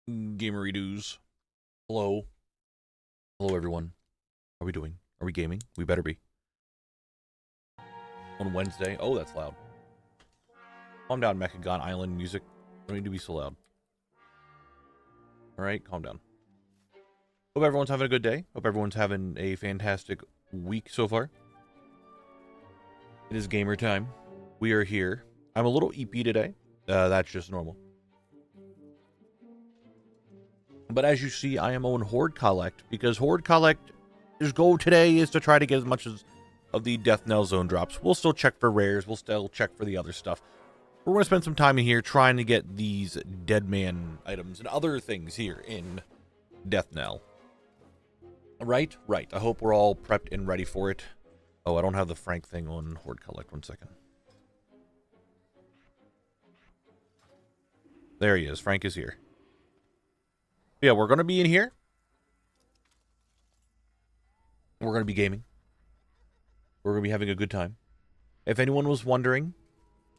Gamery-doos. Hello. Hello, everyone. How are we doing? Are we gaming? We better be. On Wednesday. Oh, that's loud. Calm down, Mechagon Island music. Don't need to be so loud. Alright, calm down. Hope everyone's having a good day. Hope everyone's having a fantastic week so far. It is gamer time. We are here. I'm a little EP today. That's just normal. But as you see, I am on Horde Collect, because Horde Collect's goal today is to try to get as much as of the Death Knell Zone drops. We'll still check for rares. We'll still check for the other stuff. We're going to spend some time in here trying to get these Dead Man items and other things here in Death Knell. Right? Right. I hope we're all prepped and ready for it. Oh, I don't have the Frank thing on Horde Collect. 1 second. There he is. Frank is here. Yeah, we're going to be in here. We're going to be gaming. We're going to be having a good time. If anyone was wondering,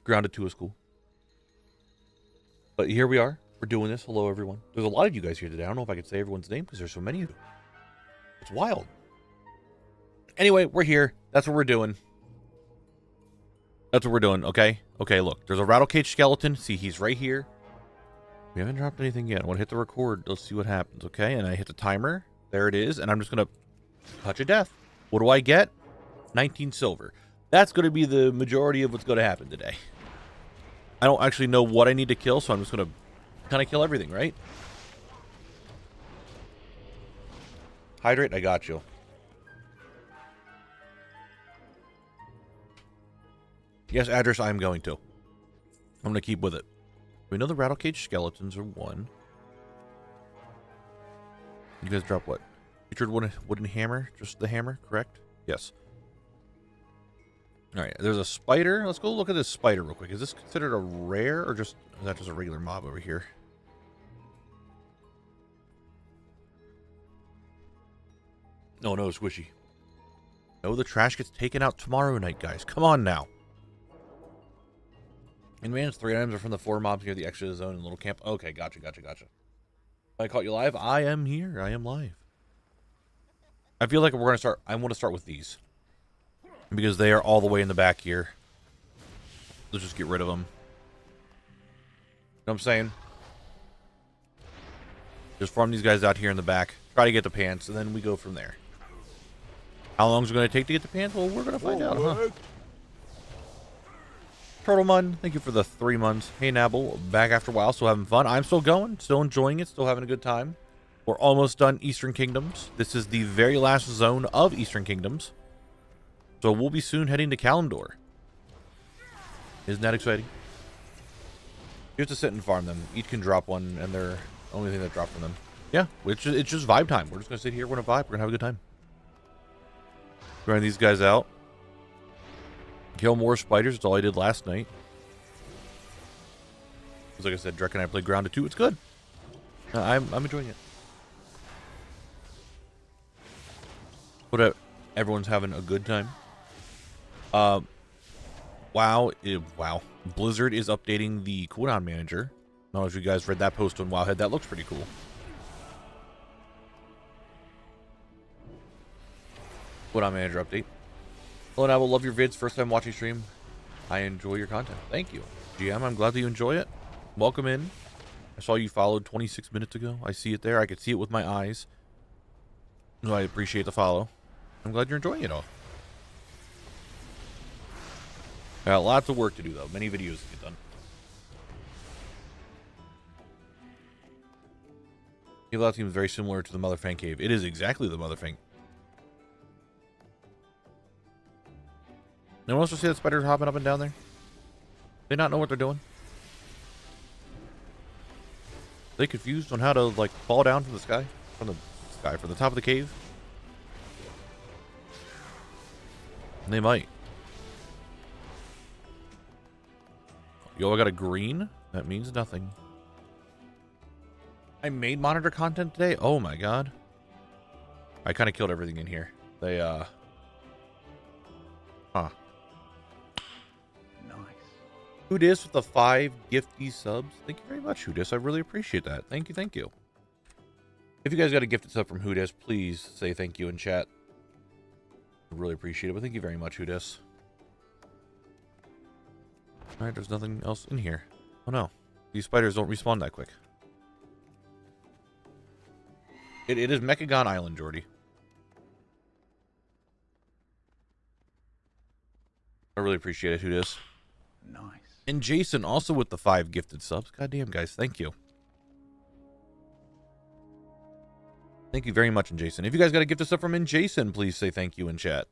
Grounded 2 is cool. But here we are. We're doing this. Hello, everyone. There's a lot of you guys here today. I don't know if I could say everyone's name because there's so many of you. It's wild. Anyway, we're here. That's what we're doing. That's what we're doing, okay? Okay, look. There's a rattle cage skeleton. See, he's right here. We haven't dropped anything yet. I want to hit the record. Let's see what happens, okay? And I hit the timer. There it is. And I'm just going to touch of death. What do I get? 19 silver. That's going to be the majority of what's going to happen today. I don't actually know what I need to kill, so I'm just going to kind of kill everything, right? Hydrate, I got you. Yes, address, I am going to. I'm going to keep with it. We know the rattle cage skeletons are 1. You guys drop what? Featured wooden hammer? Just the hammer, correct? Yes. Alright, there's a spider. Let's go look at this spider real quick. Is this considered a rare or just... Is that just a regular mob over here? Oh no, squishy. No, the trash gets taken out tomorrow night, guys. Come on now. Advanced 3 items are from the 4 mobs near the extra zone and little camp. Okay, gotcha. I caught you live. I am here. I am live. I feel like we're going to start... I want to start with these. Because they are all the way in the back here. Let's just get rid of them. You know what I'm saying? Just farm these guys out here in the back. Try to get the pants, and then we go from there. How long is it going to take to get the pants? Well, we're going to find out, huh? Turtle Mun, thank you for the 3 months. Hey, Knabble, back after a while, still having fun. I'm still going, still enjoying it, still having a good time. We're almost done Eastern Kingdoms. This is the very last zone of Eastern Kingdoms. So we'll be soon heading to Kalimdor. Isn't that exciting? You have to sit and farm them. Each can drop one, and they're the only thing that dropped from them. Yeah, it's just vibe time. We're just going to sit here, we're going to vibe, we're going to have a good time. Grind these guys out. Kill more spiders. That's all I did last night. Because like I said, Drek and I played Grounded 2. It's good. I'm enjoying it. But everyone's having a good time. Wow. Wow. Blizzard is updating the cooldown manager. I don't know if you guys read that post on Wowhead. That looks pretty cool. Cooldown manager update. Hello, I will love your vids. First time watching stream. I enjoy your content. Thank you. GM, I'm glad that you enjoy it. Welcome in. I saw you followed 26 minutes ago. I see it there. I could see it with my eyes. So I appreciate the follow. I'm glad you're enjoying it all. Got lots of work to do, though. Many videos to get done. Cave seems very similar to the Motherfang Cave. It is exactly the Motherfang. No one else will see that spiders hopping up and down there? They not know what they're doing? Are they confused on how to, like, fall down from the sky? From the top of the cave? They might. Yo, I got a green? That means nothing. I made monitor content today? Oh my god. I kind of killed everything in here. They, Huh. Nice. Who dis with the 5 gifty subs? Thank you very much, Who dis. I really appreciate that. Thank you, thank you. If you guys got a gifted sub from Who dis, please say thank you in chat. I really appreciate it, but thank you very much, Who dis. Alright, there's nothing else in here. Oh no. These spiders don't respawn that quick. It is Mechagon Island, Jordy. I really appreciate it, Who dis. Nice. And Jason also with the 5 gifted subs. Goddamn, guys, thank you. Thank you very much, and Jason. If you guys got a gift of stuff from Jason, please say thank you in chat.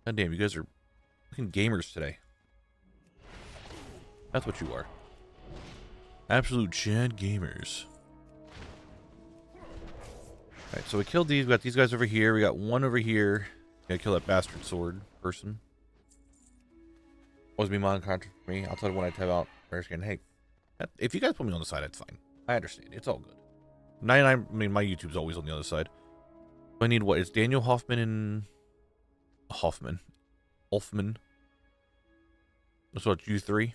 Goddamn, you guys are fucking gamers today. That's what you are. Absolute Chad gamers. Alright, so we killed these. We got these guys over here. We got one over here. Gotta kill that bastard sword person. Always be mon content for me. I'll tell you when I type out rare skin. Hey, if you guys put me on the side, that's fine. I understand. It's all good. 99, I mean, my YouTube's always on the other side. I need what? It's Daniel Hoffman and... Hoffman. That's what, you 3?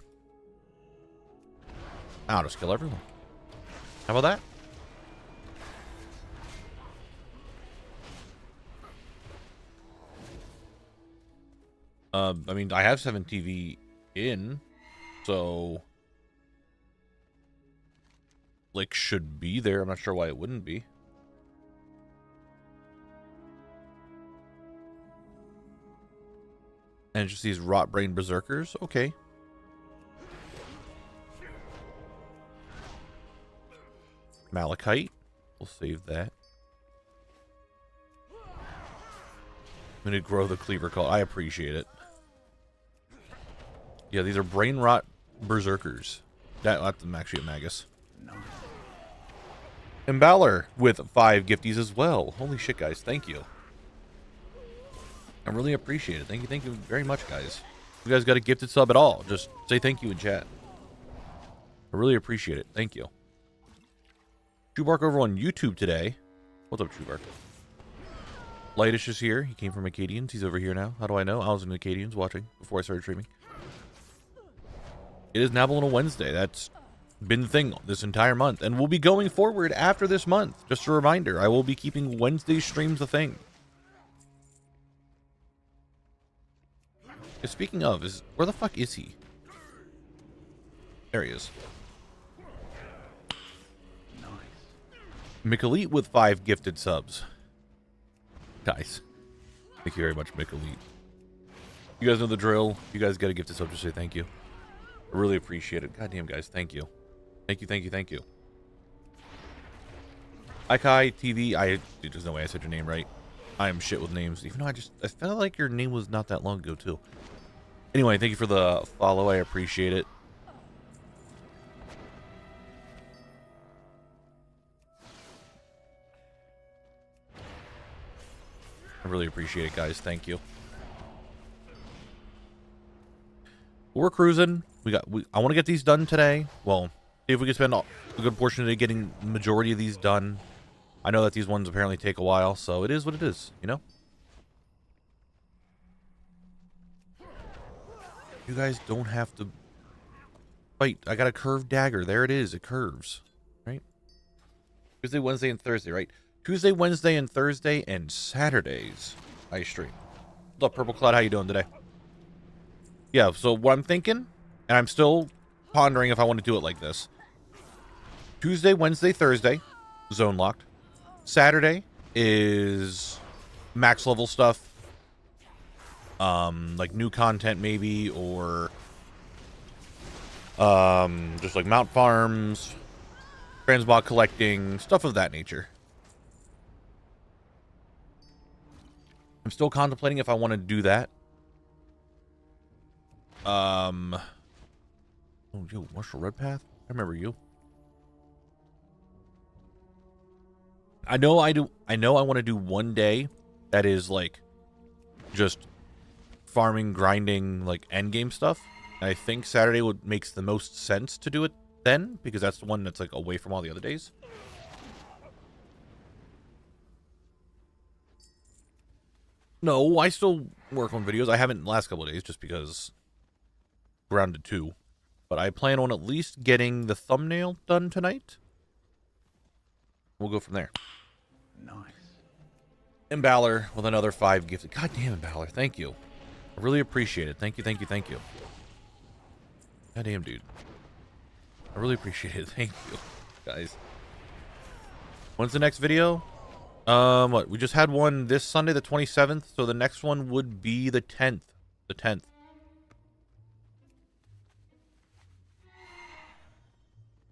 I'll just kill everyone. How about that? I mean, I have 7 TV in, so... Like, should be there. I'm not sure why it wouldn't be. And just these rot brain berserkers? Okay. Malachite. We'll save that. I'm gonna grow the cleaver call. I appreciate it. Yeah, these are brain rot berserkers. That's actually a magus. And Balor with 5 gifties as well. Holy shit, guys. Thank you. I really appreciate it. Thank you very much, guys. If you guys got a gifted sub at all, just say thank you in chat. I really appreciate it. Thank you. Chewbark over on YouTube today. What's up, Chewbark? Lightish is here. He came from Acadians. He's over here now. How do I know? I was in Acadians watching before I started streaming. It is Knabble on a Wednesday. That's been the thing this entire month. And we'll be going forward after this month. Just a reminder, I will be keeping Wednesday streams a thing. Speaking of, where the fuck is he? There he is. McElite with 5 gifted subs. Guys, thank you very much, McElite. You guys know the drill. You guys got a gifted sub, just say thank you. I really appreciate it. Goddamn, guys, thank you. Thank you. Ikai TV, dude, there's no way I said your name right. I am shit with names, even though I felt like your name was not that long ago, too. Anyway, thank you for the follow. I appreciate it. I really appreciate it, guys. Thank you. We're cruising. I want to get these done today. Well, see if we can spend a good portion of the day getting the majority of these done. I know that these ones apparently take a while, so it is what it is, you know? You guys don't have to fight. I got a curved dagger. There it is. It curves, right? Tuesday, Wednesday, and Thursday, right? Tuesday, Wednesday, and Thursday, and Saturdays I stream. What's up, Purple Cloud? How you doing today? Yeah, so what I'm thinking, and I'm still pondering if I want to do it like this. Tuesday, Wednesday, Thursday, zone locked. Saturday is max level stuff. Like new content maybe, or just like mount farms, transmog collecting, stuff of that nature. I'm still contemplating if I want to do that. Oh, yo, Marshall Redpath? I remember you. I know I want to do one day that is like just farming, grinding, like end game stuff. And I think Saturday makes the most sense to do it then, because that's the one that's like away from all the other days. No, I still work on videos. I haven't the last couple of days just because round to 2. But I plan on at least getting the thumbnail done tonight. We'll go from there. Nice. And Balor with another 5 gifted. God damn it, Balor. Thank you. I really appreciate it. Thank you, thank you, thank you. God damn, dude. I really appreciate it. Thank you, guys. When's the next video? What? We just had one this Sunday, the 27th. So the next one would be the 10th. The 10th.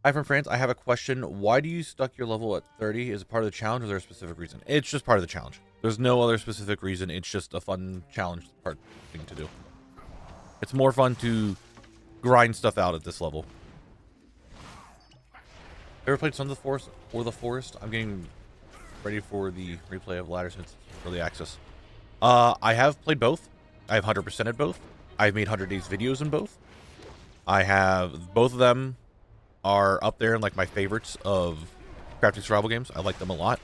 Hi from France. I have a question. Why do you stuck your level at 30? Is it part of the challenge or is there a specific reason? It's just part of the challenge. There's no other specific reason. It's just a fun challenge part thing to do. It's more fun to grind stuff out at this level. Ever played Sons of the Forest or the Forest? I'm getting ready for the replay of Ladder since early access. I have played both. I have 100%ed both. I've made 100 days videos in both. I have both of them are up there in like my favorites of crafting survival games. I like them a lot.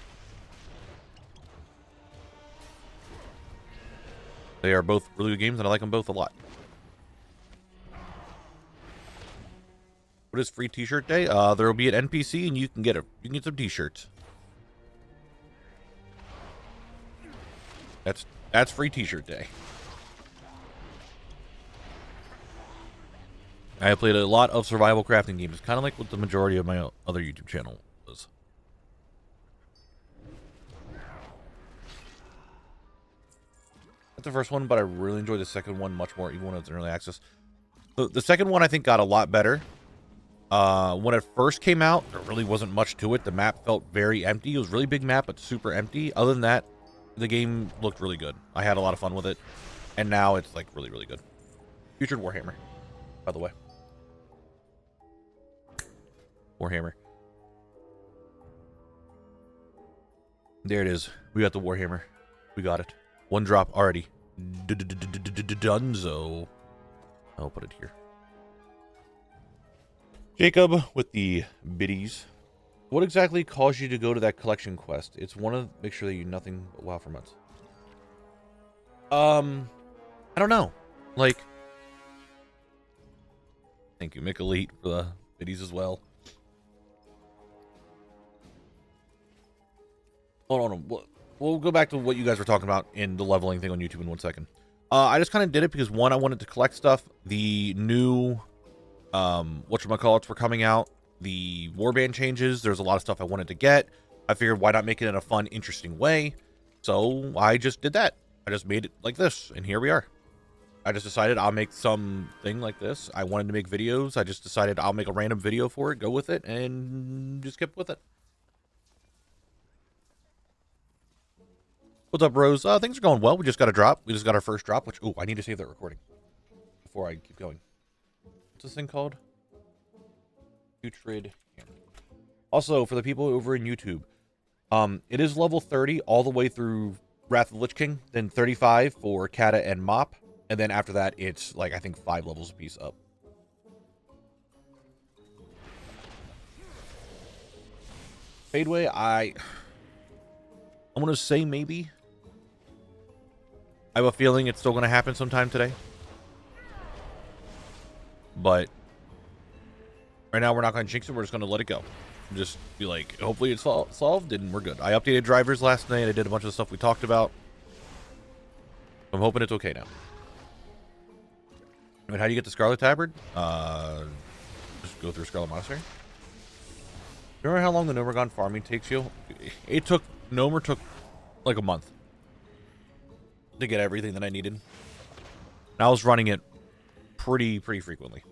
They are both really good games and I like them both a lot. What is free t-shirt day? There will be an NPC and you can get some t-shirts. That's free t-shirt day. I have played a lot of survival crafting games, kind of like what the majority of my other YouTube channel was. That's the first one, but I really enjoyed the second one much more, even when it was in early access. The second one I think got a lot better. When it first came out, there really wasn't much to it. The map felt very empty. It was a really big map, but super empty. Other than that, the game looked really good. I had a lot of fun with it, and now it's like really, really good. Future Warhammer, by the way. Warhammer. There it is. We got the Warhammer. We got it. One drop already. Dunzo. I'll put it here. Jacob with the biddies. What exactly caused you to go to that collection quest? It's one of make sure that you nothing but WoW for months. I don't know. Like, thank you, Mick Elite, for the biddies as well. Hold on. We'll go back to what you guys were talking about in the leveling thing on YouTube in 1 second. I just kind of did it because, one, I wanted to collect stuff. The new, whatchamacallits were coming out. The warband changes. There's a lot of stuff I wanted to get. I figured, why not make it in a fun, interesting way? So I just did that. I just made it like this, and here we are. I just decided I'll make something like this. I wanted to make videos. I just decided I'll make a random video for it, go with it, and just kept with it. What's up, Rose? Things are going well. We just got a drop. We just got our first drop, which, oh, I need to save that recording before I keep going. What's this thing called? Putrid. Also, for the people over in YouTube, it is level 30 all the way through Wrath of the Lich King, then 35 for Kata and Mop, and then after that, it's like, I think 5 levels apiece up. Fadeway, I'm going to say maybe. I have a feeling it's still going to happen sometime today. But right now, we're not going to jinx it. We're just going to let it go. Just be like, hopefully it's solved, and we're good. I updated drivers last night. I did a bunch of the stuff we talked about. I'm hoping it's okay now. I mean, how do you get the Scarlet Tabard? Just go through Scarlet Monastery. Remember how long the Nomergon farming takes you? Nomer took like a month to get everything that I needed. And I was running it pretty frequently.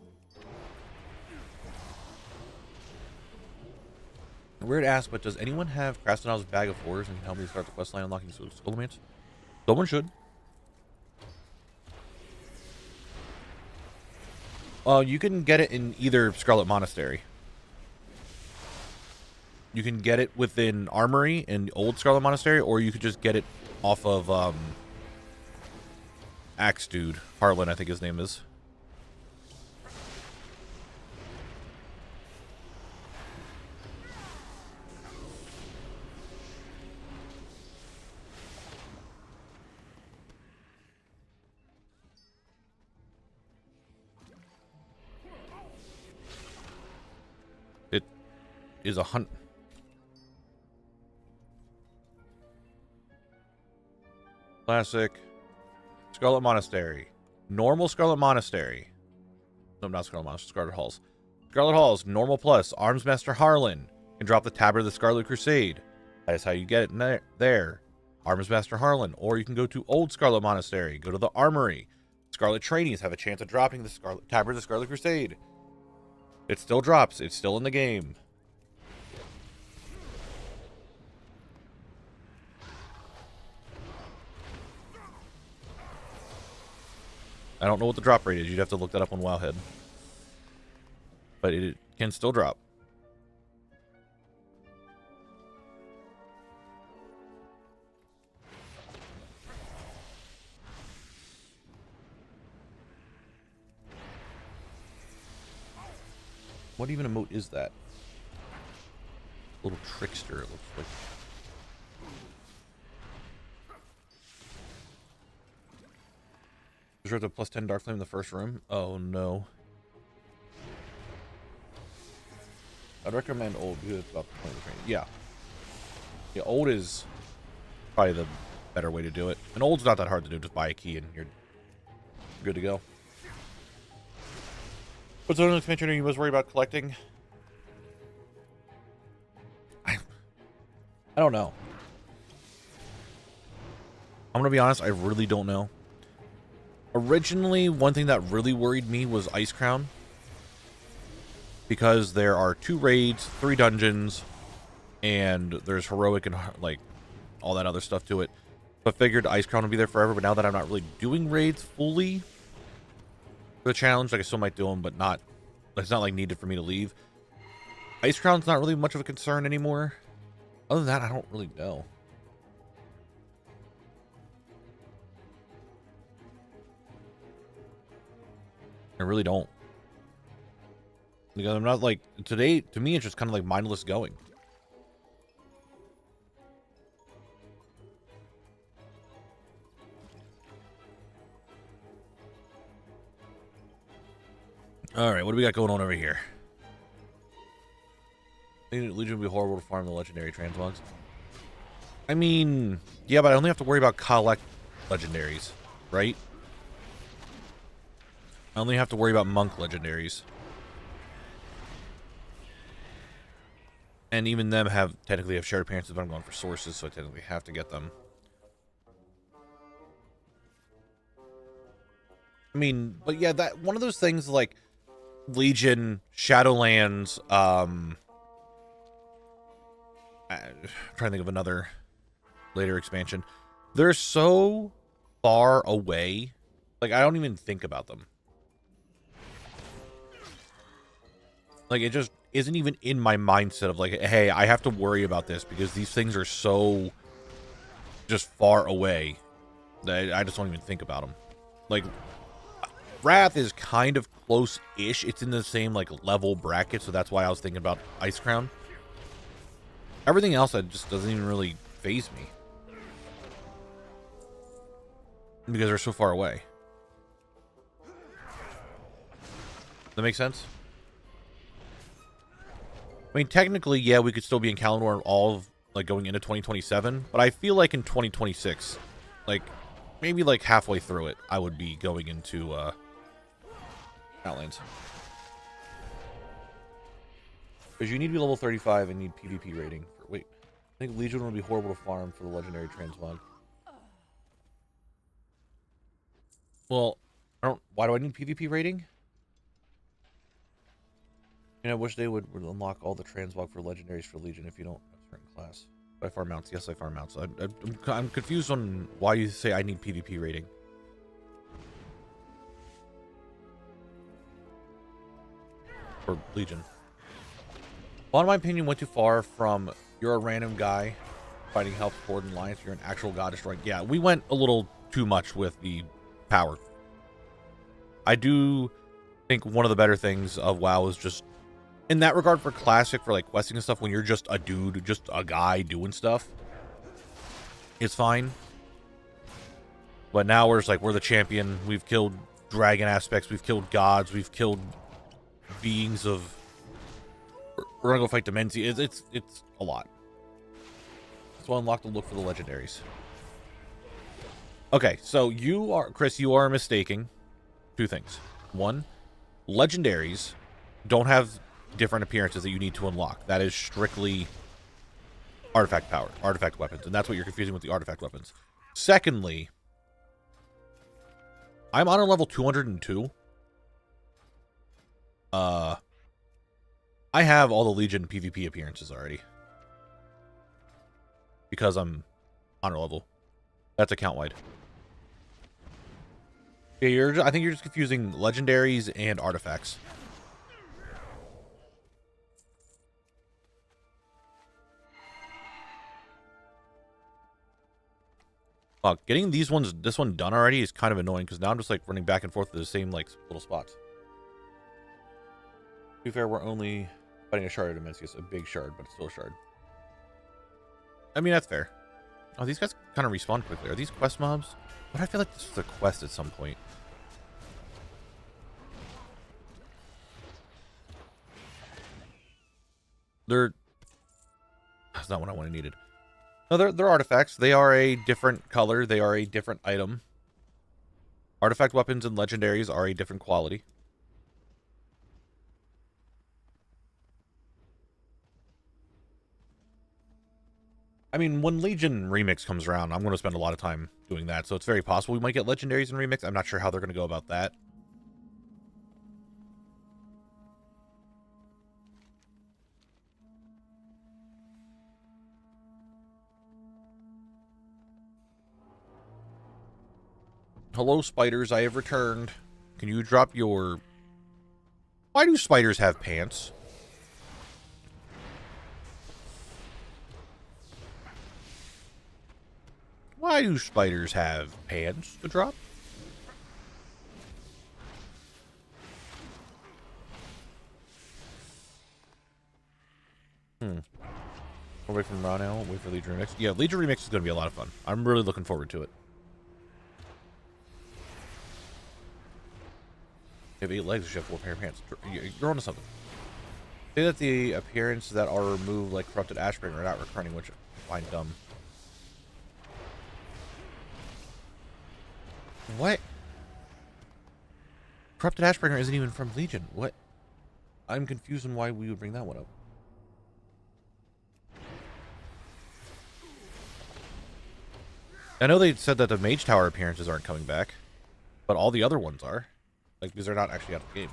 Weird ask, but does anyone have Krasnod's Bag of Horrors and can help me start the questline unlocking Skullomance? Someone should. You can get it in either Scarlet Monastery. You can get it within Armory in the old Scarlet Monastery, or you could just get it off of Axe Dude. Harlan, I think his name is. is 100. Classic. Scarlet Monastery. Normal Scarlet Monastery. No, not Scarlet Monastery. Scarlet Halls. Scarlet Halls. Normal plus. Armsmaster Harlan. Can drop the Tabard of the Scarlet Crusade. That is how you get it there. Armsmaster Harlan. Or you can go to Old Scarlet Monastery. Go to the Armory. Scarlet Trainees have a chance of dropping the Tabard of the Scarlet Crusade. It still drops. It's still in the game. I don't know what the drop rate is. You'd have to look that up on Wowhead. But it can still drop. What even emote is that? Little trickster, it looks like. Reserve the +10 Dark Flame in the first room. Oh no. I'd recommend old because it's about 20 training. Yeah. Yeah, old is probably the better way to do it. And old's not that hard to do. Just buy a key and you're good to go. What's the only expansion you most worried about collecting? I don't know. I'm gonna be honest, I really don't know. Originally, one thing that really worried me was Ice Crown. Because there are 2 raids, 3 dungeons, and there's heroic and like all that other stuff to it. But figured Ice Crown would be there forever, but now that I'm not really doing raids fully for the challenge, like I still might do them, but not, it's not like needed for me to leave. Ice Crown's not really much of a concern anymore. Other than that, I don't really know. I really don't. Because I'm not like, today, to me, it's just kind of like mindless going. Alright, what do we got going on over here? Legion would be horrible to farm the legendary transmogs. I mean, yeah, but I only have to worry about collect legendaries, right? I only have to worry about monk legendaries. And even them technically have shared appearances, but I'm going for sources, so I technically have to get them. I mean, but yeah, that one of those things like Legion, Shadowlands, I'm trying to think of another later expansion. They're so far away, like I don't even think about them. Like, it just isn't even in my mindset of, like, hey, I have to worry about this because these things are so just far away that I just don't even think about them. Like, Wrath is kind of close-ish. It's in the same, like, level bracket, so that's why I was thinking about Ice Crown. Everything else, that just doesn't even really faze me. Because they're so far away. Does that make sense? I mean, technically, yeah, we could still be in Kalimdor all of, like, going into 2027, but I feel like in 2026, like, maybe, like, halfway through it, I would be going into, Outlands. Because you need to be level 35 and need PvP rating. Wait, I think Legion would be horrible to farm for the legendary transmog. Well, why do I need PvP rating? I wish they would unlock all the transmog for legendaries for Legion if you don't have a certain class. I farm mounts. Yes, I farm mounts. I'm confused on why you say I need PvP rating. For Legion. Well, in my opinion, went too far from you're a random guy fighting health Horde and Alliance. You're an actual god destroying. Yeah, we went a little too much with the power. I do think one of the better things of WoW is just in that regard for Classic, for like questing and stuff, when you're just a dude, just a guy doing stuff, it's fine. But now we're just like, we're the champion. We've killed dragon aspects. We've killed gods. We've killed beings of We're gonna go fight Demenzi. It's a lot. So unlock the look for the legendaries. Okay, so you are, Chris, you are mistaking two things. One, legendaries don't have different appearances that you need to unlock. That is strictly artifact power, artifact weapons, and that's what you're confusing with the artifact weapons. Secondly, I'm on a level 202. I have all the Legion PvP appearances already. Because I'm honor level. That's account wide. Yeah, I think you're just confusing legendaries and artifacts. Getting this one done already is kind of annoying because now I'm just like running back and forth to the same like little spots. To be fair, we're only fighting a shard of Demensius, a big shard, but it's still a shard. I mean, that's fair. Oh, these guys kind of respawn quickly. Are these quest mobs? But I feel like this was a quest at some point. That's not what I wanted needed. No, they're artifacts. They are a different color. They are a different item. Artifact weapons and legendaries are a different quality. I mean, when Legion Remix comes around, I'm going to spend a lot of time doing that. So it's very possible we might get legendaries in Remix. I'm not sure how they're going to go about that. Hello, spiders. I have returned. Can you drop your... Why do spiders have pants? Why do spiders have pants to drop? Away from Raw now. Wait for Legion Remix. Yeah, Legion Remix is going to be a lot of fun. I'm really looking forward to it. You have 8 legs, you have 4 pair of pants. You're onto something. Say that the appearances that are removed, like Corrupted Ashbringer, are not recurring, which I find dumb. What? Corrupted Ashbringer isn't even from Legion. What? I'm confused on why we would bring that one up. I know they said that the Mage Tower appearances aren't coming back, but all the other ones are. Like, because they're not actually out of the game.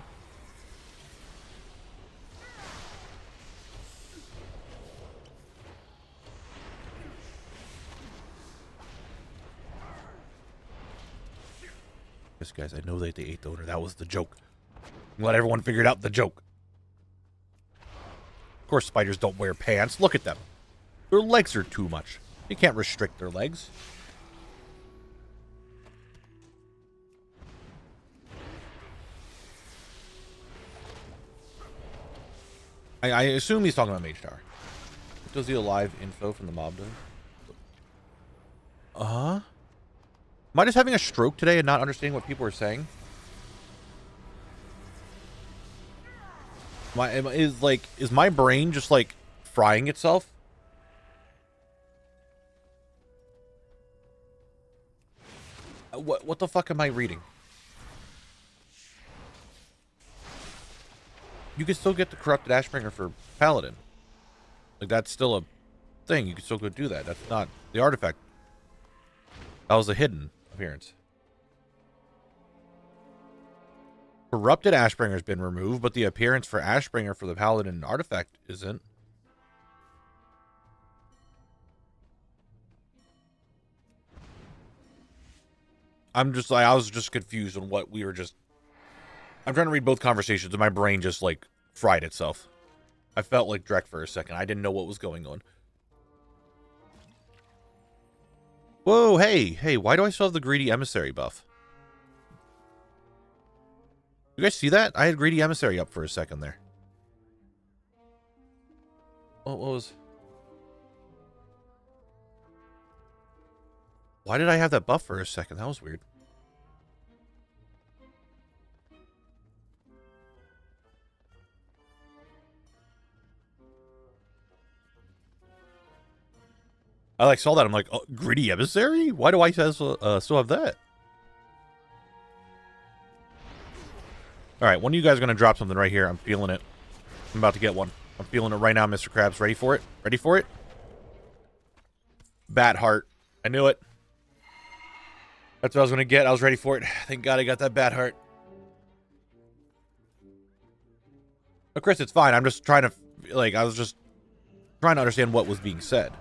Yes, guys, I know they ate the owner. That was the joke. I'm glad everyone figured out the joke. Of course, spiders don't wear pants. Look at them. Their legs are too much. You can't restrict their legs. I assume he's talking about Mage Tower. Does the alive info from the mob do? Am I just having a stroke today and not understanding what people are saying? Is my brain just like frying itself? What the fuck am I reading? You can still get the Corrupted Ashbringer for Paladin. Like, that's still a thing. You can still go do that. That's not the artifact. That was a hidden appearance. Corrupted Ashbringer has been removed, but the appearance for Ashbringer for the Paladin artifact isn't. I was just confused on what we were just... I'm trying to read both conversations and my brain just, like, fried itself. I felt like Drek for a second. I didn't know what was going on. Whoa, hey, why do I still have the Greedy Emissary buff? You guys see that? I had Greedy Emissary up for a second there. What was... Why did I have that buff for a second? That was weird. I like saw that. I'm like, oh, Gritty Emissary? Why do I still have that? All right, one of you guys are going to drop something right here. I'm feeling it. I'm about to get one. I'm feeling it right now, Mr. Krabs. Ready for it? Ready for it? Bat heart. I knew it. That's what I was going to get. I was ready for it. Thank God I got that bat heart. But Chris, it's fine. I'm just trying to, like, I was just trying to understand what was being said.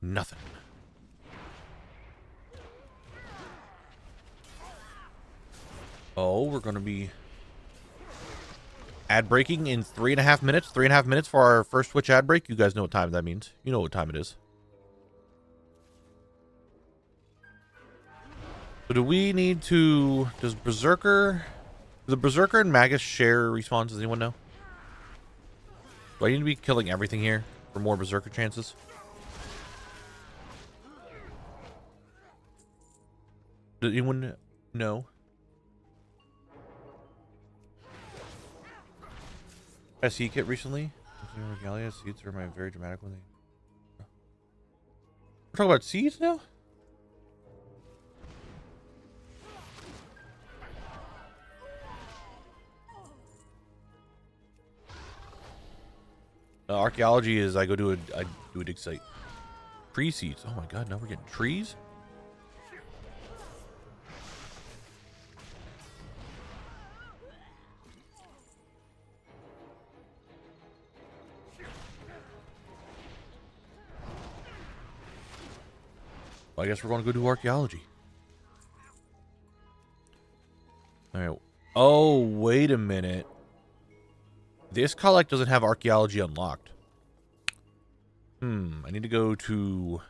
Nothing. Oh, we're going to be ad breaking in 3.5 minutes. 3.5 minutes for our first Twitch ad break. You guys know what time that means. You know what time it is. So do we need to... Does the Berserker and Magus share respawns? Does anyone know? Do I need to be killing everything here for more Berserker chances? Does anyone know? SE kit recently? Regalia seeds are my very dramatic one. We're talking about seeds now? Archaeology is I do a dig site. Tree seeds. Oh my god, now we're getting trees? Well, I guess we're going to go do archaeology. Alright. Oh, wait a minute. This collect doesn't have archaeology unlocked. I need to go to...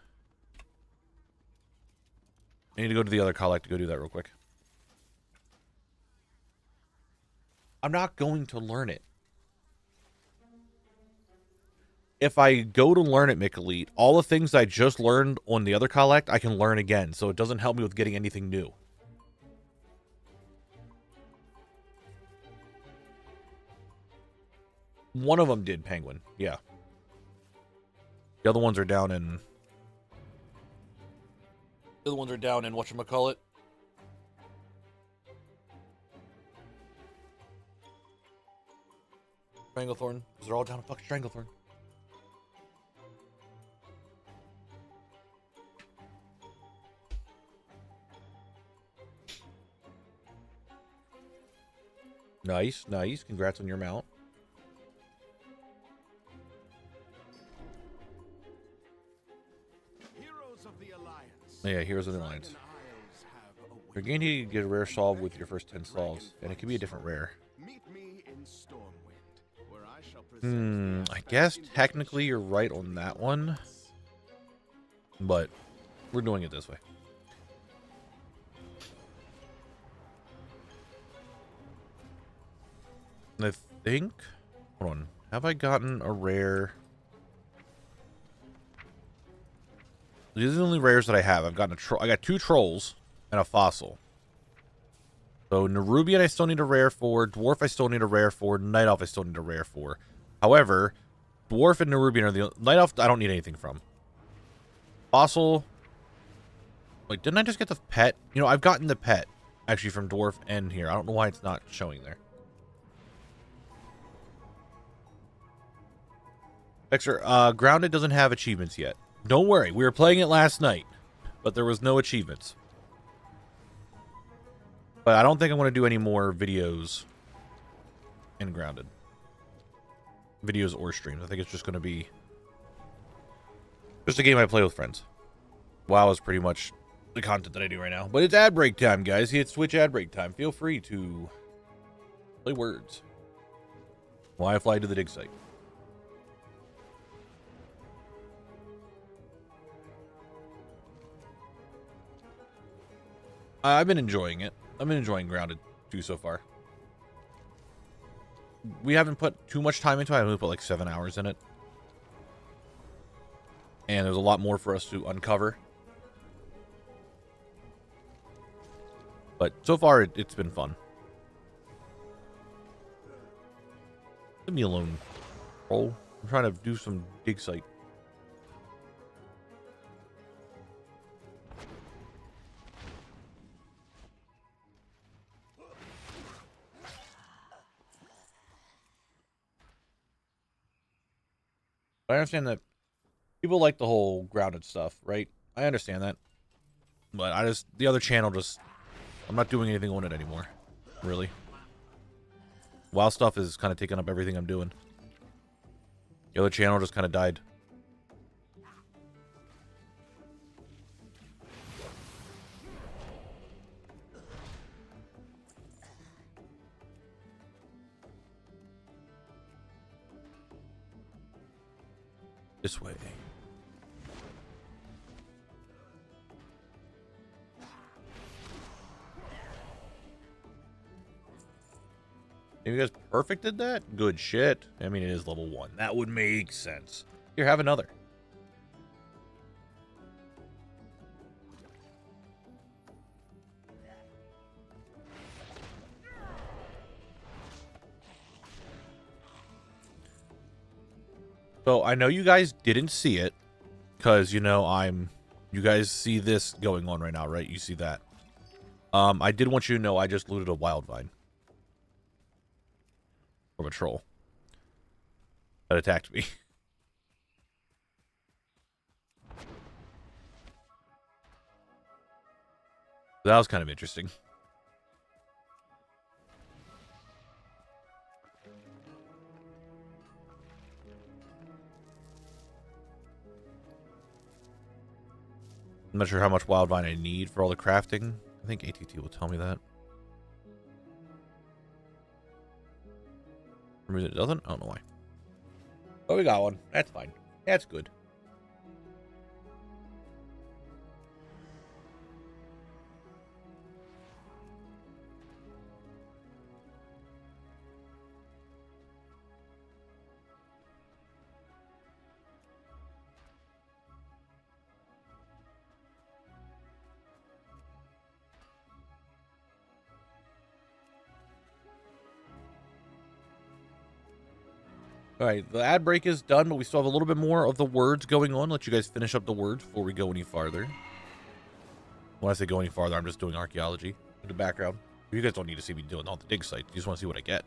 I need to go to the other collect to go do that real quick. I'm not going to learn it. If I go to learn it, Mick all the things I just learned on the other collect, I can learn again, so it doesn't help me with getting anything new. One of them did, Penguin. Yeah. The other ones are down in... The other ones are down in whatchamacallit. Stranglethorn. They're all down in fucking Stranglethorn. Nice, nice. Congrats on your mount. Yeah, Heroes of the Alliance. You're going to get a rare solve with your first 10 solves, and it could be a different rare. I guess technically you're right on that one, but we're doing it this way. I think... Hold on. Have I gotten a rare... These are the only rares that I have. I've gotten I got 2 trolls and a fossil. So Nerubian I still need a rare for. Dwarf I still need a rare for. Night Elf I still need a rare for. However, Dwarf and Nerubian are the... Night Elf I don't need anything from. Fossil... Like, didn't I just get the pet? You know, I've gotten the pet, actually, from Dwarf and here. I don't know why it's not showing there. Extra, Grounded doesn't have achievements yet. Don't worry, we were playing it last night, but there was no achievements. But I don't think I'm going to do any more videos in Grounded. Videos or streams. I think it's just going to be just a game I play with friends. WoW is pretty much the content that I do right now. But it's ad break time, guys. It's Twitch ad break time. Feel free to play words while I fly to the dig site. I've been enjoying it. I've been enjoying Grounded 2 so far. We haven't put too much time into it. I only put like 7 hours in it. And there's a lot more for us to uncover. But so far, it's been fun. Leave me alone, bro. I'm trying to do some dig site. I understand that people like the whole Grounded stuff, right? I understand that. But the other channel I'm not doing anything on it anymore, really. WoW stuff is kind of taking up everything I'm doing. The other channel just kind of died. This way. You guys perfected that? Good shit. I mean, it is level 1. That would make sense. Here, have another. So, I know you guys didn't see it. Because, you know, you guys see this going on right now, right? You see that. I did want you to know I just looted a wild vine. From a troll. That attacked me. That was kind of interesting. I'm not sure how much wild vine I need for all the crafting. I think ATT will tell me that. For some reason it doesn't? I don't know why. Oh, we got one. That's fine. That's good. All right, the ad break is done, but we still have a little bit more of the words going on. Let you guys finish up the words before we go any farther. When I say go any farther, I'm just doing archaeology in the background. You guys don't need to see me doing all the dig sites. You just want to see what I get.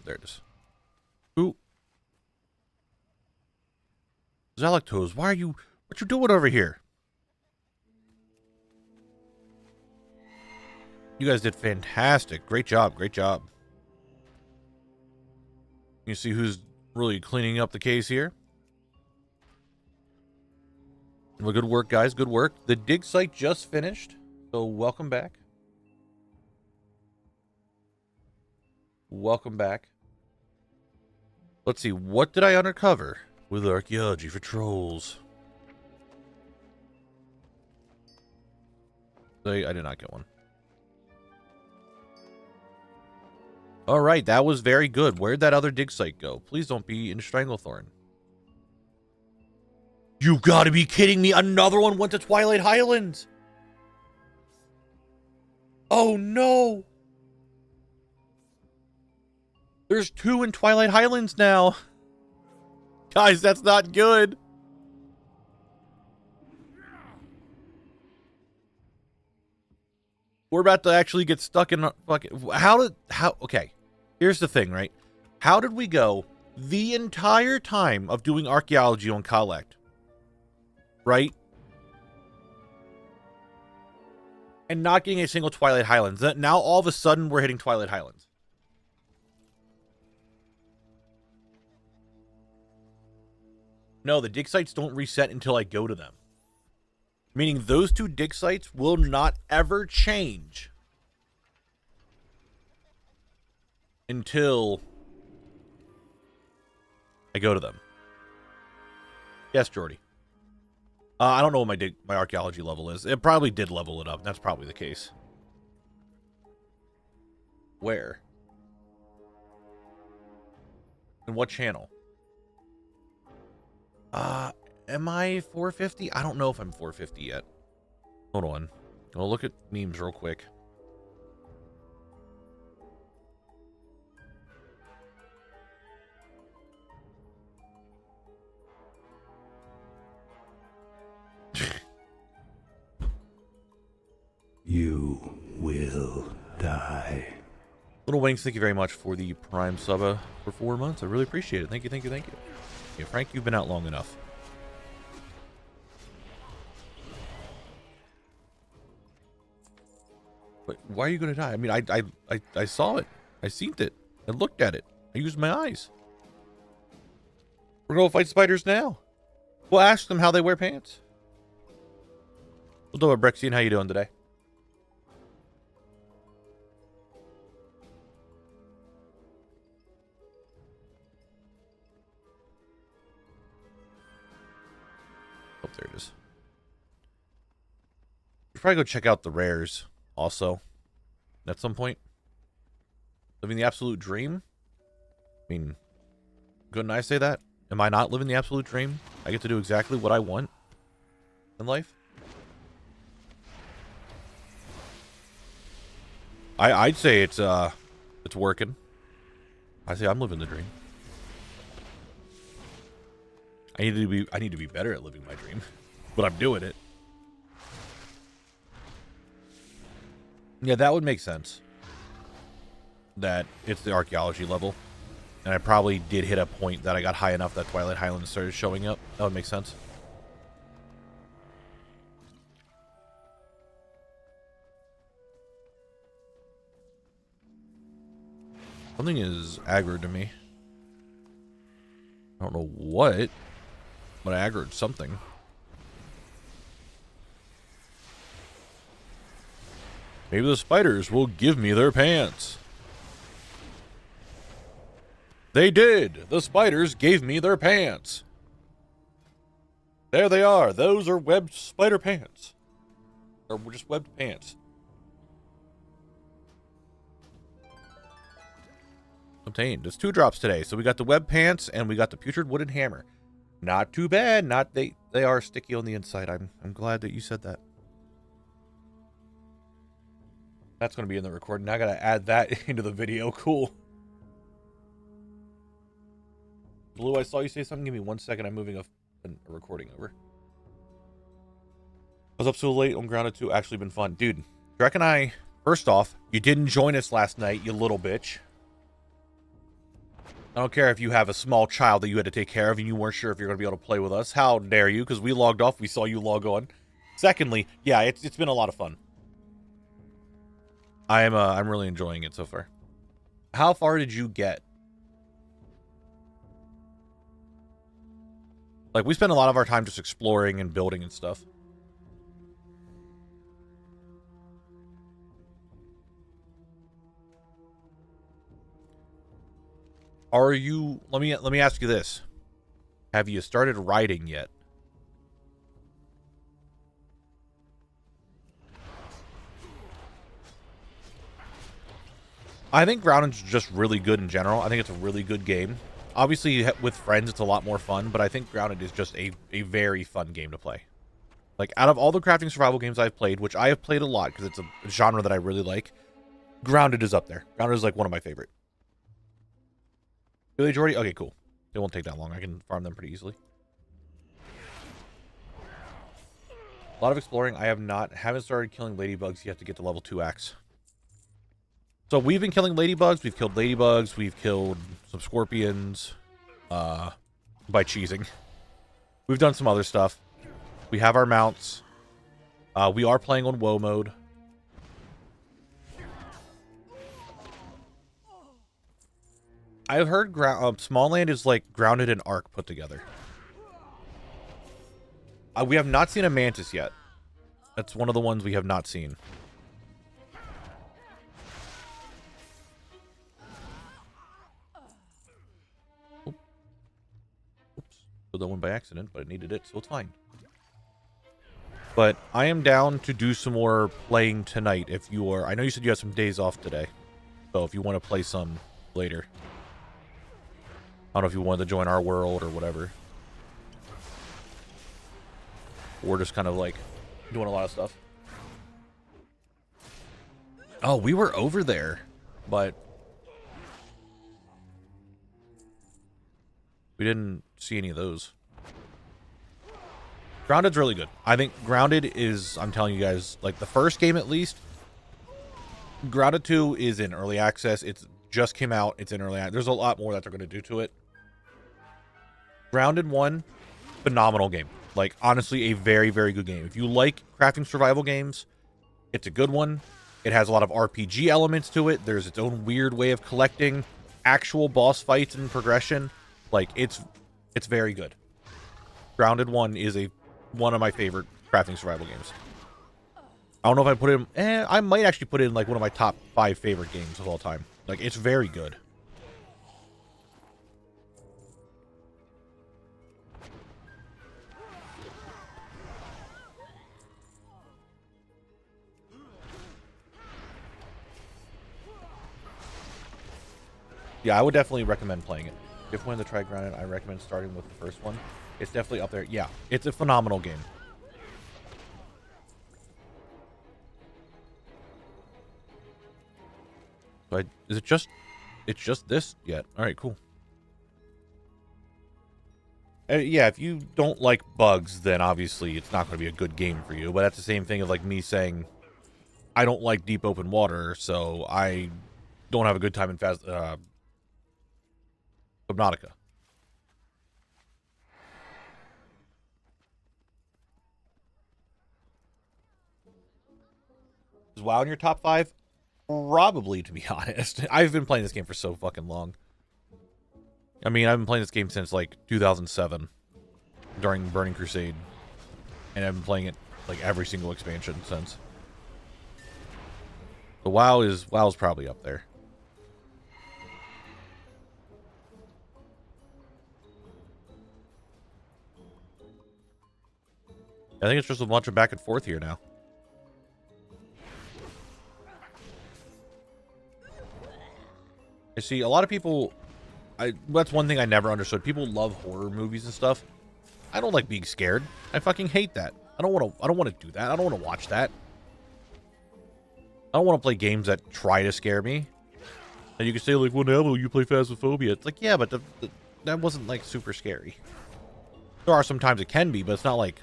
There it is. Ooh. Zalactose, what you doing over here? You guys did fantastic. Great job. Great job. You see who's really cleaning up the case here? Well, good work, guys. Good work. The dig site just finished, so welcome back. Welcome back. Let's see. What did I uncover with archaeology for trolls? I did not get one. All right, that was very good. Where'd that other dig site go? Please don't be in Stranglethorn. You gotta be kidding me. Another one went to Twilight Highlands. Oh, no. There's 2 in Twilight Highlands now. Guys, that's not good. We're about to actually get stuck in fucking... Okay. Here's the thing, right? How did we go the entire time of doing archaeology on Collect? Right? And not getting a single Twilight Highlands. Now, all of a sudden, we're hitting Twilight Highlands. No, the dig sites don't reset until I go to them. Meaning those two dig sites will not ever change until I go to them. Yes, Jordy. I don't know what my archaeology level is. It probably did level it up. That's probably the case. Where? And what channel? Am I 450? I don't know if I'm 450 yet. Hold on. I'll look at memes real quick. You will die. Little Wings, thank you very much for the Prime sub for 4 months. I really appreciate it. Thank you, thank you, thank you. Yeah, Frank, you've been out long enough. But why are you going to die? I mean, I saw it. I seen it. I looked at it. I used my eyes. We're going to fight spiders now. We'll ask them how they wear pants. What's up, Brexian? How you doing today? Oh, there it is. We should probably go check out the rares also at some point. Living the absolute dream? I mean, couldn't I say that? Am I not living the absolute dream? I get to do exactly what I want in life? I'd say it's working. I say I'm living the dream. I need to be better at living my dream, but I'm doing it. Yeah, that would make sense. That it's the archaeology level, and I probably did hit a point that I got high enough that Twilight Highlands started showing up. That would make sense. Something is aggroed to me. I don't know what, but I aggroed something. Maybe the spiders will give me their pants. They did. The spiders gave me their pants. There they are. Those are webbed spider pants. Or just webbed pants. Obtained. It's 2 drops today. So we got the web pants and we got the putrid wooden hammer. Not too bad. Not they are sticky on the inside. I'm glad that you said that. That's going to be in the recording. I got to add that into the video. Cool. Blue, I saw you say something. Give me 1 second. I'm moving a recording over. I was up so late on Grounded 2. Actually been fun. Dude, Drek and I, first off, you didn't join us last night, you little bitch. I don't care if you have a small child that you had to take care of and you weren't sure if you're going to be able to play with us. How dare you? Because we logged off. We saw you log on. Secondly, yeah, it's been a lot of fun. I'm really enjoying it so far. How far did you get? Like, we spend a lot of our time just exploring and building and stuff. Are you, let me ask you this. Have you started writing yet? I think Grounded's just really good in general. I think it's a really good game. Obviously, with friends, it's a lot more fun, but I think Grounded is just a very fun game to play. Like, out of all the crafting survival games I've played, which I have played a lot because it's a genre that I really like, Grounded is up there. Grounded is like one of my favorite. Really, Jordy? Okay, cool. It won't take that long. I can farm them pretty easily. A lot of exploring. I haven't started killing ladybugs yet to get to level 2 axe. So we've been killing ladybugs. We've killed ladybugs. We've killed some scorpions by cheesing. We've done some other stuff. We have our mounts. We are playing on WoW mode. I've heard Small Land is like Grounded and Ark put together. We have not seen a mantis yet. That's one of the ones we have not seen. Oops. Killed that one by accident, but it needed it, so it's fine. But I am down to do some more playing tonight if you are... I know you said you had some days off today. So if you want to play some later. I don't know if you wanted to join our world or whatever. We're just kind of like doing a lot of stuff. Oh, we were over there, but we didn't see any of those. Grounded's really good. I think Grounded is, I'm telling you guys, like the first game at least. Grounded 2 is in early access. It's just came out. It's in early access. There's a lot more that they're going to do to it. Grounded 1, phenomenal game. Like, honestly, a very, very good game. If you like crafting survival games, it's a good one. It has a lot of RPG elements to it. There's its own weird way of collecting actual boss fights and progression. Like, it's very good. Grounded 1 is one of my favorite crafting survival games. I don't know if I put it in... I might actually put it in, like, one of my top 5 favorite games of all time. Like, it's very good. Yeah, I would definitely recommend playing it. If you wanted to try Grounded, I recommend starting with the first one. It's definitely up there. Yeah, it's a phenomenal game. So is it just... It's just this yet? Alright, cool. Yeah, if you don't like bugs, then obviously it's not going to be a good game for you. But that's the same thing of like me saying, I don't like deep open water, so I don't have a good time in Subnautica. Is WoW in your top 5? Probably, to be honest. I've been playing this game for so fucking long. I mean, I've been playing this game since, like, 2007. During Burning Crusade. And I've been playing it, like, every single expansion since. The WoW's probably up there. I think it's just a bunch of back and forth here now. I see a lot of people... that's one thing I never understood. People love horror movies and stuff. I don't like being scared. I fucking hate that. I don't want to do that. I don't want to watch that. I don't want to play games that try to scare me. And you can say, like, well, Knabble, you play Phasmophobia. It's like, yeah, but that wasn't, like, super scary. There are some times it can be, but it's not, like,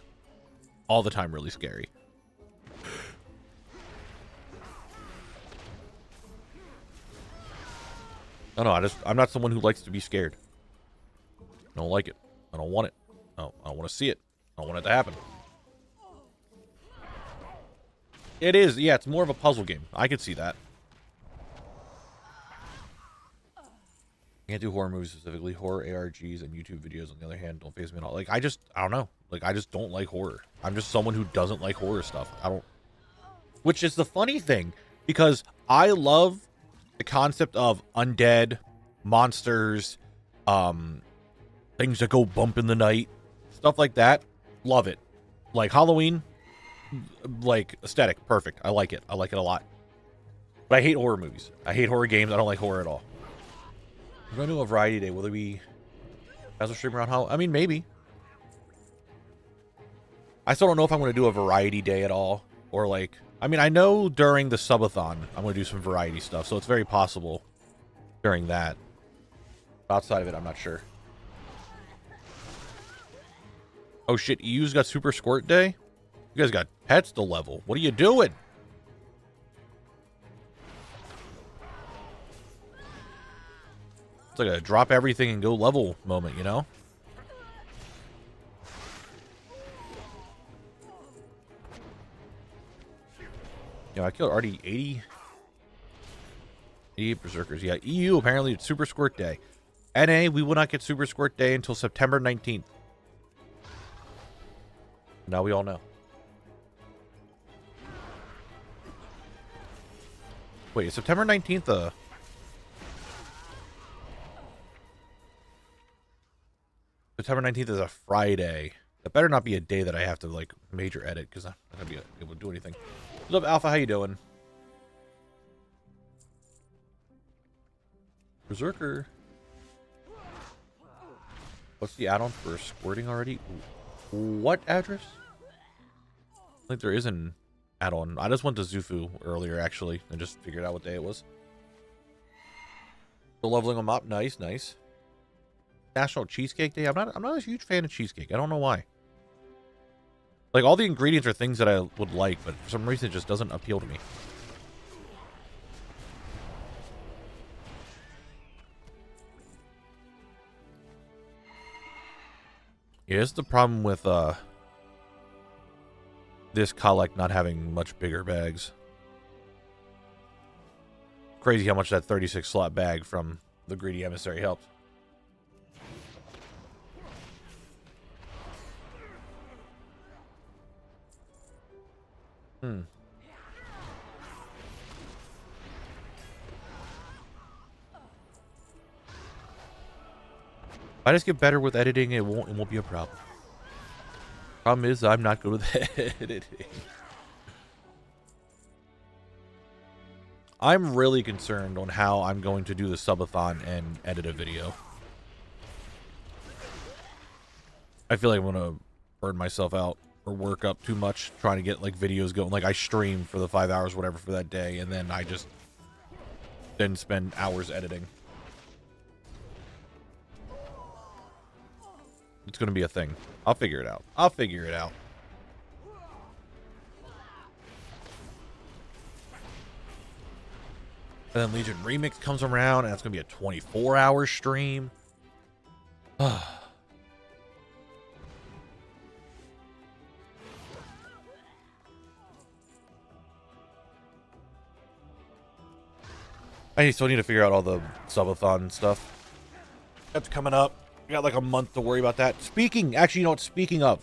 all the time really scary. I don't know, I'm not someone who likes to be scared. I don't like it. I don't want it. I don't want to see it. I don't want it to happen. It is, yeah, it's more of a puzzle game. I could see that. I can't do horror movies specifically. Horror ARGs and YouTube videos, on the other hand, don't phase me at all. Like, I don't know. Like, I just don't like horror. I'm just someone who doesn't like horror stuff. Which is the funny thing, because I love the concept of undead, monsters, things that go bump in the night, stuff like that. Love it. Like Halloween, like aesthetic, perfect. I like it. I like it a lot. But I hate horror movies. I hate horror games. I don't like horror at all. We're going to do a variety day. Will there be as a stream around Halloween? I mean, maybe. I still don't know if I'm going to do a variety day at all. Or like, I mean, I know during the subathon, I'm going to do some variety stuff. So it's very possible during that. Outside of it, I'm not sure. Oh shit, EU's got Super Squirt Day? You guys got pets to level. What are you doing? It's like a drop everything and go level moment, you know? Yeah, I killed already 88 Berserkers. Yeah, EU, apparently it's Super Squirt Day. NA, we will not get Super Squirt Day until September 19th. Now we all know. Wait, is September 19th September 19th is a Friday. That better not be a day that I have to, like, major edit, because I'm not going to be able to do anything. What's up, Alpha? How you doing? Berserker. What's the add-on for squirting already? What address? I think there is an add-on. I just went to Zufu earlier, actually, and just figured out what day it was. So leveling them up. Nice, nice. National Cheesecake Day. I'm not a huge fan of cheesecake. I don't know why. Like, all the ingredients are things that I would like, but for some reason it just doesn't appeal to me. Yeah, it's the problem with this collect not having much bigger bags. Crazy how much that 36 slot bag from the Greedy Emissary helped. If I just get better with editing, it won't be a problem. Problem is, I'm not good with editing. I'm really concerned on how I'm going to do the subathon and edit a video. I feel like I'm gonna burn myself out or work up too much trying to get like videos going. Like I stream for the 5 hours, whatever, for that day, and then I just then spend hours editing. It's gonna be a thing. I'll figure it out. I'll figure it out. And then Legion Remix comes around, and it's gonna be a 24-hour stream. I still need to figure out all the subathon stuff. That's coming up. We got like a month to worry about that. Actually, you know what? Speaking of.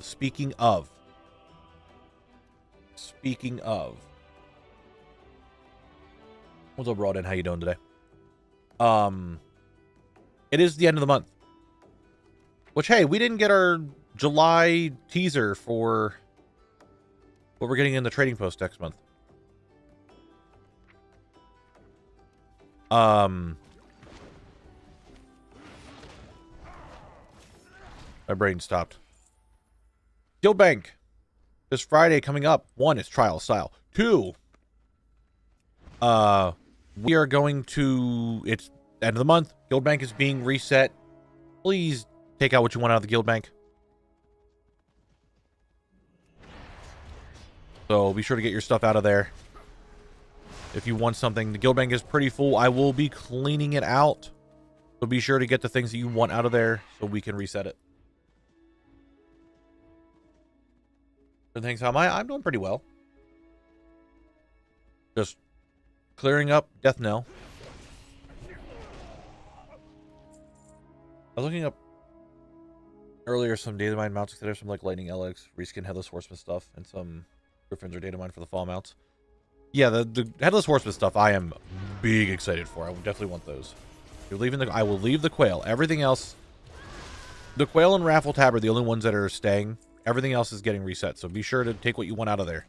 What's up, Rawdon? How you doing today? It is the end of the month. Which, hey, we didn't get our July teaser for what we're getting in the trading post next month. My brain stopped. Guild Bank. This Friday coming up. 1 is Trial Style. 2. We are going to... It's end of the month. Guild Bank is being reset. Please take out what you want out of the Guild Bank. So be sure to get your stuff out of there. If you want something, the Guild Bank is pretty full. I will be cleaning it out. So be sure to get the things that you want out of there so we can reset it. And thanks, how am I? I'm doing pretty well. Just clearing up Death Knell. I was looking up earlier some data mine mounts, etc. Some like Lightning LX, reskin Headless Horseman stuff, and some Griffins or data mine for the fall mounts. Yeah, the Headless Horseman stuff I am big excited for. I would definitely want those. You're leaving I will leave the Quail. Everything else, the Quail and Raffle Tab are the only ones that are staying. Everything else is getting reset, so be sure to take what you want out of there.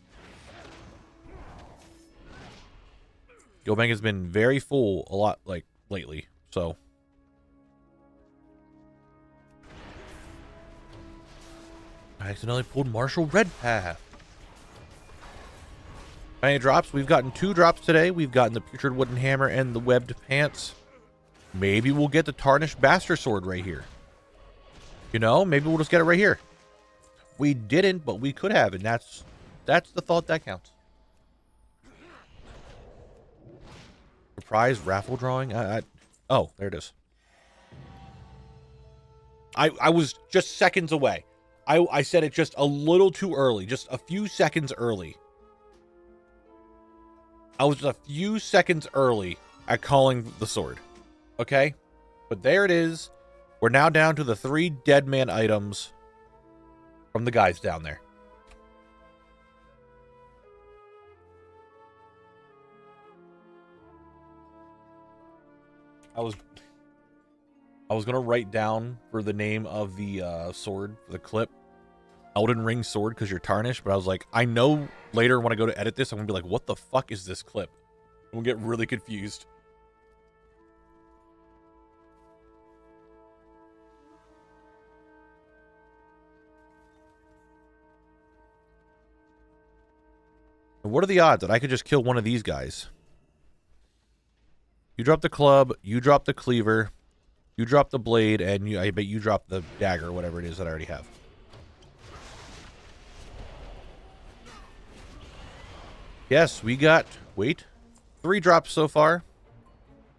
Guild Bank has been very full a lot, like, lately, so. I accidentally pulled Martial Redpath. Any drops? We've gotten 2 drops today. We've gotten the Putrid Wooden Hammer and the Webbed Pants. Maybe we'll get the Tarnished Bastard Sword right here. You know, maybe we'll just get it right here. We didn't, but we could have, and that's the thought that counts. Surprise raffle drawing? Oh, there it is. I was just seconds away. I said it just a little too early, just a few seconds early. I was a few seconds early at calling the sword. Okay? But there it is. We're now down to the 3 dead man items from the guys down there. I was gonna write down for the name of the sword for the clip, Elden Ring sword, because you're tarnished. But I was like, I know later when I go to edit this, I'm gonna be like, what the fuck is this clip? I'm gonna get really confused. And what are the odds that I could just kill one of these guys? You drop the club, you drop the cleaver, you drop the blade, and I bet you drop the dagger, whatever it is that I already have. Yes, we got, wait, 3 drops so far.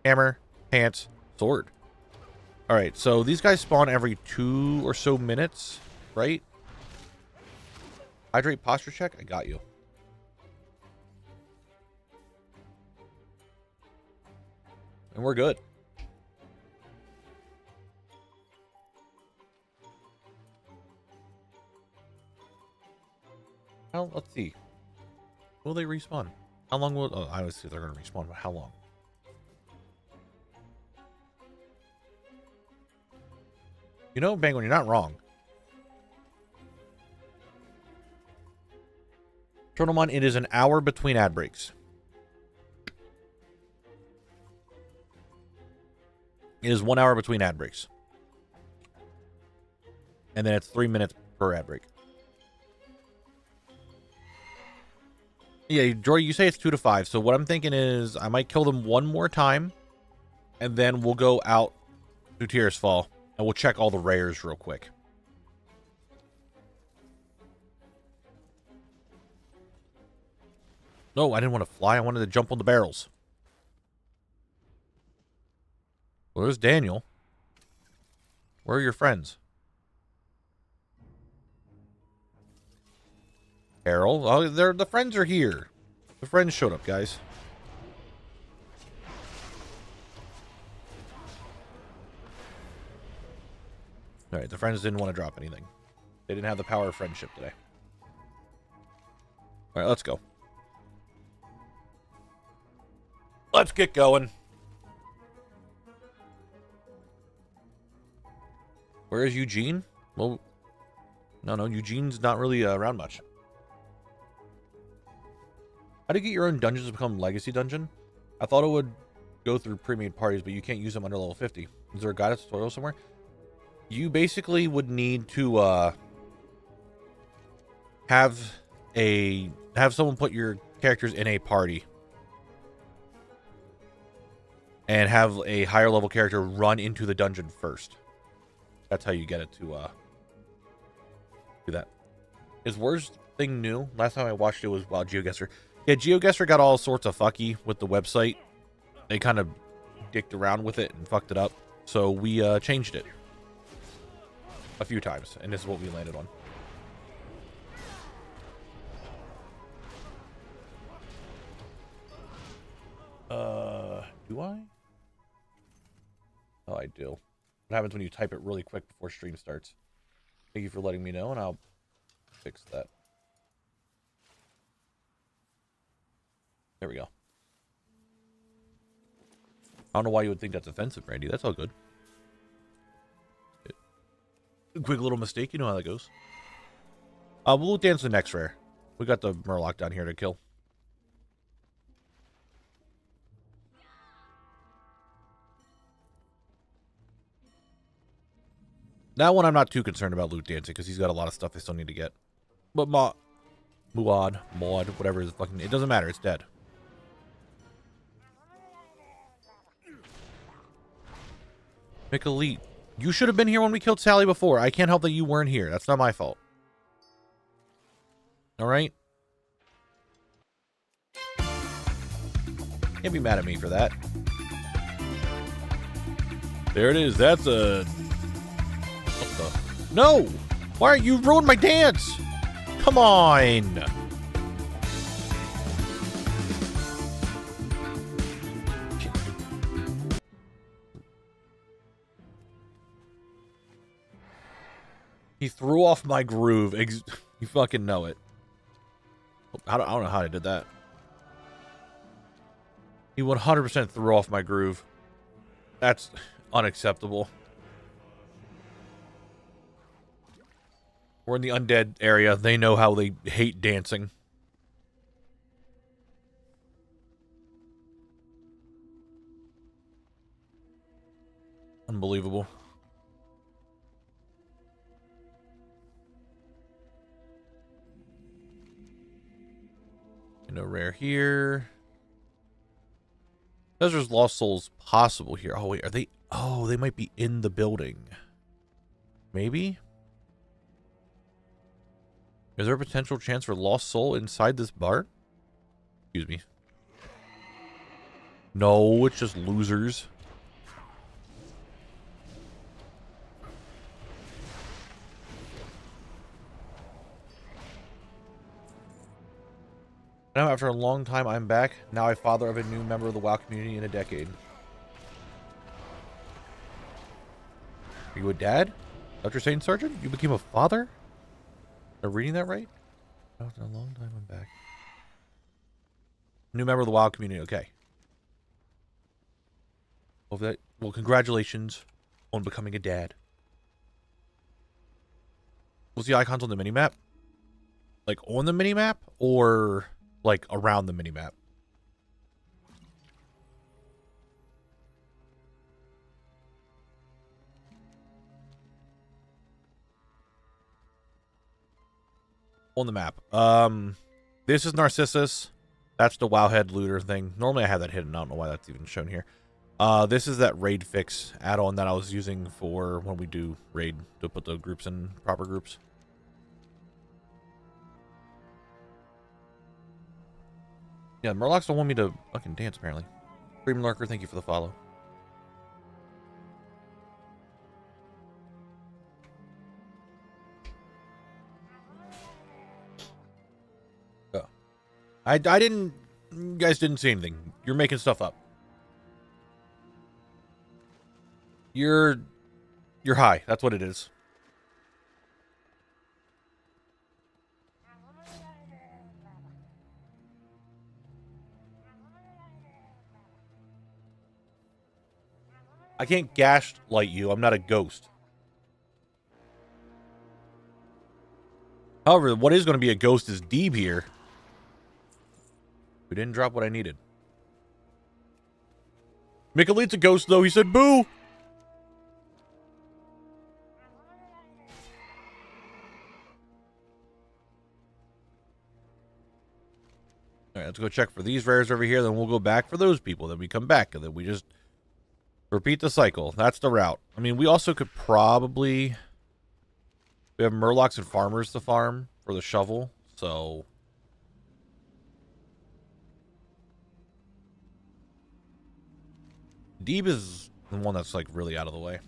Hammer, pants, sword. Alright, so these guys spawn every 2 or so minutes, right? Hydrate posture check, I got you. And we're good. Well, let's see. Will they respawn? How long will... Oh, I would say they're going to respawn, but how long? You know, Penguin, you're not wrong. Turtlemon, it is an hour between ad breaks. It is 1 hour between ad breaks. And then it's 3 minutes per ad break. Yeah, Jory, you say it's 2 to 5. So what I'm thinking is I might kill them one more time. And then we'll go out to Tears Fall. And we'll check all the rares real quick. No, I didn't want to fly. I wanted to jump on the barrels. Well, there's Daniel. Where are your friends? Carol. Oh, the friends are here. The friends showed up, guys. Alright, the friends didn't want to drop anything. They didn't have the power of friendship today. Alright, let's go. Let's get going. Where is Eugene? Well, no, Eugene's not really around much. How do you get your own dungeons to become Legacy Dungeon? I thought it would go through pre-made parties, but you can't use them under level 50. Is there a guidance tutorial somewhere? You basically would need to have someone put your characters in a party. And have a higher level character run into the dungeon first. That's how you get it to do that. Is Worst thing new? Last time I watched it was GeoGuessr. Yeah, GeoGuessr got all sorts of fucky with the website. They kind of dicked around with it and fucked it up. So we changed it a few times, and this is what we landed on. Do I? Oh, I do. What happens when you type it really quick before stream starts? Thank you for letting me know, and I'll fix that. There we go. I don't know why you would think that's offensive, Randy. That's all good. Quick little mistake. You know how that goes. We'll dance the next rare. We got the Murloc down here to kill. That one I'm not too concerned about loot dancing because he's got a lot of stuff they still need to get. But Maud, whatever is fucking, it doesn't matter. It's dead. Mick Elite. You should have been here when we killed Sally before. I can't help that you weren't here. That's not my fault. Alright? Can't be mad at me for that. There it is. That's a... What the... No! Why are you ruined my dance? Come on! He threw off my groove. You fucking know it. I don't know how I did that. He 100% threw off my groove. That's unacceptable. We're in the undead area. They know how they hate dancing. Unbelievable. No rare here. Says there's lost souls possible here. Oh, wait. Are they? Oh, they might be in the building. Maybe? Is there a potential chance for lost soul inside this bar? Excuse me. No, it's just losers. Now, after a long time, I'm back. Now I'm father of a new member of the WoW community in a decade. Are you a dad? Is that what you're saying, Sergeant? You became a father? Am I reading that right? After a long time, I'm back. New member of the WoW community. Okay. Well, congratulations on becoming a dad. What's the icons on the minimap? Like on the minimap or like around the minimap? On the map. This is Narcissus. That's the Wowhead looter thing. Normally I have that hidden. I don't know why that's even shown here. This is that raid fix add-on that I was using for when we do raid to put the groups in proper groups. Yeah, Murlocs don't want me to fucking dance, apparently. Dream Lurker, thank you for the follow. Oh. I didn't... You guys didn't see anything. You're making stuff up. You're high. That's what it is. I can't gaslight you. I'm not a ghost. However, what is going to be a ghost is Deeb here. We didn't drop what I needed. Mikalite's a ghost, though. He said, boo! Alright, let's go check for these rares over here. Then we'll go back for those people. Then we come back. And then we just repeat the cycle. That's the route. I mean, we also could probably... We have Murlocs and Farmers to farm for the shovel. So... Deeb is the one that's like really out of the way.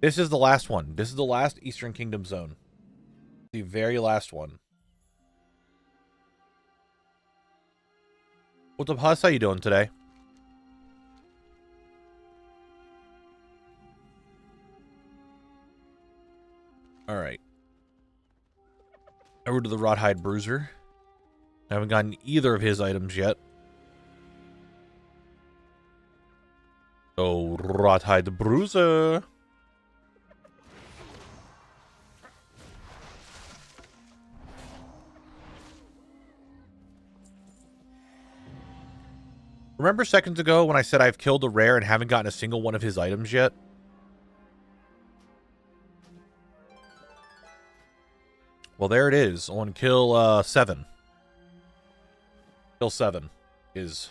This is the last one. This is the last Eastern Kingdom zone. The very last one. What's up, Huss? How you doing today? Alright. Over to the Rawhide Bruiser. I haven't gotten either of his items yet. Oh, Rawhide Bruiser. Remember seconds ago when I said I've killed a rare and haven't gotten a single one of his items yet? Well, there it is on kill 7. Kill 7 is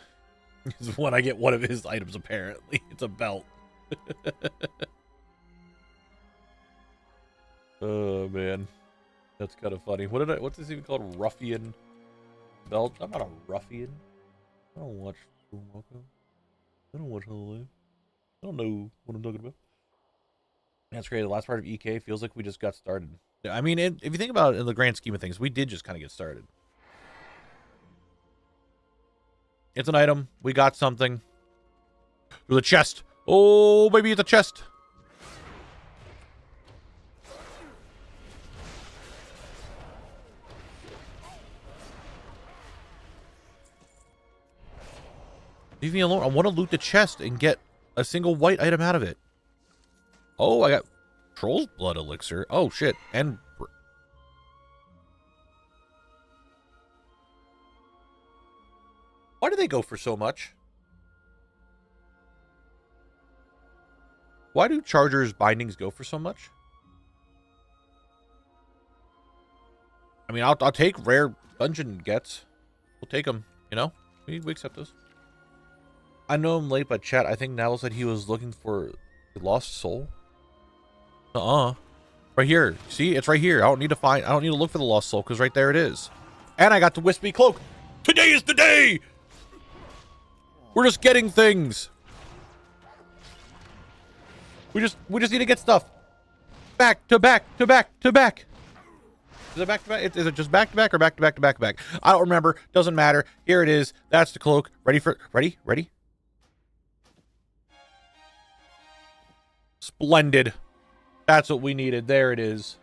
when I get one of his items, apparently. It's a belt. Oh, man. That's kind of funny. What's this even called? Ruffian belt? I'm not a ruffian. I don't watch Welcome. I don't watch Hello. I don't know what I'm talking about. That's great. The last part of EK feels like we just got started. I mean, if you think about it in the grand scheme of things, we did just kind of get started. It's an item. We got something. Through the chest. Oh, baby, it's a chest. Leave me alone. I want to loot the chest and get a single white item out of it. Oh, I got Troll's Blood Elixir. Oh, shit. And... why do they go for so much? Why do Charger's bindings go for so much? I mean, I'll take rare dungeon gets. We'll take them, you know? We accept those. I know I'm late, but chat, I think Knabble said he was looking for the lost soul. Right here. See, it's right here. I don't need to look for the lost soul, because right there it is. And I got the Wispy Cloak. Today is the day! We're just getting things. We just need to get stuff. Back to back to back to back. Is it back to back? Is it just back to back or back to back to back to back? I don't remember. Doesn't matter. Here it is. That's the cloak. Ready? Splendid. That's what we needed. There it is.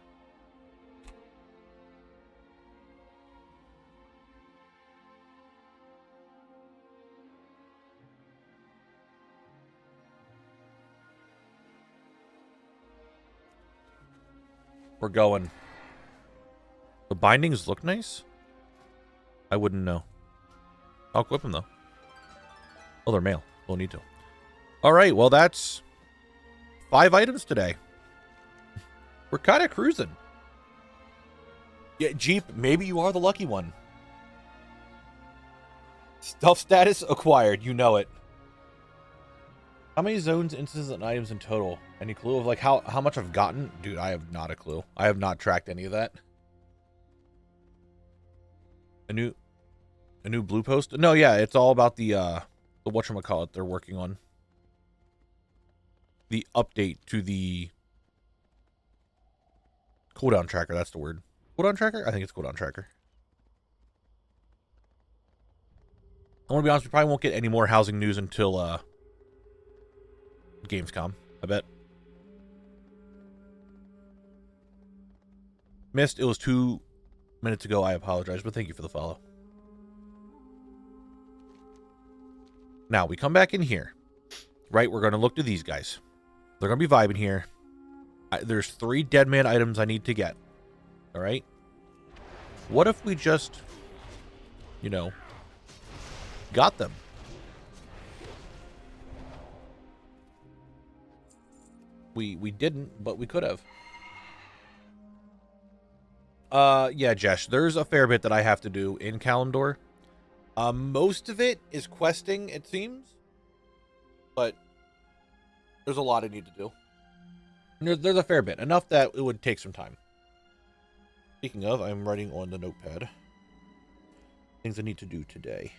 We're going. The bindings look nice? I wouldn't know. I'll equip them, though. Oh, they're male. We'll need to. Alright, well, that's 5 items today. We're kind of cruising. Yeah, Jeep, maybe you are the lucky one. Stuff status acquired. You know it. How many zones, instances, and items in total? Any clue of like how much I've gotten? Dude, I have not a clue. I have not tracked any of that. A new blue post? No, yeah, it's all about the whatchamacallit they're working on. The update to the cooldown tracker, that's the word. Cooldown tracker? I think it's cooldown tracker. I want to be honest, we probably won't get any more housing news until Gamescom, I bet. Missed, it was 2 minutes ago. I apologize, but thank you for the follow. Now, we come back in here. Right, we're going to look to these guys. They're going to be vibing here. There's 3 dead man items I need to get. All right? What if we just, you know, got them? We didn't, but we could have. Yeah, Jesh, there's a fair bit that I have to do in Kalimdor. Most of it is questing, it seems. But there's a lot I need to do. There's a fair bit. Enough that it would take some time. Speaking of, I'm writing on the notepad. Things I need to do today.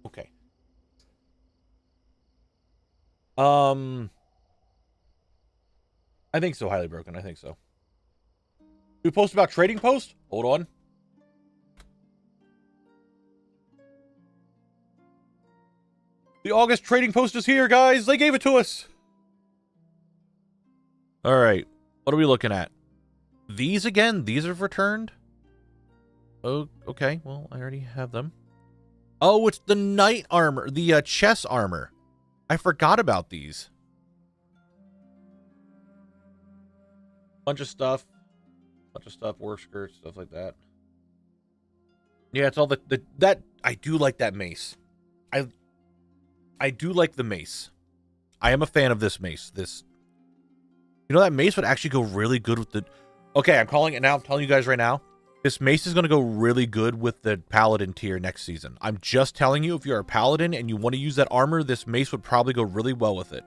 Okay. I think so, highly broken. I think so. We post about trading post? Hold on. The August trading post is here, guys. They gave it to us. All right. What are we looking at? These again? These have returned? Oh, okay. Well, I already have them. Oh, it's the knight armor. The chess armor. I forgot about these. Bunch of stuff. Work skirts, stuff like that. Yeah, it's all that I do like that mace. I do like the mace. I am a fan of this mace. You know, that mace would actually go really good with the... Okay, I'm calling it now. I'm telling you guys right now. This mace is going to go really good with the paladin tier next season. I'm just telling you, if you're a paladin and you want to use that armor, this mace would probably go really well with it.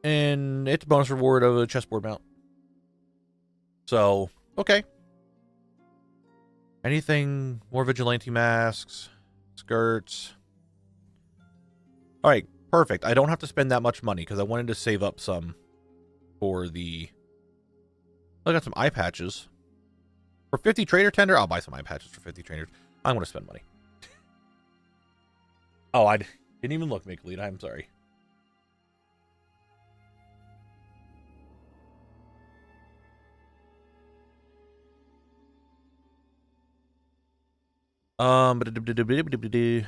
And it's a bonus reward of a chessboard mount. So, okay. Anything more vigilante masks, skirts. All right, perfect. I don't have to spend that much money because I wanted to save up some for the... I got some eye patches. For 50 trader tender, I'll buy some eye patches for 50 traders. I'm going to spend money. Oh, I didn't even look, Make Lead. I'm sorry. The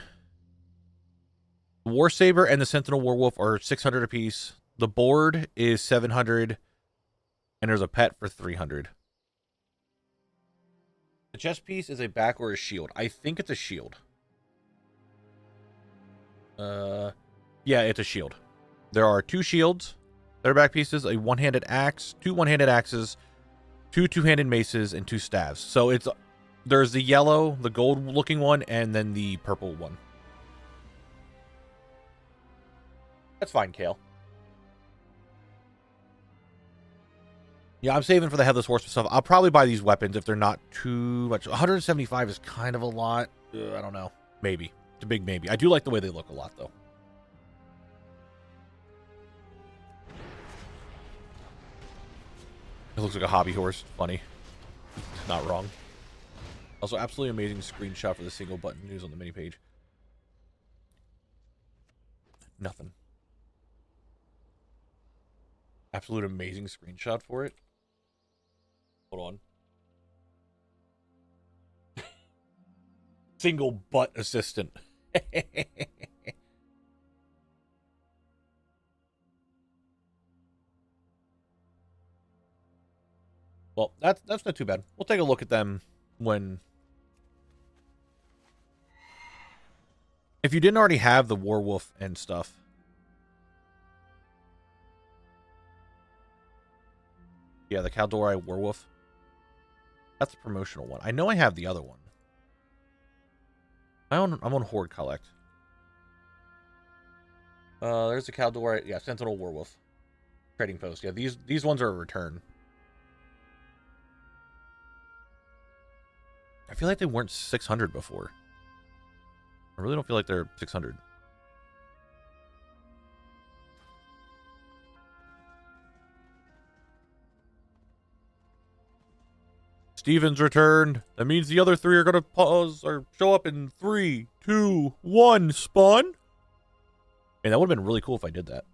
War Saber and the Sentinel Werewolf are 600 apiece. The board is 700, and there's a pet for 300. The chest piece is a back or a shield. I think it's a shield. Yeah, it's a shield. There are 2 shields. Their back pieces, a one-handed axe, 2 one-handed axes, 2 two-handed maces, and 2 staves. So there's the yellow, the gold-looking one, and then the purple one. That's fine, Kale. Yeah, I'm saving for the Headless Horseman stuff. I'll probably buy these weapons if they're not too much. 175 is kind of a lot. I don't know. Maybe. It's a big maybe. I do like the way they look a lot, though. It looks like a hobby horse. Funny. Not wrong. Also, absolutely amazing screenshot for the single button news on the mini page. Nothing. Absolute amazing screenshot for it. Hold on. Single butt assistant. Well, that's not too bad. We'll take a look at them when... If you didn't already have the Werewolf and stuff... Yeah, the Kaldori Werewolf. That's the promotional one. I know I have the other one. I'm on Horde Collect. There's the Kaldori... Yeah, Sentinel Werewolf. Trading Post. Yeah, these ones are a return. I feel like they weren't 600 before. I really don't feel like they're 600. Steven's returned. That means the other 3 are going to pause or show up in 3, 2, 1. Spawn? Man, that would have been really cool if I did that.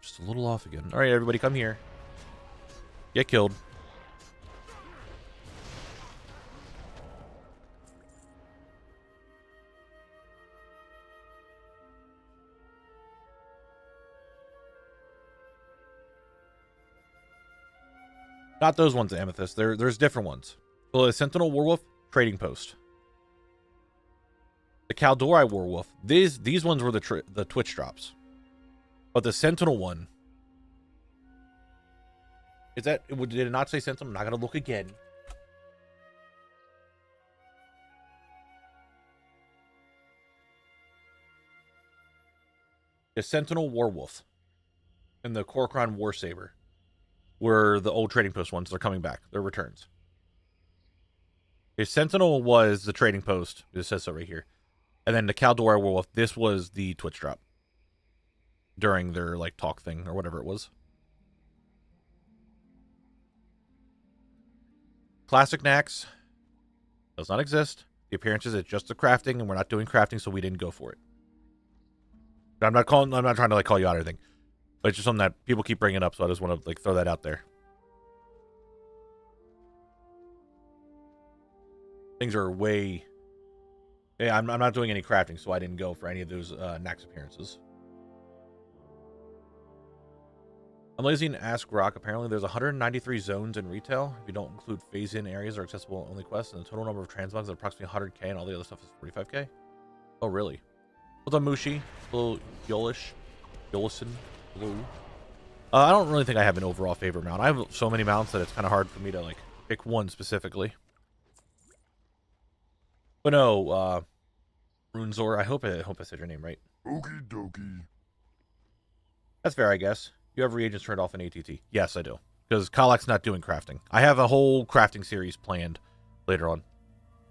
Just a little off again. All right, everybody, come here. Get killed. Not those ones, Amethyst. There's different ones. So the Sentinel Werewolf, Trading Post. The Kaldori Werewolf. These ones were the Twitch drops. But the Sentinel one... Did it not say Sentinel? I'm not going to look again. The Sentinel Werewolf and the Korokron War Saber were the old Trading Post ones. They're coming back. They're returns. The Sentinel was the Trading Post. It says so right here. And then the Kaldori Werewolf, this was the Twitch drop. During their, like, talk thing or whatever it was. Classic Nax does not exist. The appearances, it's just the crafting, and we're not doing crafting, so we didn't go for it. I'm not trying to like call you out or anything, but it's just something that people keep bringing up, so I just want to like throw that out there. Things are way... Yeah, I'm not doing any crafting, so I didn't go for any of those Nax appearances. I'm lazy and ask Rock. Apparently, there's 193 zones in retail. If you don't include phase-in areas or accessible only quests, and the total number of transmogs is approximately 100k, and all the other stuff is 45k. Oh, really? What's up, Mushi? Hello, Yolison. Hello. I don't really think I have an overall favorite mount. I have so many mounts that it's kind of hard for me to like pick one specifically. But no, Runezor. I hope I said your name right. Okie dokie. That's fair, I guess. You have reagents turned off in ATT. Yes, I do. Because Kalak's not doing crafting. I have a whole crafting series planned later on.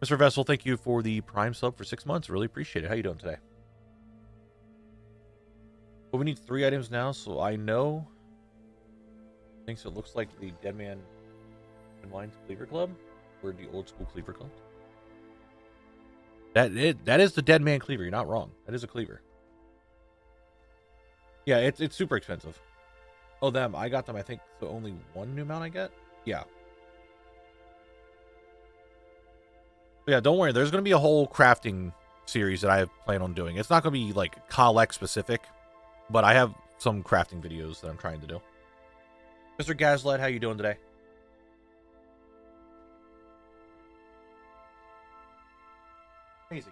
Mr. Vessel, thank you for the Prime sub for 6 months. Really appreciate it. How you doing today? But we need 3 items now, so I know. I think so. It looks like the Dead Man and Wines Cleaver Club. Where'd the old school cleaver come? That is the dead man cleaver. You're not wrong. That is a cleaver. Yeah, it's super expensive. Oh, them. I got them, I think, so only one new mount I get? Yeah. But yeah, don't worry. There's going to be a whole crafting series that I plan on doing. It's not going to be, like, collect specific, but I have some crafting videos that I'm trying to do. Mr. Gaslight, how you doing today? Easy.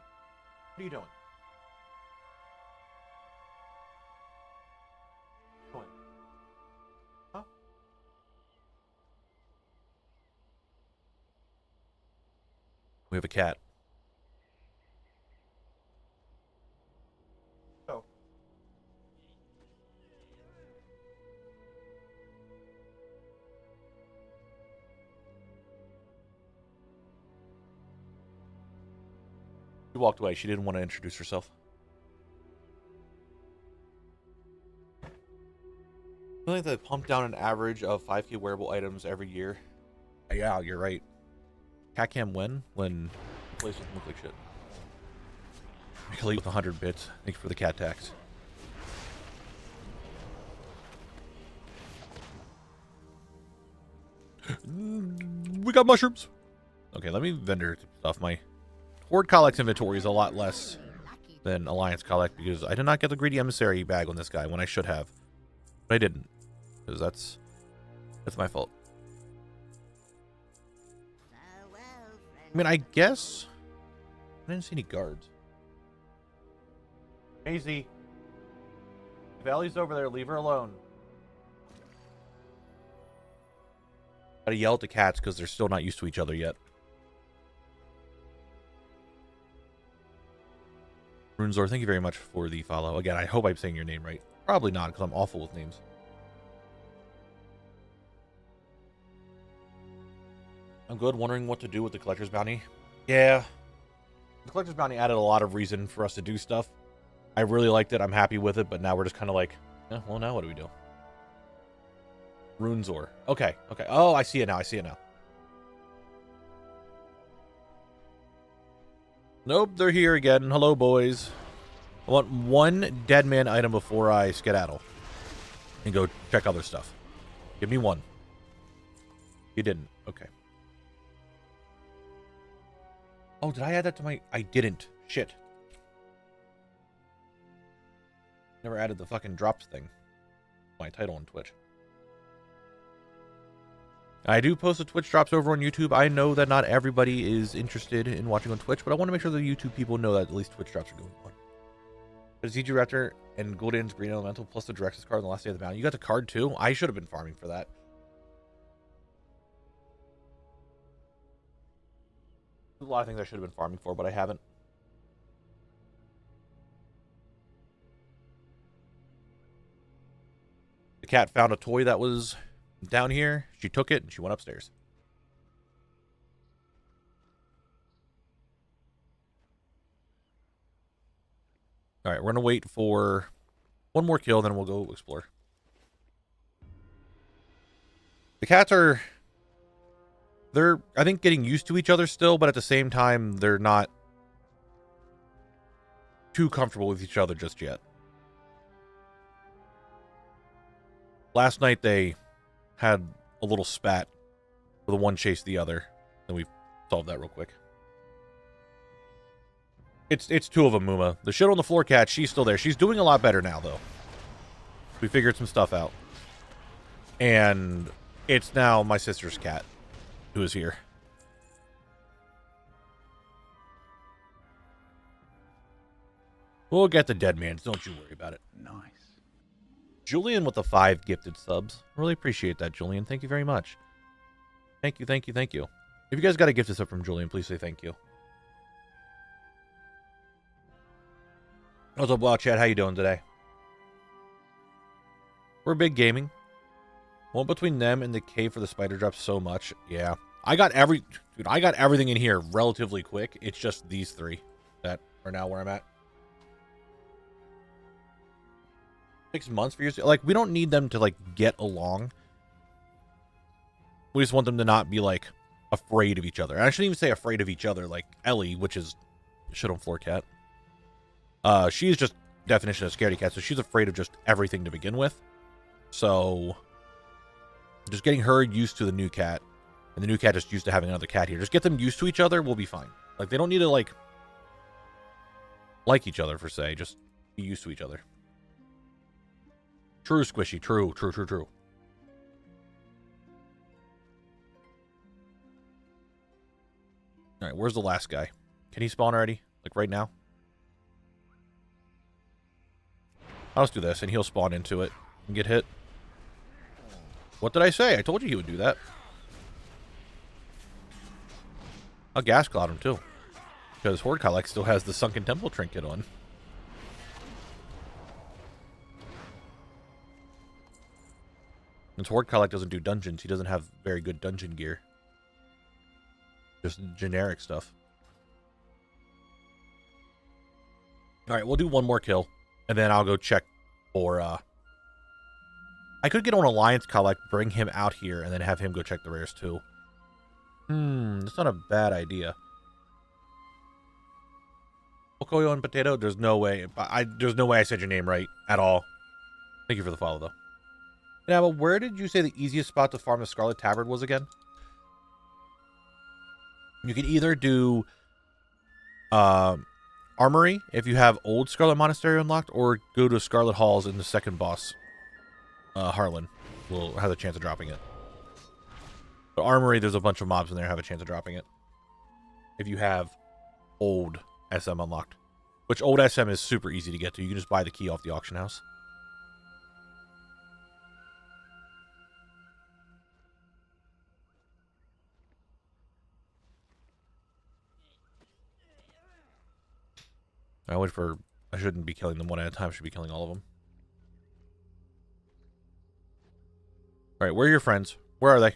What are you doing? Huh? We have a cat. Oh. She walked away. She didn't want to introduce herself. I feel like they pump down an average of 5K wearable items every year. Yeah, you're right. Cat cam when the place doesn't look like shit. I can leave with 100 bits. Thanks for the cat tax. We got mushrooms. Okay, let me vendor stuff. My Horde Collect's inventory is a lot less than Alliance Collect because I did not get the greedy emissary bag on this guy when I should have. But I didn't. Because that's my fault. I mean, I guess I didn't see any guards. Maisie, if Ellie's over there, leave her alone. Gotta yell at the cats because they're still not used to each other yet. Runezor, thank you very much for the follow. Again, I hope I'm saying your name right. Probably not, because I'm awful with names. I'm good, wondering what to do with the Collector's Bounty. Yeah. The Collector's Bounty added a lot of reason for us to do stuff. I really liked it, I'm happy with it, but now we're just kind of like, well, now what do we do? Runezor. Okay, okay. Oh, I see it now, I see it now. Nope, they're here again. Hello, boys. I want one dead man item before I skedaddle. And go check other stuff. Give me one. You didn't. Okay. Oh, did I add that to my... I didn't. Shit. Never added the fucking drops thing. My title on Twitch. I do post the Twitch drops over on YouTube. I know that not everybody is interested in watching on Twitch, but I want to make sure the YouTube people know that at least Twitch drops are going on. There's ZG Raptor and Gul'dan's Green Elemental plus the Directions card on the last day of the bounty. You got the card too? I should have been farming for that. There's a lot of things I should have been farming for, but I haven't. The cat found a toy that was down here. She took it and she went upstairs. All right, we're going to wait for one more kill, then we'll go explore. The cats are... They're, I think, getting used to each other still, but at the same time, they're not too comfortable with each other just yet. Last night, they had a little spat where the one chased the other, and we solved that real quick. It's two of them, Muma. The shit on the floor cat, she's still there. She's doing a lot better now, though. We figured some stuff out. And it's now my sister's cat who is here. We'll get the dead mans. Don't you worry about it. Nice. Julian with the 5 gifted subs. Really appreciate that, Julian. Thank you very much. Thank you, thank you, thank you. If you guys got a gifted sub from Julian, please say thank you. What's up, Wow Chat? How you doing today? We're big gaming. One between them and the cave for the spider drops so much. Yeah. I got everything in here relatively quick. It's just these 3 that are now where I'm at. 6 months for years. Like, we don't need them to, like, get along. We just want them to not be, like, afraid of each other. And I shouldn't even say afraid of each other, like Ellie, which is shit on floor cat. She's just definition of scaredy cat, so she's afraid of just everything to begin with. So just getting her used to the new cat, and the new cat just used to having another cat here. Just get them used to each other, we'll be fine. Like, they don't need to, like each other, per se. Just be used to each other. True, Squishy. True, true, true, true. Alright, where's the last guy? Can he spawn already? Like, right now? I'll just do this, and he'll spawn into it and get hit. What did I say? I told you he would do that. I'll gas cloud him, too. Because Horde Collect still has the Sunken Temple trinket on. Since Horde Collect doesn't do dungeons, he doesn't have very good dungeon gear. Just generic stuff. Alright, we'll do one more kill. And then I'll go check for, I could get on Alliance Collect, bring him out here, and then have him go check the rares, too. That's not a bad idea. Okoyo and Potato? There's no way. There's no way I said your name right at all. Thank you for the follow, though. Now, where did you say the easiest spot to farm the Scarlet Tabard was again? You can either do Armory if you have old Scarlet Monastery unlocked, or go to Scarlet Halls in the second boss. Harlan will have a chance of dropping it. But Armory, there's a bunch of mobs in there have a chance of dropping it. If you have old SM unlocked. Which old SM is super easy to get to. You can just buy the key off the auction house. I shouldn't be killing them one at a time. I should be killing all of them. Alright, where are your friends? Where are they?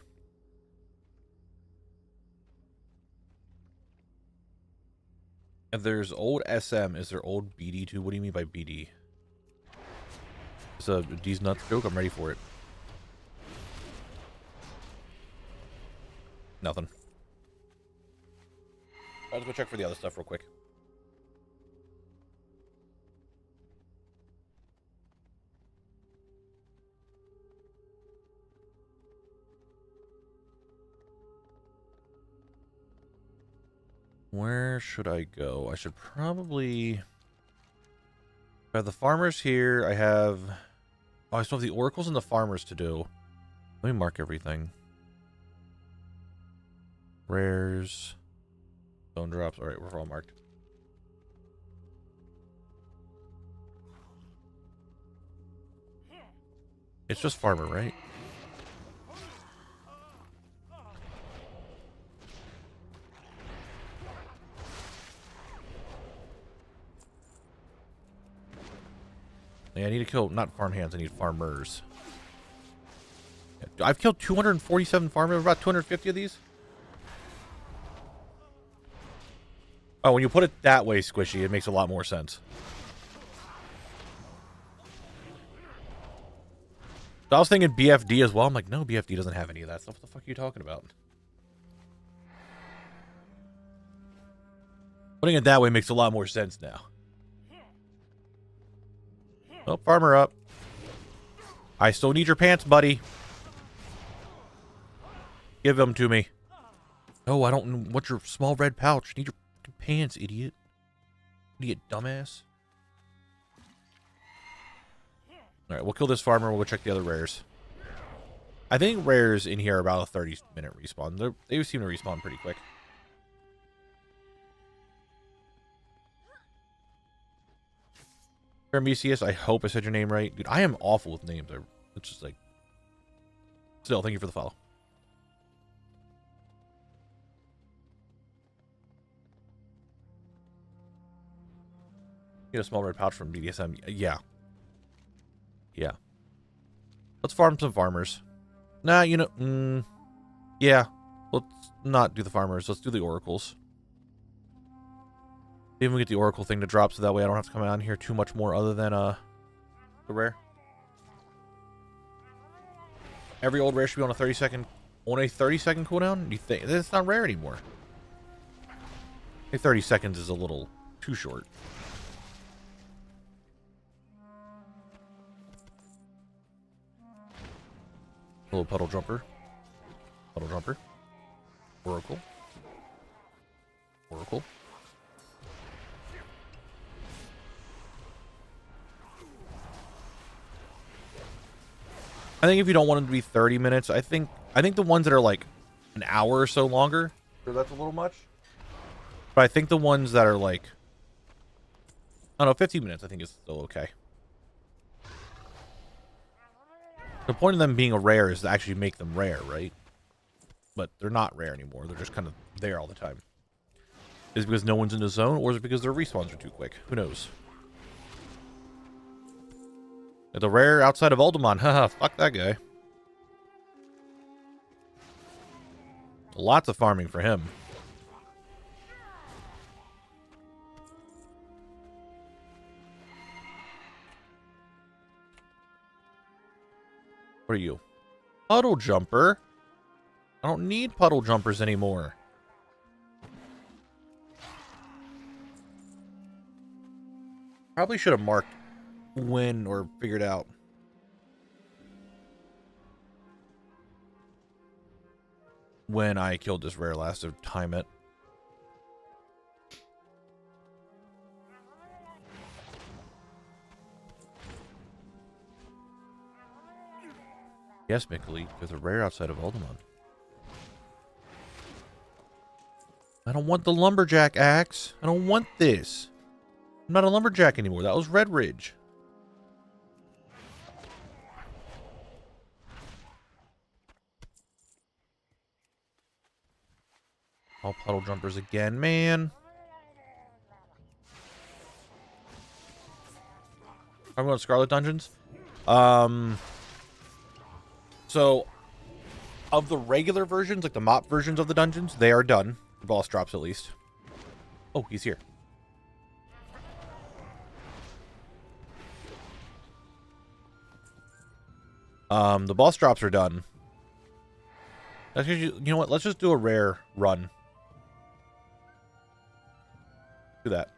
If there's old SM, is there old BD too? What do you mean by BD? It's a D's nuts joke? I'm ready for it. Nothing. I'll just go check for the other stuff real quick. Where should I go? I should probably... I have the farmers here. I have... Oh, I still have the oracles and the farmers to do. Let me mark everything. Rares. Stone drops. Alright, we're all marked. It's just farmer, right? Yeah, I need to kill, not farm hands, I need farmers. I've killed 247 farmers, about 250 of these. Oh, when you put it that way, Squishy, it makes a lot more sense. So I was thinking BFD as well. I'm like, no, BFD doesn't have any of that stuff. What the fuck are you talking about? Putting it that way makes a lot more sense now. Oh, farmer up. I still need your pants, buddy. Give them to me. Oh, I don't... What's your small red pouch? I need your pants, idiot. Idiot, dumbass. Alright, we'll kill this farmer. We'll go check the other rares. I think rares in here are about a 30-minute respawn. They seem to respawn pretty quick. Mesius, I hope I said your name right. Dude, I am awful with names. It's just like... Still, thank you for the follow. Get a small red pouch from BDSM. Yeah. Yeah. Let's farm some farmers. Nah, you know... yeah. Let's not do the farmers. Let's do the oracles. See if we get the oracle thing to drop, so that way I don't have to come out here too much more other than the rare. Every old rare should be on a 30-second On a 30-second cooldown? You think it's not rare anymore? I think 30 seconds is a little too short. Little puddle jumper. Puddle jumper. Oracle. Oracle. I think if you don't want them to be 30 minutes, I think the ones that are like an hour or so longer, so that's a little much. But I think the ones that are like, I don't know, 15 minutes, I think is still okay. The point of them being a rare is to actually make them rare, right? But they're not rare anymore. They're just kind of there all the time. Is it because no one's in the zone, or is it because their respawns are too quick? Who knows? The rare outside of Alderman. Haha, fuck that guy. Lots of farming for him. What are you? Puddle jumper? I don't need puddle jumpers anymore. Probably should have marked when or figured out. When I killed this rare last to time it. Yes, Mikali, there's a rare outside of Alderman. I don't want the lumberjack axe. I don't want this. I'm not a lumberjack anymore. That was Red Ridge. All puddle jumpers again, man. I'm going to Scarlet Dungeons. So, of the regular versions, like the mop versions of the dungeons, they are done. The boss drops at least. Oh, he's here. The boss drops are done. That's usually, you know what? Let's just do a rare run. Do that.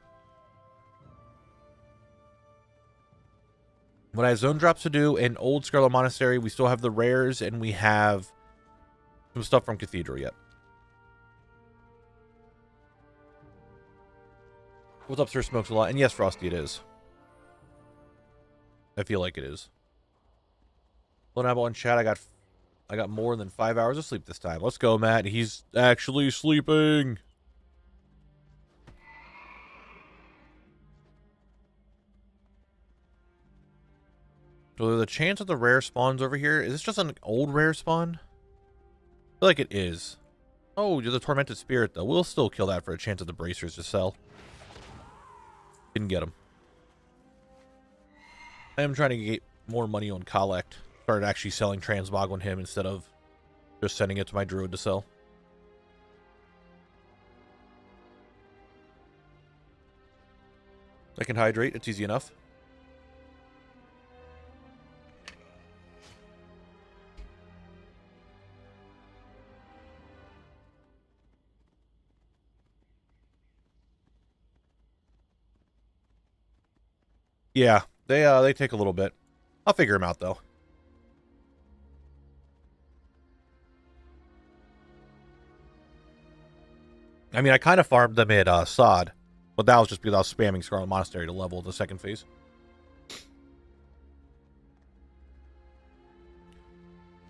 When I have zone drops to do in Old Scarlet Monastery, we still have the rares, and we have some stuff from Cathedral yet. What's up, Sir Smokes a lot? And yes, Frosty, it is. I feel like it is. Hello, Knabble in chat. I got more than 5 hours of sleep this time. Let's go, Matt. He's actually sleeping. So the chance of the rare spawns over here, is this just an old rare spawn? I feel like it is. Oh, you're the Tormented Spirit, though. We'll still kill that for a chance of the bracers to sell. Didn't get them. I am trying to get more money on Collect. Started actually selling Transmog on him instead of just sending it to my druid to sell. I can hydrate. It's easy enough. Yeah, they take a little bit. I'll figure them out, though. I mean, I kind of farmed them at Sod, but that was just because I was spamming Scarlet Monastery to level the second phase.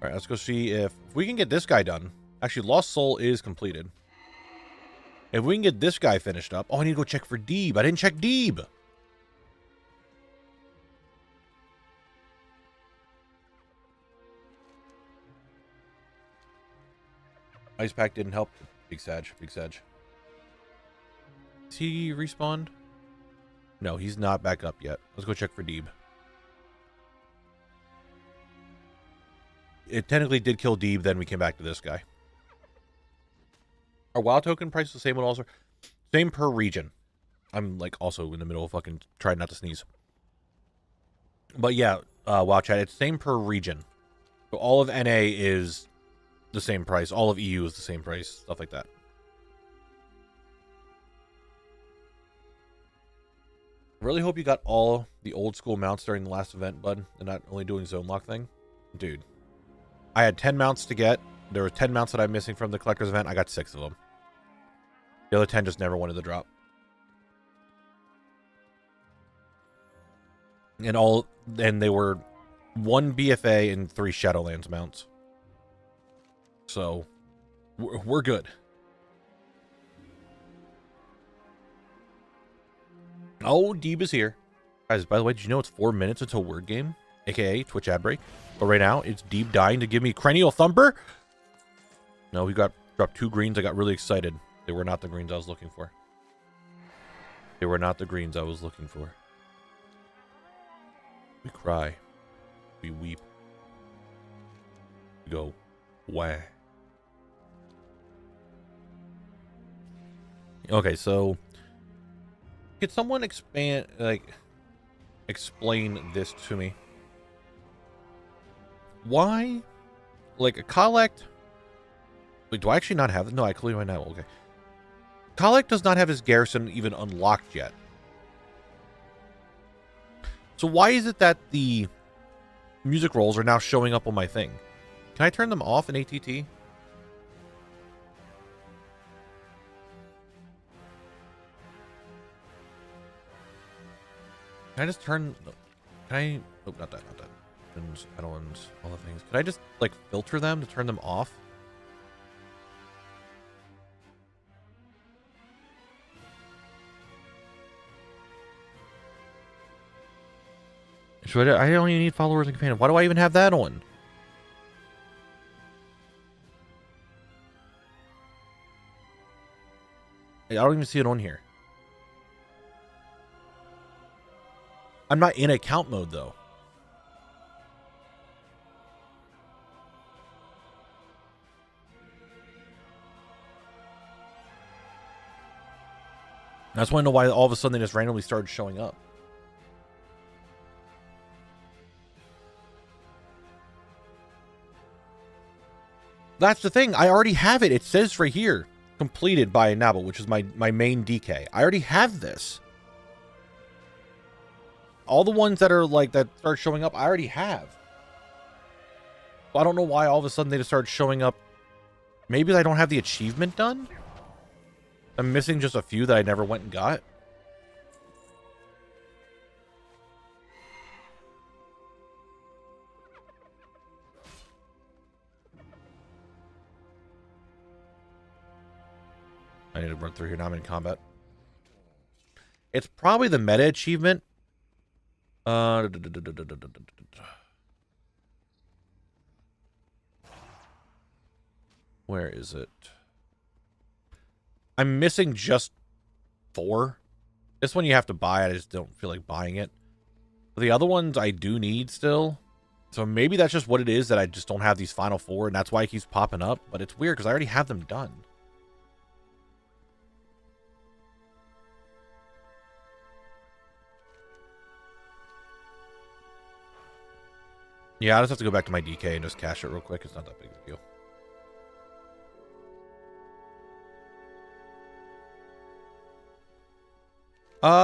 Alright, let's go see if we can get this guy done. Actually, Lost Soul is completed. If we can get this guy finished up... Oh, I need to go check for Deeb. I didn't check Deeb. Ice Pack didn't help. Big Sag. Big Sag. Is he respawned? No, he's not back up yet. Let's go check for Deeb. It technically did kill Deeb, then we came back to this guy. Our WoW token price is the same one also? Same per region. I'm like also in the middle of fucking trying not to sneeze. But yeah, WoW chat, it's same per region. So all of NA is the same price. All of EU is the same price. Stuff like that. Really hope you got all the old school mounts during the last event, bud, and not only doing zone lock thing. Dude, I had 10 mounts to get. There were 10 mounts that I'm missing from the collector's event. I got 6 of them. The other 10 just never wanted to drop. And they were 1 BFA and 3 Shadowlands mounts. So we're good. Oh, Deeb is here. Guys, by the way, did you know it's 4 minutes until Word Game? AKA Twitch ad break. But right now, it's Deeb dying to give me Cranial Thumper. No, we dropped 2 greens. I got really excited. They were not the greens I was looking for. They were not the greens I was looking for. We cry. We weep. We go, wah. Okay, so could someone explain this to me? Why, like, a collect? Wait, do I actually not have it? No, I clearly right now. Okay, collect does not have his garrison even unlocked yet. So why is it that the music rolls are now showing up on my thing? Can I turn them off in ATT? Can I just turn... Can I... Oh, not that, not that. Add-ons, all the things. Can I just, like, filter them to turn them off? Should I don't even need followers and companions. Why do I even have that on? I don't even see it on here. I'm not in account mode, though. I just want to know why all of a sudden they just randomly started showing up. That's the thing. I already have it. It says right here, completed by Knabble, which is my main DK. I already have this. All the ones that are like that start showing up, I already have. So I don't know why all of a sudden they just started showing up. Maybe I don't have the achievement done. I'm missing just a few that I never went and got. I need to run through here. Now I'm in combat. It's probably the meta achievement. Where is it? I'm missing just 4. This one you have to buy. I just don't feel like buying it. But the other ones I do need still. So maybe that's just what it is, that I just don't have these final 4, and that's why it keeps popping up. But it's weird because I already have them done. Yeah, I just have to go back to my DK and just cash it real quick. It's not that big of a deal.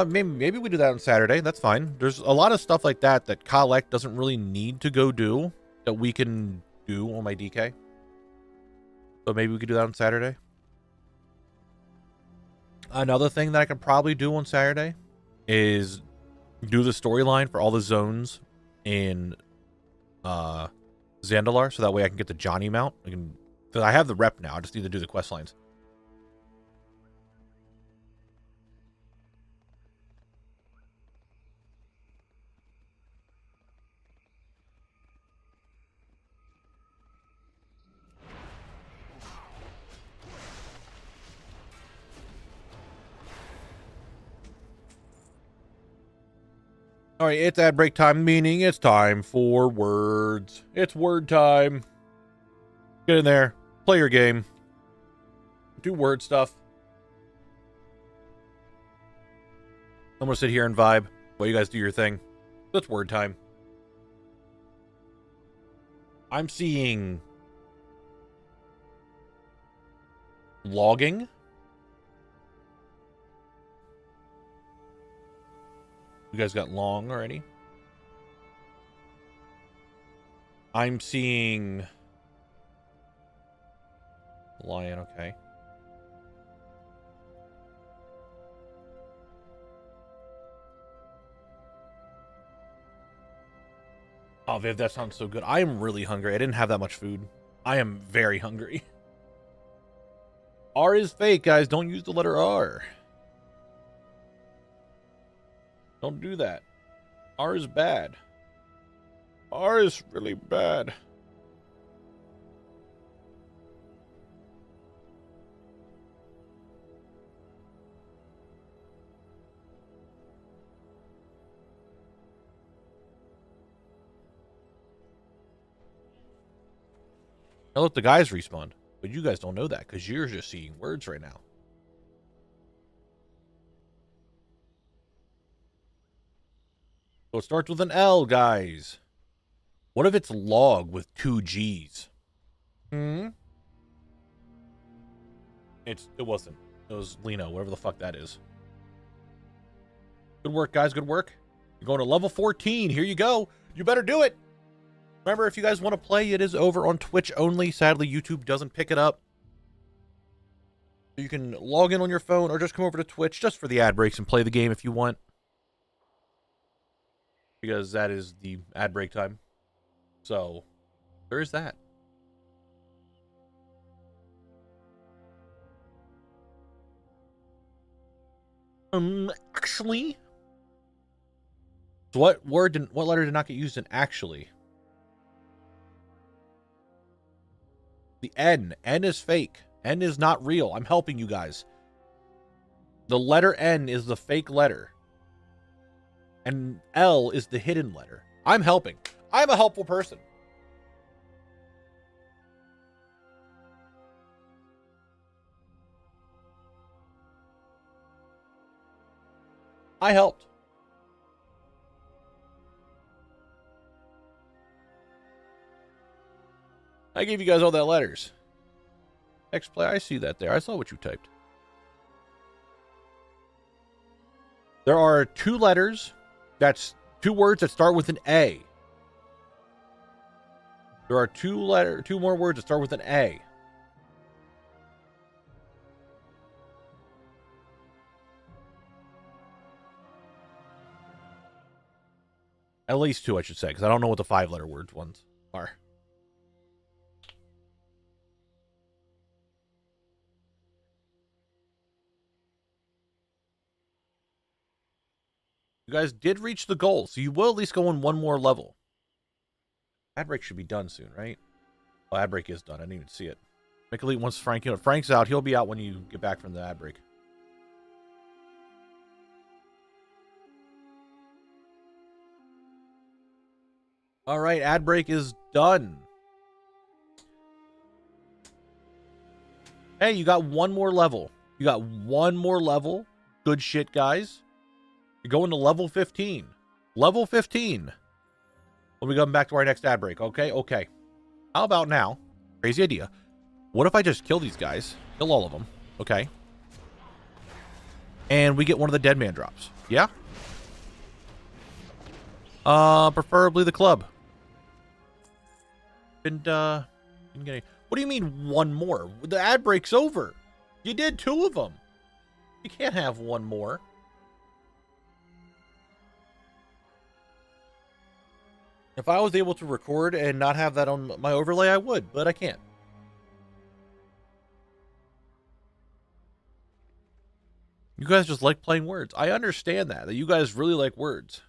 Maybe we do that on Saturday. That's fine. There's a lot of stuff like that that Collect doesn't really need to go do that we can do on my DK. So maybe we could do that on Saturday. Another thing that I could probably do on Saturday is do the storyline for all the zones in Zandalar, so that way I can get the Johnny mount. Because I have the rep now. I just need to do the quest lines. All right, it's ad break time, meaning it's time for words. It's word time. Get in there, play your game, do word stuff. I'm gonna sit here and vibe while you guys do your thing. It's word time. I'm seeing Logging? You guys got long already? I'm seeing lion, okay. Oh, Viv, that sounds so good. I am really hungry. I didn't have that much food. I am very hungry. R is fake, guys. Don't use the letter R. Don't do that. R is bad. R is really bad. Now look, the guys respawn. But you guys don't know that because you're just seeing words right now. So it starts with an L, guys. What if it's log with 2 G's? Hmm? It wasn't. It was Lino, whatever the fuck that is. Good work, guys. Good work. You're going to level 14. Here you go. You better do it. Remember, if you guys want to play, it is over on Twitch only. Sadly, YouTube doesn't pick it up. You can log in on your phone or just come over to Twitch just for the ad breaks and play the game if you want. Because that is the ad break time. So, there is that. Actually. So what letter did not get used in actually? The N. N is fake. N is not real. I'm helping you guys. The letter N is the fake letter. And L is the hidden letter. I'm helping. I'm a helpful person. I helped. I gave you guys all that letters. X-Play, I see that there. I saw what you typed. There are 2 letters. That's 2 words that start with an A. There are 2 more words that start with an A. At least 2, I should say, because I don't know what the 5-letter words ones are. You guys did reach the goal, so you will at least go on 1 more level. Ad break should be done soon, right? Oh, ad break is done. I didn't even see it. Make elite once Frank, Frank's out. He'll be out when you get back from the ad break. All right, ad break is done. Hey, you got 1 more level. You got 1 more level. Good shit, guys. You're going to level 15. Level 15. We'll be coming back to our next ad break. Okay, okay. How about now? Crazy idea. What if I just kill these guys? Kill all of them. Okay. And we get one of the dead man drops. Yeah? Preferably the club. Didn't get any. What do you mean 1 more? The ad break's over. You did 2 of them. You can't have 1 more. If I was able to record and not have that on my overlay, I would, but I can't. You guys just like playing words. I understand that you guys really like words.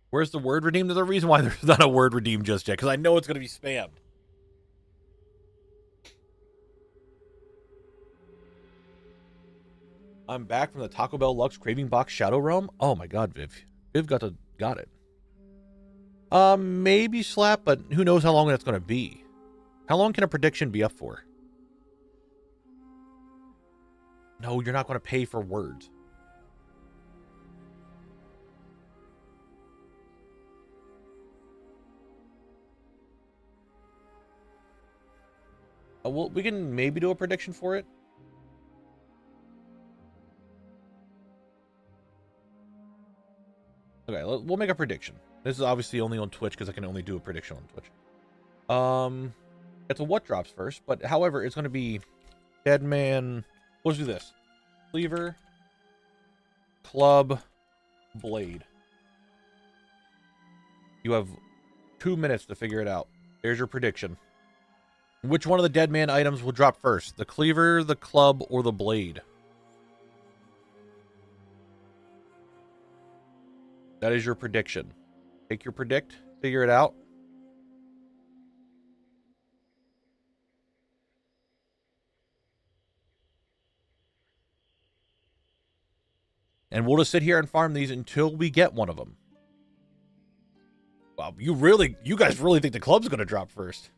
Where's the word redeem? There's a reason why there's not a word redeem just yet, because I know it's going to be spammed. I'm back from the Taco Bell Lux Craving Box Shadow Realm. Oh my god, Viv. Viv got it. Maybe slap, but who knows how long that's going to be. How long can a prediction be up for? No, you're not going to pay for words. Well, we can maybe do a prediction for it. Okay, we'll make a prediction. This is obviously only on Twitch because I can only do a prediction on Twitch. It's a what drops first, but however, it's going to be Deadman. Let's do this. Cleaver, Club, Blade. You have 2 minutes to figure it out. There's your prediction. Which one of the Deadman items will drop first? The Cleaver, the Club, or the Blade? That is your prediction. Take your predict, figure it out. And we'll just sit here and farm these until we get one of them. Wow, you guys really think the Club's going to drop first?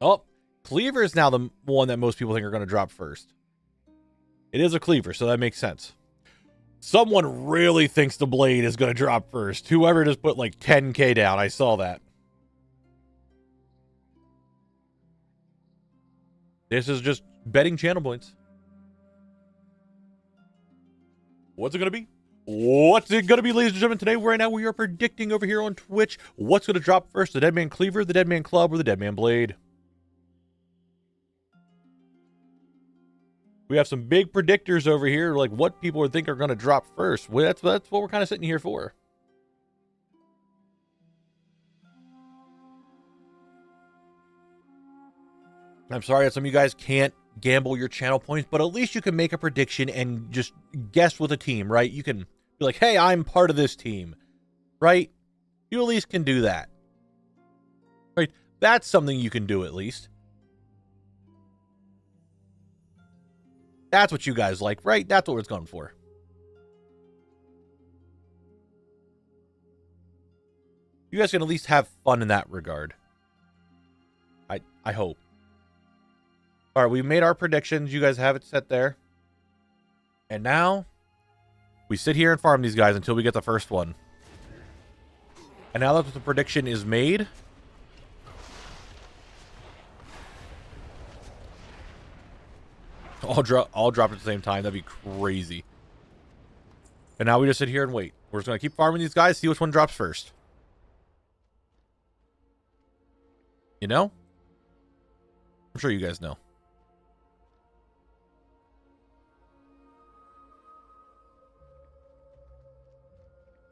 Oh, Cleaver is now the one that most people think are going to drop first. It is a Cleaver, so that makes sense. Someone really thinks the Blade is going to drop first. Whoever just put like 10k down, I saw that. This is just betting channel points. What's it going to be? What's it going to be, ladies and gentlemen? Today, right now, we are predicting over here on Twitch what's going to drop first, the Deadman Cleaver, the Deadman Club, or the Deadman Blade. We have some big predictors over here, like what people think are going to drop first. Well, that's what we're kind of sitting here for. I'm sorry that some of you guys can't gamble your channel points, but at least you can make a prediction and just guess with a team, right? You can be like, hey, I'm part of this team, right? You at least can do that, right? That's something you can do at least. That's what you guys like, right? That's what it's going for. You guys can at least have fun in that regard. I hope. All right, we made our predictions. You guys have it set there. And now we sit here and farm these guys until we get the first one. And now that the prediction is made, all drop at the same time. That'd be crazy. And now we just sit here and wait. We're just going to keep farming these guys, see which one drops first. You know? I'm sure you guys know.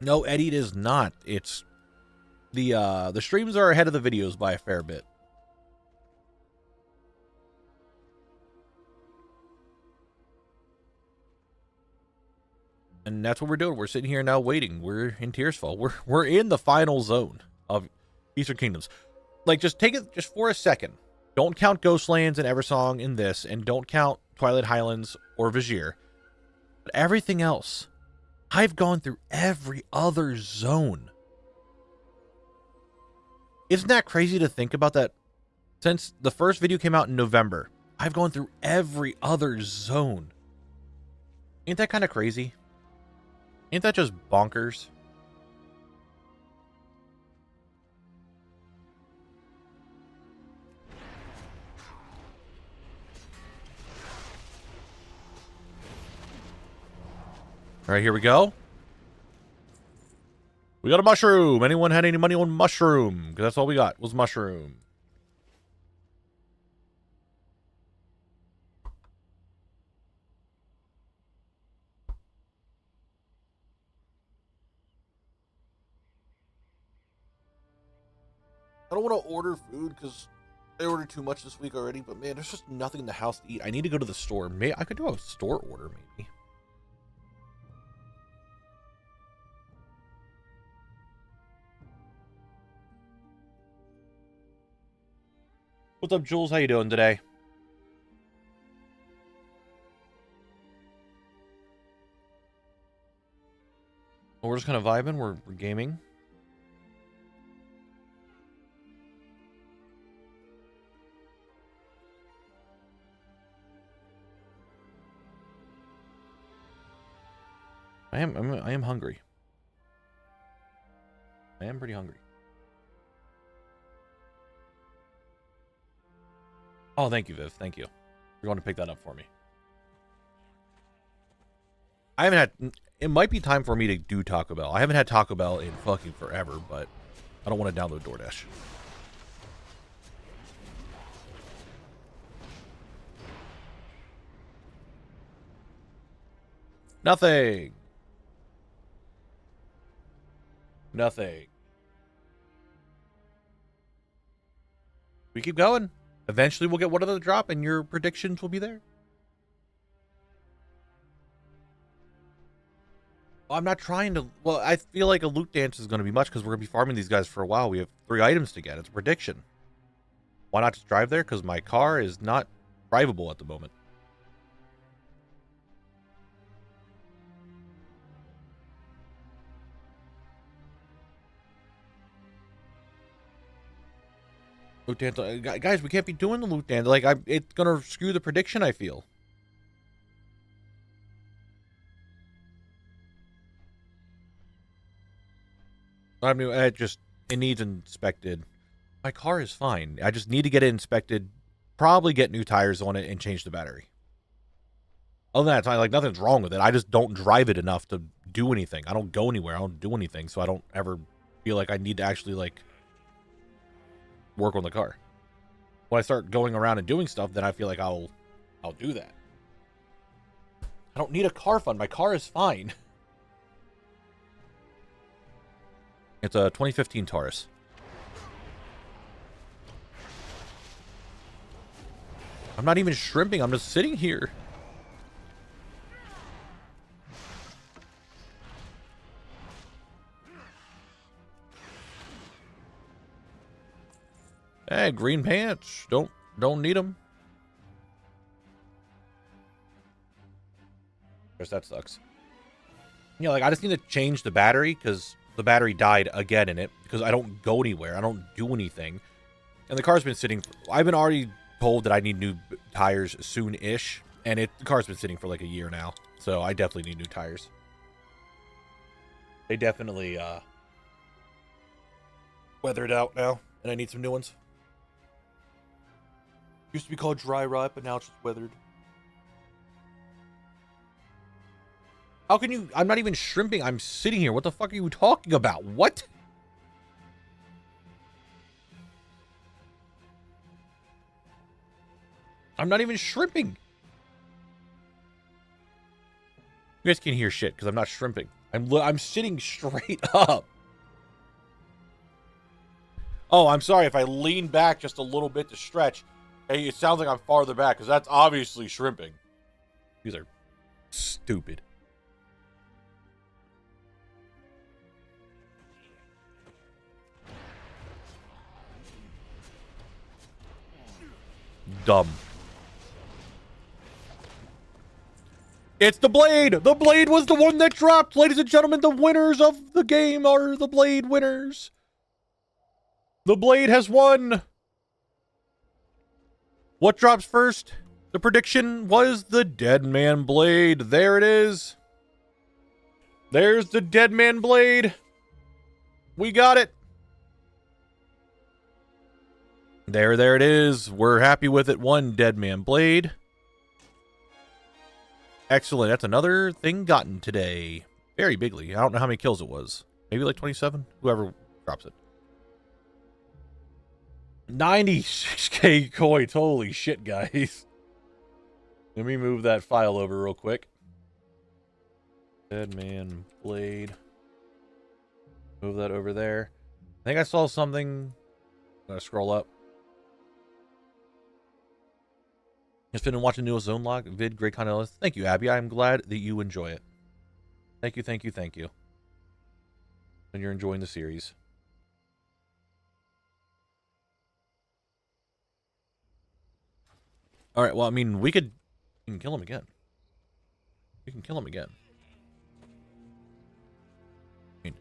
No, Eddie, it is not. It's the streams are ahead of the videos by a fair bit. And that's what we're doing. We're sitting here now waiting. We're in Tearsfall. We're in the final zone of Eastern Kingdoms. Like, just take it just for a second. Don't count Ghostlands and Eversong in this, and don't count Twilight Highlands or Vizier. But everything else, I've gone through every other zone. Isn't that crazy to think about that? Since the first video came out in November, I've gone through every other zone. Ain't that kind of crazy? Ain't that just bonkers? All right, here we go. We got a mushroom. Anyone had any money on mushroom? Because that's all we got was mushroom. I don't want to order food because I ordered too much this week already. But man, there's just nothing in the house to eat. I need to go to the store. I could do a store order maybe. What's up, Jules? How you doing today? We're just kind of vibing. We're gaming. I am hungry. I am pretty hungry. Oh, thank you, Viv. Thank you. You're going to pick that up for me. I haven't had... It might be time for me to do Taco Bell. I haven't had Taco Bell in fucking forever, but I don't want to download DoorDash. Nothing. Nothing. We keep going. Eventually we'll get one other drop and your predictions will be there. I'm not trying to... Well, I feel like a loot dance is going to be much because we're going to be farming these guys for a while. We have 3 items to get. It's a prediction. Why not just drive there? Because my car is not drivable at the moment. Loot dance. Guys, we can't be doing the loot dance. Like, it's going to screw the prediction, I feel. I mean, it needs inspected. My car is fine. I just need to get it inspected, probably get new tires on it, and change the battery. Other than that, like, nothing's wrong with it. I just don't drive it enough to do anything. I don't go anywhere. I don't do anything, so I don't ever feel like I need to actually, like, work on the car. When I start going around and doing stuff, then I feel like I'll do that. I don't need a car fund. My car is fine. It's a 2015 Taurus. I'm not even shrimping. I'm just sitting here. Hey, green pants. Don't need them. Guess that sucks. Yeah, like, I just need to change the battery because the battery died again in it because I don't go anywhere. I don't do anything. And the car's been sitting... I've been already told that I need new tires soon-ish. And the car's been sitting for like a year now. So I definitely need new tires. They definitely weathered out now. And I need some new ones. Used to be called dry rot, but now it's just weathered. How can you... I'm not even shrimping. I'm sitting here. What the fuck are you talking about? What? I'm not even shrimping. You guys can't hear shit because I'm not shrimping. I'm sitting straight up. Oh, I'm sorry if I lean back just a little bit to stretch. Hey, it sounds like I'm farther back because that's obviously shrimping. These are stupid. Dumb. It's the Blade! The Blade was the one that dropped! Ladies and gentlemen, the winners of the game are the Blade winners. The Blade has won! What drops first? The prediction was the Dead Man Blade. There it is. There's the Dead Man Blade. We got it. There it is. We're happy with it. One Dead Man Blade. Excellent. That's another thing gotten today. Very bigly. I don't know how many kills it was. Maybe like 27? Whoever drops it. 96k coins. Holy shit, guys. Let me move that file over real quick. Dead Man Blade. Move that over there. I think I saw something. I'm going to scroll up. Just been watching the newest Zone Lock vid. Great content. Thank you, Abby. I'm glad that you enjoy it. Thank you, thank you, thank you. And you're enjoying the series. All right. Well, I mean, we can kill him again. We can kill him again. I mean,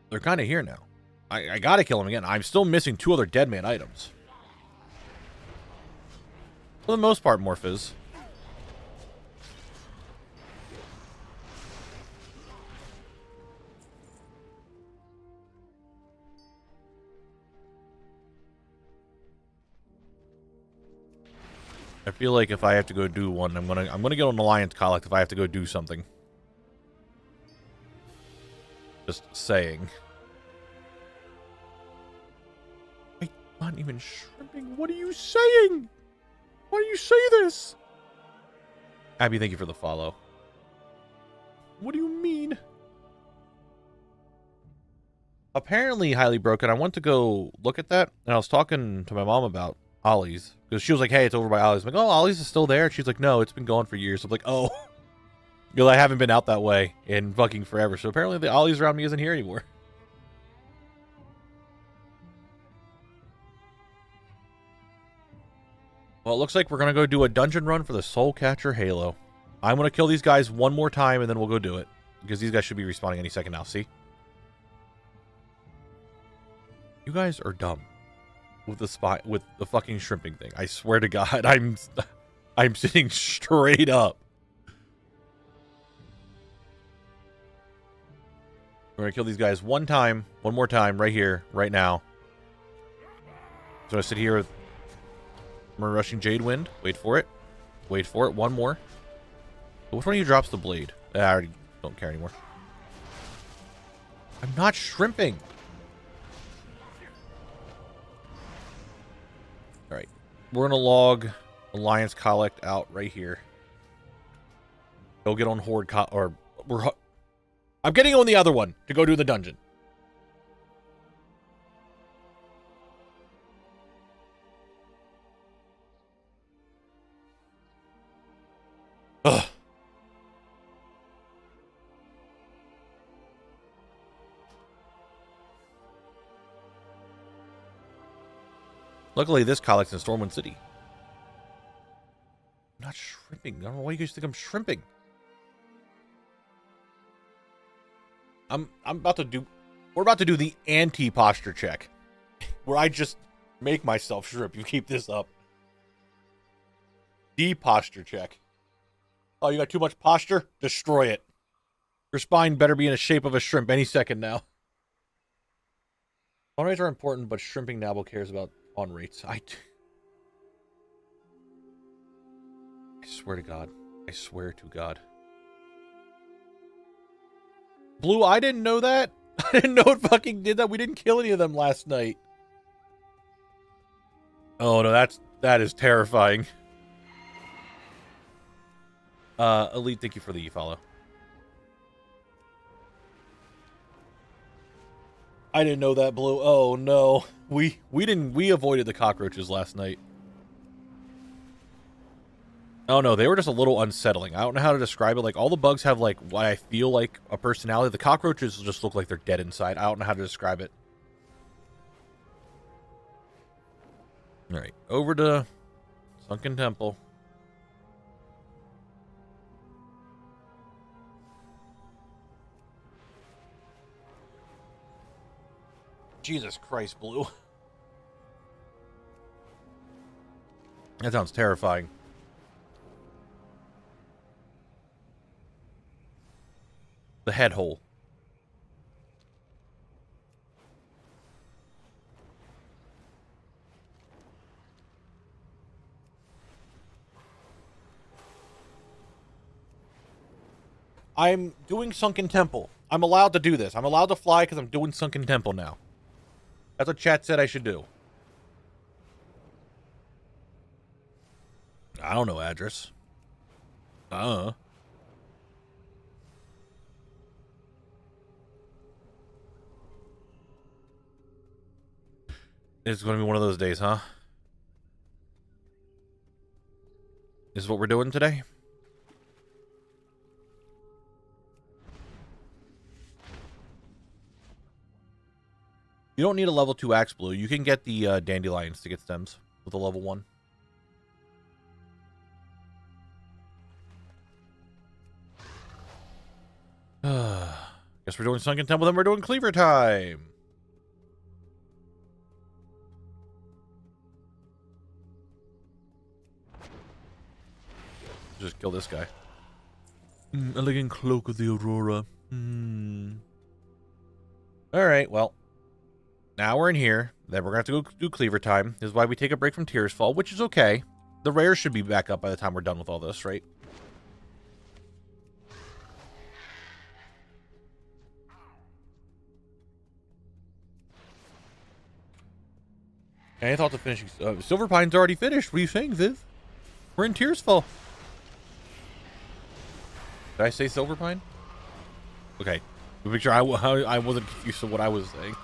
they're kind of here now. I gotta kill him again. I'm still missing 2 other Dead Man items. For the most part, Morphis. I feel like if I have to go do one, I'm gonna get on Alliance Collect if I have to go do something. Just saying. I'm not even shrimping. What are you saying? Why do you say this? Abby, thank you for the follow. What do you mean? Apparently, Highly Broken, I went to go look at that, and I was talking to my mom about Ollie's. Because she was like, hey, it's over by Ollie's. I'm like, oh, Ollie's is still there? And she's like, no, it's been gone for years. I'm like, oh. Because I haven't been out that way in fucking forever. So apparently the Ollie's around me isn't here anymore. Well, it looks like we're going to go do a dungeon run for the Soul Catcher Halo. I'm going to kill these guys one more time, and then we'll go do it. Because these guys should be respawning any second now, see? You guys are dumb. With the fucking shrimping thing. I swear to God, I'm sitting straight up. We're going to kill these guys one more time, right here, right now. So I sit here with We're rushing Jade Wind. Wait for it. Wait for it. One more. Which one of you drops the blade? I already don't care anymore. I'm not shrimping. Alright. We're going to log Alliance Collect out right here. Go get on Horde I'm getting on the other one to go do the dungeon. Ugh. Luckily, this collect's in Stormwind City. I'm not shrimping. I don't know why you guys think I'm shrimping. We're about to do the anti-posture check. Where I just make myself shrimp. You keep this up. De-posture check. Oh, you got too much posture? Destroy it. Your spine better be in the shape of a shrimp any second now. Spawn rates are important, but shrimping Knabble cares about spawn rates. I swear to God. I swear to God. Blue, I didn't know that. I didn't know it fucking did that. We didn't kill any of them last night. Oh, no, that is terrifying. Elite, thank you for the follow. I didn't know that, Blue. Oh, no. We avoided the cockroaches last night. Oh, no, they were just a little unsettling. I don't know how to describe it. Like, all the bugs have, like, what I feel like a personality. The cockroaches just look like they're dead inside. I don't know how to describe it. All right, over to Sunken Temple. Jesus Christ, Blue. That sounds terrifying. The head hole. I'm doing Sunken Temple. I'm allowed to do this. I'm allowed to fly because I'm doing Sunken Temple now. That's what chat said I should do. I don't know address. It's going to be one of those days, huh? This is what we're doing today? You don't need a level 2 axe, Blue. You can get the dandelions to get stems with a level 1. Guess we're doing Sunken Temple, then we're doing Cleaver time. Just kill this guy. Elegant Cloak of the Aurora. Alright, well. Now we're in here. Then we're going to have to go do Cleaver time. This is why we take a break from Tears Fall, which is okay. The rares should be back up by the time we're done with all this, right? Any thoughts of finishing? Silver Pine's already finished. What are you saying, Viv? We're in Tearsfall. Did I say Silver Pine? Okay. Make sure I wasn't confused with what I was saying.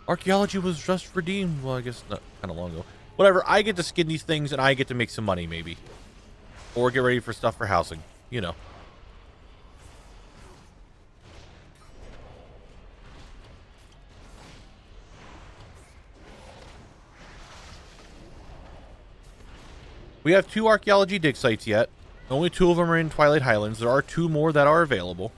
Archaeology was just redeemed. Well, I guess not kind of long ago. Whatever. I get to skin these things and I get to make some money, maybe. Or get ready for stuff for housing. You know. We have 2 archaeology dig sites yet. Only 2 of them are in Twilight Highlands. There are 2 more that are available.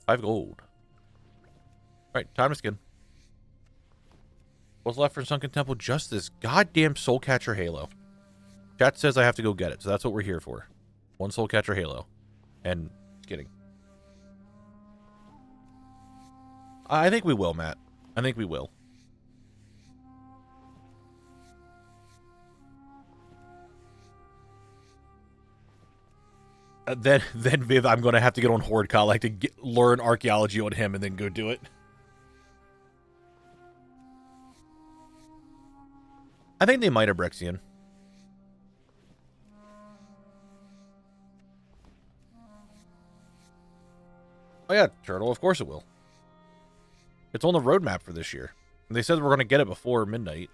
$5 gold. Alright, time to skin. What's left for Sunken Temple? Just this goddamn Soul Catcher Halo. Chat says I have to go get it, so that's what we're here for. 1 Soul Catcher Halo. And just kidding. I think we will, Matt. I think we will. Then Viv, I'm going to have to get on Horde Collect to learn archaeology on him and then go do it. I think they might have Brexian. Oh yeah, Turtle, of course it will. It's on the roadmap for this year. And they said we're going to get it before midnight.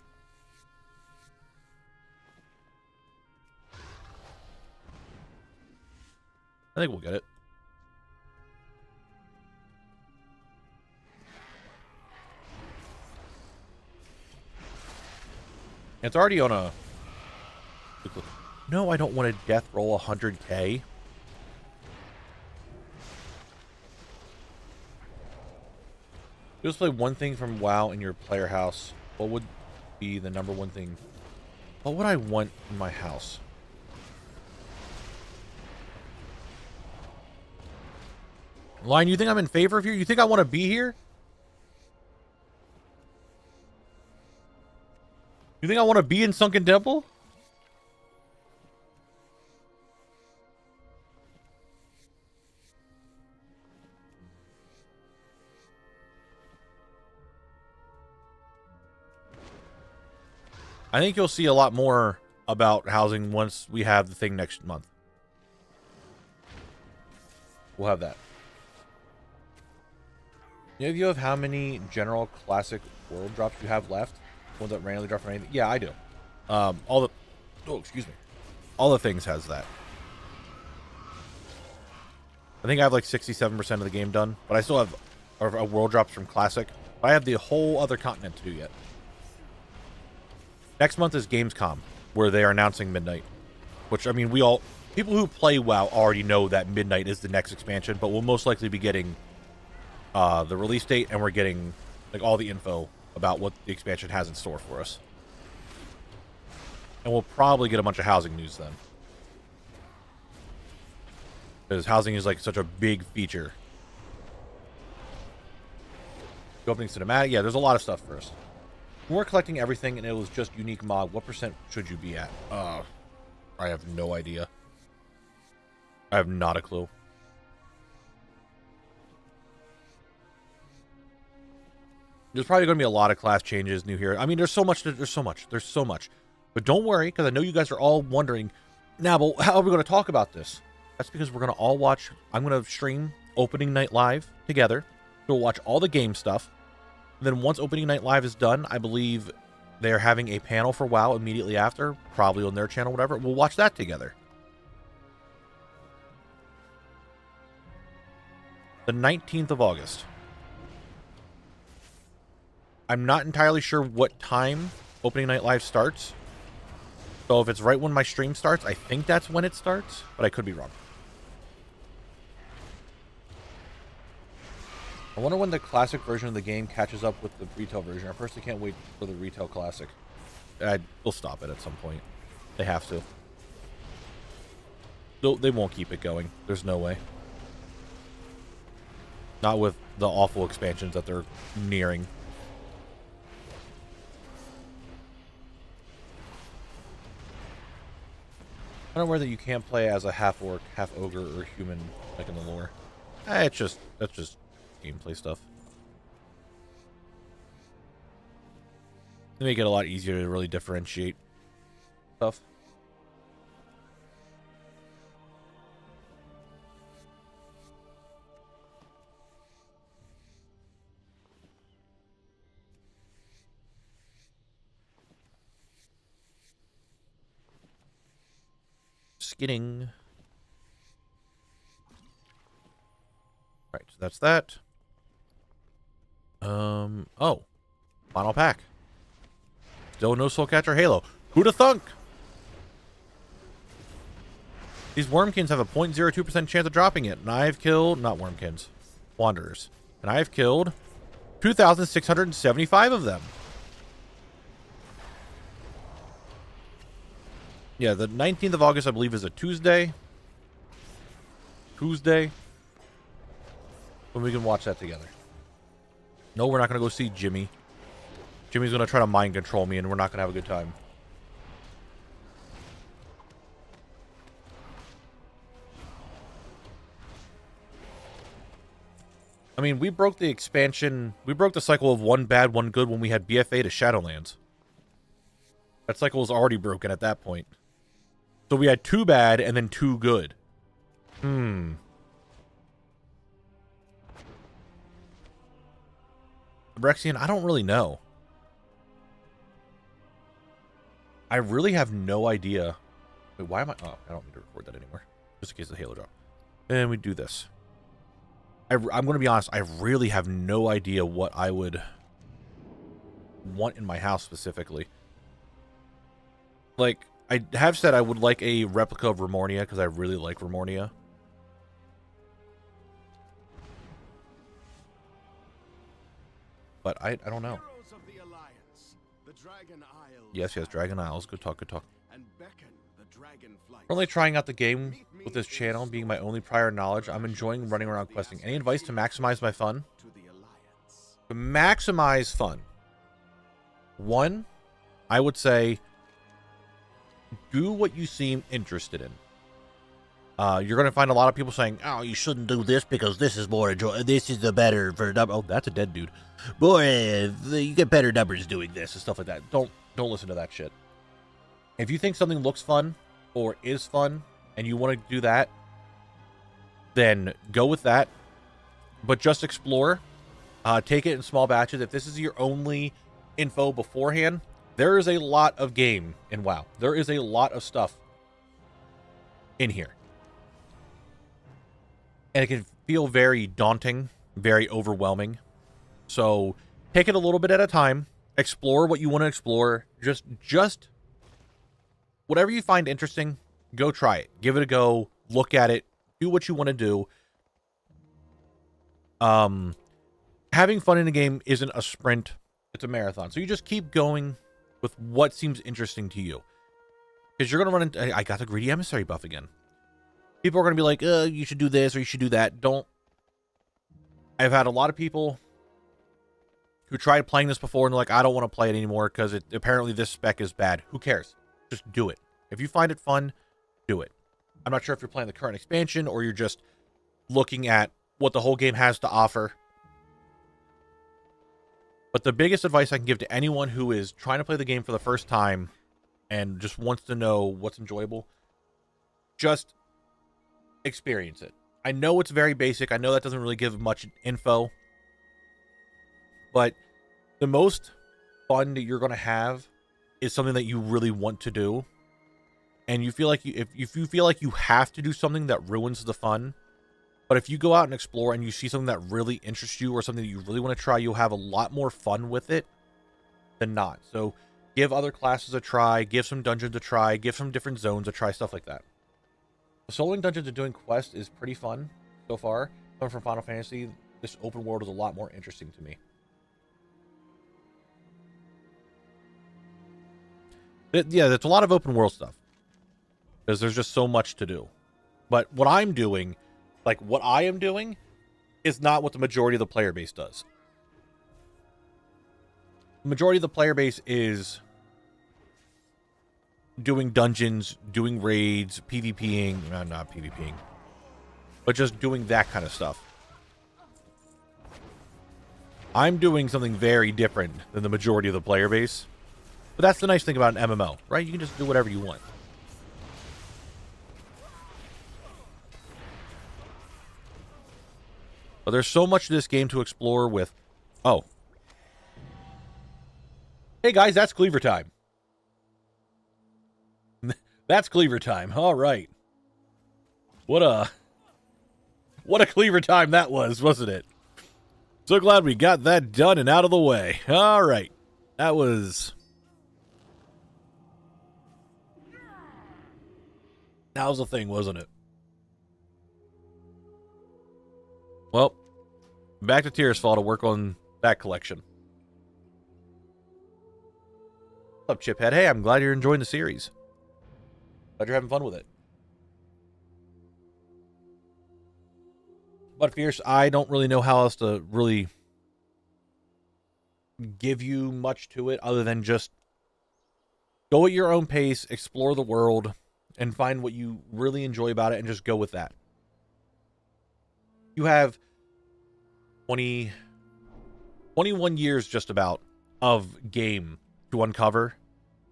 I think we'll get it. It's already on a... No, I don't want to death roll 100k. Just play one thing from WoW in your player house. What would be the #1 thing? What would I want in my house? Lion, you think I'm in favor of here? You think I want to be here? You think I want to be in Sunken Temple? I think you'll see a lot more about housing once we have the thing next month. We'll have that. You have how many general classic world drops you have left? Ones that randomly drop from anything? Yeah, I do. All the things has that. I think I have like 67% of the game done, but I still have a world drops from classic. I have the whole other continent to do yet. Next month is Gamescom, where they are announcing Midnight. Which, I mean, people who play WoW already know that Midnight is the next expansion, but we'll most likely be getting the release date, and we're getting like all the info about what the expansion has in store for us. And we'll probably get a bunch of housing news then. Because housing is like such a big feature. The opening cinematic, yeah, there's a lot of stuff for us. When we're collecting everything and it was just unique mod, what % should you be at? I have no idea. I have not a clue. There's probably going to be a lot of class changes new here. I mean, there's so much. But don't worry, because I know you guys are all wondering, Knabble, how are we going to talk about this? That's because we're going to all watch. I'm going to stream opening night live together. We'll watch all the game stuff. And then once opening night live is done, I believe they're having a panel for WoW immediately after, probably on their channel, whatever. We'll watch that together. The 19th of August. I'm not entirely sure what time opening night live starts. So if it's right when my stream starts, I think that's when it starts, but I could be wrong. I wonder when the classic version of the game catches up with the retail version. I personally can't wait for the retail classic. We'll stop it at some point. They have to. They won't keep it going. There's no way. Not with the awful expansions that they're nearing. I don't know whether you can't play as a half orc, half ogre, or human like in the lore. That's just gameplay stuff. They make it a lot easier to really differentiate stuff. Skidding. Right, so that's that. Oh. Final pack. Still no Soulcatcher Halo. Who'da thunk? These Wormkins have a 0.02% chance of dropping it. And I've killed, not Wormkins, Wanderers. And I've killed 2,675 of them. Yeah, the 19th of August, I believe, is a Tuesday. When we can watch that together. No, we're not going to go see Jimmy. Jimmy's going to try to mind control me, and we're not going to have a good time. I mean, we broke the expansion. We broke the cycle of one bad, one good when we had BFA to Shadowlands. That cycle was already broken at that point. So we had 2 bad and then 2 good. Brexian, I don't really know. I really have no idea. Wait, why am I... Oh, I don't need to record that anymore. Just in case the Halo drop. And we do this. I'm going to be honest. I really have no idea what I would want in my house specifically. Like, I have said I would like a replica of Remornia because I really like Remornia. But I don't know. Yes, Dragon Isles. Good talk, good talk. Currently trying out the game with this channel, being my only prior knowledge. I'm enjoying running around questing. Any advice to maximize my fun? To maximize fun. 1, I would say, do what you seem interested in. You're going to find a lot of people saying, "Oh, you shouldn't do this because this is more enjoy. This is the better for." Oh, that's a dead dude. Boy, you get better numbers doing this and stuff like that. Don't listen to that shit. If you think something looks fun or is fun and you want to do that, then go with that. But just explore. Take it in small batches. If this is your only info beforehand, there is a lot of game in WoW. There is a lot of stuff in here. And it can feel very daunting, very overwhelming. So take it a little bit at a time. Explore what you want to explore. Just whatever you find interesting, go try it. Give it a go. Look at it. Do what you want to do. Having fun in a game isn't a sprint. It's a marathon. So you just keep going with what seems interesting to you. Because you're going to run into... I got the Greedy Emissary buff again. People are going to be like, you should do this or you should do that. Don't. I've had a lot of people who tried playing this before and they're like, I don't want to play it anymore because apparently this spec is bad. Who cares? Just do it. If you find it fun, do it. I'm not sure if you're playing the current expansion or you're just looking at what the whole game has to offer. But the biggest advice I can give to anyone who is trying to play the game for the first time and just wants to know what's enjoyable, just experience it. I know it's very basic. I know that doesn't really give much info. But the most fun that you're going to have is something that you really want to do. And you feel like if you feel like you have to do something that ruins the fun, but if you go out and explore and you see something that really interests you or something that you really want to try, you'll have a lot more fun with it than not. So give other classes a try, give some dungeons a try, give some different zones a try, stuff like that. Soloing dungeons and doing quests is pretty fun so far. Coming from Final Fantasy, this open world is a lot more interesting to me. Yeah, there's a lot of open world stuff. Because there's just so much to do. But what I'm doing, like what I am doing, is not what the majority of the player base does. The majority of the player base is doing dungeons, doing raids, PvPing, not PvPing, but just doing that kind of stuff. I'm doing something very different than the majority of the player base. But that's the nice thing about an MMO, right? You can just do whatever you want. But there's so much to this game to explore with... Oh. Hey guys, that's Cleaver time. That's Cleaver time. All right. What a Cleaver time that was, wasn't it? So glad we got that done and out of the way. All right. That was a thing, wasn't it? Well, back to Tearsfall to work on that collection. What's up, Chiphead? Hey, I'm glad you're enjoying the series. Glad you're having fun with it. But Fierce, I don't really know how else to really give you much to it other than just go at your own pace, explore the world, and find what you really enjoy about it and just go with that. You have 21 years just about of game to uncover.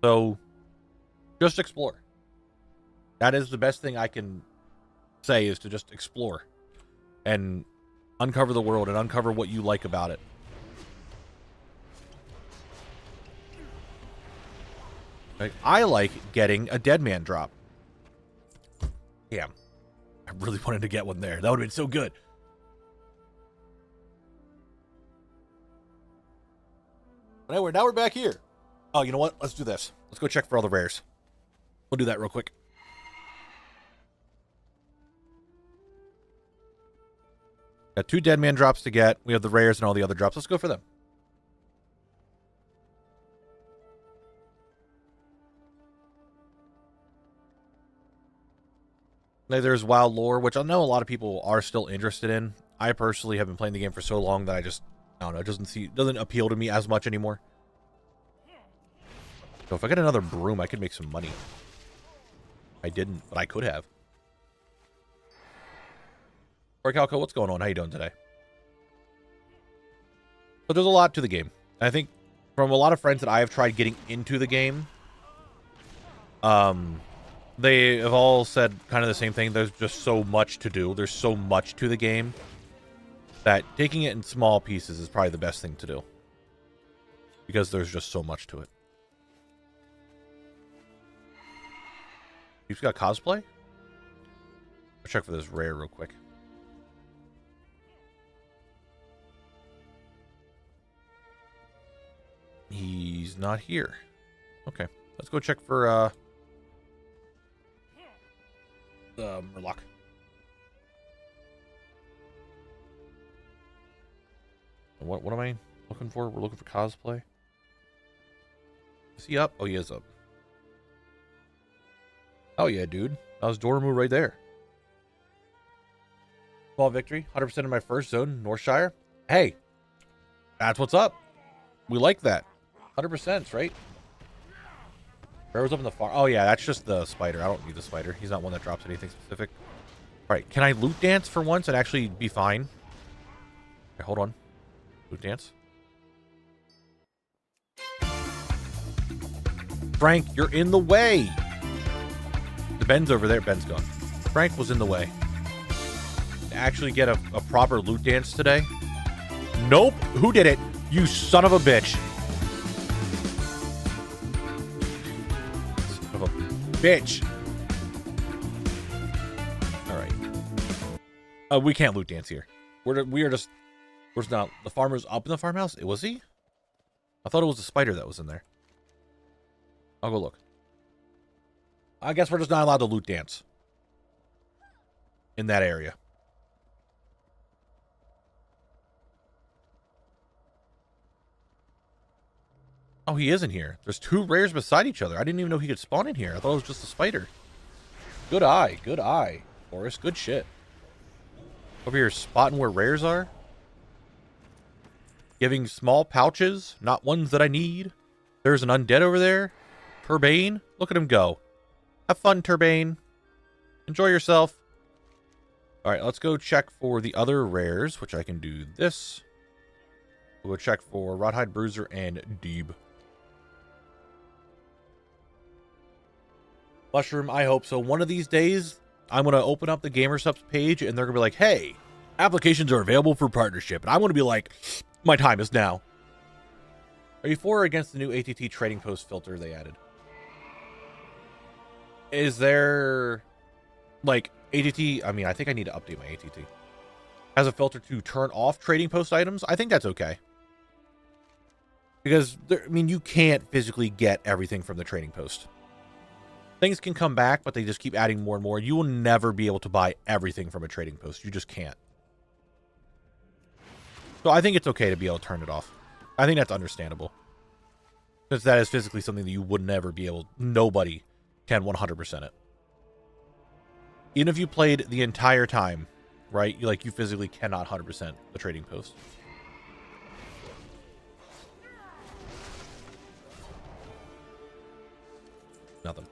So just explore. That is the best thing I can say, is to just explore and uncover the world and uncover what you like about it. Like, I like getting a dead man drop. Damn. I really wanted to get one there. That would have been so good. But anyway, now we're back here. Oh, you know what? Let's do this. Let's go check for all the rares. We'll do that real quick. Got 2 dead man drops to get. We have the rares and all the other drops. Let's go for them. There's WoW lore, which I know a lot of people are still interested in. I personally have been playing the game for so long that I don't know, it doesn't appeal to me as much anymore. So if I get another broom, I could make some money. I didn't, but I could have. Or Calco, what's going on? How you doing today? But there's a lot to the game. I think from a lot of friends that I have tried getting into the game, they have all said kind of the same thing. There's just so much to do. There's so much to the game that taking it in small pieces is probably the best thing to do. Because there's just so much to it. You've got cosplay? I'll check for this rare real quick. He's not here. Okay. Let's go check for the Murloc. What am I looking for? We're looking for cosplay. Is he up? Oh, he is up. Oh yeah, dude. That was Dormu right there. Small victory. 100% in my first zone, Northshire. Hey, that's what's up. We like that. 100%, right? Where was up in the farm? Oh yeah, that's just the spider. I don't need the spider. He's not one that drops anything specific. All right, can I loot dance for once and actually be fine? Okay, hold on. Loot dance. Frank, you're in the way. The Ben's over there. Ben's gone. Frank was in the way. To actually get a proper loot dance today? Nope. Who did it? You son of a bitch. Son of a bitch. All right. We can't loot dance here. We are just... Where's not... The farmer's up in the farmhouse? Was he? I thought it was the spider that was in there. I'll go look. I guess we're just not allowed to loot dance. In that area. Oh, he isn't here. There's 2 rares beside each other. I didn't even know he could spawn in here. I thought it was just a spider. Good eye. Good eye. Forest, good shit. Over here, spotting where rares are. Giving small pouches, not ones that I need. There's an undead over there. Turbane, look at him go. Have fun, Turbane. Enjoy yourself. All right, let's go check for the other rares, which I can do this. We'll go check for Rodhide Bruiser and Deeb. Mushroom, I hope so. One of these days, I'm going to open up the GamerSupps page, and they're going to be like, hey, applications are available for partnership. And I'm going to be like, my time is now. Are you for or against the new ATT trading post filter they added? Is there, like, ATT, I mean, I think I need to update my ATT. Has a filter to turn off trading post items? I think that's okay. Because, I mean, you can't physically get everything from the trading post. Things can come back, but they just keep adding more and more. You will never be able to buy everything from a trading post. You just can't. So I think it's okay to be able to turn it off. I think that's understandable. Since that is physically something that you would never be able, nobody can 100% it. Even if you played the entire time, right? Like, you physically cannot 100% the trading post. Nothing.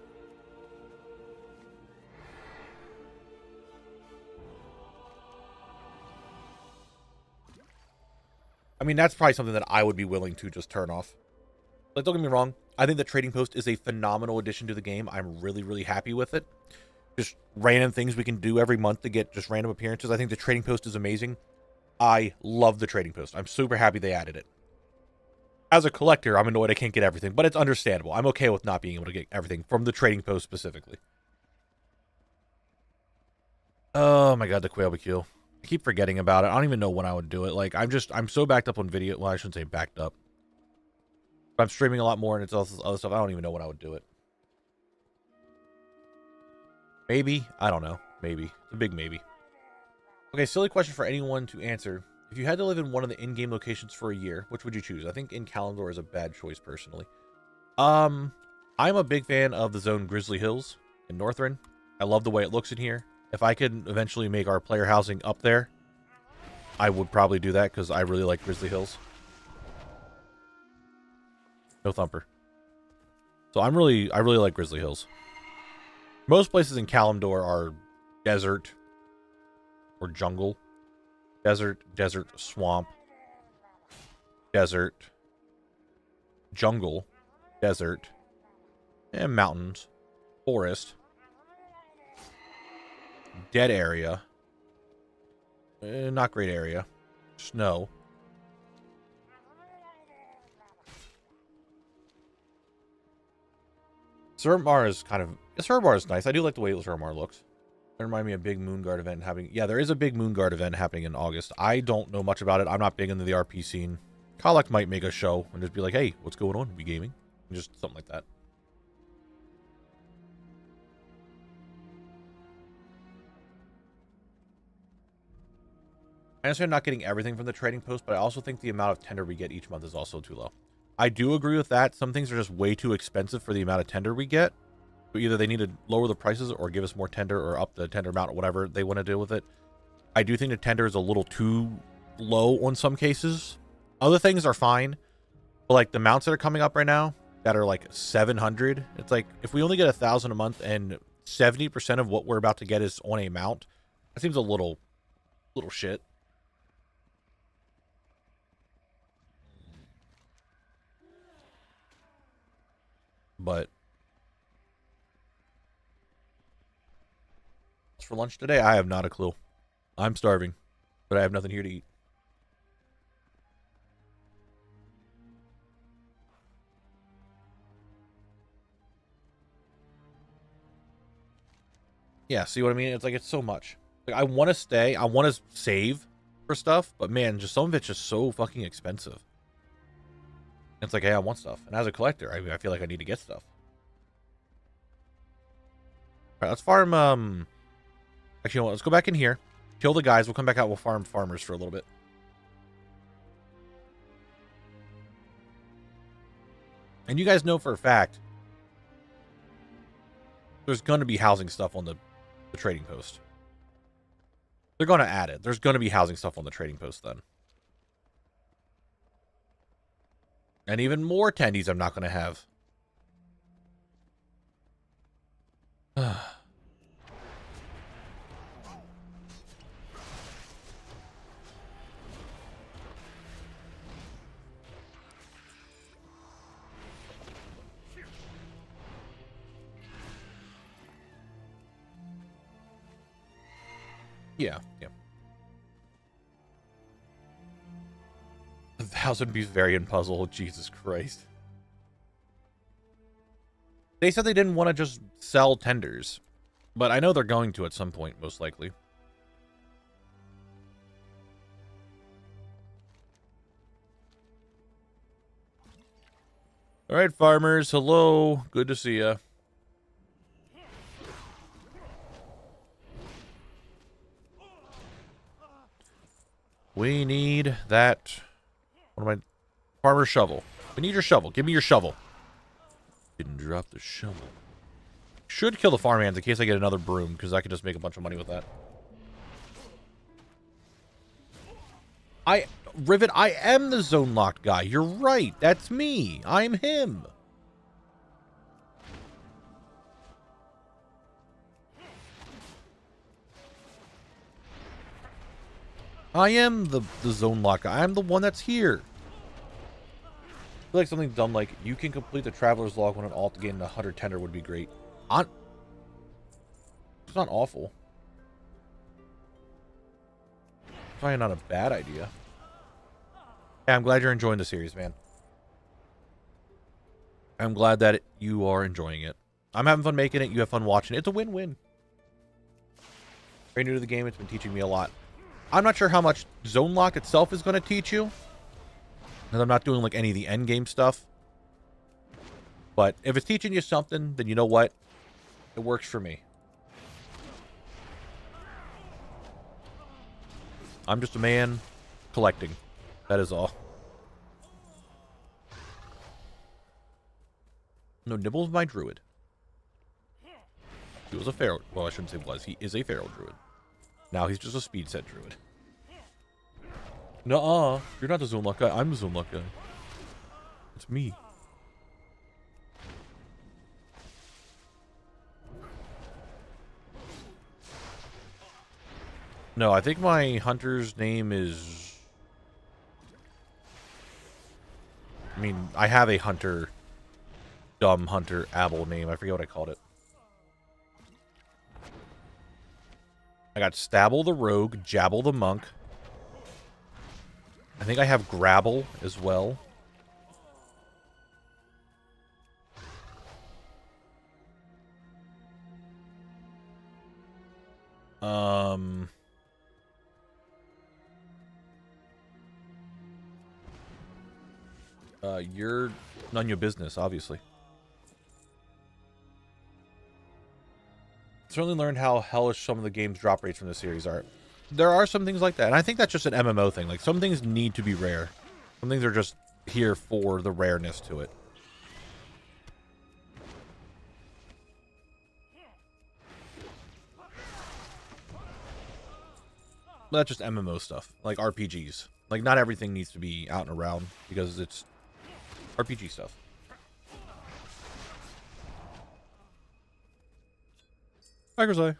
I mean, that's probably something that I would be willing to just turn off. Like, don't get me wrong. I think the trading post is a phenomenal addition to the game. I'm really, really happy with it. Just random things we can do every month to get just random appearances. I think the trading post is amazing. I love the trading post. I'm super happy they added it. As a collector, I'm annoyed I can't get everything, but it's understandable. I'm okay with not being able to get everything from the trading post specifically. Oh my god, the quail BQ. I keep forgetting about it. I don't even know when I would do it. Like, I'm so backed up on video. Well, I shouldn't say backed up. I'm streaming a lot more and it's all this other stuff. I don't even know when I would do it. Maybe. I don't know. Maybe. It's a big maybe. Okay, silly question for anyone to answer. If you had to live in one of the in-game locations for a year, which would you choose? I think in Kalimdor is a bad choice, personally. I'm a big fan of the zone Grizzly Hills in Northrend. I love the way it looks in here. If I could eventually make our player housing up there, I would probably do that because I really like Grizzly Hills. No thumper. So I really like Grizzly Hills. Most places in Kalimdor are desert or jungle. Desert, swamp, desert, jungle, desert, and mountains, forest, dead area, not great area, snow. Suramar is kind of, Suramar is nice. I do like the way Suramar looks. That reminded me of a big Moonguard event happening. Yeah, there is a big Moonguard event happening in August. I don't know much about it. I'm not big into the RP scene. Kolak might make a show and just be like, hey, what's going on? Be gaming? Just something like that. I understand not getting everything from the trading post, but I also think the amount of tender we get each month is also too low. I do agree with that. Some things are just way too expensive for the amount of tender we get. So either they need to lower the prices or give us more tender or up the tender amount or whatever they want to do with it. I do think the tender is a little too low on some cases. Other things are fine. But like the mounts that are coming up right now that are like 700, it's like if we only get 1,000 a month and 70% of what we're about to get is on a mount, that seems a little shit. But for lunch today, I have not a clue. I'm starving, but I have nothing here to eat. Yeah, see what I mean? It's like, it's so much. Like, I want to stay, I want to save for stuff, but man, just some of it's just so fucking expensive. It's like, hey, I want stuff. And as a collector, I mean, I feel like I need to get stuff. All right, let's farm, actually, you know what, let's go back in here, kill the guys, we'll come back out, we'll farm farmers for a little bit. And you guys know for a fact, there's going to be housing stuff on the trading post. They're going to add it. There's going to be housing stuff on the trading post then. And even more tendies I'm not going to have. Yeah. 1,000 Bavarian puzzle. Jesus Christ. They said they didn't want to just sell tenders, but I know they're going to at some point, most likely. All right, farmers. Hello. Good to see ya. We need that. What am I? Farmer shovel. We need your shovel. Give me your shovel. Didn't drop the shovel. Should kill the farmhands in case I get another broom, because I can just make a bunch of money with that. Rivet, I am the zone locked guy. You're right. That's me. I'm him. I am the zone lock guy. I'm the one that's here. I feel like something dumb like, you can complete the Traveler's Log when an alt to gain a 100 tender would be great. It's not awful. Probably not a bad idea. Yeah, I'm glad you're enjoying the series, man. I'm glad that you are enjoying it. I'm having fun making it. You have fun watching it. It's a win-win. Very new to the game. It's been teaching me a lot. I'm not sure how much Zone Lock itself is going to teach you, because I'm not doing like any of the end game stuff. But if it's teaching you something, then you know what? It works for me. I'm just a man collecting. That is all. No, Nibble's my druid. He was a feral. Well, I shouldn't say was. He is a feral druid. Now he's just a speed set druid. Nuh-uh. You're not the Zone Lock guy. I'm the Zone Lock guy. It's me. No, I think my hunter's name is... I mean, I have a hunter... Dumb hunter Knabble name. I forget what I called it. I got Stabble the Rogue, Jabble the Monk. I think I have Grabble as well. You're none of your business, obviously. Certainly learned how hellish some of the game's drop rates from the series are. There are some things like that, and I think that's just an MMO thing. Like, some things need to be rare. Some things are just here for the rareness to it. But that's just MMO stuff, like RPGs. Like, not everything needs to be out and around, because it's RPG stuff. Tiger's Eye.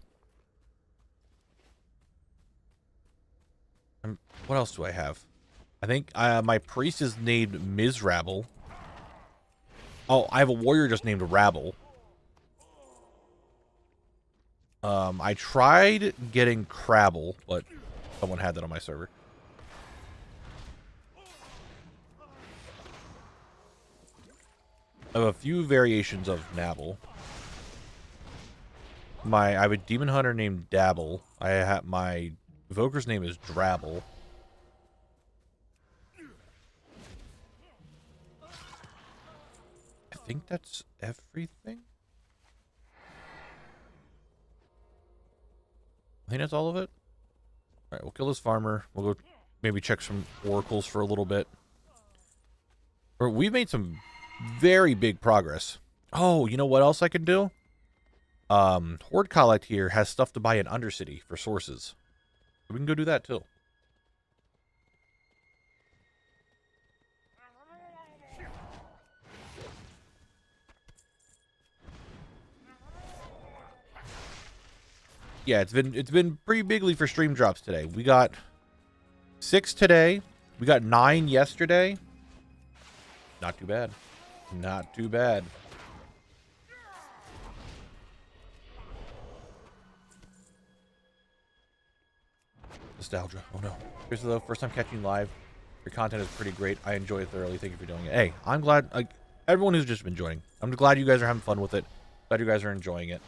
What else do I have? I think my priest is named Mizrabble. Oh, I have a warrior just named Rabble. I tried getting Crabble, but someone had that on my server. I have a few variations of Knabble. I have a demon hunter named Dabble. I have my evoker's name is Drabble. I think that's everything. I think that's all of it. All right, we'll kill this farmer. We'll go maybe check some oracles for a little bit. Or we've made some very big progress. Oh, you know what else I can do? Horde Collect here has stuff to buy in Undercity for sources. We can go do that too. Yeah, it's been pretty bigly for stream drops today. We got 6 today. We got 9 yesterday. Not too bad. Not too bad. Nostalgia. Oh no. Here's the first time catching live. Your content is pretty great. I enjoy it thoroughly. Thank you for doing it. Hey, I'm glad. Like everyone who's just been joining, I'm glad you guys are having fun with it. Glad you guys are enjoying it.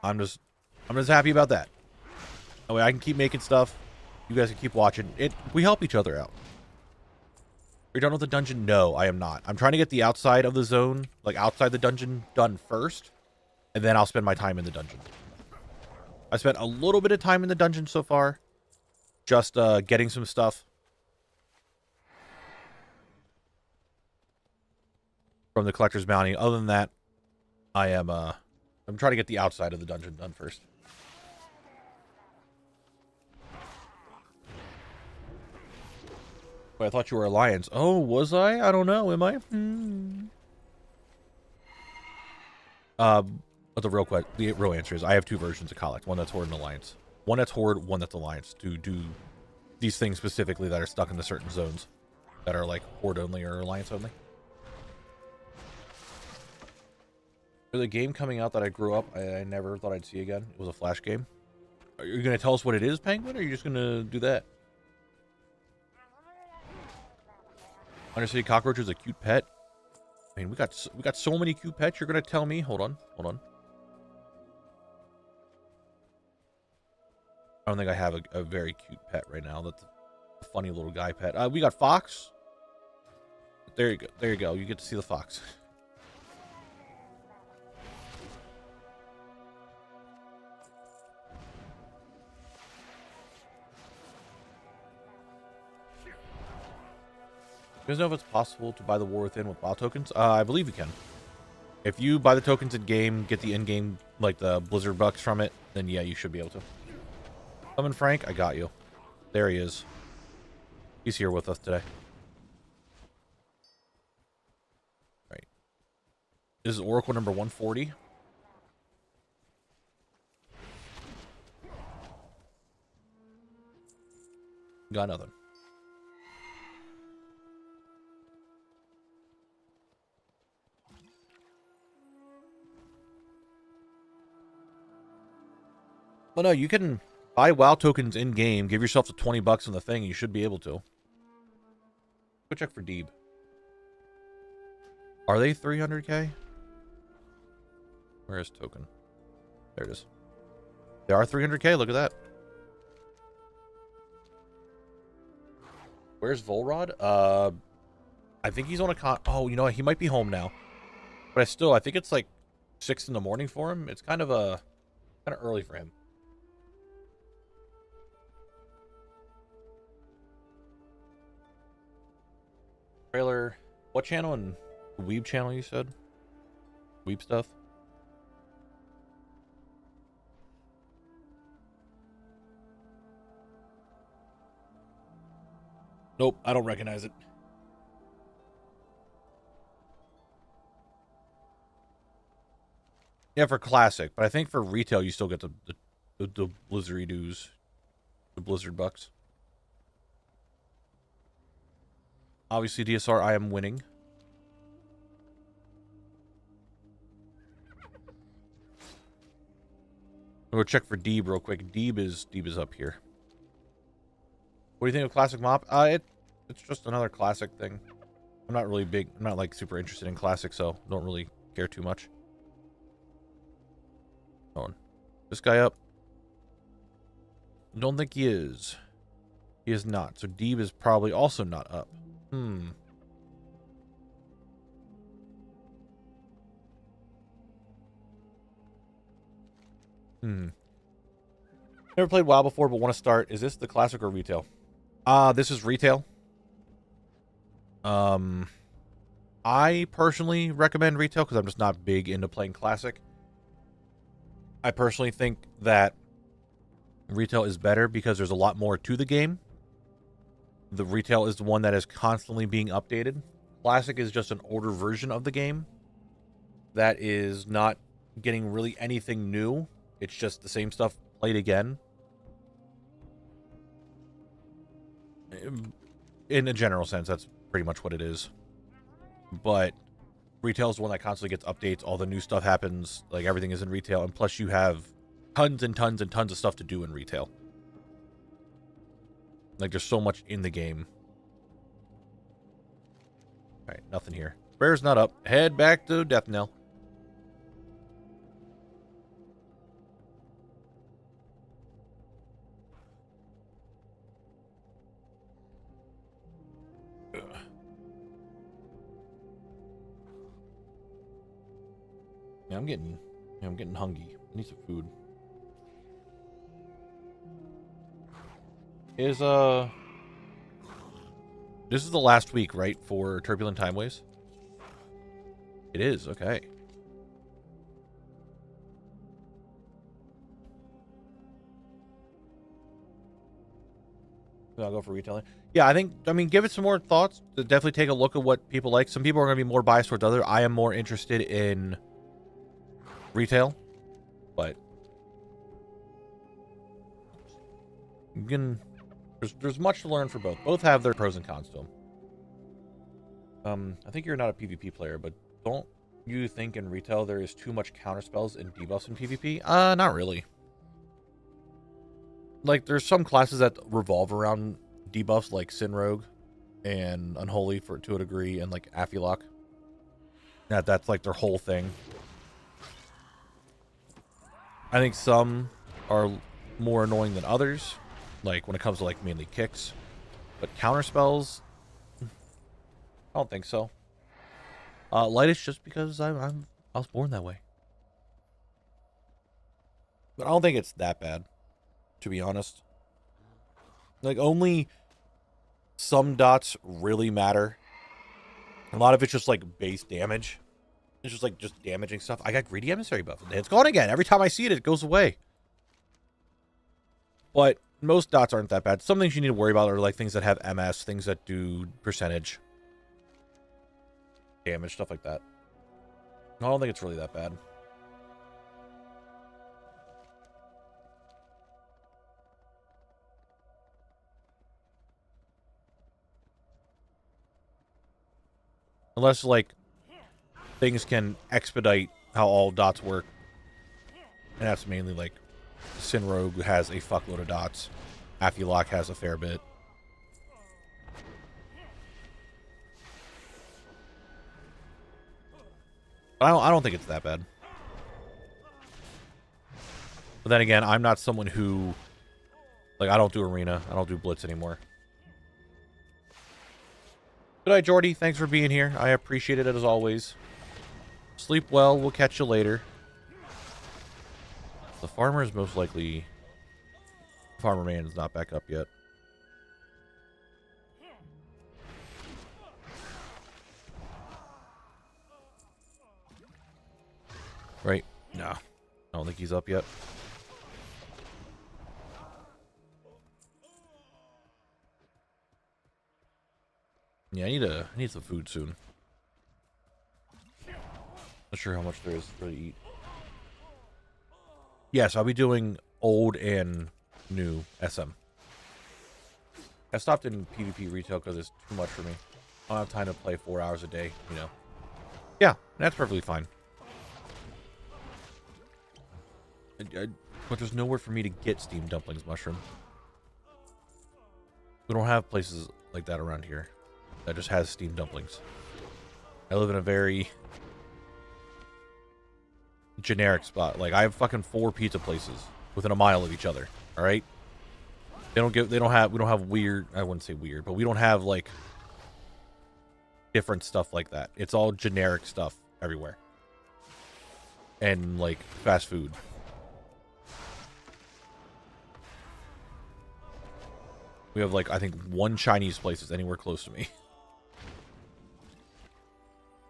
I'm just happy about that. That way I can keep making stuff. You guys can keep watching. We help each other out. You're done with the dungeon? No, I am not. I'm trying to get the outside of the zone, like outside the dungeon, done first, and then I'll spend my time in the dungeon. I spent a little bit of time in the dungeon so far, just getting some stuff from the collector's bounty. Other than that, I'm trying to get the outside of the dungeon done first. Wait, I thought you were Alliance. Oh, was I? I don't know. Am I? But the real answer is I have 2 versions of Collect. One that's Horde and Alliance. One that's Horde, one that's Alliance. To do these things specifically that are stuck in the certain zones that are like Horde only or Alliance only. There's a game coming out that I grew up, I never thought I'd see again. It was a Flash game. Are you going to tell us what it is, Penguin, or are you just going to do that? Undercity Cockroach is a cute pet. I mean, we got so many cute pets. You're going to tell me? Hold on. I don't think I have a very cute pet right now. That's a funny little guy pet. We got Fox. There you go. There you go. You get to see the fox. You guys know if it's possible to buy the War Within with WoW tokens? I believe you can. If you buy the tokens in-game, get the in-game, like the Blizzard bucks from it, then yeah, you should be able to. Summon Frank, I got you. There he is. He's here with us today. Right. This is Oracle number 140. Got nothing. Well, no, you can buy WoW tokens in-game, give yourself the 20 bucks on the thing, and you should be able to. Go check for Deeb. Are they 300k? Where is token? There it is. They are 300k, look at that. Where's Volrod? I think he's on a con... Oh, you know what? He might be home now. But I think it's like 6 in the morning for him. It's kind of early for him. Trailer, what channel? And Weeb channel, you said? Weeb stuff? Nope, I don't recognize it. Yeah, for classic, but I think for retail you still get the Blizzard dues, the Blizzard bucks. Obviously, DSR, I am winning. We'll go check for Deeb real quick. Deeb is up here. What do you think of Classic Mop? It's just another classic thing. I'm not really big. I'm not like super interested in classic, so don't really care too much. Hold on. This guy up? Don't think he is. He is not. So Deeb is probably also not up. Never played WoW before, but want to start. Is this the classic or retail? This is retail. I personally recommend retail because I'm just not big into playing classic. I personally think that Retail is better because there's a lot more to the game. The retail is the one that is constantly being updated. Classic is just an older version of the game that is not getting really anything new. It's just the same stuff played again. In a general sense, that's pretty much what it is. But retail is the one that constantly gets updates. All the new stuff happens. Like, everything is in retail. And plus, you have tons and tons and tons of stuff to do in retail. Like, there's so much in the game. Alright, nothing here. Bear's not up. Head back to Death Knell. Yeah, I'm getting hungry. I need some food. This is the last week, right, for Turbulent Timeways? It is, okay. I'll go for retailing. Yeah, I mean, give it some more thoughts. Definitely take a look at what people like. Some people are going to be more biased towards other. I am more interested in retail, but you can, there's much to learn for both. Both have their pros and cons to them. I think you're not a PvP player, but don't you think in retail there is too much counterspells and debuffs in PvP? Not really. Like, there's some classes that revolve around debuffs, like Sin Rogue and Unholy to a degree, and like Affilock. That's like their whole thing. I think some are more annoying than others, like when it comes to like mainly kicks. But counterspells, I don't think so. Light is just because I was born that way. But I don't think it's that bad, to be honest. Like, only some dots really matter. A lot of it's just like base damage. It's just like damaging stuff. I got Greedy Emissary buff. It's gone again. Every time I see it, it goes away. But most dots aren't that bad. Some things you need to worry about are like things that have MS, things that do percentage damage, stuff like that. I don't think it's really that bad. Unless, like, things can expedite how all dots work. And that's mainly, like, Sin Rogue has a fuckload of dots. Affilock has a fair bit. But I don't think it's that bad. But then again, I'm not someone who... Like, I don't do Arena. I don't do Blitz anymore. Good night, Jordy. Thanks for being here. I appreciate it as always. Sleep well. We'll catch you later. The farmer is most likely... Farmer Man is not back up yet. Right? No. I don't think he's up yet. Yeah, I need some food soon. Not sure how much there is to really eat. Yes, I'll be doing old and new SM. I stopped in PvP retail because it's too much for me. I don't have time to play 4 hours a day, you know. Yeah, that's perfectly fine. But there's nowhere for me to get Steam Dumplings Mushroom. We don't have places like that around here that just has Steam Dumplings. I live in a very generic spot. Like, I have fucking 4 pizza places within a mile of each other. All right? We don't have weird, I wouldn't say weird, but we don't have like different stuff like that. It's all generic stuff everywhere. And like fast food. We have like, I think 1 Chinese place is anywhere close to me.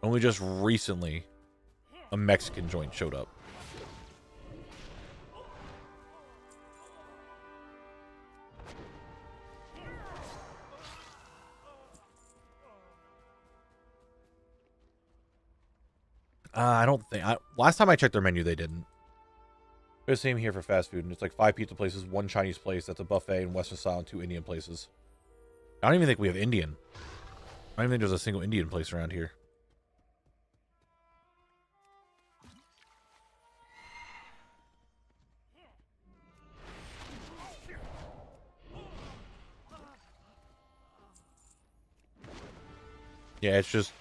Only just recently a Mexican joint showed up. I don't think. Last time I checked their menu, they didn't. It was the same here for fast food, and it's like 5 pizza places, 1 Chinese place that's a buffet and Western style, and 2 Indian places. I don't even think we have Indian. I don't even think there's a single Indian place around here. Yeah, it's just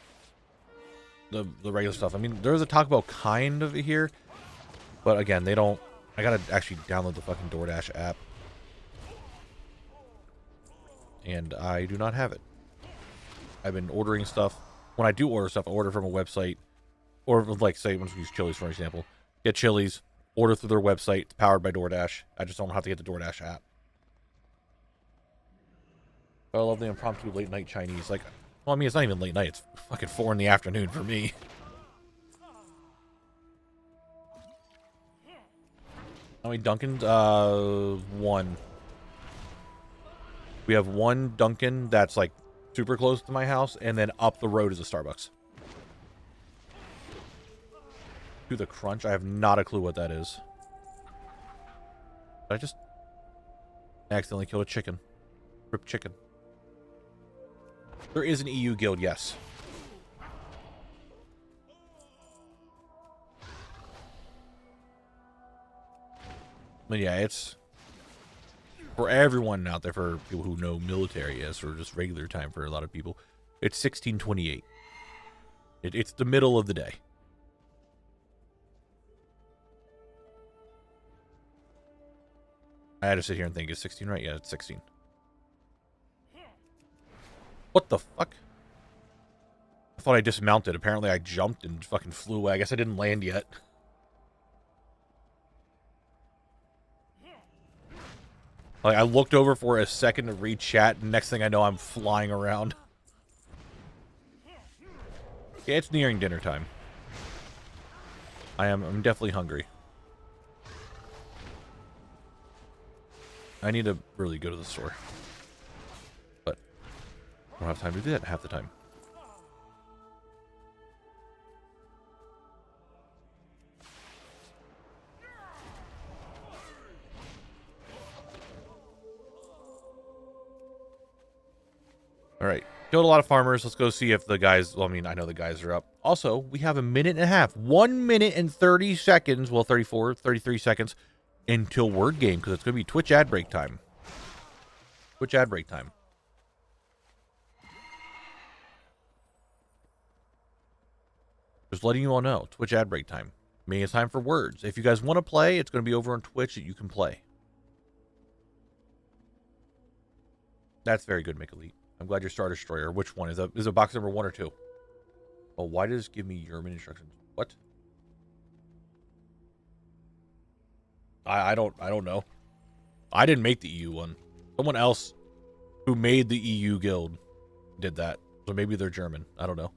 the regular stuff. I mean, there's a Taco Bell kind of here, but again, they don't. I gotta actually download the fucking DoorDash app, and I do not have it. I've been ordering stuff. When I do order stuff, I order from a website, or like say, let's use Chili's for example. Get Chili's, order through their website. It's powered by DoorDash. I just don't have to get the DoorDash app. But I love the impromptu late night Chinese. Like, well, I mean, it's not even late night. It's fucking 4 in the afternoon for me. How many Dunkins? 1. We have 1 Dunkin' that's like super close to my house, and then up the road is a Starbucks. To the crunch, I have not a clue what that is. Did I just accidentally killed a chicken? Ripped chicken. There is an EU guild, yes. But yeah, it's for everyone out there, for people who know military, yes, or just regular time for a lot of people. It's 1628. It's the middle of the day. I had to sit here and think, is 16 right? Yeah, it's 16. What the fuck? I thought I dismounted. Apparently I jumped and fucking flew away. I guess I didn't land yet. Like, I looked over for a second to read chat, and next thing I know, I'm flying around. Yeah, it's nearing dinner time. I'm definitely hungry. I need to really go to the store. But I don't have time to do that half the time. Alright. Killed a lot of farmers. Let's go see if the guys... Well, I mean, I know the guys are up. Also, we have a minute and a half. 1 minute and 30 seconds. Well, 33 seconds until word game, because it's going to be Twitch ad break time. Twitch ad break time. Just letting you all know. Twitch ad break time. I mean, it's time for words. If you guys want to play, it's going to be over on Twitch that you can play. That's very good, Mick Elite. I'm glad you're Star Destroyer. Which one? Is it box number 1 or 2? Oh, why does it give me German instructions? What? I don't know. I didn't make the EU one. Someone else who made the EU guild did that. So maybe they're German. I don't know.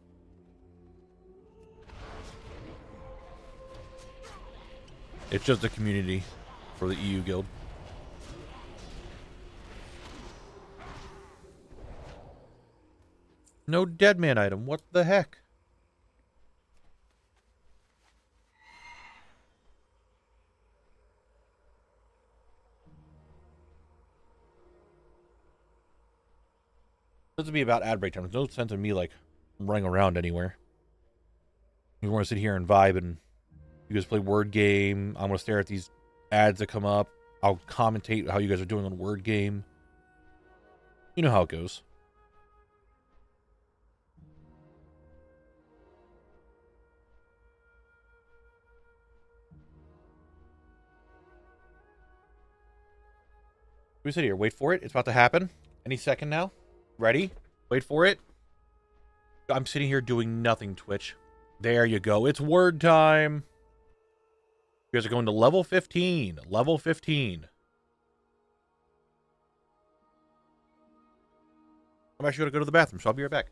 It's just a community for the EU guild. No dead man item. What the heck? This would be about ad break time. There's no sense in me like running around anywhere. You want to sit here and vibe, and you guys play word game. I'm gonna stare at these ads that come up. I'll commentate how you guys are doing on word game. You know how it goes. We sit here, wait for it. It's about to happen. Any second now. Ready? Wait for it. I'm sitting here doing nothing, Twitch. There you go. It's word time. You guys are going to level 15. Level 15. I'm actually going to go to the bathroom, so I'll be right back.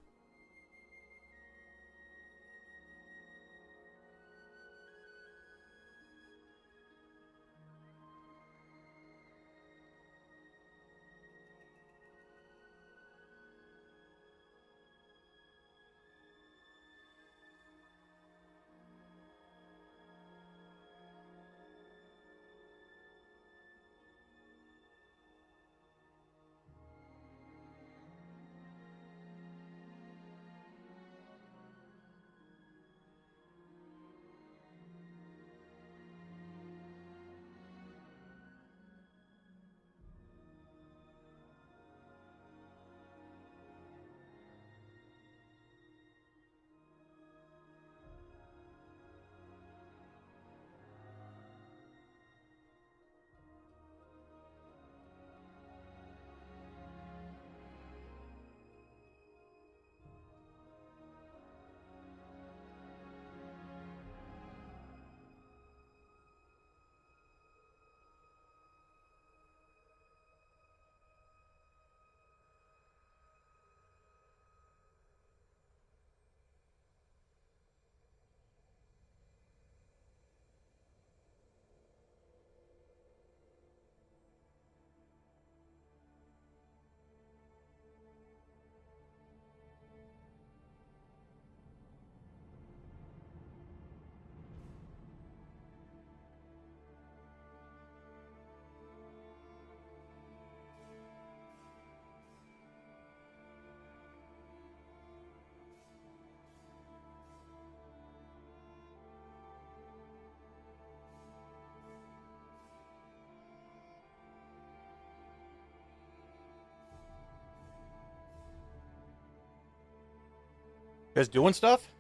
guys doing stuff?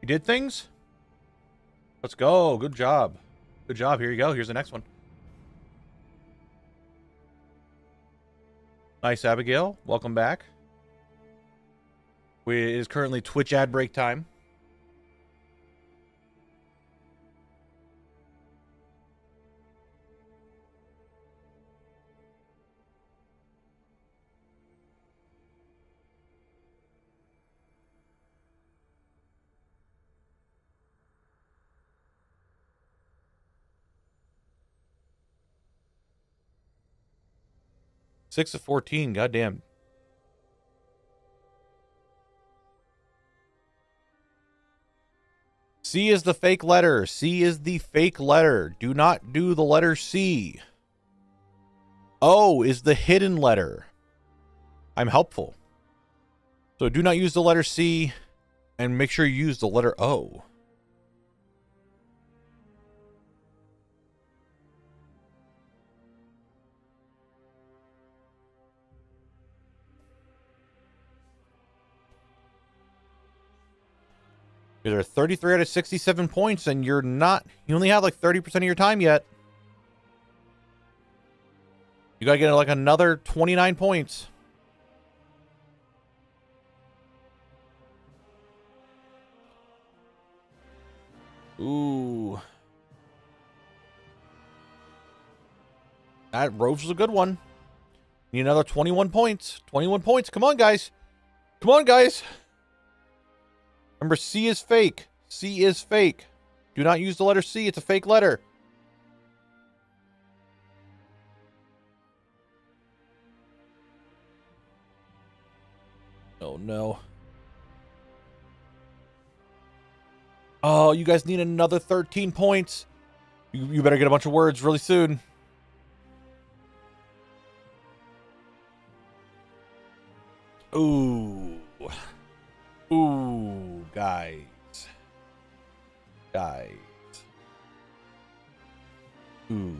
You did things? Let's go. Good job. Good job. Here you go. Here's the next one. Nice, Abigail. Welcome back. It is currently Twitch ad break time. Six of 14. Goddamn. C is the fake letter. C is the fake letter. Do not do the letter C. O is the hidden letter. I'm helpful. So do not use the letter C and make sure you use the letter O. There are 33 out of 67 points, and you only have like 30% of your time yet. You gotta get like another 29 points. Ooh. That Rose was a good one. Need another 21 points. 21 points. Come on, guys. Come on, guys. Remember, C is fake. C is fake. Do not use the letter C. It's a fake letter. Oh, no. Oh, you guys need another 13 points. You better get a bunch of words really soon. Ooh. Ooh, guys. Guys. Ooh.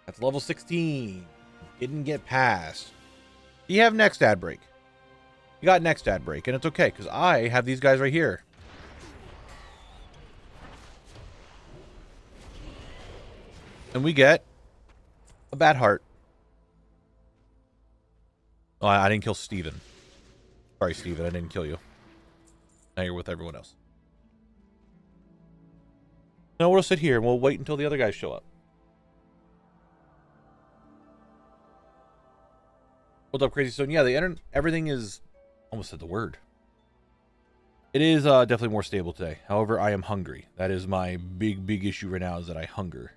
That's level 16. Didn't get past. You have next ad break. You got next ad break, and it's okay, because I have these guys right here. And we get a bad heart. Oh, I didn't kill Steven. Sorry, Steven, I didn't kill you. Now you're with everyone else. No, we'll sit here and we'll wait until the other guys show up. What's up, Crazy Stone? Yeah, the internet, everything is... Almost said the word. It is definitely more stable today. However, I am hungry. That is my big issue right now, is that I hunger.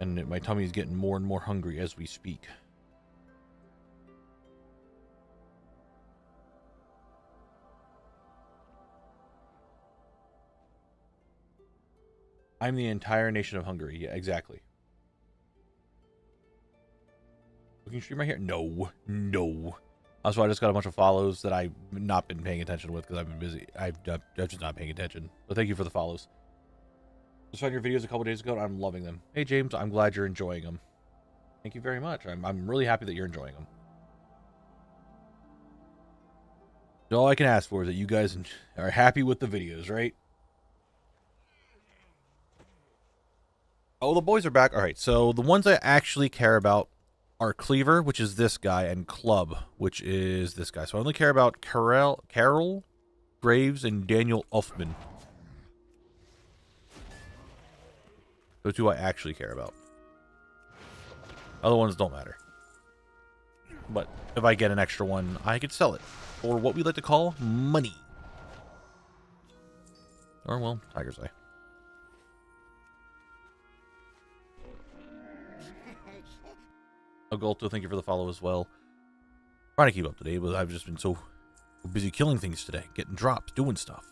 And my tummy is getting more and more hungry as we speak. I'm the entire nation of Hungary. Yeah, exactly. Looking stream right here? No. No. That's why I just got a bunch of follows that I've not been paying attention with because I've been busy. I'm just not paying attention. So thank you for the follows. Just found your videos a couple days ago and I'm loving them. Hey, James, I'm glad you're enjoying them. Thank you very much. I'm really happy that you're enjoying them. All I can ask for is that you guys are happy with the videos, right? Oh, the boys are back. All right, so the ones I actually care about are Cleaver, which is this guy, and Club, which is this guy. So I only care about Carol Graves and Daniel Uffman. Those two I actually care about. Other ones don't matter. But if I get an extra one, I could sell it for what we like to call money. Or, well, Tiger's Eye. Agolto, thank you for the follow as well. Trying to keep up to date, but I've just been so busy killing things today. Getting drops, doing stuff.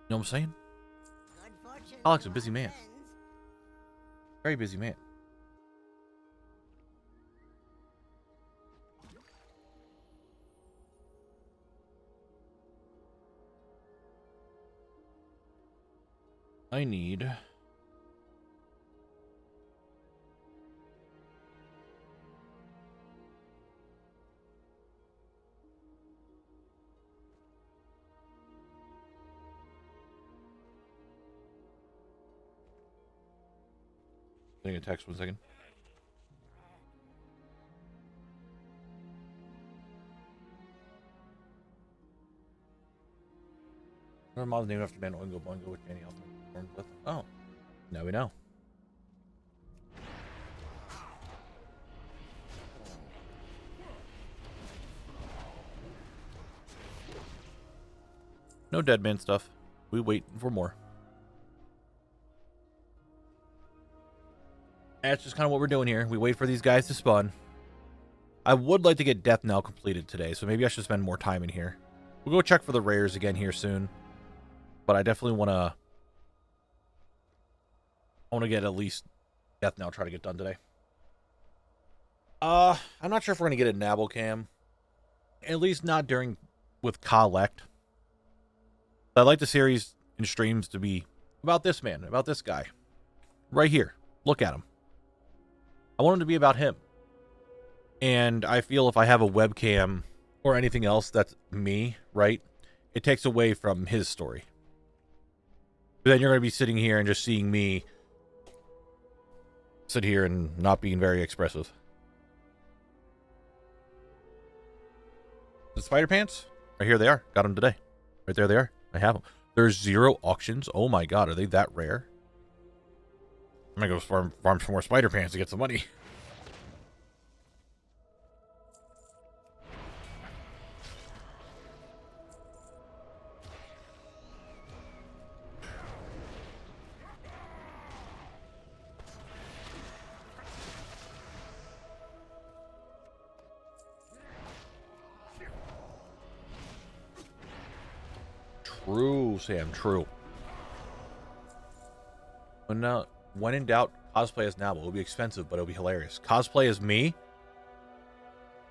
You know what I'm saying? Alex, a busy man. Very busy man. I need... Sending a text 1 second. Our mod's named after Dan Oingo Boingo, which Danny also performed with. Oh, now we know. No dead man stuff. We wait for more. That's just kind of what we're doing here. We wait for these guys to spawn. I would like to get Death Knell completed today, so maybe I should spend more time in here. We'll go check for the rares again here soon. But I definitely want to get at least Death Knell try to get done today. I'm not sure if we're going to get a Knabble cam. At least not with Collect. I'd like the series and streams to be about this man, about this guy. Right here. Look at him. I want him to be about him. And I feel if I have a webcam or anything else that's me, right, it takes away from his story. But then you're going to be sitting here and just seeing me sit here and not being very expressive. The spider pants? Right here they are. Got them today. Right there they are. I have them. There's 0 auctions. Oh my god, are they that rare? I'm going to go farm some more spider pants to get some money. True, Sam, true. When in doubt, cosplay as Knabble. It'll be expensive, but it'll be hilarious. Cosplay as me?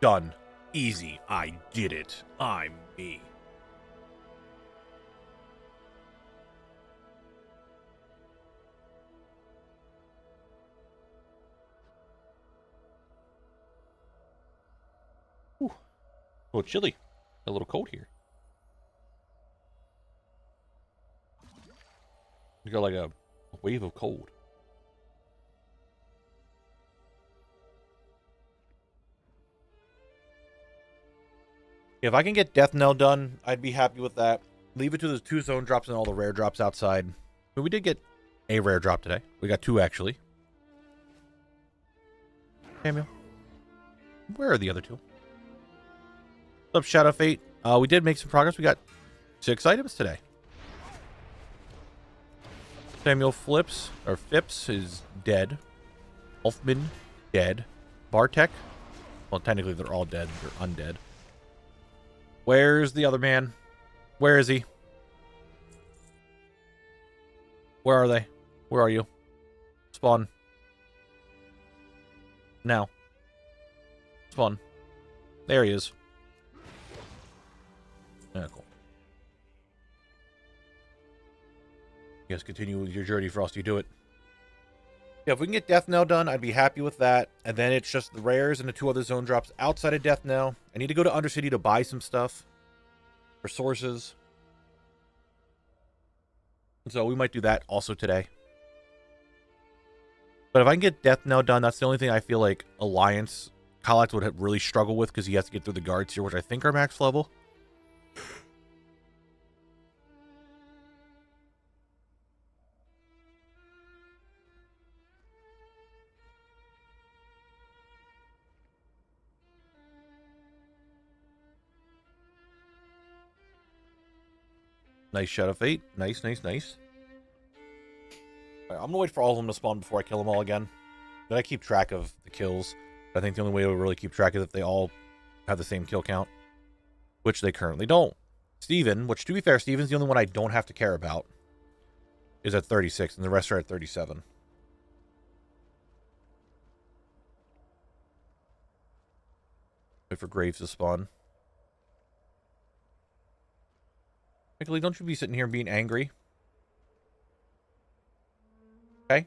Done. Easy. I did it. I'm me. Ooh. A little chilly. A little cold here. We got like a wave of cold. If I can get Death Knell done, I'd be happy with that. Leave it to the 2 zone drops and all the rare drops outside. But we did get a rare drop today. We got 2 actually. Samuel, where are the other 2? What's up, Shadow Fate? We did make some progress. We got 6 items today. Samuel Phipps is dead. Elfman, dead. Bartek, well, technically they're all dead. They're undead. Where's the other man? Where is he? Where are they? Where are you? Spawn. Now. Spawn. There he is. Yeah, cool. You guys continue with your journey, Frosty. Do it. Yeah, if we can get Death Knell done, I'd be happy with that. And then it's just the rares and the 2 other zone drops outside of Death Knell. I need to go to Undercity to buy some stuff for sources. So we might do that also today. But if I can get Death Knell done, that's the only thing I feel like Alliance Collect would really struggle with, because he has to get through the guards here, which I think are max level. Nice Shadow Fate. Nice, nice, nice. Right, I'm going to wait for all of them to spawn before I kill them all again. Then I keep track of the kills. I think the only way to really keep track is if they all have the same kill count, which they currently don't. Steven, which to be fair, Steven's the only one I don't have to care about, is at 36, and the rest are at 37. Wait for Graves to spawn. Technically, don't you be sitting here being angry. Okay?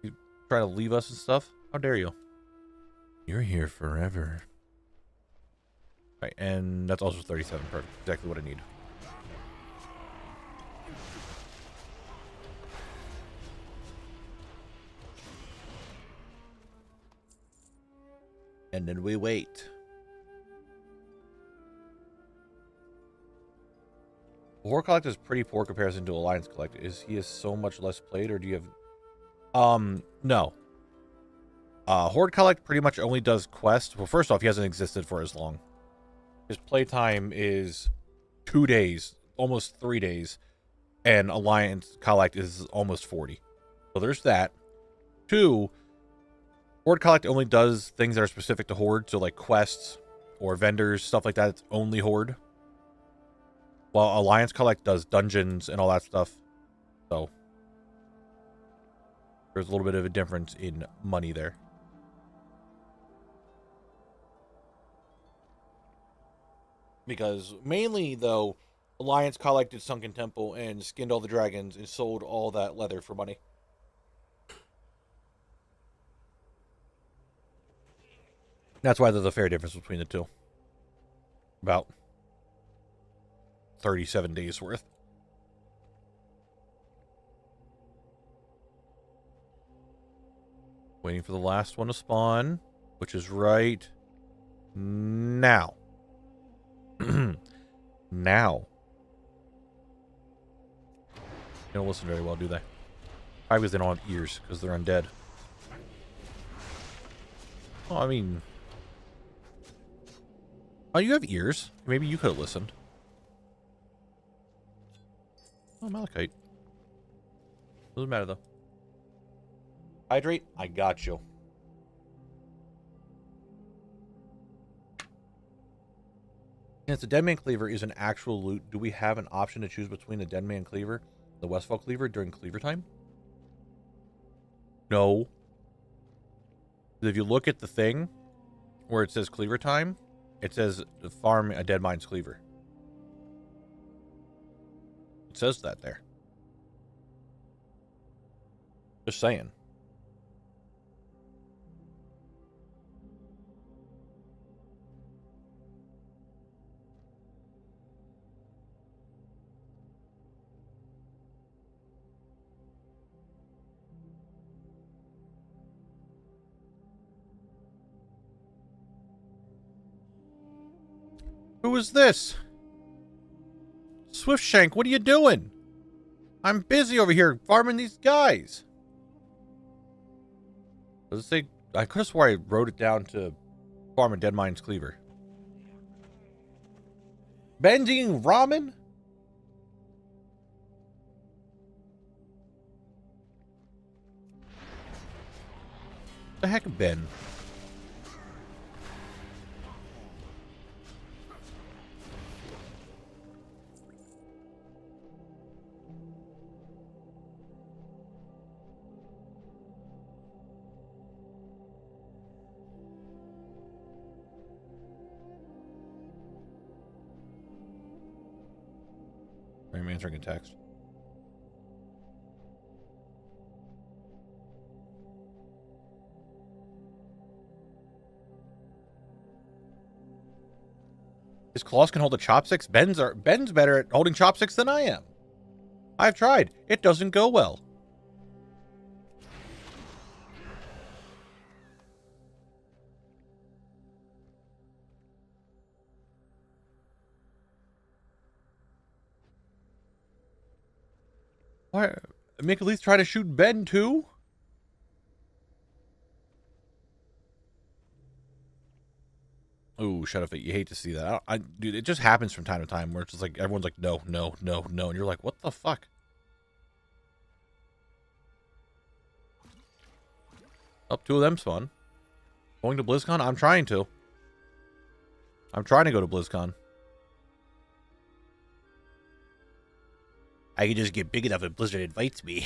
You try to leave us and stuff? How dare you? You're here forever. Right, and that's also 37. Perfect. Exactly what I need. And then we wait. Horde Collect is pretty poor comparison to Alliance Collect. He is so much less played, or do you have... No. Horde Collect pretty much only does quests. Well, first off, he hasn't existed for as long. His playtime is 2 days, almost 3 days, and Alliance Collect is almost 40. So there's that. 2, Horde Collect only does things that are specific to Horde, so like quests or vendors, stuff like that. It's only Horde. While Alliance Collect does dungeons and all that stuff. So there's a little bit of a difference in money there. Because mainly, though, Alliance collected Sunken Temple and skinned all the dragons and sold all that leather for money. That's why there's a fair difference between the two. About 37 days worth. Waiting for the last one to spawn, which is right now. Now. They don't listen very well, do they? Probably because they don't have ears, because they're undead. Oh, I mean... Oh, you have ears. Maybe you could have listened. Oh, Malachite. Doesn't matter, though. Hydrate? I got you. Since the Deadman Cleaver is an actual loot, do we have an option to choose between the Deadman Cleaver and the Westfall Cleaver during Cleaver time? No. If you look at the thing where it says Cleaver time, it says farm a Dead Mind's Cleaver. It says that there. Just saying. Who is this? Swiftshank, what are you doing? I'm busy over here farming these guys. Does it say? I could have swore I wrote it down to farm a Dead Mind's Cleaver. Ben's eating ramen? The heck, Ben? I'm answering a text. His claws can hold the chopsticks. Ben's better at holding chopsticks than I am. I've tried. It doesn't go well. Why? Make at least try to shoot Ben too. Oh, shut up! You hate to see that. Dude, it just happens from time to time where it's just like everyone's like, no, no, no, no, and you're like, what the fuck? Up, 2 of them spawn. Going to BlizzCon? I'm trying to. I'm trying to go to BlizzCon. I can just get big enough if Blizzard invites me.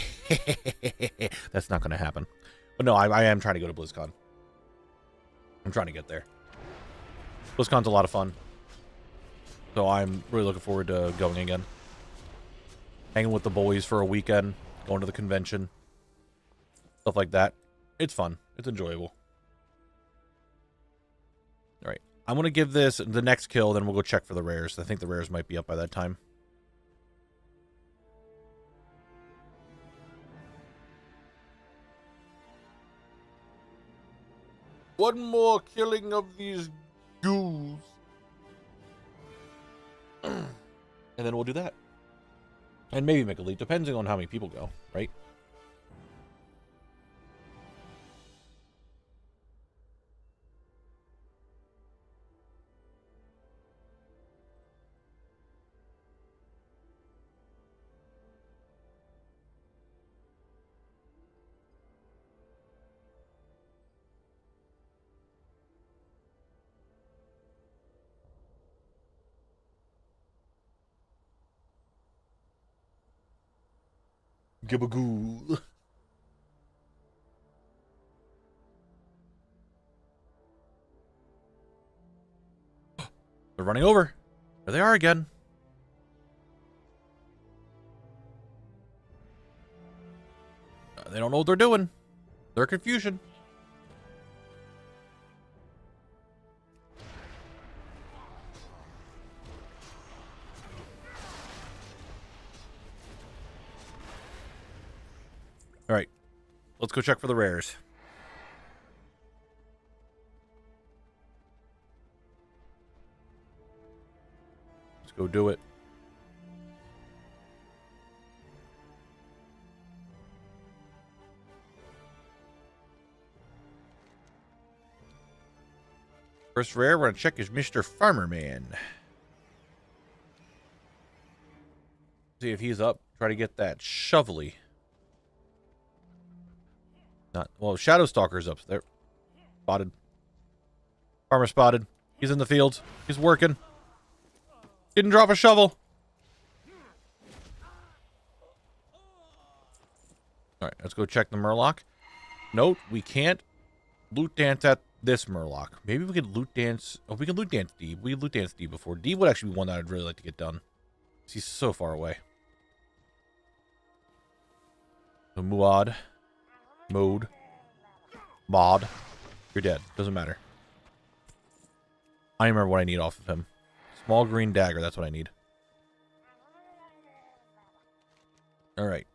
That's not going to happen. But no, I am trying to go to BlizzCon. I'm trying to get there. BlizzCon's a lot of fun. So I'm really looking forward to going again. Hanging with the boys for a weekend. Going to the convention. Stuff like that. It's fun. It's enjoyable. Alright. I'm going to give this the next kill, then we'll go check for the rares. I think the rares might be up by that time. One more killing of these ghouls. And then we'll do that. And maybe make a lead, depending on how many people go, right? Gibagoo. They're running over. There they are again. They don't know what they're doing. They're confusion. All right, let's go check for the rares. Let's go do it. First rare we're going to check is Mr. Farmer Man. See if he's up. Try to get that shovelly. Not well. Shadow Stalker's up there. Spotted. Farmer spotted. He's in the fields. He's working. Didn't drop a shovel. All right, let's go check the Murloc. Note, we can't loot dance at this Murloc. Maybe we could loot dance. Oh, we can loot dance Deeb. We loot dance Deeb before. Deeb would actually be one that I'd really like to get done. He's so far away. So Muad. Mode. Mod. You're dead. Doesn't matter. I remember what I need off of him. Small green dagger. That's what I need. All right.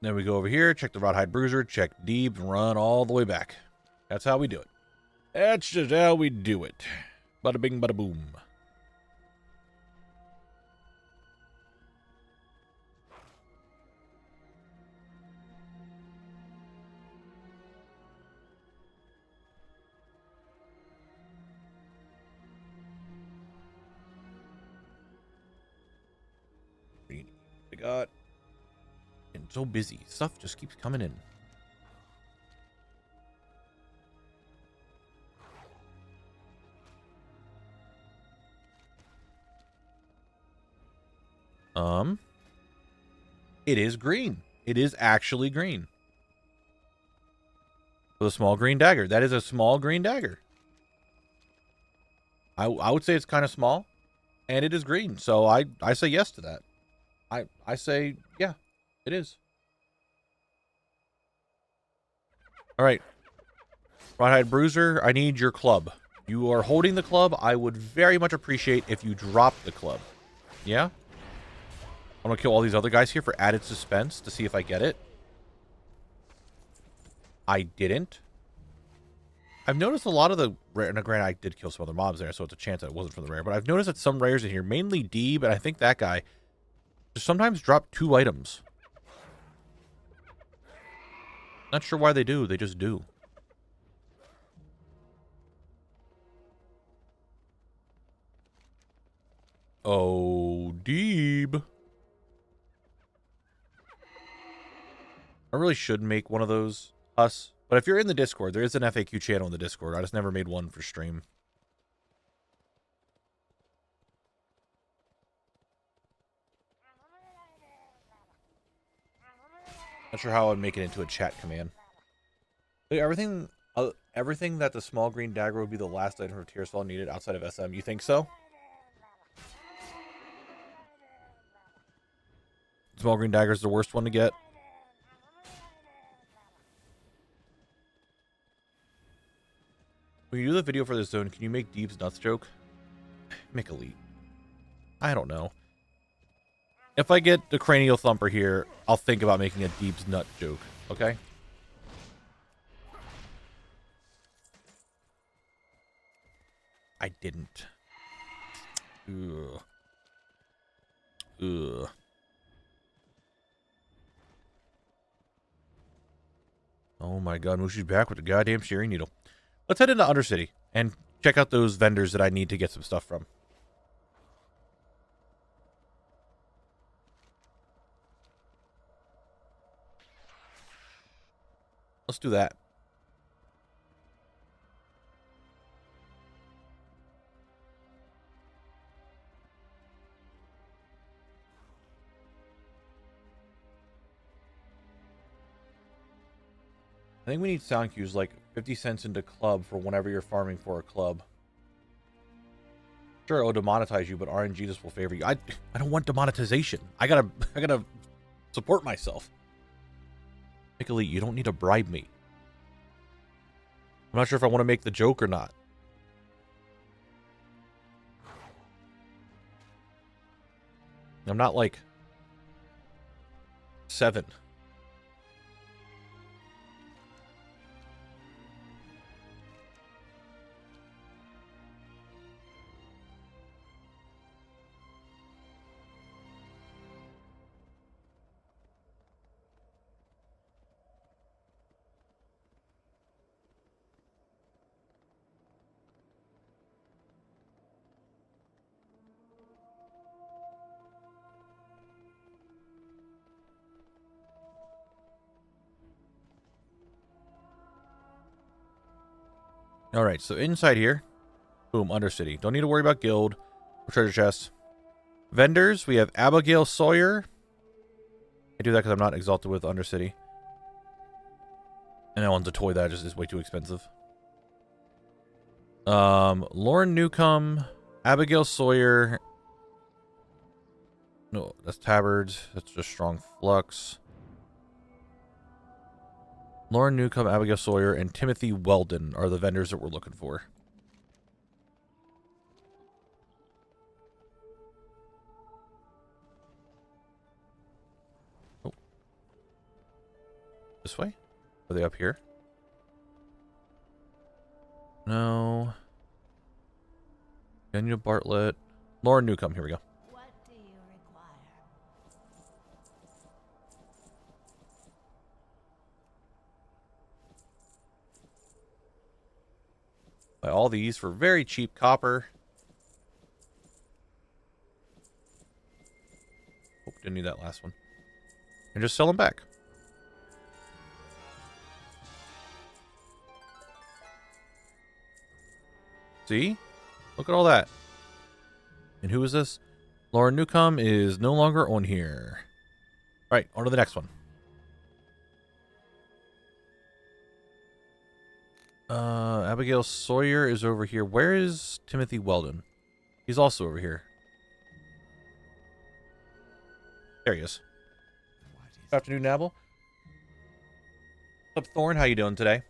Then we go over here, check the Rawhide Bruiser, check Deeb, and run all the way back. That's how we do it. That's just how we do it. Bada bing, bada boom. I got... And so busy. Stuff just keeps coming in. It is green. It is actually green. With a small green dagger. That is a small green dagger. I would say it's kind of small. And it is green. So I say yes to that. I say, yeah, it is. All right. Rawhide Bruiser, I need your club. You are holding the club. I would very much appreciate if you drop the club. Yeah? I'm going to kill all these other guys here for added suspense to see if I get it. I didn't. I've noticed a lot of the rare... Now, granted, I did kill some other mobs there, so it's a chance that it wasn't from the rare. But I've noticed that some rares in here, mainly Deeb, and I think that guy, sometimes drop 2 items. Not sure why they do. They just do. Oh, Deeb. I really should make one of those us. But if you're in the Discord, there is an FAQ channel in the Discord. I just never made one for stream. Not sure how I'd make it into a chat command. But everything that the small green dagger would be the last item for tier spell needed outside of SM. You think so? Small green dagger is the worst one to get. When you do the video for this zone, can you make Deeb's nuts joke? Make elite. I don't know. If I get the cranial thumper here, I'll think about making a Deeb's nut joke. Okay? I didn't. Ugh. Ugh. Oh my god, Mushi's back with the goddamn shearing needle. Let's head into Undercity and check out those vendors that I need to get some stuff from. Let's do that. I think we need sound cues like 50 cents into club for whenever you're farming for a club. Sure, it'll demonetize you, but RNG just will favor you. I don't want demonetization. I gotta support myself. Elite, you don't need to bribe me. I'm not sure if I want to make the joke or not. I'm not like 7. All right, so inside here, boom, Undercity. Don't need to worry about guild or treasure chests. Vendors, we have Abigail Sawyer. I do that because I'm not exalted with Undercity. And that one's a toy that just is way too expensive. Lauren Newcomb, Abigail Sawyer. No, that's Tabards. That's just Strong Flux. Lauren Newcomb, Abigail Sawyer, and Timothy Weldon are the vendors that we're looking for. Oh. This way? Are they up here? No. Daniel Bartlett. Lauren Newcomb, here we go. What do you require? Buy all these for very cheap copper. Oh, didn't need that last one. And just sell them back. See? Look at all that. And who is this? Lauren Newcomb is no longer on here. All right, on to the next one. Abigail Sawyer is over here. Where is Timothy Weldon? He's also over here. There he is. Good afternoon, Knabble. What's up, Thorn? How you doing today?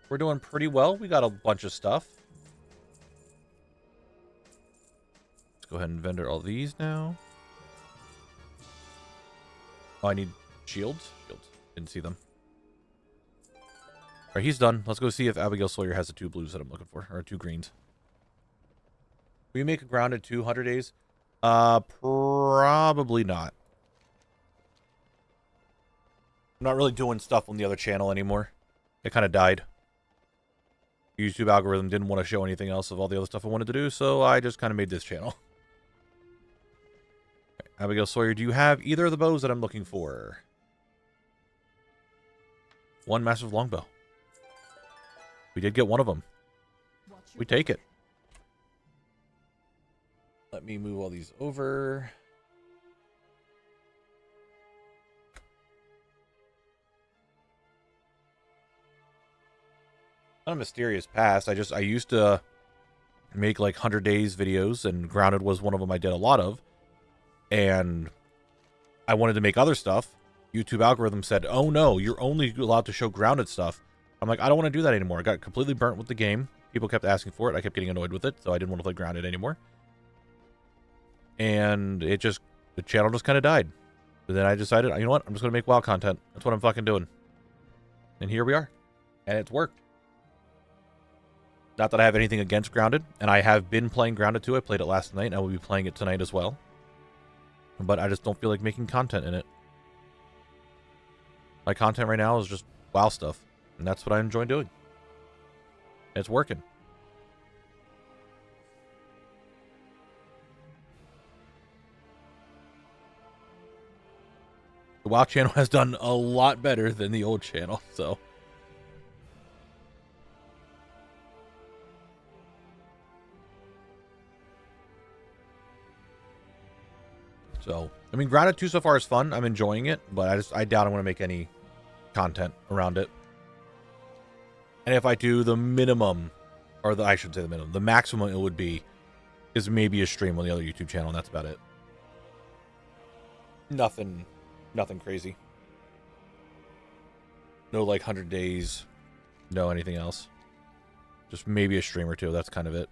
We're doing pretty well. We got a bunch of stuff. Let's go ahead and vendor all these now. Oh, I need shields. Shields. Didn't see them. All right, he's done. Let's go see if Abigail Sawyer has the 2 blues that I'm looking for, or 2 greens. Will you make a grounded 200 days? Probably not. I'm not really doing stuff on the other channel anymore. It kind of died. The YouTube algorithm didn't want to show anything else of all the other stuff I wanted to do, so I just kind of made this channel. Okay, Abigail Sawyer, do you have either of the bows that I'm looking for? 1 massive longbow. We did get one of them. We take it. Let me move all these over. Not a mysterious past. I used to make like 100 days videos, and Grounded was one of them I did a lot of. And I wanted to make other stuff. YouTube algorithm said, oh no, you're only allowed to show Grounded stuff. I'm like, I don't want to do that anymore. I got completely burnt with the game. People kept asking for it. I kept getting annoyed with it, so I didn't want to play Grounded anymore. And the channel just kind of died. But then I decided, you know what? I'm just going to make WoW content. That's what I'm fucking doing. And here we are. And it's worked. Not that I have anything against Grounded, and I have been playing Grounded 2. I played it last night, and I will be playing it tonight as well. But I just don't feel like making content in it. My content right now is just WoW stuff, and that's what I enjoy doing. It's working. The WoW channel has done a lot better than the old channel, so... So, I mean, Grounded 2 so far is fun. I'm enjoying it, but I doubt I'm going to make any content around it. And if I do, the minimum, or I should say the minimum, the maximum it would be is maybe a stream on the other YouTube channel, and that's about it. Nothing crazy. No, like, 100 days. No anything else. Just maybe a stream or two. That's kind of it.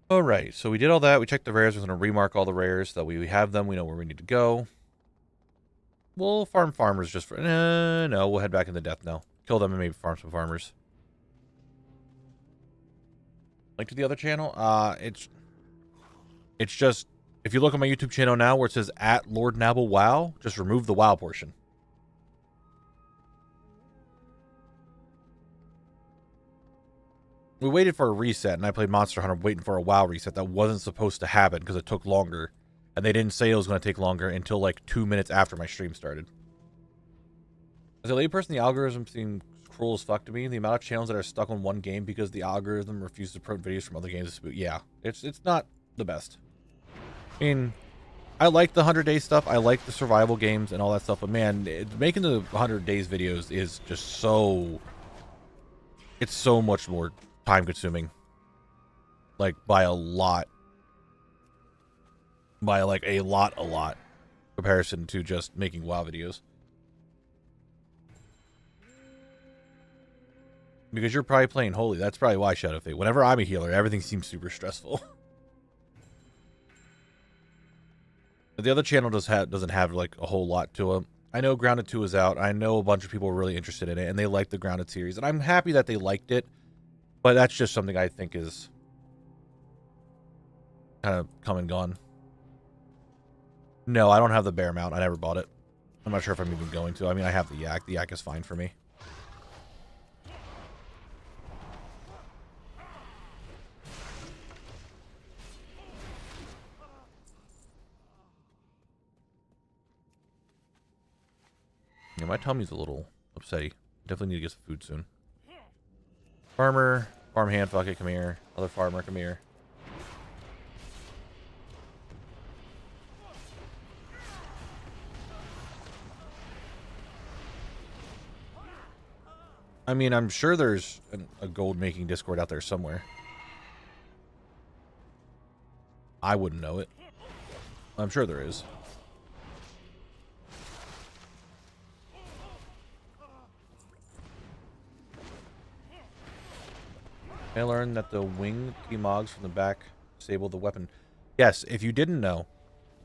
Alright, so we did all that. We checked the rares. We're going to remark all the rares so that we have them. We know where we need to go. We'll farm farmers just for... no, we'll head back into death now. Kill them and maybe farm some farmers. Link to the other channel? It's just... If you look at my YouTube channel now where it says at Lord Knabble WoW, just remove the WoW portion. We waited for a reset, and I played Monster Hunter waiting for a WoW reset that wasn't supposed to happen because it took longer. And they didn't say it was going to take longer until like 2 minutes after my stream started. As a layperson, the algorithm seems cruel as fuck to me. The amount of channels that are stuck on one game because the algorithm refuses to promote videos from other games. Yeah, it's not the best. I mean, I like the 100 Days stuff. I like the survival games and all that stuff. But man, making the 100 Days videos is just so... It's so much more time consuming. Like, by a lot. By, like, a lot. Comparison to just making WoW videos. Because you're probably playing Holy. That's probably why, Shadow Fate. Whenever I'm a healer, everything seems super stressful. But the other channel doesn't have, like, a whole lot to it. I know Grounded 2 is out. I know a bunch of people are really interested in it, and they like the Grounded series. And I'm happy that they liked it. But that's just something I think is kind of come and gone. No, I don't have the bear mount. I never bought it. I'm not sure if I'm even going to. I mean, I have the yak. The yak is fine for me. Yeah, my tummy's a little upsetty. Definitely need to get some food soon. Farmer, farmhand, fuck it, come here. Other farmer, come here. I mean, I'm sure there's a gold-making Discord out there somewhere. I wouldn't know it. I'm sure there is. I learned that the wing T-Mogs from the back disable the weapon. Yes, if you didn't know,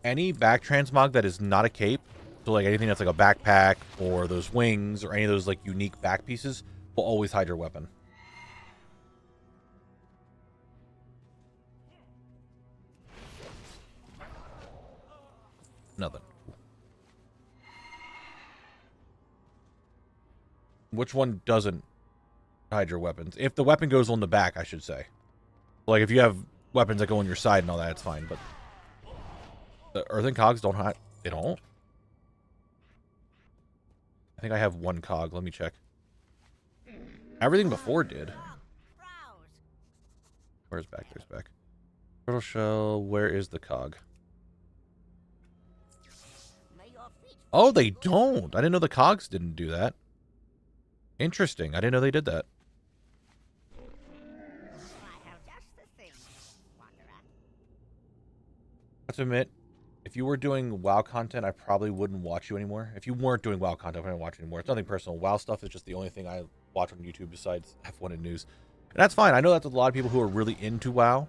any back transmog that is not a cape, so like anything that's like a backpack or those wings or any of those like unique back pieces, will always hide your weapon. Nothing. Which one doesn't hide your weapons? If the weapon goes on the back, I should say. Like if you have weapons that go on your side and all that, it's fine. But the earthen cogs don't hide. They don't. I think I have one cog. Let me check. Everything before did. Where's back? There's back. Turtle shell. Where is the cog? Oh, they don't. I didn't know the cogs didn't do that. Interesting. I didn't know they did that. I have to admit, If you were doing WoW content, I probably wouldn't watch you anymore. If you weren't doing WoW content, I wouldn't watch you anymore. It's nothing personal. WoW stuff is just the only thing I watch on YouTube besides F1 and news. And that's fine. I know that's a lot of people who are really into WoW,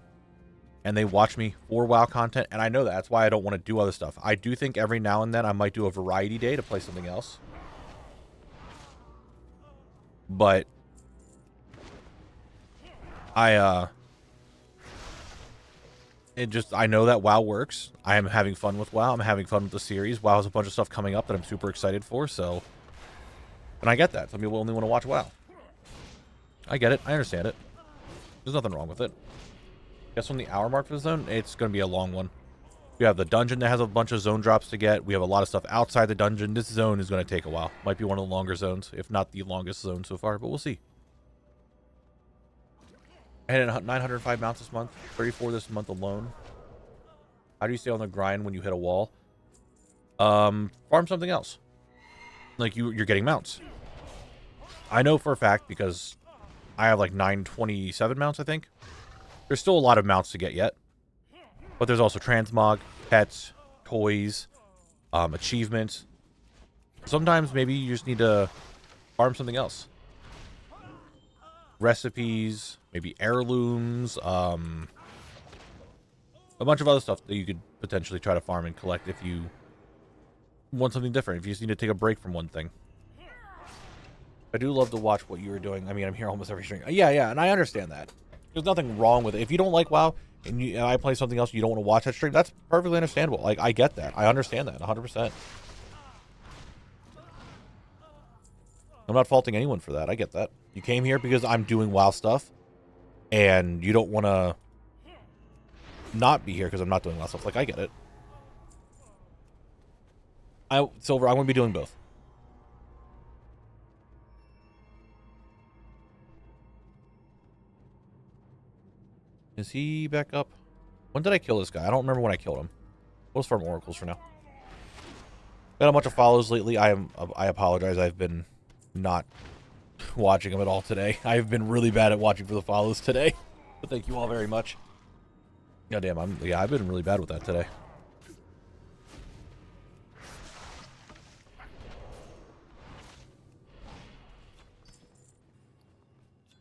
and they watch me for WoW content, and I know that. That's why I don't want to do other stuff. I do think every now and then I might do a variety day to play something else. But I know that WoW works. I am having fun with WoW. I'm having fun with the series. WoW has a bunch of stuff coming up that I'm super excited for, so... And I get that. Some people only want to watch WoW. I get it. I understand it. There's nothing wrong with it. Guess on the hour mark for the zone, it's going to be a long one. We have the dungeon that has a bunch of zone drops to get. We have a lot of stuff outside the dungeon. This zone is going to take a while. Might be one of the longer zones, if not the longest zone so far, but we'll see. I had 905 mounts this month, 34 this month alone. How do you stay on the grind when you hit a wall? Farm something else. Like you're getting mounts. I know for a fact because I have like 927 mounts, I think. There's still a lot of mounts to get yet. But there's also transmog, pets, toys, achievements. Sometimes maybe you just need to farm something else. Recipes, maybe heirlooms, a bunch of other stuff that you could potentially try to farm and collect if you want something different, if you just need to take a break from one thing. I do love to watch what you were doing. I mean, I'm here almost every stream. Yeah, and I understand that. There's nothing wrong with it. If you don't like WoW and I play something else, you don't want to watch that stream, that's perfectly understandable. Like, I get that. I understand that 100%. I'm not faulting anyone for that. I get that. You came here because I'm doing WoW stuff, and you don't want to not be here because I'm not doing WoW stuff. Like, I get it. Silver, I'm going to be doing both. Is he back up? When did I kill this guy? I don't remember when I killed him. We'll just farm oracles for now. Got a bunch of follows lately. I apologize. I've been not watching them at all today. I've been really bad at watching for the follows today. But thank you all very much. Goddamn, I've been really bad with that today.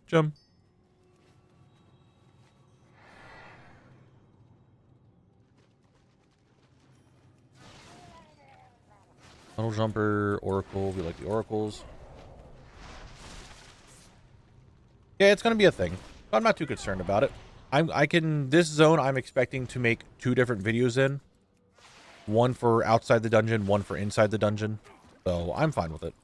Jump. Tunnel jumper, oracle. We like the oracles. Yeah, it's gonna be a thing. But I'm not too concerned about it. This zone I'm expecting to make 2 different videos in. One for outside the dungeon, one for inside the dungeon. So I'm fine with it.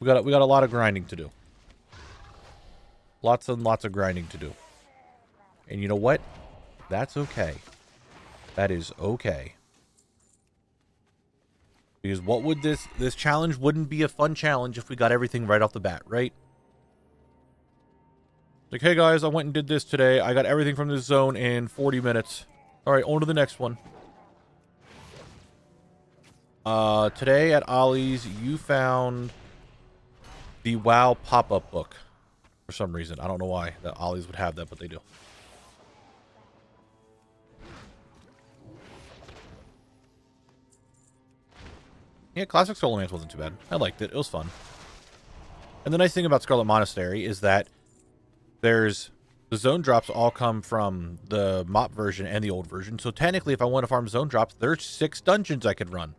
We got a lot of grinding to do. Lots and lots of grinding to do. And you know what? That's okay. That is okay. Because what would this challenge wouldn't be a fun challenge if we got everything right off the bat, right? Like, hey guys, I went and did this today. I got everything from this zone in 40 minutes. All right, on to the next one. Today at Ollie's, you found the WoW pop-up book for some reason. I don't know why that Ollie's would have that, but they do. Yeah, Classic Solomance wasn't too bad. I liked it. It was fun. And the nice thing about Scarlet Monastery is that the zone drops all come from the MOP version and the old version. So technically, if I want to farm zone drops, there's 6 dungeons I could run.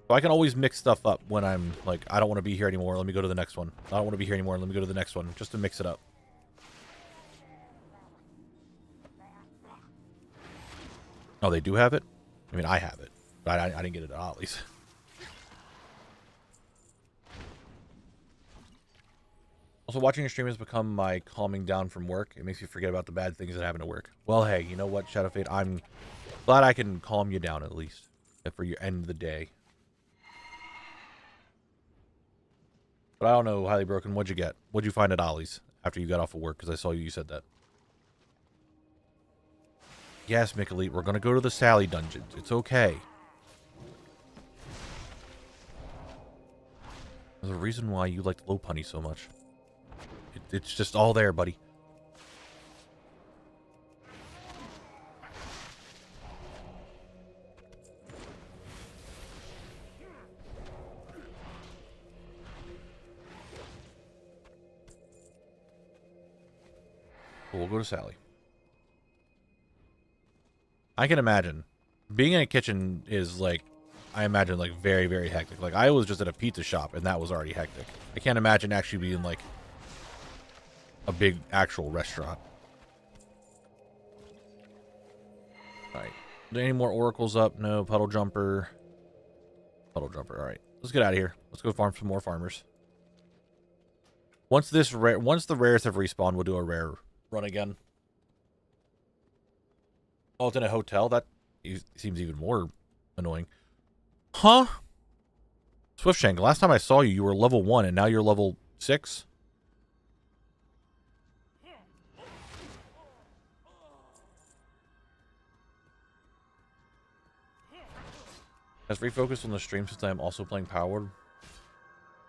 So I can always mix stuff up when I'm like, I don't want to be here anymore. Let me go to the next one. I don't want to be here anymore. Let me go to the next one, just to mix it up. Oh, they do have it? I mean, I have it. But I didn't get it at Ollie's. Also, watching your stream has become my calming down from work. It makes me forget about the bad things that happen at work. Well, hey, you know what, Shadowfade? I'm glad I can calm you down at least for your end of the day. But I don't know, Highly Broken, what'd you get? What'd you find at Ollie's after you got off of work? Because I saw you said that. Yes, Mick we're going to go to the Sally dungeons. It's okay. There's a reason why you liked Low Punny so much. It's just all there, buddy. We'll go to Sally. I can imagine being in a kitchen is like, I imagine like very, very hectic. Like I was just at a pizza shop and that was already hectic. I can't imagine actually being like a big actual restaurant. All right. Are there any more oracles up? No. Puddle jumper. Puddle jumper. All right. Let's get out of here. Let's go farm some more farmers. Once the rares have respawned, we'll do a rare run again. Oh, it's in a hotel? That seems even more annoying. Huh? Swiftshank, last time I saw you, you were level 1, and now you're level 6? Has refocused on the stream since I am also playing Power.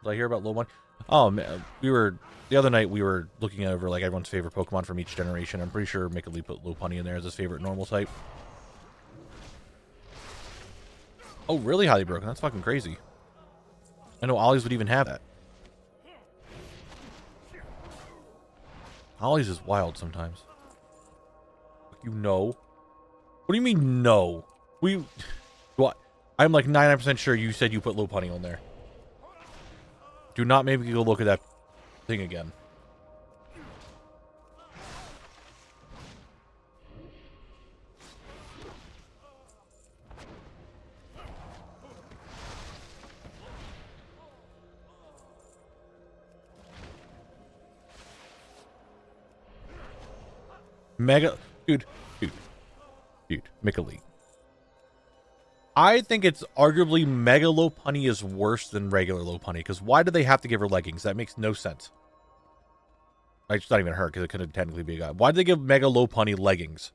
Did I hear about low money? Oh, the other night we were looking over like everyone's favorite Pokemon from each generation. I'm pretty sure Mickey put Lopunny in there as his favorite normal type. Oh, really highly broken? That's fucking crazy. I know Ollie's would even have that. Ollie's is wild sometimes. You know? What do you mean no? What? I'm like 99% sure you said you put Lopunny on there. Do not make me go look at that thing again. Dude, make a league. I think it's arguably Mega Lopunny is worse than regular Lopunny, because why do they have to give her leggings? That makes no sense. It's not even her, because it could technically be a guy. Why did they give Mega Lopunny leggings?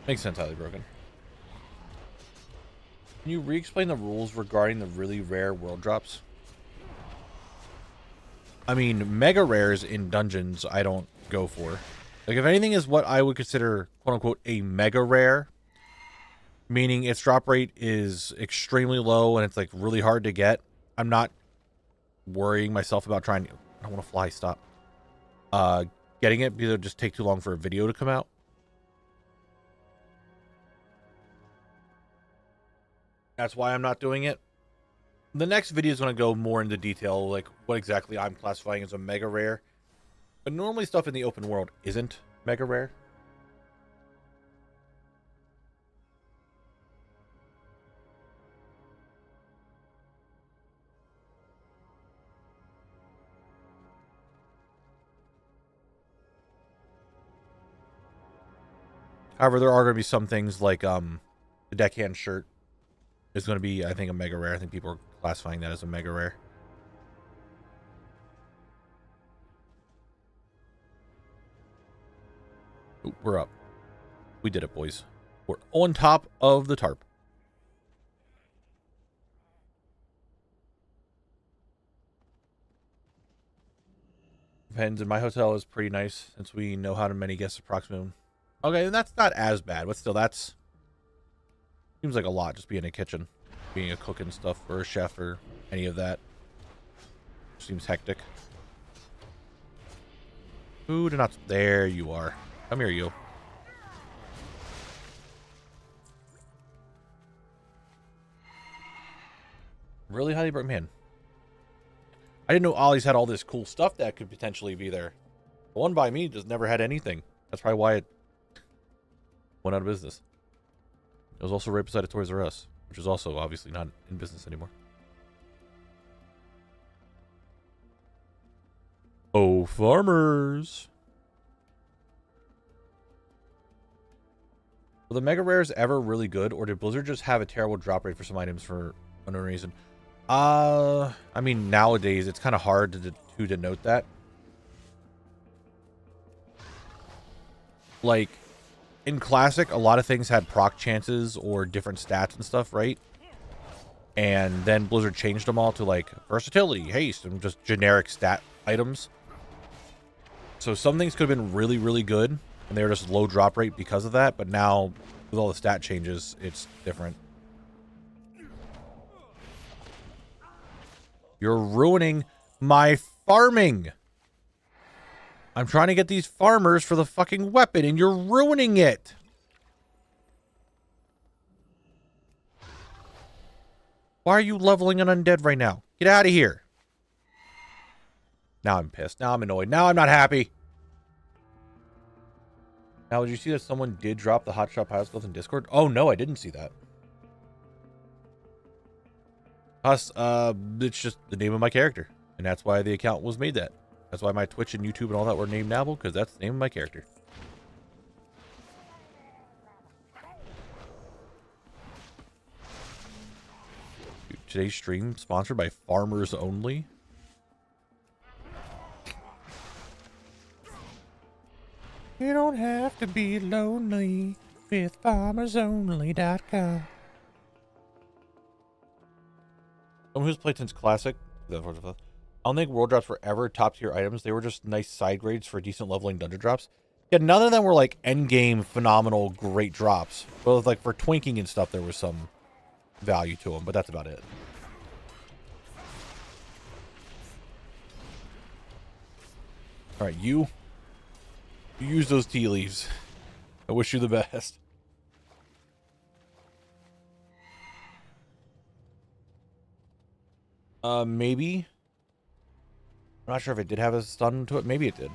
Makes sense, highly broken. Can you re-explain the rules regarding the really rare world drops? I mean, mega rares in dungeons I don't go for. Like, if anything is what I would consider, quote-unquote, a mega rare, meaning its drop rate is extremely low and it's, like, really hard to get, I'm not worrying myself about trying to... I don't want to fly, stop. Getting it, because it'll just take too long for a video to come out. That's why I'm not doing it. The next video is going to go more into detail, like what exactly I'm classifying as a mega rare. But normally stuff in the open world isn't mega rare. However, there are going to be some things like the deckhand shirt is going to be, I think, a mega rare. I think people are classifying that as a mega rare. Ooh, we're up. We did it, boys. We're on top of the tarp. Depends. And my hotel is pretty nice since we know how many guests approximately. Okay, and that's not as bad, but still, that's... Seems like a lot, just being in a kitchen. Being a cook and stuff, or a chef, or any of that. Seems hectic. Food and not... There you are. Come here, you. Really highly broken, man. I didn't know Ollie's had all this cool stuff that could potentially be there. The one by me just never had anything. That's probably why it went out of business. It was also right beside a Toys R Us, which is also obviously not in business anymore. Oh, farmers. Were the mega rares ever really good, or did Blizzard just have a terrible drop rate for some items for unknown reason? I mean, nowadays it's kind of hard to denote that. Like, in Classic, a lot of things had proc chances or different stats and stuff, right? And then Blizzard changed them all to, like, versatility, haste, and just generic stat items. So some things could have been really, really good, and they were just low drop rate because of that, but now, with all the stat changes, it's different. You're ruining my farming! I'm trying to get these farmers for the fucking weapon, and you're ruining it! Why are you leveling an undead right now? Get out of here! Now I'm pissed. Now I'm annoyed. Now I'm not happy. Now, did you see that someone did drop the Hotshot Pilot Skills in Discord? Oh, no, I didn't see that. It's just the name of my character. And that's why the account was made that. That's why my Twitch and YouTube and all that were named Knabble, because that's the name of my character. Dude, today's stream sponsored by Farmers Only. You don't have to be lonely with farmersonly.com. Someone who's played since Classic. I don't think world drops were ever top tier items. They were just nice side grades for decent leveling dungeon drops. Yeah, none of them were like end game phenomenal great drops. But like for twinking and stuff, there was some value to them, but that's about it. All right, you use those tea leaves. I wish you the best. Maybe. I'm not sure if it did have a stun to it. Maybe it did.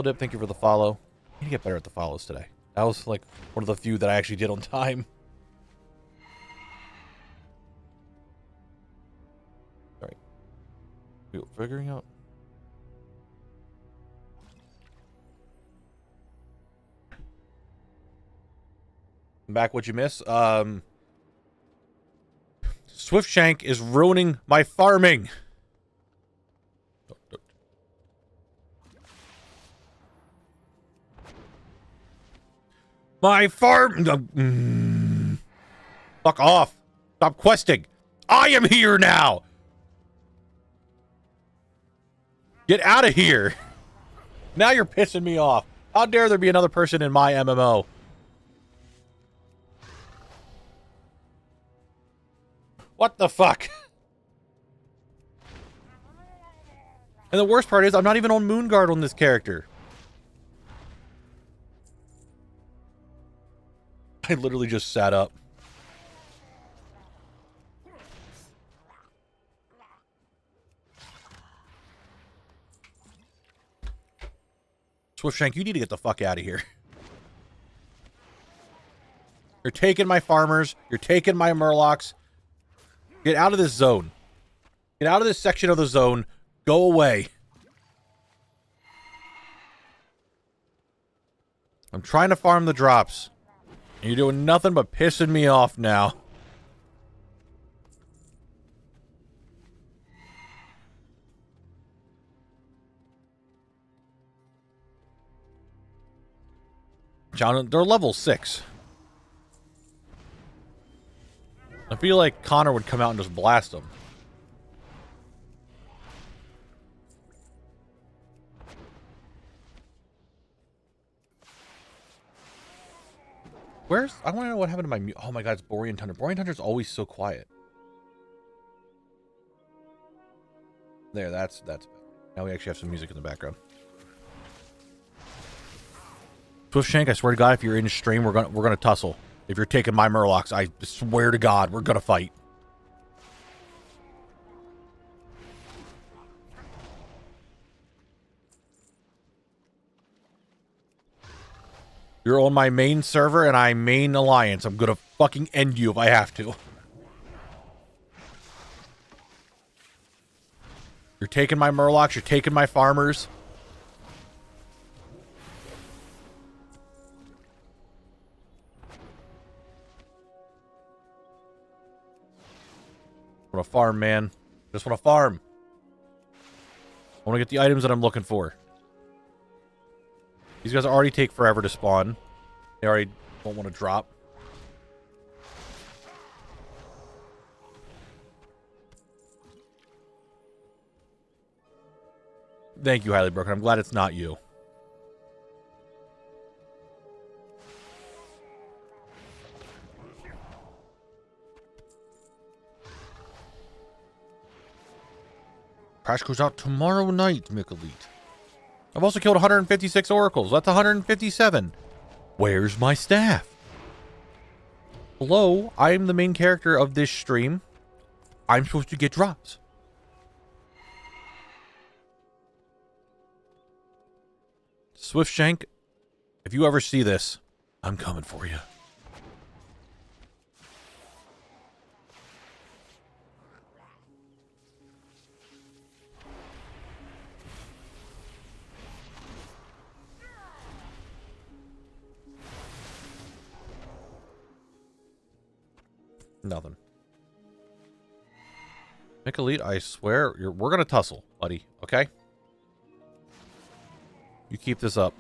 Dip, thank you for the follow. I need to get better at the follows today. That was like one of the few that I actually did on time. All right. We're figuring out. Back what you miss. Swiftshank is ruining my farming. My farm. Fuck off. Stop questing. I am here now. Get out of here. Now you're pissing me off. How dare there be another person in my MMO? What the fuck? And the worst part is I'm not even on Moonguard on this character. I literally just sat up. Swiftshank, you need to get the fuck out of here. You're taking my farmers. You're taking my murlocs. Get out of this zone. Get out of this section of the zone. Go away. I'm trying to farm the drops. And you're doing nothing but pissing me off now. John, they're level 6. I feel like Connor would come out and just blast them. Where's... I want to know what happened to my... Oh my god, it's Borean Tundra. Borean Tundra's always so quiet. There, that's better. Now we actually have some music in the background. Swiftshank, I swear to God, if you're in stream, we're gonna tussle. If you're taking my murlocs, I swear to God, we're gonna fight. You're on my main server and I main alliance. I'm gonna fucking end you if I have to. You're taking my murlocs, you're taking my farmers. I want to farm, man. Just want to farm. I want to get the items that I'm looking for. These guys already take forever to spawn. They already don't want to drop. Thank you, Highly Broken. I'm glad it's not you. Crash goes out tomorrow night, Mick Elite. I've also killed 156 oracles. That's 157. Where's my staff? Hello, I'm the main character of this stream. I'm supposed to get drops. Swiftshank, if you ever see this, I'm coming for you. Nothing. Mick Elite, I swear, we're gonna tussle, buddy, okay? You keep this up.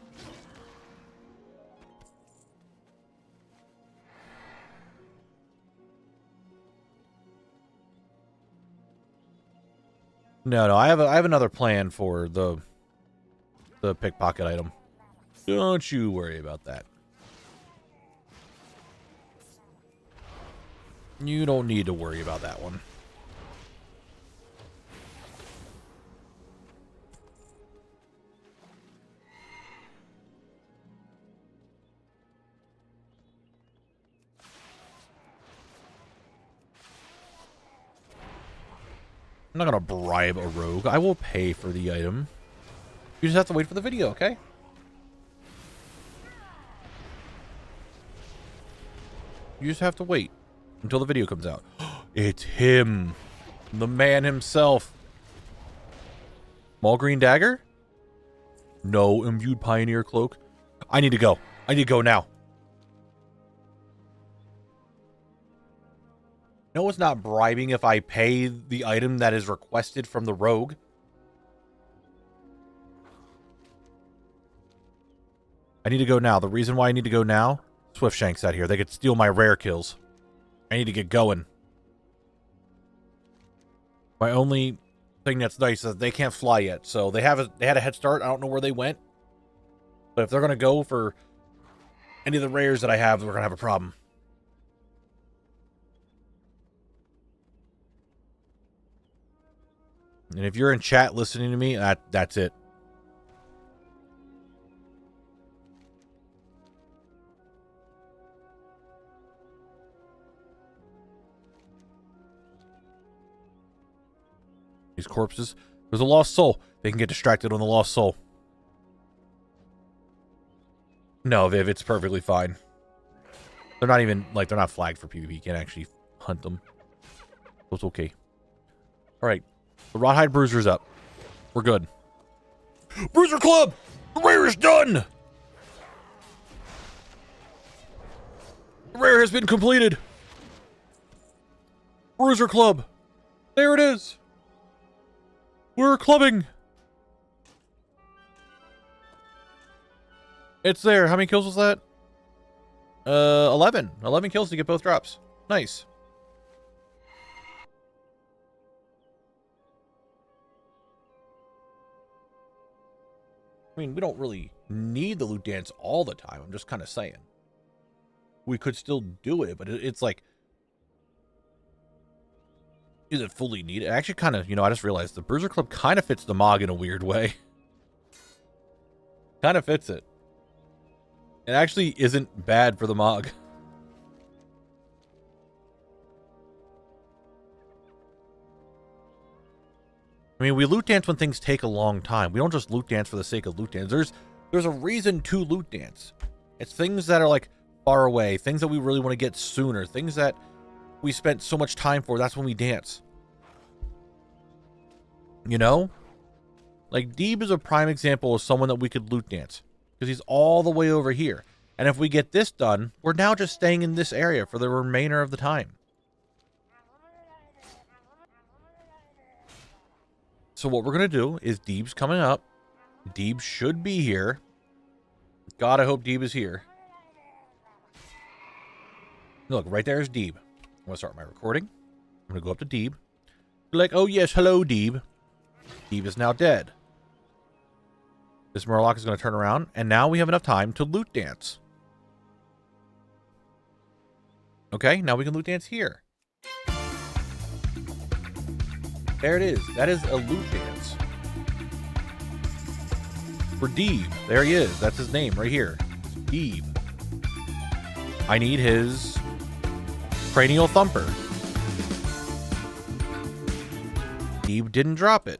No, I have another plan for the pickpocket item. Don't you worry about that. You don't need to worry about that one. I'm not gonna bribe a rogue. I will pay for the item. You just have to wait for the video, okay? You just have to wait until the video comes out. It's him. The man himself. Small green dagger? No imbued pioneer cloak. I need to go. I need to go now. No, it's not bribing if I pay the item that is requested from the rogue. I need to go now. The reason why I need to go now, Swiftshank's out here. They could steal my rare kills. I need to get going. My only thing that's nice is that they can't fly yet, so they had a head start. I don't know where they went. But if they're gonna go for any of the rares that I have, we're gonna have a problem. And if you're in chat listening to me, that's it. These corpses. There's a lost soul. They can get distracted on the lost soul. No, Viv, it's perfectly fine. They're not even, like, they're not flagged for PvP. You can't actually hunt them. So it's okay. Alright. The Rawhide Bruiser's up. We're good. Bruiser Club! The rare is done! The rare has been completed. Bruiser Club. There it is. We're clubbing. It's there. How many kills was that? 11. 11 kills to get both drops. Nice. I mean, we don't really need the loot dance all the time. I'm just kind of saying. We could still do it, but it's like... Is it fully needed? Actually, kind of, I just realized the Bruiser Club kind of fits the Mog in a weird way. Kind of fits it. It actually isn't bad for the Mog. I mean, we loot dance when things take a long time. We don't just loot dance for the sake of loot dance. There's a reason to loot dance. It's things that are like far away, things that we really want to get sooner, things that we spent so much time for. That's when we dance. You know? Like, Deeb is a prime example of someone that we could loot dance. Because he's all the way over here. And if we get this done, we're now just staying in this area for the remainder of the time. So what we're going to do is Deeb's coming up. Deeb should be here. God, I hope Deeb is here. Look, right there is Deeb. I'm going to start my recording. I'm going to go up to Deeb. Be like, oh yes, hello, Deeb. Deeb is now dead. This Murloc is going to turn around, and now we have enough time to loot dance. Okay, now we can loot dance here. There it is. That is a loot dance. For Deeb. There he is. That's his name right here. Deeb. I need his cranial thumper. Deeb didn't drop it.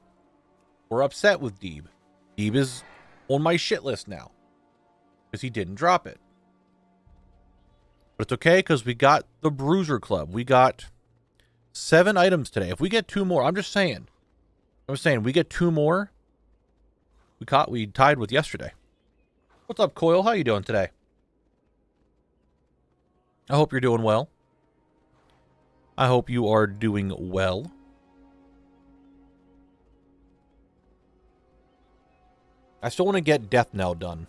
We're upset with Deeb. Deeb is on my shit list now because he didn't drop it. But it's okay because we got the Bruiser Club. We got 7 items today. If we get 2 more, I'm saying we get 2 more. We tied with yesterday. What's up, Coil? How you doing today? I hope you're doing well. I hope you are doing well. I still want to get Death Knell done.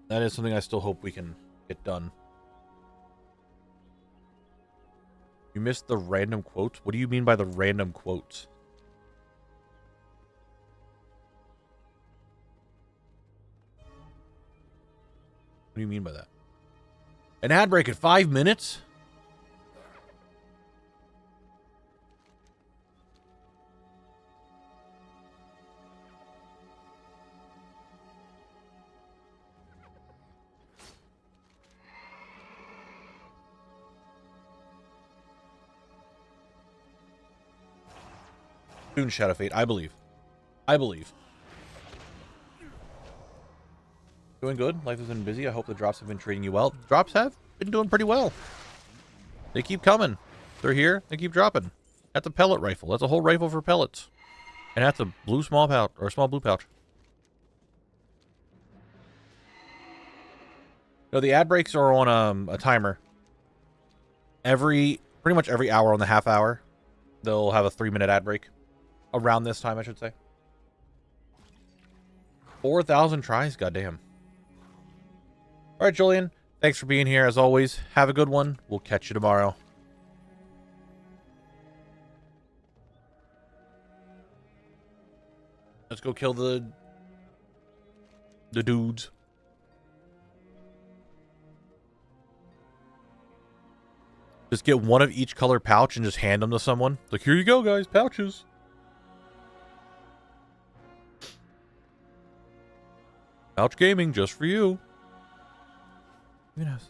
That is something I still hope we can get done. You missed the random quotes? What do you mean by the random quotes? What do you mean by that? An ad break at 5 minutes? Soon, Shadow Fate. I believe. I believe. Doing good. Life has been busy. I hope the drops have been treating you well. Drops have been doing pretty well. They keep coming. They're here. They keep dropping. That's a pellet rifle. That's a whole rifle for pellets. And that's a blue small pouch, or a small blue pouch. No, the ad breaks are on a timer. Pretty much every hour on the half hour, they'll have a 3-minute ad break. Around this time, I should say. 4,000 tries, goddamn. All right, Julian. Thanks for being here, as always. Have a good one. We'll catch you tomorrow. Let's go kill the dudes. Just get one of each color pouch and just hand them to someone. Like, here you go, guys. Pouches. Pouch gaming just for you. Yes.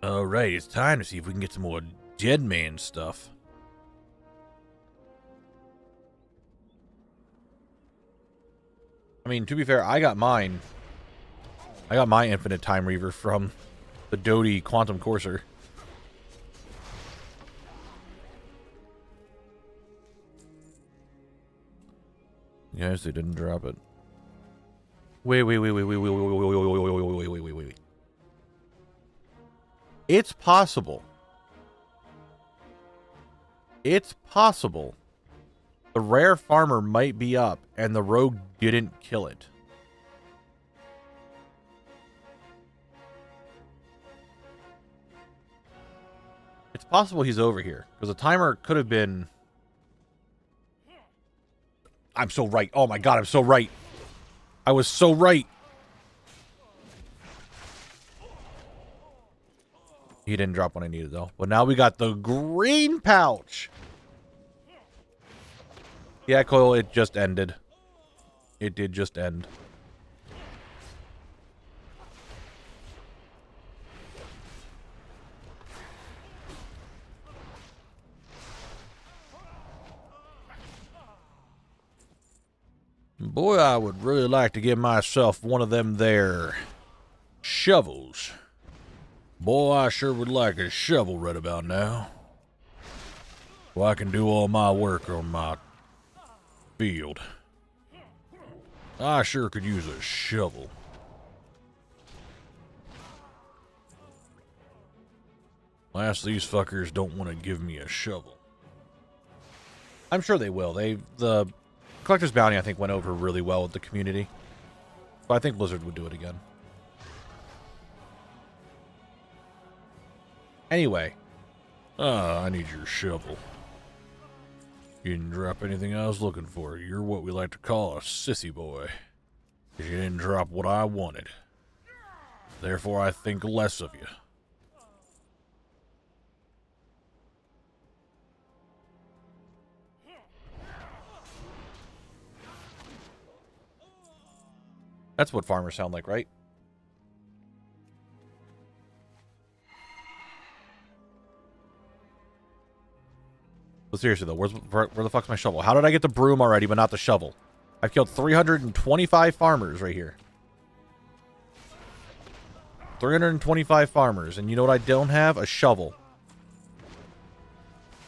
All right, it's time to see if we can get some more dead man stuff. I mean, to be fair, I got mine. I got my infinite time reaver from the Doty Quantum Courser. Yes, they didn't drop it. Wait. It's possible. It's possible the rare farmer might be up and the rogue didn't kill it. It's possible he's over here because the timer could have been... I'm so right. Oh my god, I'm so right. I was so right. He didn't drop what I needed, though. But now we got the green pouch. Yeah, Coil, it just ended. It did just end. Boy, I would really like to give myself one of them there shovels. Boy, I sure would like a shovel right about now. So I can do all my work on my field. I sure could use a shovel. Last, these fuckers don't want to give me a shovel. I'm sure they will. The Collector's Bounty, I think, went over really well with the community. But I think Blizzard would do it again. Anyway. I need your shovel. You didn't drop anything I was looking for. You're what we like to call a sissy boy. 'Cause you didn't drop what I wanted. Therefore, I think less of you. That's what farmers sound like, right? But seriously, though, where the fuck's my shovel? How did I get the broom already, but not the shovel? I've killed 325 farmers right here. 325 farmers, and you know what I don't have? A shovel.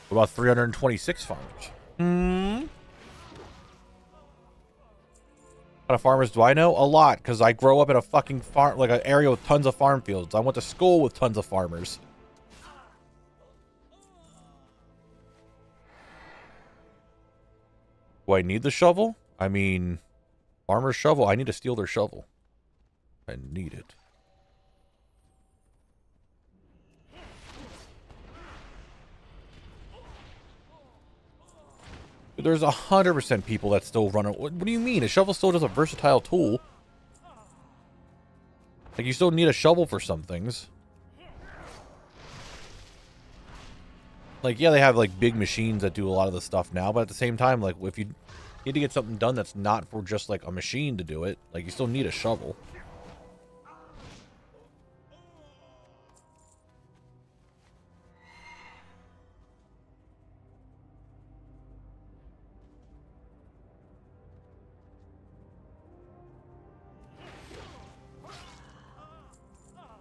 What about 326 farmers? What kind of farmers do I know? A lot, because I grow up in a fucking farm, like an area with tons of farm fields. I went to school with tons of farmers. Do I need the shovel? I mean, farmer's shovel. I need to steal their shovel. I need it. There's 100% people that still run it. What do you mean? A shovel still just a versatile tool. Like, you still need a shovel for some things. Like, yeah, they have, like, big machines that do a lot of the stuff now, but at the same time, like, if you need to get something done that's not for just, like, a machine to do it, like, you still need a shovel.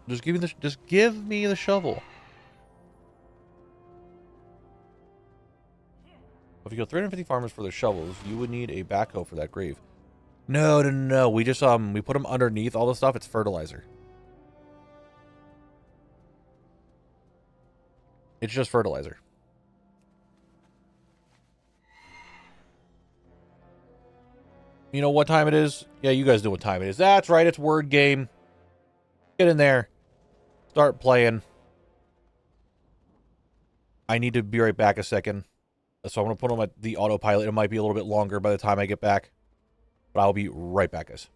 Just give me the shovel. If you kill 350 farmers for their shovels, you would need a backhoe for that grave. No. We just we put them underneath all the stuff. It's fertilizer. It's just fertilizer. You know what time it is? Yeah, you guys know what time it is. That's right, it's word game. Get in there. Start playing. I need to be right back a second. So I'm going to put on the autopilot. It might be a little bit longer by the time I get back. But I'll be right back, guys.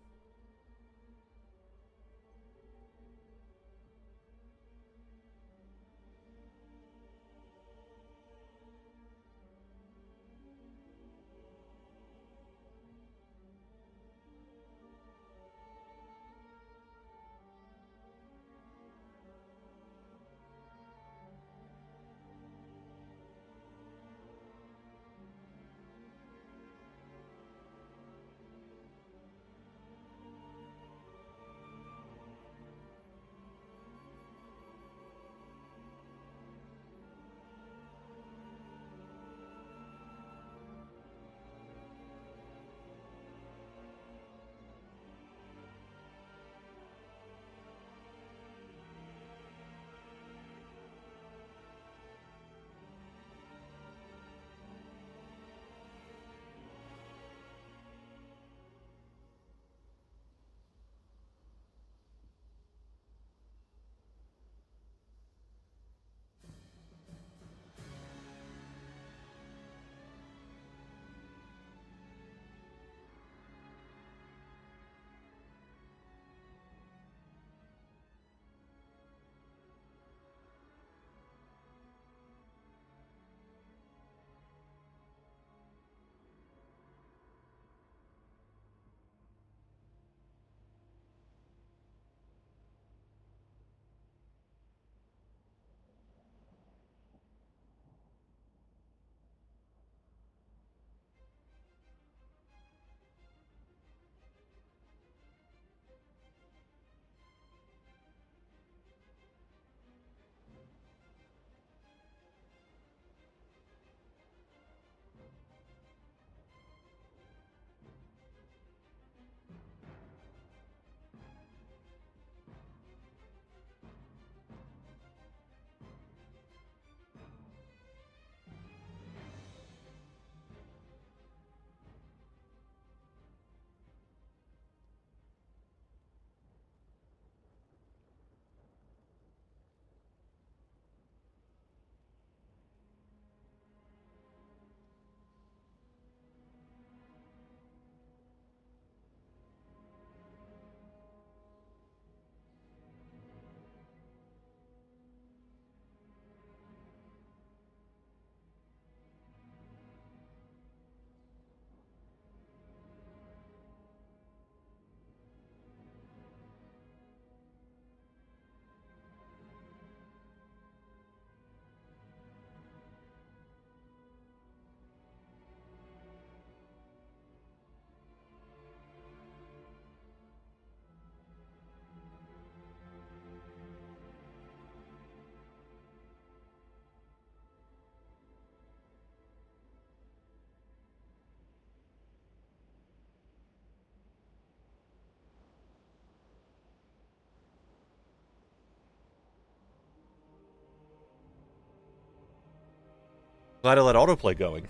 Glad I let autoplay going.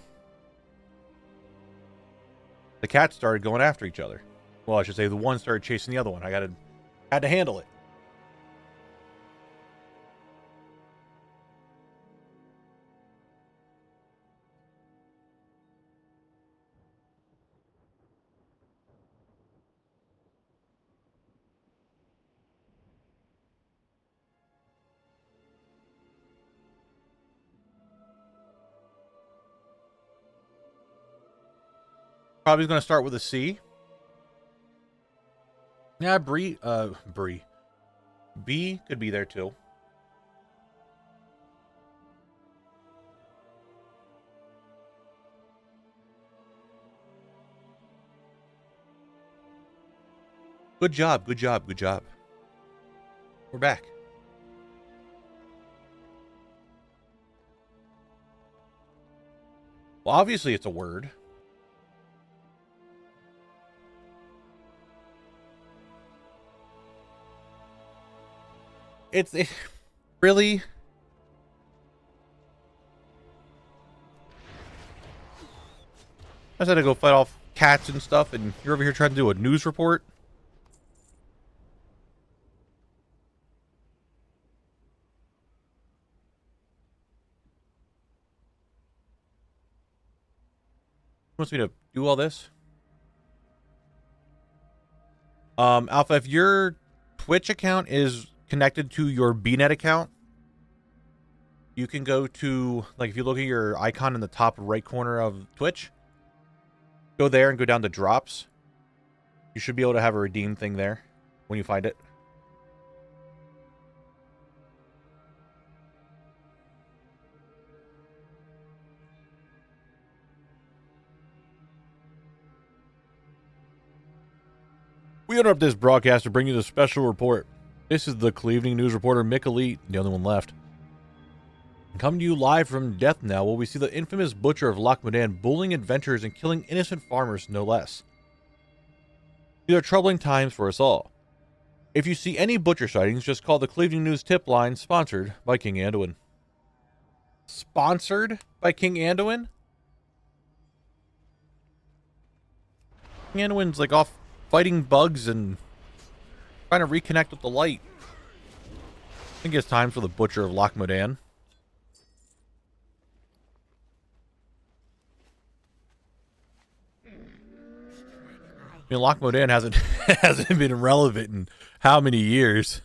The cats started going after each other. Well, I should say the one started chasing the other one. Had to handle it. Probably going to start with a C. Yeah, Bree. B could be there too. Good job, good job, good job. We're back. Well, obviously it's a word. It's really. I just had to go fight off cats and stuff, and you're over here trying to do a news report. Wants me to do all this? Alpha, if your Twitch account is connected to your BNet account, you can go to, like, if you look at your icon in the top right corner of Twitch, go there and go down to drops. You should be able to have a redeem thing there when you find it. We interrupt this broadcast to bring you the special report. This is the Cleveland News reporter Mick Elite, the only one left. Coming to you live from Death Now, where we see the infamous butcher of Locked VODS bullying adventurers and killing innocent farmers, no less. These are troubling times for us all. If you see any butcher sightings, just call the Cleveland News tip line, sponsored by King Anduin. Sponsored by King Anduin? King Anduin's like off fighting bugs and trying to reconnect with the light. I think it's time for the butcher of Locked VODS. I mean, Locked VODS hasn't been relevant in how many years?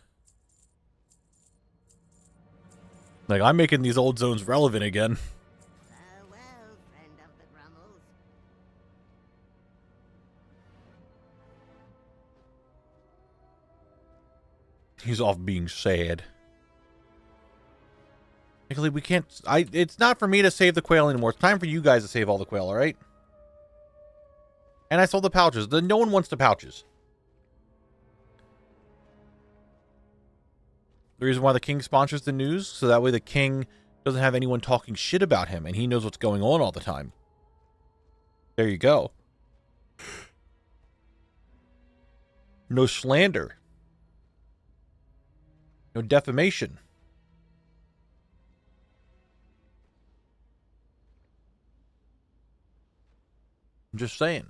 Like, I'm making these old zones relevant again. Farewell, friend of the Grummles. He's off being sad. Actually, we can't. It's not for me to save the quail anymore. It's time for you guys to save all the quail, all right? And I sold the pouches. No one wants the pouches. The reason why the king sponsors the news, so that way the king doesn't have anyone talking shit about him, and he knows what's going on all the time. There you go. No slander. No defamation. I'm just saying.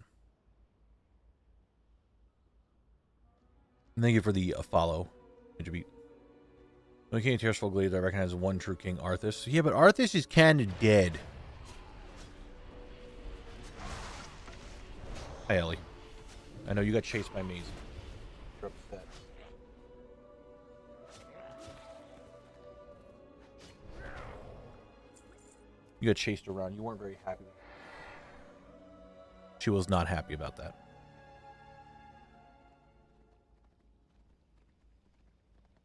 Thank you for the follow. Did you the King of Tearsful Glades, I recognize one true King, Arthas. Yeah, but Arthas is kind of dead. Hi, Ellie. I know you got chased by Maisie. You're upset. You got chased around. You weren't very happy. She was not happy about that.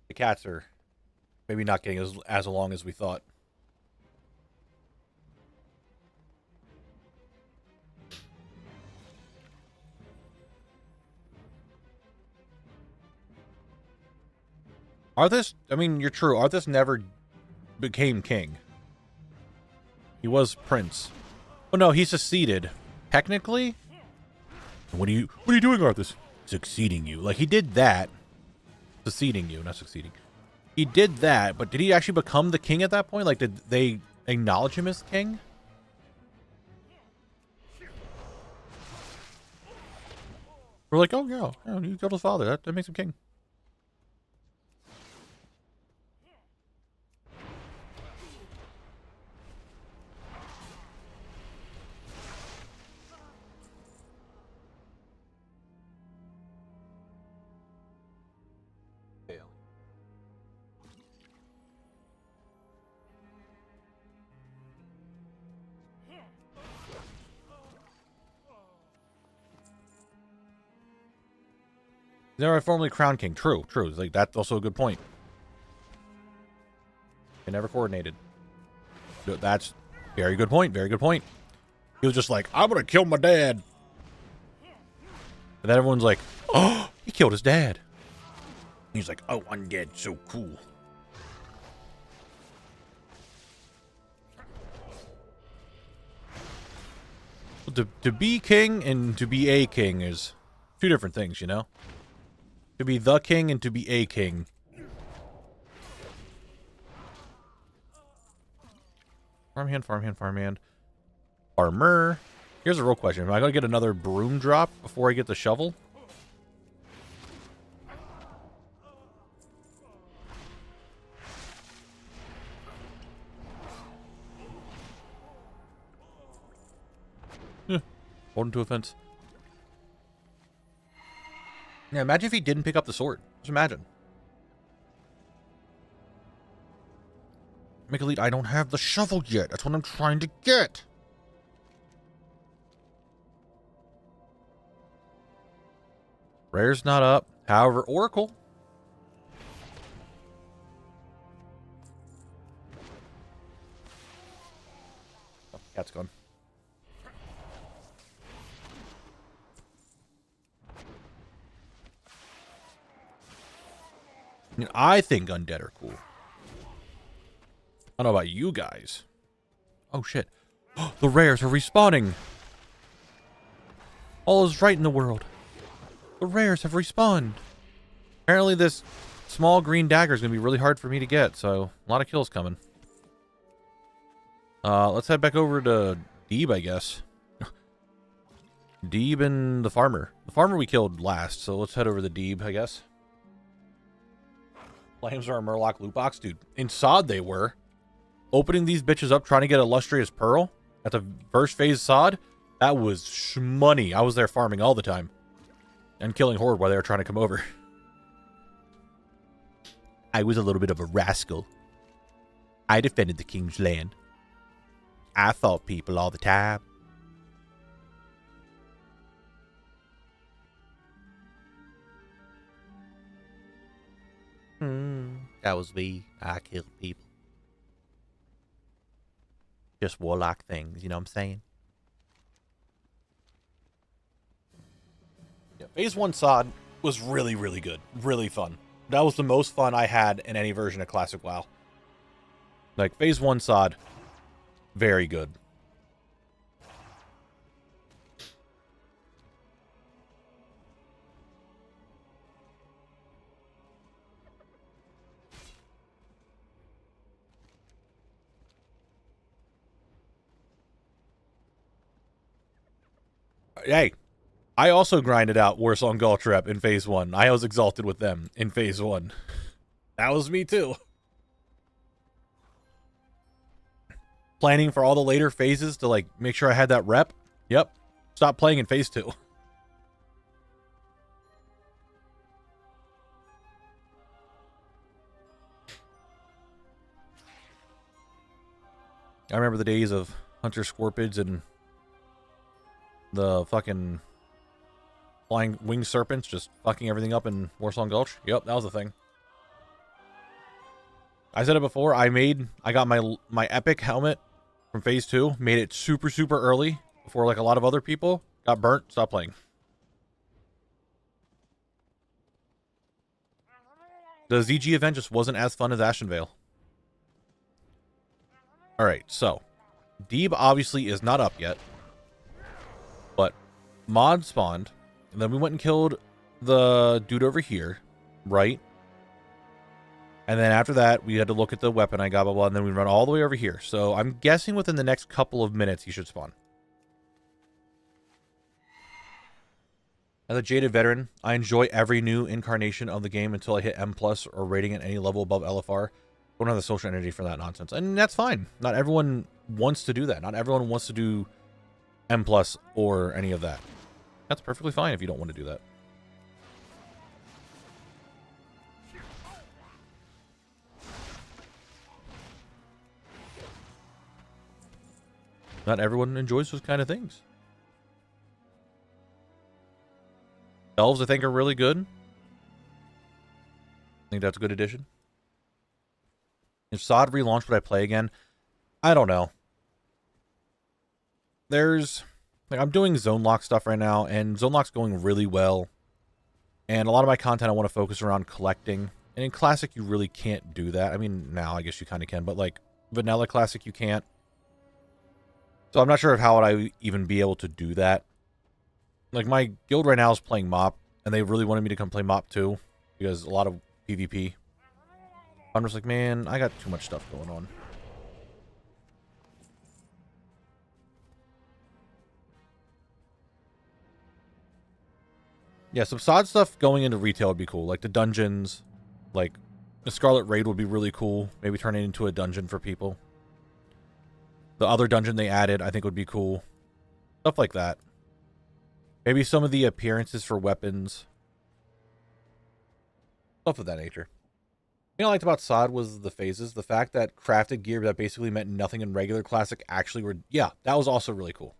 The cats are maybe not getting as along as we thought. Arthas, I mean, you're true. Arthas never became king. He was prince. Oh no, he succeeded. Technically? What are you doing, Arthas? Succeeding you. Like, he did that. Succeeding you, not succeeding. He did that, but did he actually become the king at that point? Like, did they acknowledge him as king? We're like, oh yeah, yeah, you killed his father. That makes him king. Never formerly crowned king. True, true. Like, that's also a good point. They never coordinated. That's very good point. Very good point. He was just like, I'm gonna kill my dad. And then everyone's like, oh, he killed his dad. And he's like, oh, undead, so cool. To be king and to be a king is two different things, you know? To be the king and to be a king. Farmhand, farmhand, farmhand. Farmer. Here's a real question. Am I going to get another broom drop before I get the shovel? Hold him to a fence. Yeah, imagine if he didn't pick up the sword. Just imagine. Make a lead. I don't have the shovel yet. That's what I'm trying to get. Rare's not up. However, Oracle. Oh, cat's gone. I mean, I think undead are cool. I don't know about you guys. Oh, shit. The rares are respawning. All is right in the world. The rares have respawned. Apparently this small green dagger is going to be really hard for me to get, so a lot of kills coming. Let's head back over to Deeb, I guess. Deeb and the farmer. The farmer we killed last, so let's head over to Deeb, I guess. Flames are a Murloc loot box? Dude, in SOD they were. Opening these bitches up, trying to get Illustrious Pearl at the first phase SOD, that was shmoney. I was there farming all the time. And killing Horde while they were trying to come over. I was a little bit of a rascal. I defended the king's land. I fought people all the time. That was me. I killed people. Just warlock things, you know what I'm saying? Yeah, Phase 1 SOD was really, really good. Really fun. That was the most fun I had in any version of Classic WoW. Like, Phase 1 SOD, very good. Hey, I also grinded out Warsong Gultrep in Phase 1. I was exalted with them in Phase 1. That was me too. Planning for all the later phases to, like, make sure I had that rep. Yep. Stop playing in Phase 2. I remember the days of Hunter Scorpids and the fucking flying winged serpents just fucking everything up in Warsong Gulch. Yep, that was the thing. I said it before. I got my epic helmet from Phase 2. Made it super, super early before, like, a lot of other people. Got burnt. Stopped playing. The ZG event just wasn't as fun as Ashenvale. Alright, so. Deeb obviously is not up yet. But mod spawned. And then we went and killed the dude over here. Right? And then after that, we had to look at the weapon I got, blah, blah, and then we run all the way over here. So I'm guessing within the next couple of minutes he should spawn. As a jaded veteran, I enjoy every new incarnation of the game until I hit M+ or rating at any level above LFR. Don't have the social energy for that nonsense. And that's fine. Not everyone wants to do that. Not everyone wants to do M+ or any of that. That's perfectly fine if you don't want to do that. Not everyone enjoys those kind of things. Elves, I think, are really good. I think that's a good addition. If SOD relaunched, would I play again? I don't know. There's... like, I'm doing Zone Lock stuff right now, and Zone Lock's going really well. And a lot of my content I want to focus around collecting. And in Classic, you really can't do that. I mean, now I guess you kind of can, but like Vanilla Classic, you can't. So I'm not sure how would I even be able to do that. Like, my guild right now is playing MOP, and they really wanted me to come play MOP too, because a lot of PvP. I'm just like, man, I got too much stuff going on. Yeah, some SOD stuff going into retail would be cool. Like the dungeons, like the Scarlet Raid would be really cool. Maybe turn it into a dungeon for people. The other dungeon they added, I think, would be cool. Stuff like that. Maybe some of the appearances for weapons. Stuff of that nature. The thing I liked about SOD was the phases. The fact that crafted gear that basically meant nothing in regular Classic actually were... yeah, that was also really cool.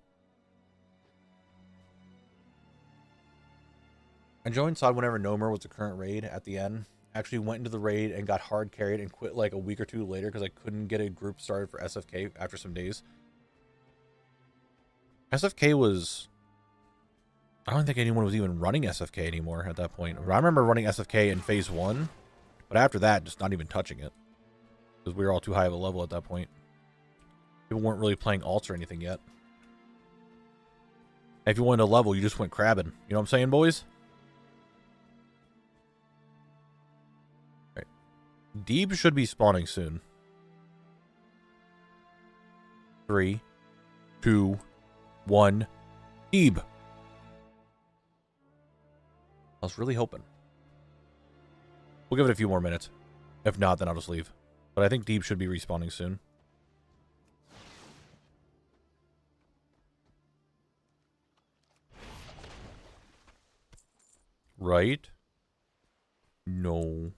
I joined SOD whenever Nomer was the current raid at the end. Actually went into the raid and got hard carried and quit like a week or two later because I couldn't get a group started for SFK after some days. SFK was... I don't think anyone was even running SFK anymore at that point. I remember running SFK in phase 1, but after that, just not even touching it. Because we were all too high of a level at that point. People weren't really playing alts or anything yet. If you wanted to level, you just went crabbing. You know what I'm saying, boys? Deeb should be spawning soon. 3, 2, 1. Deeb. I was really hoping. We'll give it a few more minutes. If not, then I'll just leave. But I think Deeb should be respawning soon. Right? No.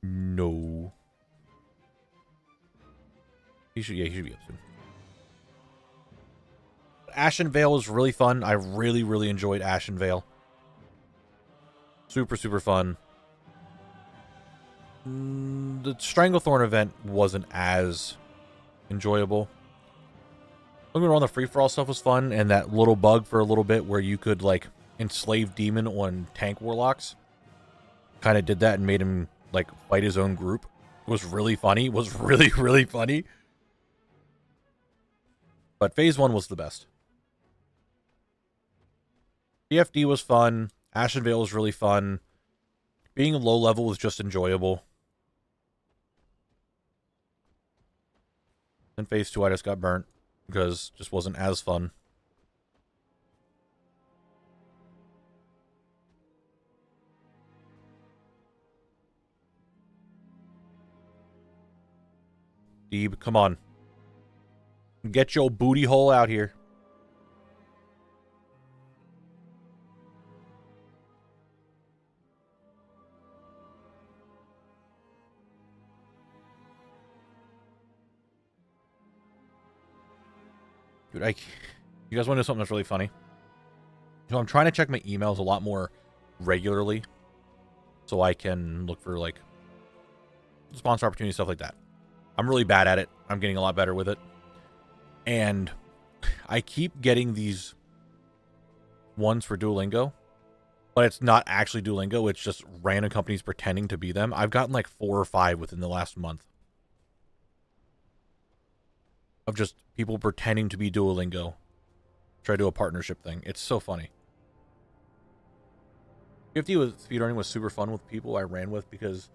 No. He should be up soon. Ashen Veil was really fun. I really, really enjoyed Ashen Veil. Super, super fun. The Stranglethorn event wasn't as enjoyable. Don't get me wrong, the free-for-all stuff was fun, and that little bug for a little bit where you could, like, enslave Demon on tank warlocks. Kind of did that and made him, like, fight his own group. It was really funny. It was really, really funny. But phase 1 was the best. PFD was fun. Ashen Veil was really fun. Being low level was just enjoyable. In phase 2, I just got burnt because it just wasn't as fun. Deeb, come on. Get your booty hole out here. Dude, you guys want to know something that's really funny? So I'm trying to check my emails a lot more regularly so I can look for, like, sponsor opportunities, stuff like that. I'm really bad at it. I'm getting a lot better with it. And I keep getting these ones for Duolingo, but it's not actually Duolingo. It's just random companies pretending to be them. I've gotten like 4 or 5 within the last month. Of just people pretending to be Duolingo. Try to do a partnership thing. It's so funny. 50 was speedrunning was super fun with people I ran with because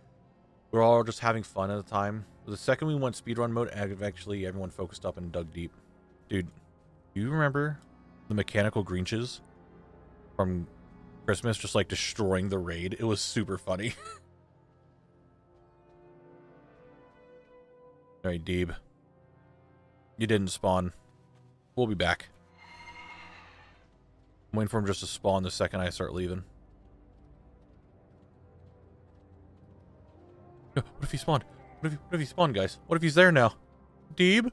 we were all just having fun at the time. The second we went speedrun mode, eventually everyone focused up and dug deep. Dude, do you remember the mechanical Grinches from Christmas, just like destroying the raid. It was super funny. Alright, Deeb. You didn't spawn. We'll be back. I'm waiting for him just to spawn the second I start leaving. What if he spawned? What if he spawned, guys? What if he's there now? Deeb?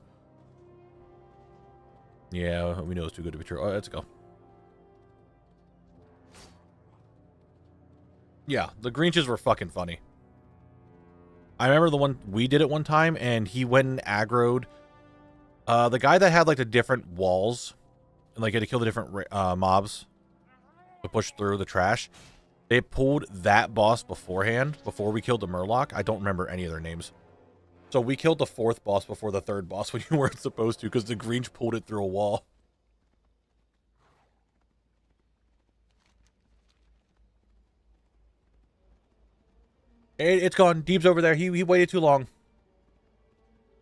Yeah, we know it's too good to be true. All right, let's go. Yeah, the Grinches were fucking funny. I remember the one we did it one time, and he went and aggroed the guy that had like the different walls, and like had to kill the different mobs to push through the trash. They pulled that boss beforehand, before we killed the Murloc. I don't remember any of their names. So we killed the 4th boss before the 3rd boss when you weren't supposed to, because the Grinch pulled it through a wall. It's gone. Deeb's over there. He waited too long.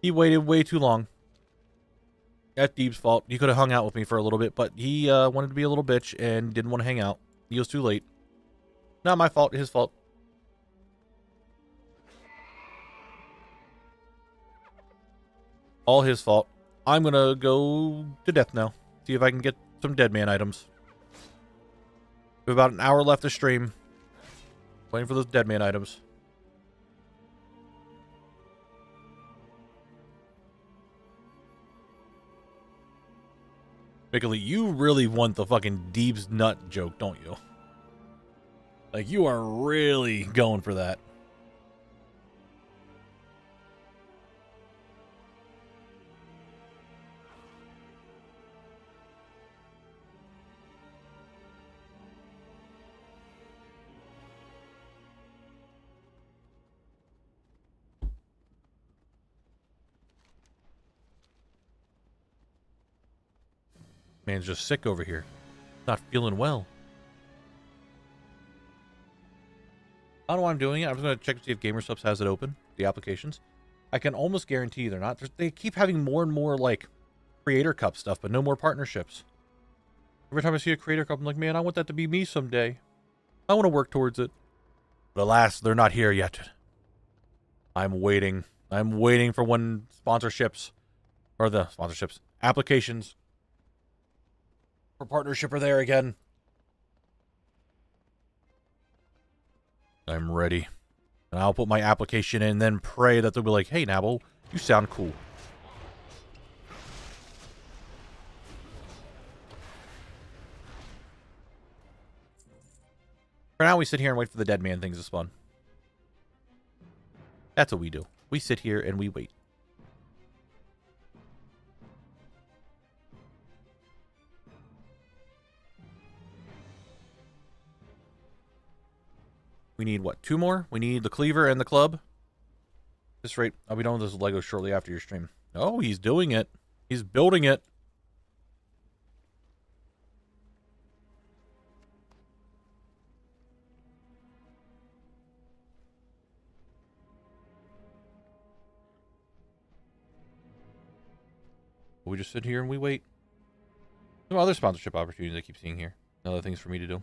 He waited way too long. That's Deeb's fault. He could have hung out with me for a little bit, but he wanted to be a little bitch and didn't want to hang out. He was too late. Not my fault. His fault. All his fault. I'm going to go to death now. See if I can get some dead man items. We have about an hour left to stream. Waiting for those dead man items. Bickley, you really want the fucking Deeb's nut joke, don't you? Like, you are really going for that. Man's just sick over here. Not feeling well. I don't know why I'm doing it. I'm just going to check to see if GamerSubs has it open, the applications. I can almost guarantee they're not. They keep having more and more, like, Creator Cup stuff, but no more partnerships. Every time I see a Creator Cup, I'm like, man, I want that to be me someday. I want to work towards it. But alas, they're not here yet. I'm waiting. I'm waiting for when sponsorships, or the sponsorships, applications for partnership are there again. I'm ready. And I'll put my application in and then pray that they'll be like, hey, Knabble, you sound cool. For now, we sit here and wait for the dead man things to spawn. That's what we do. We sit here and we wait. We need, what, 2 more? We need the cleaver and the club. At this rate, I'll be done with this Lego shortly after your stream. Oh, he's doing it. He's building it. We just sit here and we wait. Some other sponsorship opportunities I keep seeing here. Other things for me to do.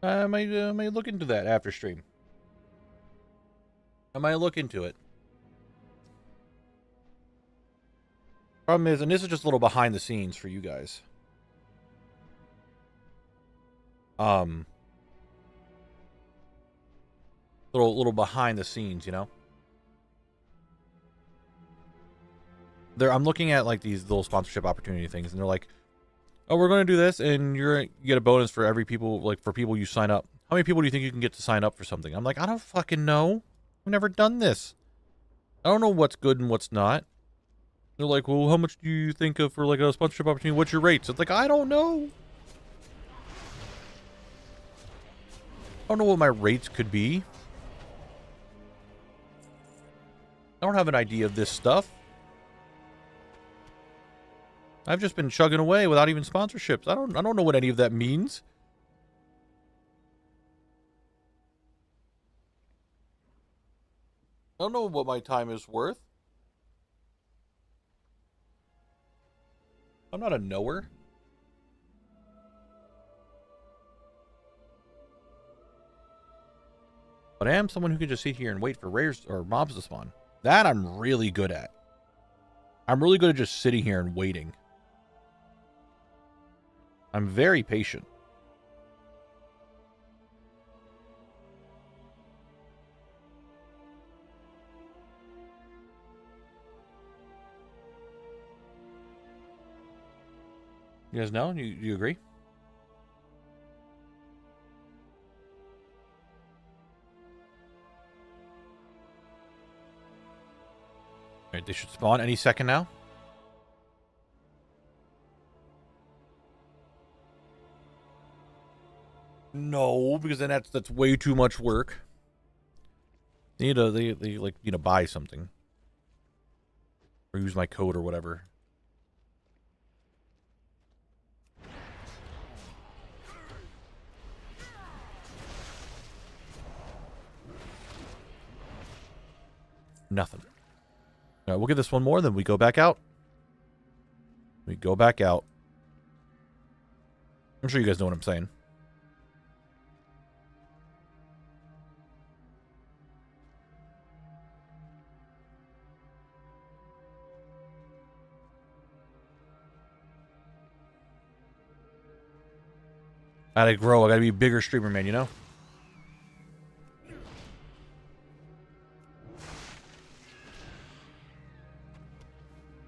I might look into that after stream. I might look into it. Problem is, and this is just a little behind the scenes for you guys. Little behind the scenes, you know. I'm looking at like these little sponsorship opportunity things, and they're like, oh, we're going to do this, and you get a bonus for every people, like for people you sign up. How many people do you think you can get to sign up for something? I'm like, I don't fucking know. I've never done this. I don't know what's good and what's not. They're like, well, how much do you think of for like a sponsorship opportunity? What's your rates? It's like, I don't know. I don't know what my rates could be. I don't have an idea of this stuff. I've just been chugging away without even sponsorships. I don't know what any of that means. I don't know what my time is worth. I'm not a knower. But I am someone who can just sit here and wait for rares or mobs to spawn. That I'm really good at. I'm really good at just sitting here and waiting. I'm very patient. You guys know? You agree? Alright, they should spawn any second now. No, because then that's way too much work. They need to buy something. Or use my code or whatever. Nothing. All right, we'll give this one more, then we go back out. We go back out. I'm sure you guys know what I'm saying. I gotta grow. I gotta be a bigger streamer, man, you know?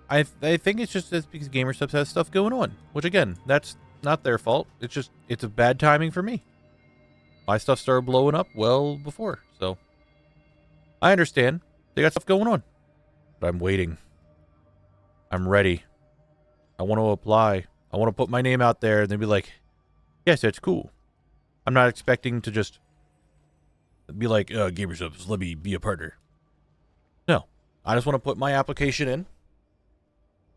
I think it's just because GamerSubs has stuff going on, which again, that's not their fault. It's just, it's a bad timing for me. My stuff started blowing up well before, so I understand. They got stuff going on, but I'm waiting. I'm ready. I want to apply. I want to put my name out there and then be like, yes, that's cool. I'm not expecting to just be like, GamerSubs, let me be a partner. No, I just want to put my application in.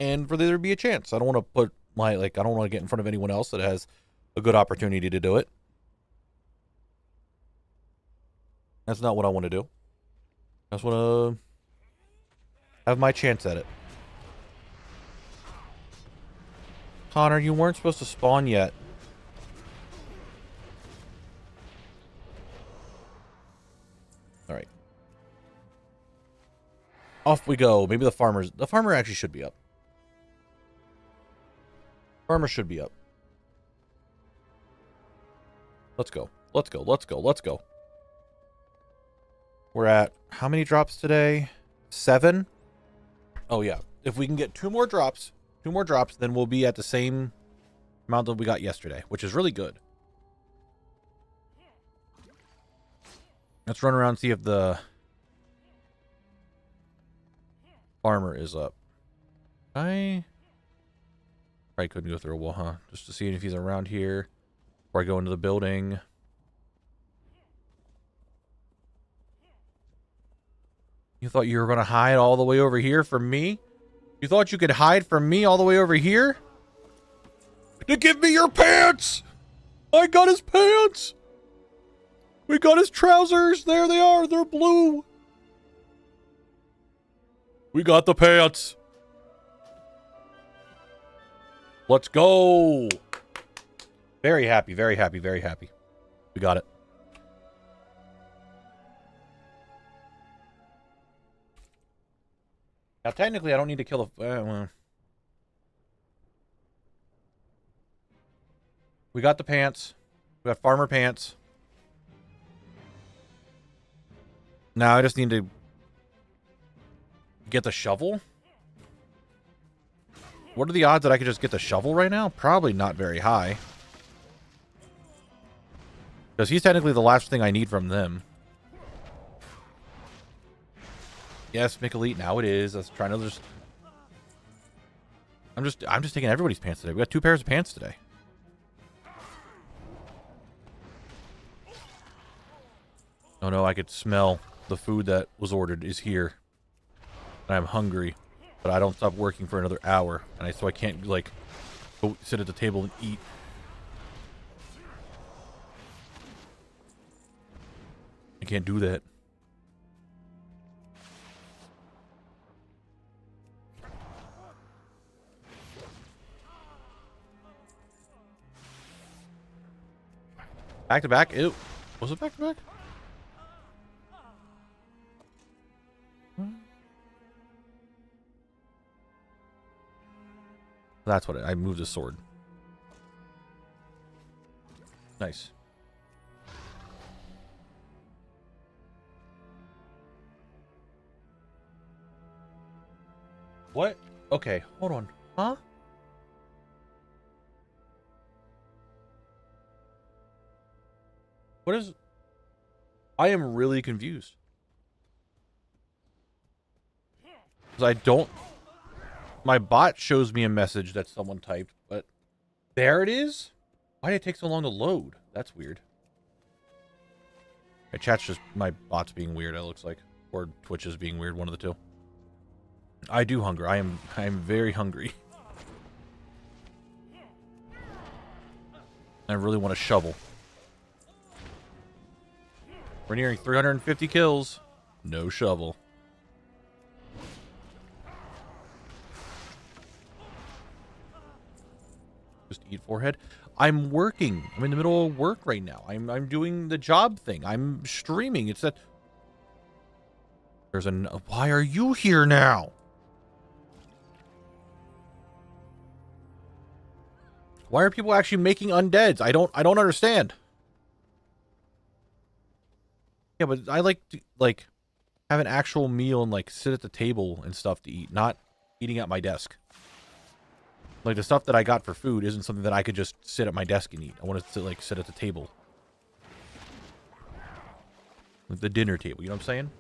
And for there to be a chance. I don't want to put my, I don't want to get in front of anyone else that has a good opportunity to do it. That's not what I want to do. I just want to have my chance at it. Connor, you weren't supposed to spawn yet. Alright. Off we go. Maybe the farmer actually should be up. Farmer should be up. Let's go. Let's go. Let's go. Let's go. We're at how many drops today? 7? Oh, yeah. If we can get 2 more drops, then we'll be at the same amount that we got yesterday, which is really good. Let's run around and see if the farmer is up. I probably couldn't go through a wall, huh? Just to see if he's around here before I go into the building. You thought you were going to hide all the way over here from me? You thought you could hide from me all the way over here? To give me your pants! I got his pants! We got his trousers! There they are! They're blue! We got the pants! Let's go! Very happy, very happy, very happy. We got it. Now, technically, I don't need to kill a... we got the pants. We got farmer pants. Now, I just need to get the shovel. What are the odds that I could just get the shovel right now? Probably not very high. Because he's technically the last thing I need from them. Yes, Mick Elite, now it is. I was trying to just... I'm just taking everybody's pants today. We got 2 pairs of pants today. Oh no, I could smell the food that was ordered is here. And I'm hungry. But I don't stop working for another hour. And so I can't, go sit at the table and eat. I can't do that. Back to back? Ew. Was it back to back? That's what I moved the sword. Nice. What? Okay, hold on. Huh? What is... I am really confused. Because I don't... My bot shows me a message that someone typed, but... There it is? Why did it take so long to load? That's weird. My chat's just... My bot's being weird, it looks like. Or Twitch is being weird, one of the two. I do hunger. I am very hungry. I really want a shovel. We're nearing 350 kills. No shovel. Just eat forehead. I'm working. I'm in the middle of work right now. I'm doing the job thing. I'm streaming. It's that... There's an... Why are you here now? Why are people actually making undeads? I don't understand. Yeah, but I like to have an actual meal and like sit at the table and stuff to eat, not eating at my desk. Like the stuff that I got for food isn't something that I could just sit at my desk and eat. I want to like sit at the table. Like the dinner table, you know what I'm saying?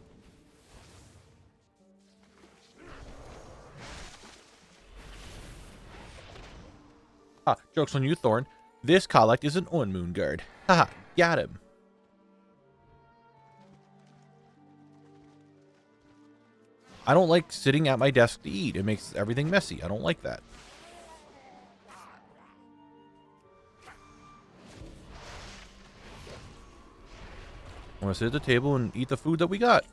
Ah, joke's on you, Thorn. This collect is an Unmoon guard. Haha, got him. I don't like sitting at my desk to eat. It makes everything messy. I don't like that. I want to sit at the table and eat the food that we got.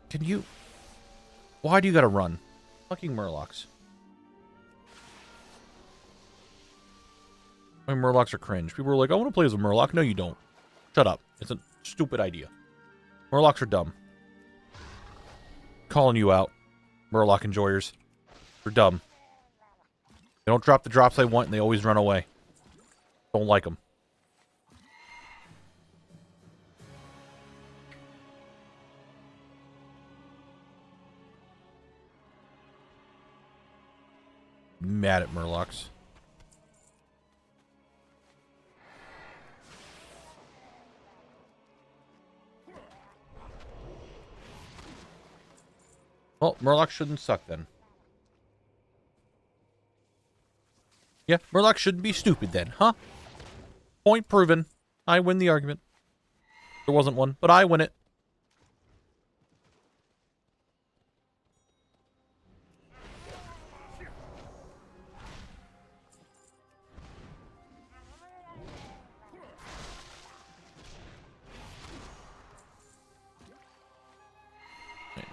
Can you... Why do you gotta run? Fucking Murlocs. I mean, Murlocs are cringe. People are like, I want to play as a Murloc. No, you don't. Shut up. It's a stupid idea. Murlocs are dumb. Calling you out, Murloc enjoyers. They're dumb. They don't drop the drops I want, and they always run away. Don't like them. Mad at Murlocs. Well, Murlocs shouldn't suck then. Yeah, Murlocs shouldn't be stupid then, huh? Point proven. I win the argument. There wasn't one, but I win it.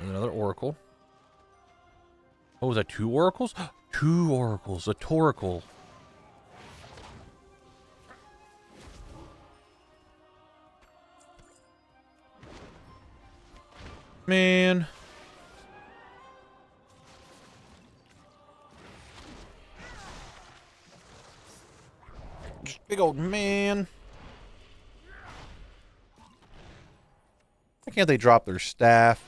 Another oracle. Oh, was that 2 oracles? 2 oracles. A toracle. Man. Just big old man. Why can't they drop their staff?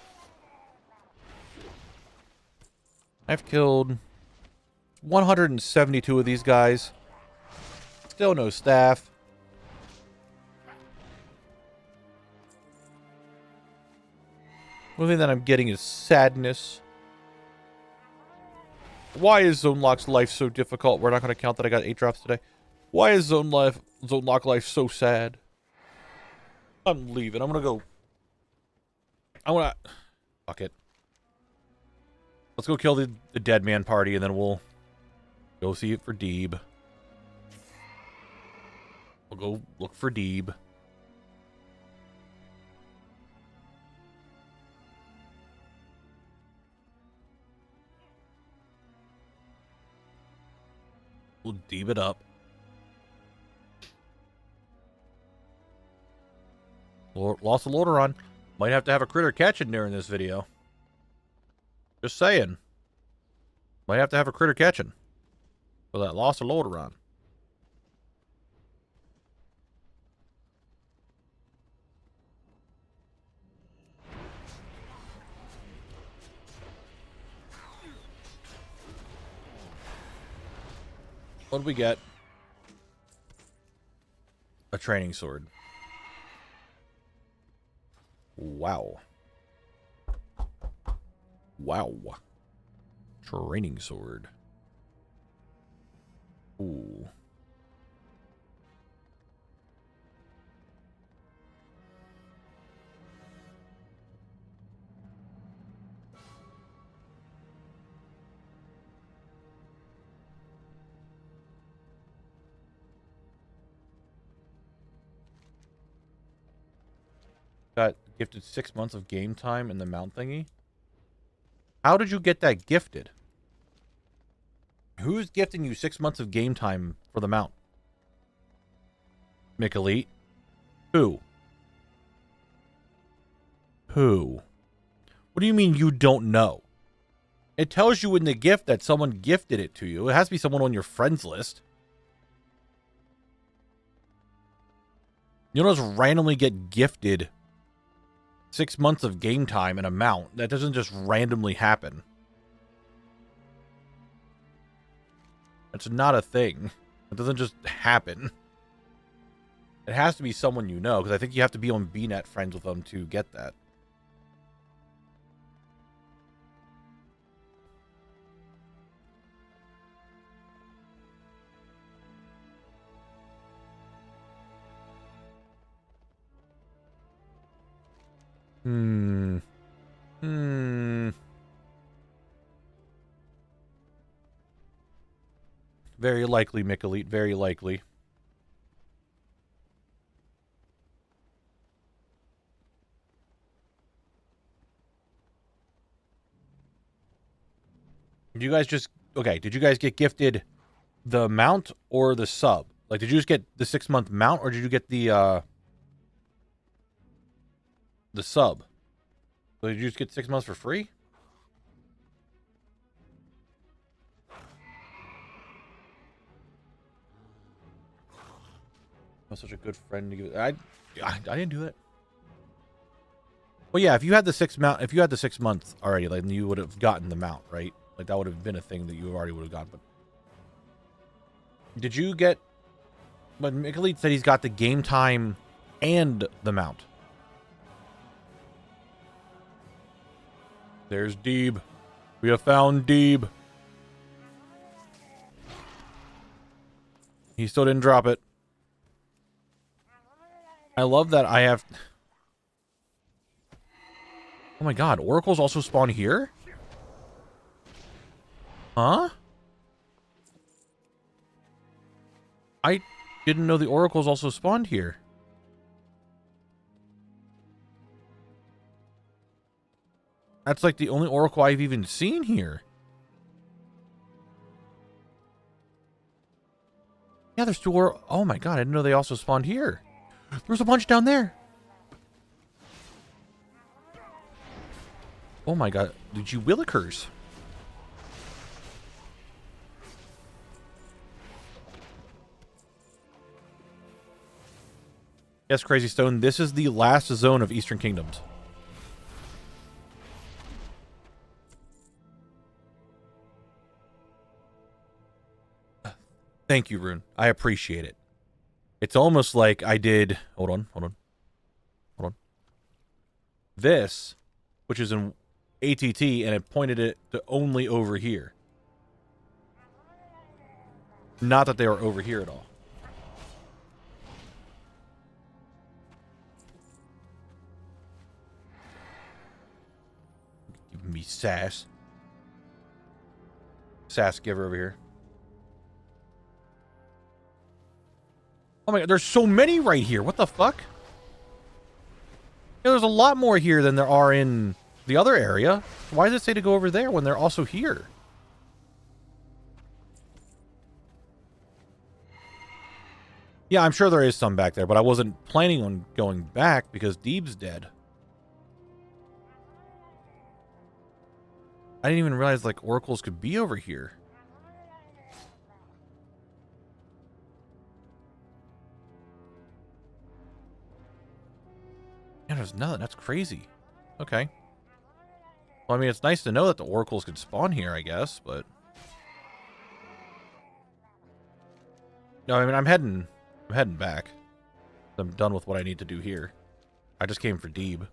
I've killed 172 of these guys. Still no staff. The only thing that I'm getting is sadness. Why is Zone Lock's life so difficult? We're not going to count that I got 8 drops today. Why is Zone Lock life so sad? I'm leaving. I'm going to go. I want to... Fuck it. Let's go kill the dead man party, and then we'll go see it for Deeb. We'll go look for Deeb. We'll Deeb it up. Lost a Lordaeron. Might have to have a critter catch in there in this video. Just saying. Might have to have a critter catching for that loss of Lordaeron. What did we get? A training sword. Wow. Wow. Training sword. Ooh. Got gifted 6 months of game time in the mount thingy. How did you get that gifted? Who's gifting you 6 months of game time for the mount? Mick Elite? Who? Who? What do you mean you don't know? It tells you in the gift that someone gifted it to you. It has to be someone on your friends list. You don't just randomly get gifted 6 months of game time and a mount. That doesn't just randomly happen. That's not a thing. It doesn't just happen. It has to be someone you know, because I think you have to be on BNet friends with them to get that. Very likely, Mick Elite. Very likely. Did you guys just... Okay, did you guys get gifted the mount or the sub? Like, did you just get the 6 month mount, or did you get the sub? So did you just get 6 months for free? I'm such a good friend to give it. I didn't do it. Well, yeah, if you had the 6 months already, like, you would have gotten the mount, right? Like, that would have been a thing that you already would have gotten. But did you get? But Mick Elite said he's got the game time and the mount. There's Deeb. We have found Deeb. He still didn't drop it. I love that I have... Oh my god, oracles also spawn here? Huh? I didn't know the oracles also spawned here. That's like the only oracle I've even seen here. Yeah, there's two or... Oh my god, I didn't know they also spawned here. There's a bunch down there. Oh my god, did you willikers? Yes, Crazy Stone, this is the last zone of Eastern Kingdoms. Thank you, Rune. I appreciate it. It's almost like I did... Hold on. This, which is in ATT, and it pointed it to only over here. Not that they were over here at all. Giving me sass. Sass giver over here. Oh my god, there's so many right here. What the fuck? Yeah, there's a lot more here than there are in the other area. Why does it say to go over there when they're also here? Yeah, I'm sure there is some back there, but I wasn't planning on going back because Deeb's dead. I didn't even realize, like, oracles could be over here. Yeah, there's nothing. That's crazy. Okay. Well, I mean, it's nice to know that the oracles could spawn here, I guess, but... No, I mean, I'm heading back. I'm done with what I need to do here. I just came for Deeb.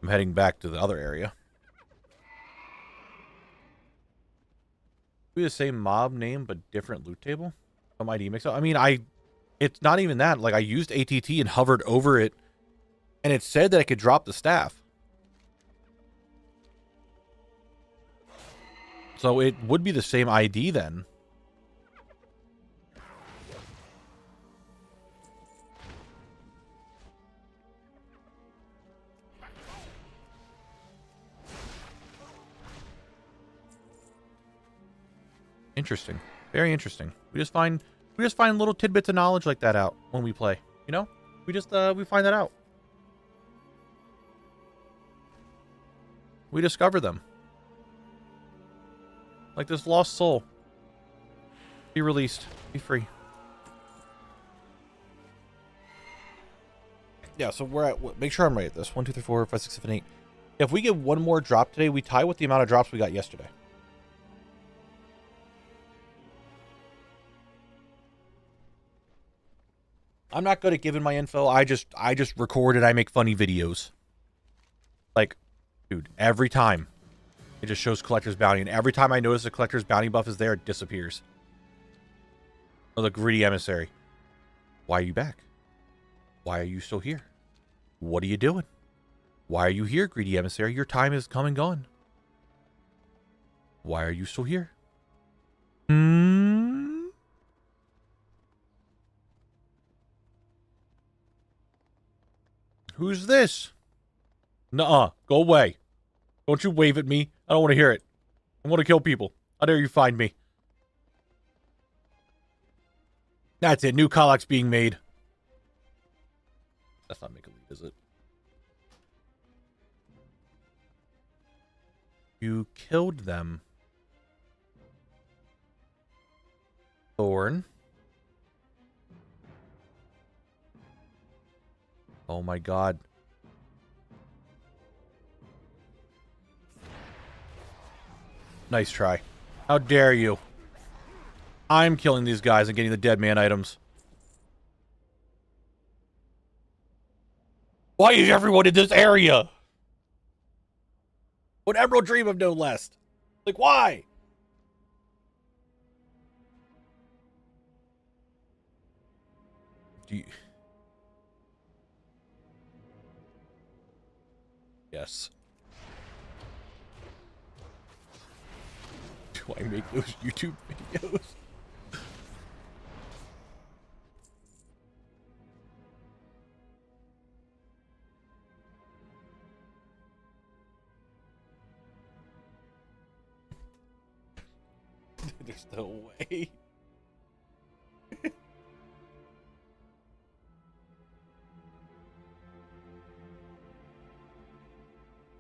I'm heading back to the other area. Be the same mob name, but different loot table? Some ID mix up. I mean, it's not even that. Like, I used ATT and hovered over it, and it said that I could drop the staff. So it would be the same ID then. Interesting. Very interesting. We just find little tidbits of knowledge like that out when we play. You know? We find that out. We discover them. Like this lost soul. Be released. Be free. Yeah, so we're at... Make sure I'm right at this. 1, 2, 3, 4, 5, 6, 7, 8. If we get one more drop today, we tie with the amount of drops we got yesterday. I'm not good at giving my info. I just record and I make funny videos. Like, dude, every time it just shows Collector's Bounty, and every time I notice a Collector's Bounty buff is there, it disappears. Oh, the Greedy Emissary. Why are you back? Why are you still here? What are you doing? Why are you here, Greedy Emissary? Your time is come and gone. Why are you still here? Who's this? Nuh-uh. Go away. Don't you wave at me. I don't want to hear it. I want to kill people. How dare you find me? That's it. New Kallax being made. That's not make a lead, is it? You killed them. Thorn. Oh my god. Nice try. How dare you? I'm killing these guys and getting the dead man items. Why is everyone in this area? What Emerald Dream of no less? Like, why? Do you... Yes. Do I make those YouTube videos? There's no way.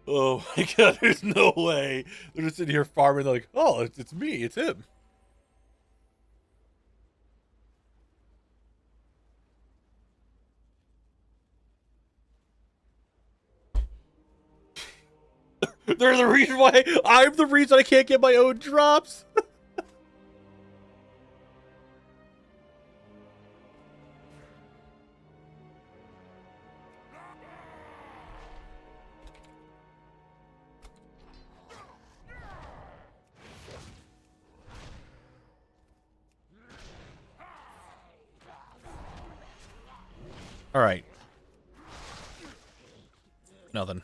Oh my god, there's no way. They're just sitting here farming, they're like, oh, it's me, it's him. They're the reason why I'm the reason I can't get my own drops. All right. Nothing.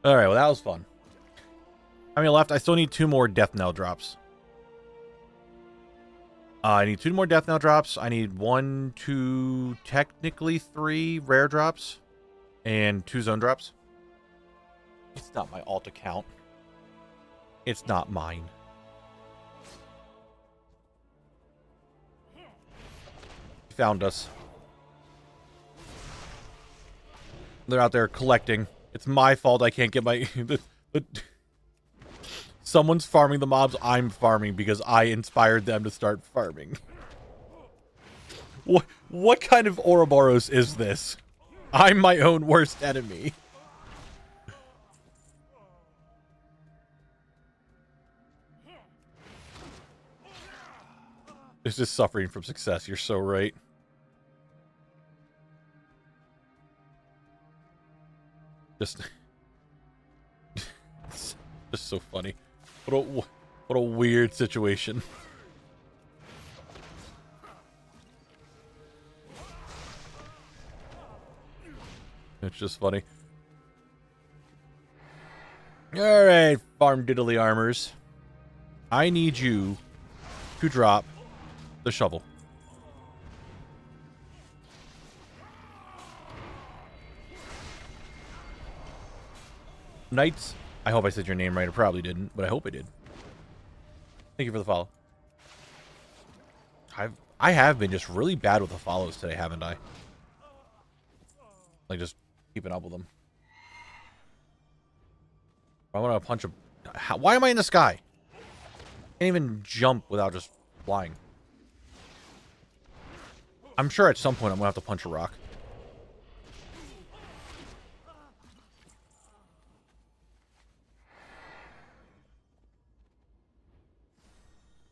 All right, well, that was fun. How many left? I still need 2 more death knell drops. I need 2 more Death Knell drops. I need 1, 2, technically 3 rare drops. And 2 zone drops. It's not my alt account. It's not mine. He found us. They're out there collecting. It's my fault I can't get my... Someone's farming the mobs I'm farming because I inspired them to start farming. What kind of Ouroboros is this? I'm my own worst enemy. It's just suffering from success. You're so right. Just so funny. What a weird situation. It's just funny. All right, farm diddly armors. I need you to drop the shovel. Knights, I hope I said your name right. I probably didn't, but I hope I did. Thank you for the follow. I have been just really bad with the follows today, haven't I? Like, just keeping up with them. I want to punch a... Why am I in the sky? Can't even jump without just flying. I'm sure at some point I'm going to have to punch a rock.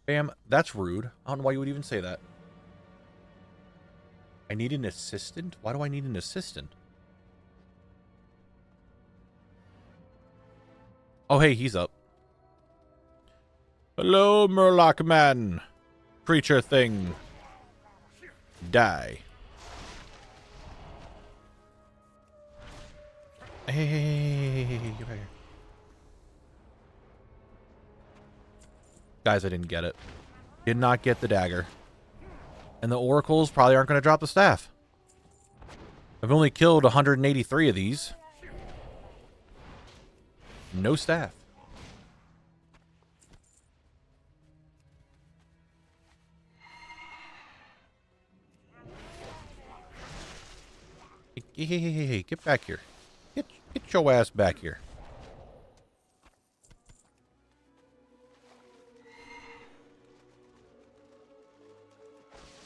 Bam, that's rude. I don't know why you would even say that. I need an assistant? Why do I need an assistant? Oh, hey, he's up. Hello, Murloc man. Creature thing. Die. Hey, get back here. Guys, I didn't get it. Did not get the dagger. And the oracles probably aren't going to drop the staff. I've only killed 183 of these. No staff. Hey, get back here. Get your ass back here.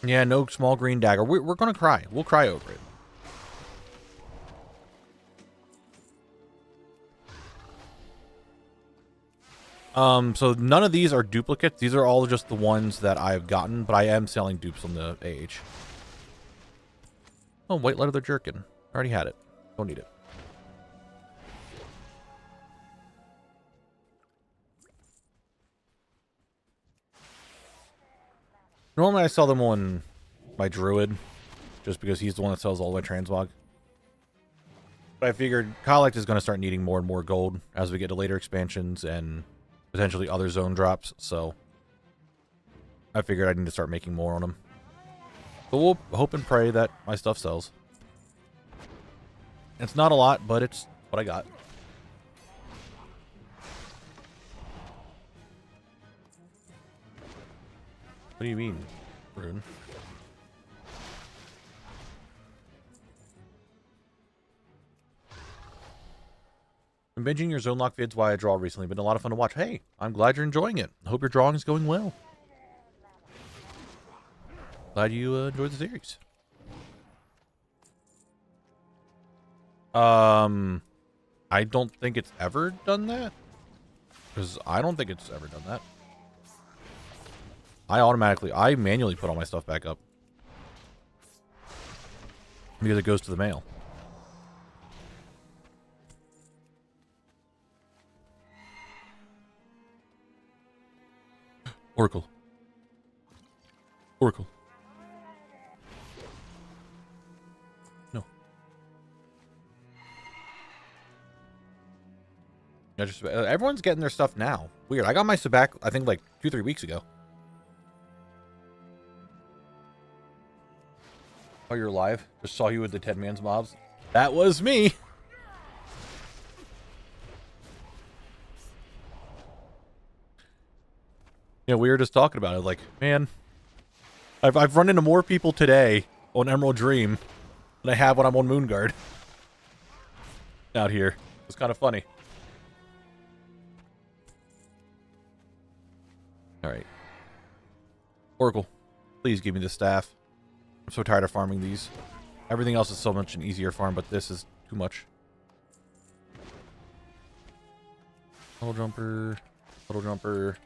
Yeah, no small green dagger. We're going to cry. We'll cry over it. So none of these are duplicates. These are all just the ones that I've gotten, but I am selling dupes on the AH. Oh, white leather jerkin. Already had it. Don't need it. Normally I sell them on my druid, just because he's the one that sells all my transmog. But I figured Collect is going to start needing more and more gold as we get to later expansions and potentially other zone drops, so I figured I need to start making more on them. But we'll hope and pray that my stuff sells. It's not a lot, but it's what I got. What do you mean, Rune? I'm binging your Zone Lock vids while I draw recently. Been a lot of fun to watch. Hey, I'm glad you're enjoying it. I hope your drawing is going well. Glad you enjoyed the series. I don't think it's ever done that. Because I don't think it's ever done that. I manually put all my stuff back up. Because it goes to the mail. Oracle. Oracle. No. Yeah, just, everyone's getting their stuff now. Weird. I got my stuff back, I think, like 2-3 weeks ago. Oh, you're alive. Just saw you with the 10 man's mobs. That was me. Yeah, we were just talking about it. Like, man, I've run into more people today on Emerald Dream than I have when I'm on Moonguard. Out here. It's kind of funny. Alright. Oracle, please give me the staff. I'm so tired of farming these. Everything else is so much an easier farm, but this is too much. Little jumper. Little jumper.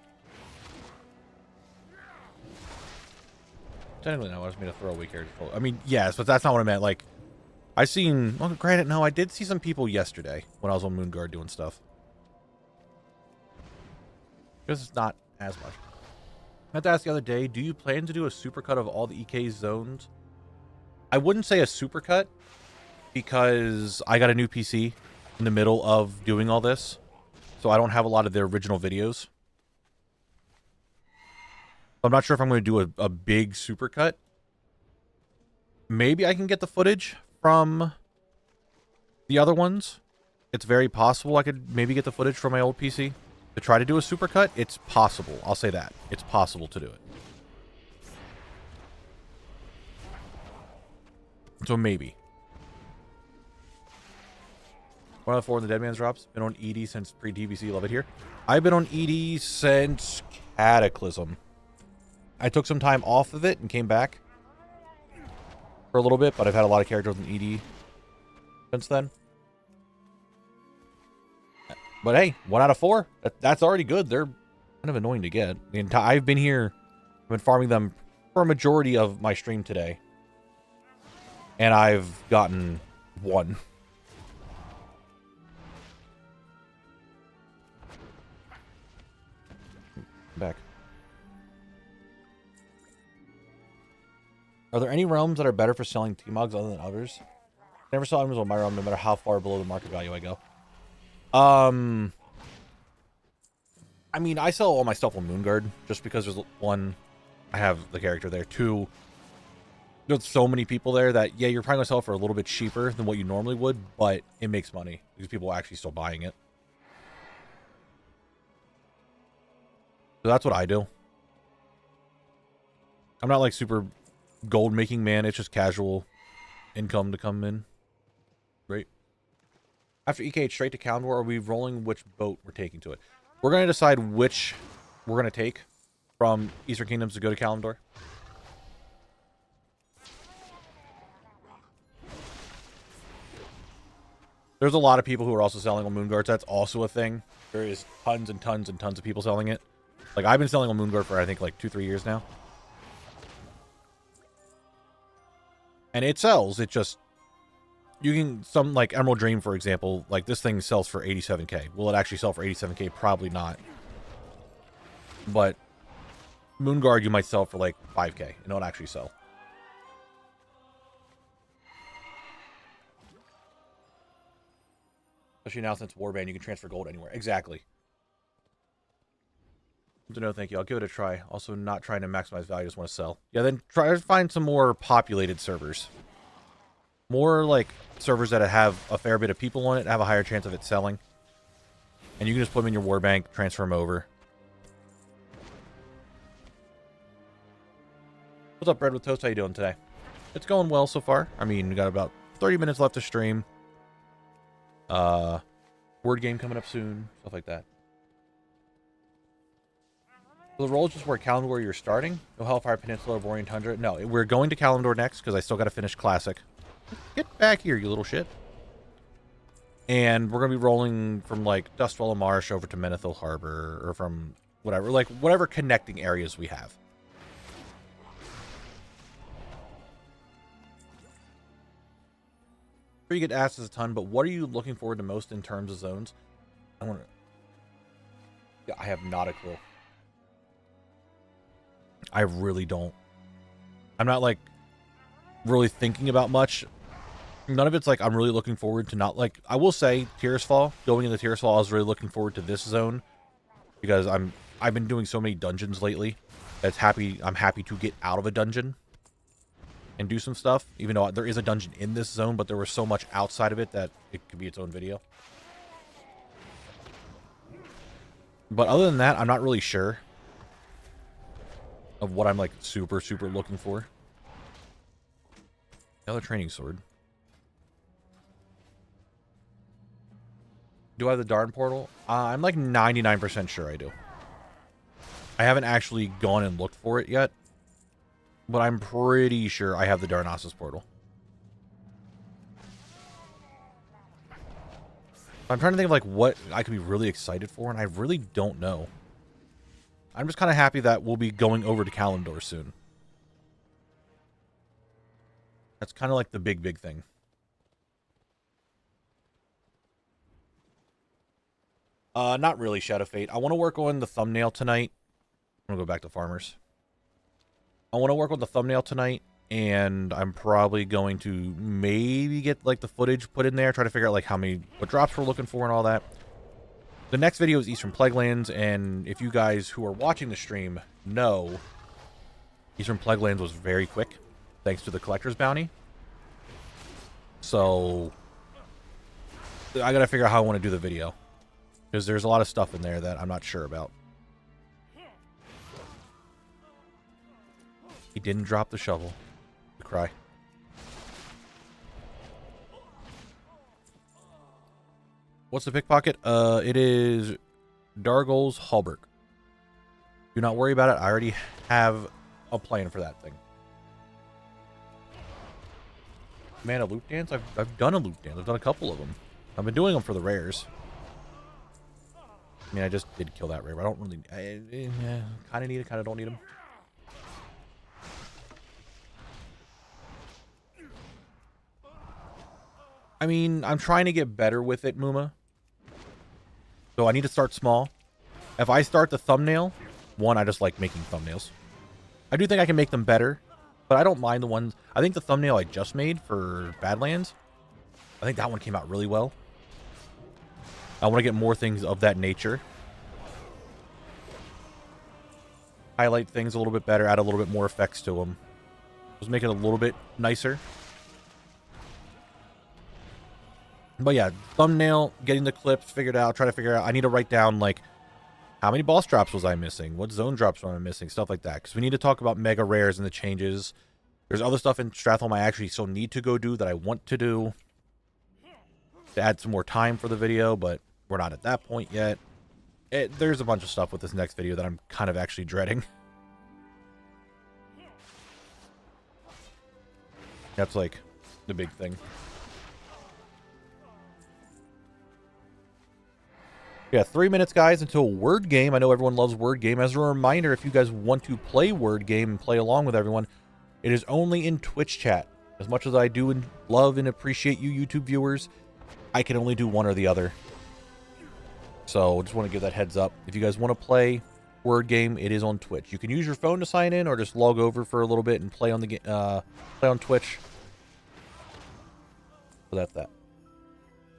Technically, no, I just made a throwaway character. I mean, yes, but that's not what I meant. Like, I seen... Well, granted, no, I did see some people yesterday when I was on Moonguard doing stuff. Because it's not as much. I had to ask the other day, do you plan to do a supercut of all the EK zones? I wouldn't say a supercut, because I got a new PC in the middle of doing all this. So I don't have a lot of the original videos. I'm not sure if I'm going to do a big supercut. Maybe I can get the footage from the other ones. It's very possible I could maybe get the footage from my old PC to try to do a supercut. It's possible. I'll say that. It's possible to do it. So maybe. 1 out of 4 in the Dead Man's drops. Been on ED since pre-DBC. Love it here. I've been on ED since Cataclysm. I took some time off of it and came back for a little bit, but I've had a lot of characters in ED since then. But hey, 1 out of 4. That's already good. They're kind of annoying to get. I've been here. I've been farming them for a majority of my stream today. And I've gotten 1. Back. Are there any realms that are better for selling T-Mogs other than others? I never saw items on my realm, no matter how far below the market value I go. I mean, I sell all my stuff on Moonguard, just because there's 1, I have the character there. 2, there's so many people there that, yeah, you're probably going to sell for a little bit cheaper than what you normally would, but it makes money, because people are actually still buying it. So that's what I do. I'm not like super gold making man, it's just casual income to come in. Great. After EK straight to Kalimdor, are we rolling which boat we're taking to it? We're going to decide which we're going to take from Eastern Kingdoms to go to Kalimdor. There's a lot of people who are also selling on Moonguards. That's also a thing. There is tons and tons and tons of people selling it. Like, I've been selling on Moonguard for, I think, like 2-3 years now. And it sells. It just... You can... Some, like, Emerald Dream, for example, like, this thing sells for 87k. Will it actually sell for 87k? Probably not. But Moonguard, you might sell for, like, 5k. And it'll actually sell. Especially now since Warband, you can transfer gold anywhere. Exactly. No, thank you. I'll give it a try. Also, not trying to maximize value, just want to sell. Yeah, then try to find some more populated servers. More, like, servers that have a fair bit of people on it, have a higher chance of it selling. And you can just put them in your war bank, transfer them over. What's up, Bread with Toast? How you doing today? It's going well so far. I mean, we got about 30 minutes left to stream. Word game coming up soon. Stuff like that. So the role is just where Kalimdor you're starting? No Hellfire Peninsula or Borean Tundra? No, we're going to Kalimdor next because I still got to finish Classic. Get back here, you little shit. And we're going to be rolling from, like, Dustwallow Marsh over to Menethil Harbor, or from whatever, like, whatever connecting areas we have. Sure, you get asked a ton, but what are you looking forward to most in terms of zones? I want to... Yeah, I have not a clue. I really don't. I'm not, like, really thinking about much. None of it's like I'm really looking forward to not, like... I will say, Tirisfal, going into Tirisfal, I was really looking forward to this zone. Because I've been doing so many dungeons lately. I'm happy to get out of a dungeon. and do some stuff, even though there is a dungeon in this zone, but there was so much outside of it that it could be its own video. But other than that, I'm not really sure of what I'm like super looking for. Another training sword. Do I have the darn portal? I'm like 99% sure I do. I haven't actually gone and looked for it yet, but I'm pretty sure I have the Darnassus portal. I'm trying to think of like what I could be really excited for, and I really don't know. I'm just kind of happy that we'll be going over to Kalimdor soon. That's kind of like the big thing. Not really, Shadow Fate. I want to work on the thumbnail tonight. I'm going to go back to farmers. I want to work on the thumbnail tonight, and I'm probably going to maybe get like the footage put in there, try to figure out like what drops we're looking for and all that. The next video is Eastern Plaguelands, and if you guys who are watching the stream know, Eastern Plaguelands was very quick, thanks to the collector's bounty. So I gotta figure out how I want to do the video, because there's a lot of stuff in there that I'm not sure about. He didn't drop the shovel. To cry. What's the pickpocket? It is Dargol's Hallberg. Do not worry about it. I already have a plan for that thing. Man, a loop dance? I've done a loop dance. I've done a couple of them. I've been doing them for the rares. I mean, I just did kill that rare, but I don't really... kind of need it, kind of don't need them. I mean, I'm trying to get better with it, Muma. So I need to start small. If I start the thumbnail, one, I just like making thumbnails. I do think I can make them better, but I don't mind the ones... I think the thumbnail I just made for Badlands, I think that one came out really well. I want to get more things of that nature. Highlight things a little bit better, add a little bit more effects to them. Just make it a little bit nicer. But yeah, thumbnail, getting the clips figured out, try to figure out. I need to write down, like, how many boss drops was I missing? What zone drops was I missing? Stuff like that. Because we need to talk about mega rares and the changes. There's other stuff in Stratholme I actually still need to go do that I want to do. To add some more time for the video, but we're not at that point yet. There's a bunch of stuff with this next video that I'm kind of actually dreading. That's, like, the big thing. Yeah, 3 minutes, guys, until Word Game. I know everyone loves Word Game. As a reminder, if you guys want to play Word Game and play along with everyone, it is only in Twitch chat. As much as I do and love and appreciate you YouTube viewers, I can only do one or the other. So, just want to give that heads up. If you guys want to play Word Game, it is on Twitch. You can use your phone to sign in, or just log over for a little bit and play on the play on Twitch. So that's that.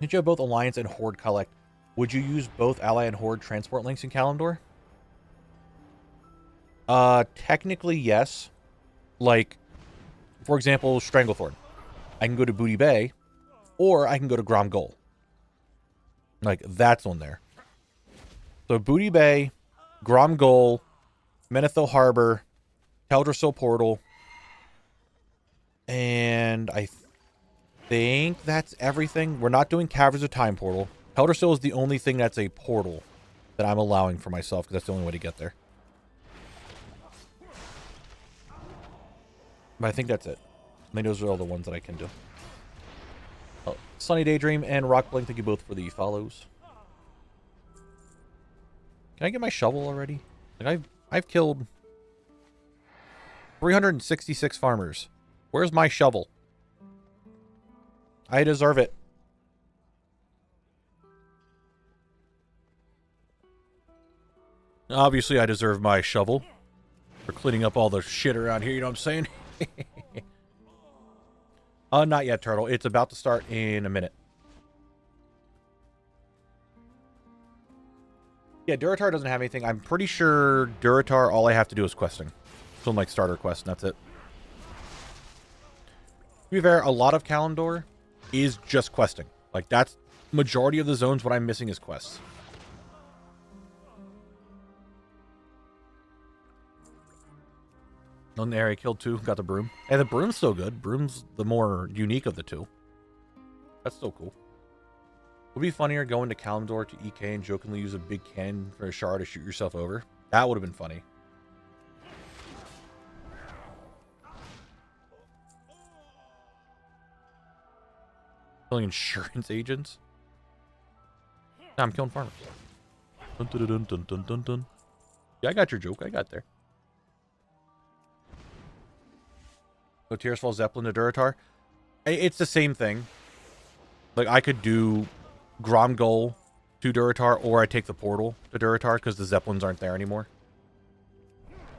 Did you have both Alliance and Horde collect? Would you use both Ally and Horde transport links in Kalimdor? Technically, yes. Like, for example, Stranglethorn. I can go to Booty Bay, or I can go to Gromgol. Like, that's on there. So, Booty Bay, Gromgol, Menethil Harbor, Teldrassil Portal, and I think that's everything. We're not doing Caverns of Time Portal. Teldrassil is the only thing that's a portal that I'm allowing for myself, because that's the only way to get there. But I think that's it. I think those are all the ones that I can do. Oh, Sunny Daydream and Rock Blink, thank you both for the follows. Can I get my shovel already? Like, I've killed 366 farmers. Where's my shovel? I deserve it. Obviously, I deserve my shovel for cleaning up all the shit around here, you know what I'm saying? Not yet, Turtle. It's about to start in a minute. Yeah, Duratar doesn't have anything. I'm pretty sure Duratar, all I have to do is questing. Some, like, starter quest, and that's it. be fair, a lot of Kalimdor is just questing. Like, that's majority of the zones. What I'm missing is quests. On the area killed 2, got the broom. And the broom's still good. Broom's the more unique of the 2. That's still cool. Would be funnier going to Kalimdor to EK and jokingly use a big cannon for a shard to shoot yourself over. That would have been funny. Killing insurance agents? Nah, I'm killing farmers. Dun, dun, dun, dun, dun, dun, dun. Yeah, I got your joke. I got there. So Tears Fall Zeppelin to Duratar. It's the same thing. Like, I could do Gromgol to Duratar, or I take the portal to Duratar because the Zeppelins aren't there anymore.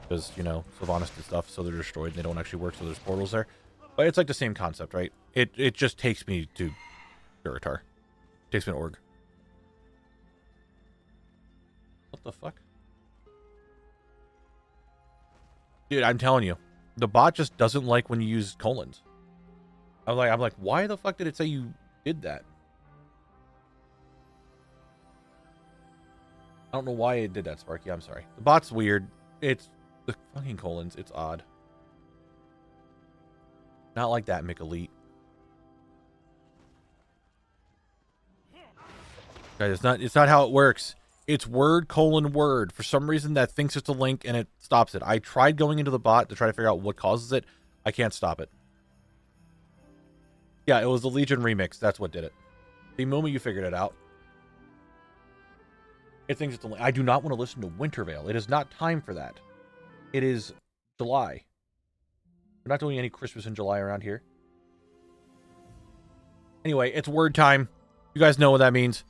Because, you know, Sylvanas did stuff, so they're destroyed and they don't actually work, so there's portals there. But it's like the same concept, right? It just takes me to Duratar. Takes me to Org. What the fuck? Dude, I'm telling you. The bot just doesn't like when you use colons. I'm like, why the fuck did it say you did that? I don't know why it did that, Sparky. I'm sorry. The bot's weird. It's the fucking colons. It's odd. Not like that, Mick Elite. Guys, it's not how it works. It's word colon word. For some reason that thinks it's a link and it stops it. I tried going into the bot to try to figure out what causes it. I can't stop it. Yeah, it was the Legion remix. That's what did it. The moment you figured it out. It thinks it's a link. I do not want to listen to Wintervale. It is not time for that. It is July. We're not doing any Christmas in July around here. Anyway, it's word time. You guys know what that means.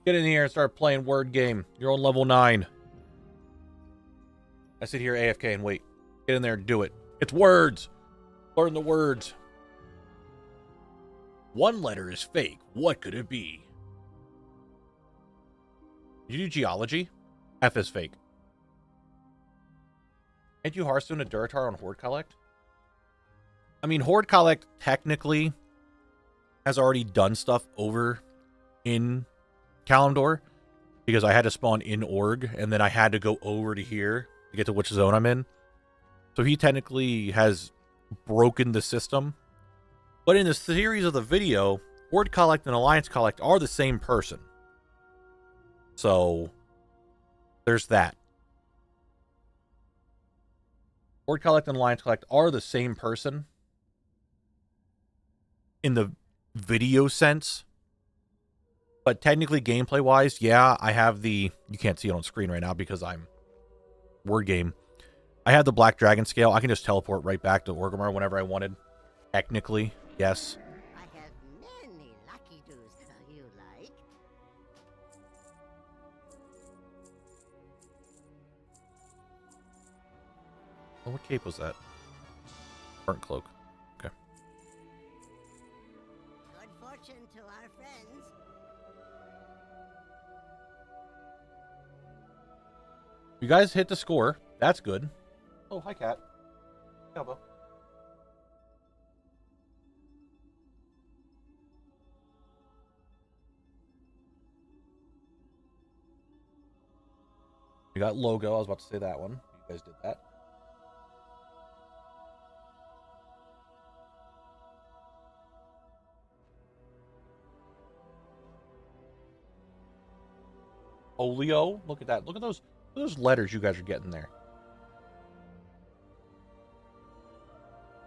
Get in here and start playing word game. You're on level 9. I sit here AFK and wait. Get in there and do it. It's words. Learn the words. One letter is fake. What could it be? Did you do geology? F is fake. Can't you Hearthstone a Duratar on Horde Collect? I mean, Horde Collect technically has already done stuff over in Kalimdor, because I had to spawn in Org, and then I had to go over to here to get to which zone I'm in. So he technically has broken the system. But in the series of the video, Horde Collect and Alliance Collect are the same person. So there's that. Horde Collect and Alliance Collect are the same person in the video sense. But technically, gameplay-wise, yeah, I have the... You can't see it on screen right now because I'm... Word game. I have the Black Dragon scale. I can just teleport right back to Orgrimmar whenever I wanted. Technically, yes. I have many lucky doos you like. Oh, what cape was that? Burnt cloak. Okay. Good fortune to our friends. You guys hit the score. That's good. Oh, hi, Cat. Elbow. We got logo. I was about to say that one. You guys did that. Olio. Look at that. Look at those letters you guys are getting there.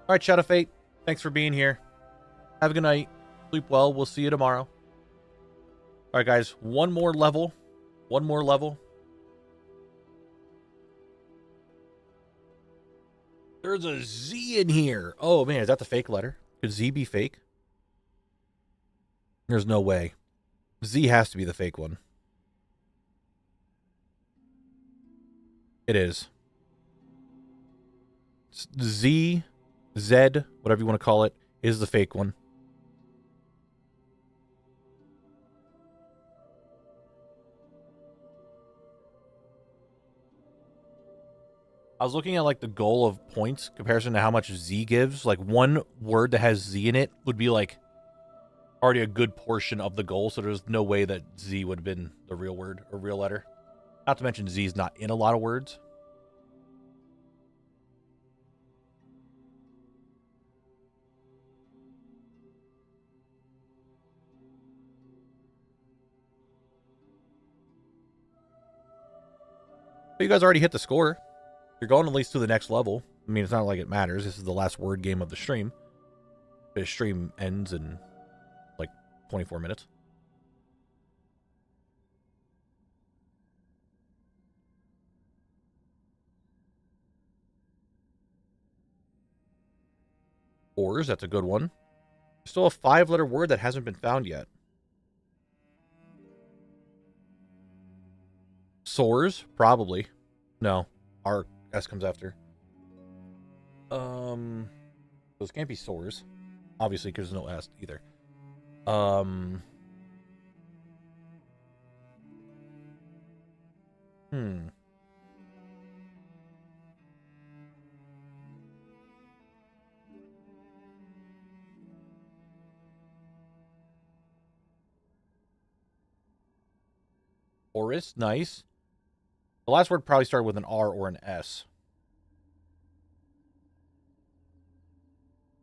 All right, Shadow Fate. Thanks for being here. Have a good night. Sleep well. We'll see you tomorrow. All right, guys. One more level. One more level. There's a Z in here. Oh, man. Is that the fake letter? Could Z be fake? There's no way. Z has to be the fake one. It is. Z, whatever you want to call it, is the fake one. I was looking at like the goal of points comparison to how much Z gives. Like one word that has Z in it would be like already a good portion of the goal. So there's no way that Z would have been the real word or real letter. Not to mention Z is not in a lot of words. But you guys already hit the score. You're going at least to the next level. I mean, it's not like it matters. This is the last word game of the stream. The stream ends in like 24 minutes. Ors, that's a good one. Still a 5-letter word that hasn't been found yet. Soars, probably. No, R S comes after. Those can't be soars. Obviously, because there's no S either. Oris, nice. The last word probably started with an R or an S.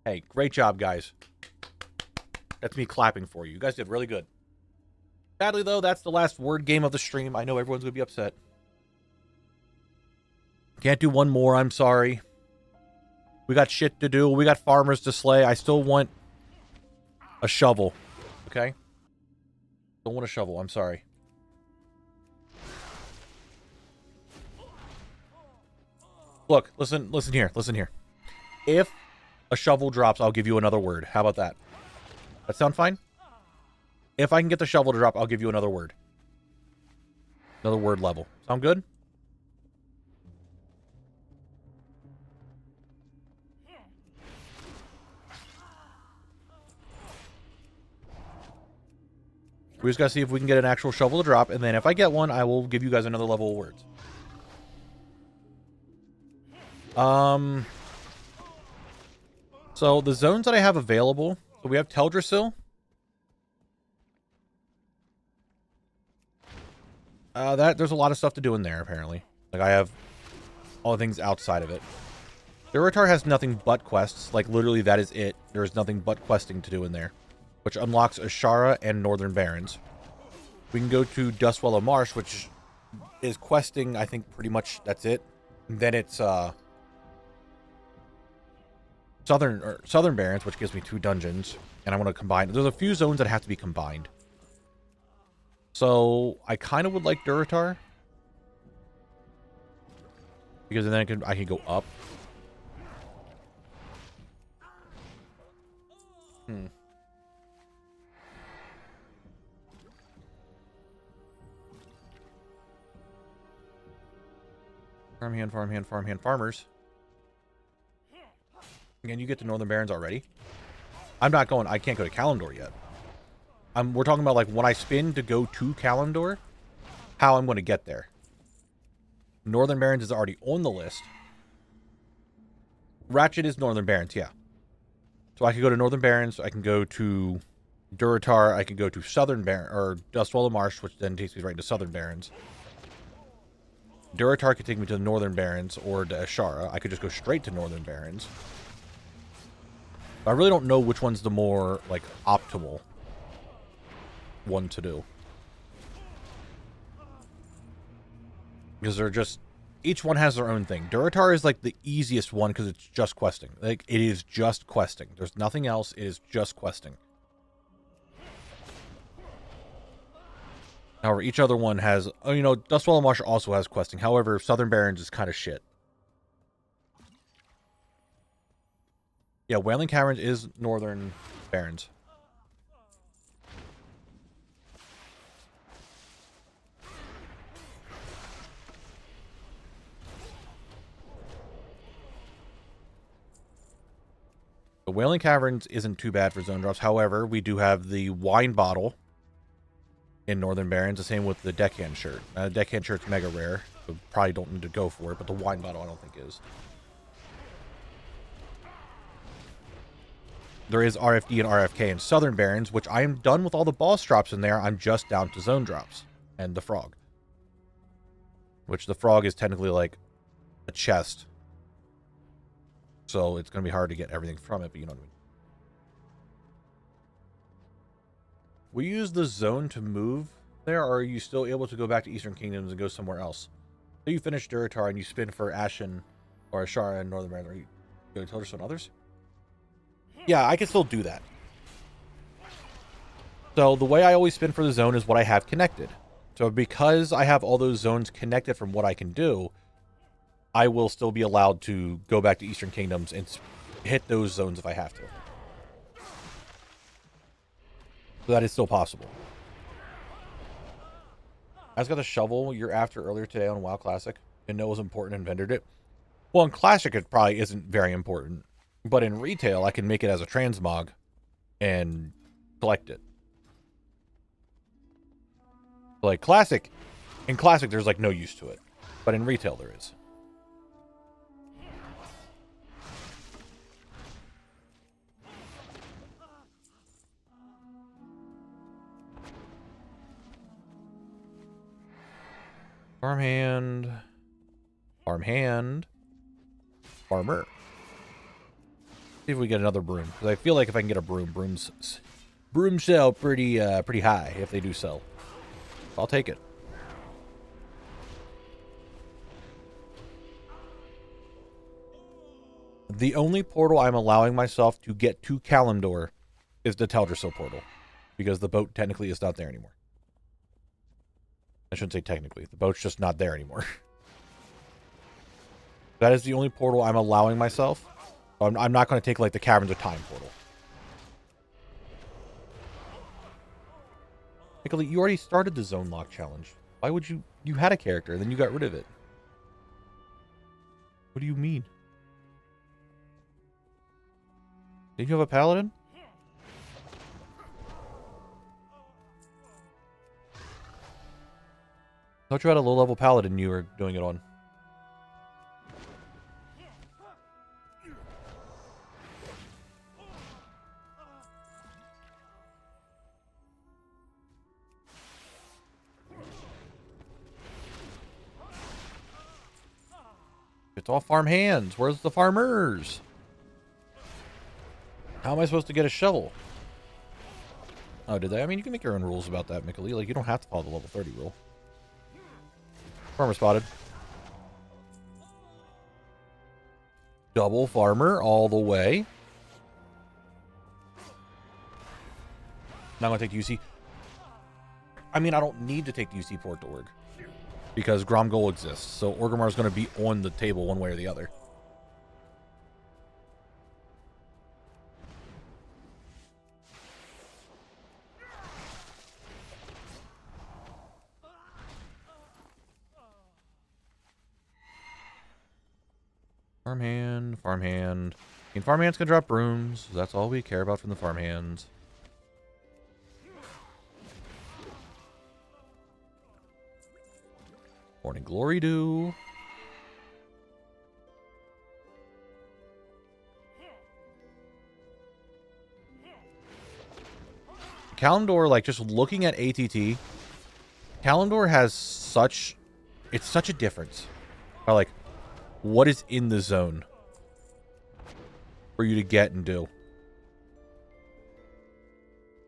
Hey, great job, guys. That's me clapping for you. You guys did really good. Sadly, though, that's the last word game of the stream. I know everyone's going to be upset. Can't do one more. I'm sorry. We got shit to do. We got farmers to slay. I still want a shovel. Okay? Don't want a shovel. I'm sorry. Look, listen here. Listen here. If a shovel drops, I'll give you another word. How about that? That sound fine? If I can get the shovel to drop, I'll give you another word. Another word level. Sound good? We just gotta see if we can get an actual shovel to drop, and then if I get one, I will give you guys another level of words. So the zones that I have available, so we have Teldrassil. There's a lot of stuff to do in there, apparently. Like, I have all the things outside of it. Durotar has nothing but quests. Like, literally, that is it. There is nothing but questing to do in there, which unlocks Ashara and Northern Barrens. We can go to Dustwallow Marsh, which is questing, I think, pretty much that's it. And then it's, Southern Barrens, which gives me 2 dungeons, and I want to combine. There's a few zones that have to be combined. So I kind of would like Durotar, because then I can go up. Farmhand, farmers. Again, you get to Northern Barrens already. I'm not going. I can't go to Kalimdor yet. We're talking about like when I spin to go to Kalimdor, how I'm going to get there. Northern Barrens is already on the list. Ratchet is Northern Barrens, yeah. So I can go to Northern Barrens. I can go to Durotar. I can go to Southern Barrens or Dustwallow Marsh, which then takes me right into Southern Barrens. Durotar could take me to the Northern Barrens or to Ashara. I could just go straight to Northern Barrens. I really don't know which one's the more, like, optimal one to do. Because they're just... Each one has their own thing. Durotar is, like, the easiest one because it's just questing. Like, it is just questing. There's nothing else. It is just questing. However, each other one has... Oh, you know, Dustwallow Marsh also has questing. However, Southern Barrens is kind of shit. Yeah, Wailing Caverns is Northern Barrens. The Wailing Caverns isn't too bad for zone drops. However, we do have the wine bottle, in Northern Barrens. The same with the deckhand shirt. The deckhand shirt's mega rare, so probably don't need to go for it, but the wine bottle I don't think is. There is RFD and RFK in Southern Barrens, which I am done with all the boss drops in there. I'm just down to zone drops and the frog. Which the frog is technically like a chest. So it's going to be hard to get everything from it, but you know what I mean. Will you use the zone to move there, or are you still able to go back to Eastern Kingdoms and go somewhere else? So you finish Duratar and you spin for Ashen or Ashara in Northern Barrens. Are you going to tell us on others? Yeah, I can still do that. So the way I always spin for the zone is what I have connected. So because I have all those zones connected from what I can do, I will still be allowed to go back to Eastern Kingdoms and hit those zones if I have to. So that is still possible. I just got the shovel you're after earlier today on WoW Classic and know it was important and vendored it. Well, in Classic it probably isn't very important. But in retail, I can make it as a transmog and collect it. Like Classic, in Classic, there's like no use to it. But in retail, there is. Farmhand. Farmhand. Farmer. See if we get another broom, because I feel like if I can get a broom, brooms sell pretty high if they do sell. I'll take it. The only portal I'm allowing myself to get to Kalimdor is the Teldrassil portal, because the boat technically is not there anymore. I shouldn't say technically. The boat's just not there anymore. That is the only portal I'm allowing myself. I'm not going to take, like, the Caverns of Time portal. Nicolai, you already started the Zone Lock Challenge. Why would you... You had a character, and then you got rid of it. What do you mean? Did you have a Paladin? I thought you had a low-level Paladin you were doing it on. It's all farm hands. Where's the farmers? How am I supposed to get a shovel? Oh, did they? I mean, you can make your own rules about that, Nicolai. Like, you don't have to follow the level 30 rule. Farmer spotted. Double farmer all the way. Now I'm going to take the UC. I mean, I don't need to take the UC port to org. Because Gromgol exists. So Orgrimmar is going to be on the table one way or the other. Farmhand, farmhand. I mean, farmhands can drop brooms. That's all we care about from the farmhands. Morning Glory Dew. Kalimdor, like, just looking at ATT, Kalimdor has such... It's such a difference. Like, what is in the zone for you to get and do?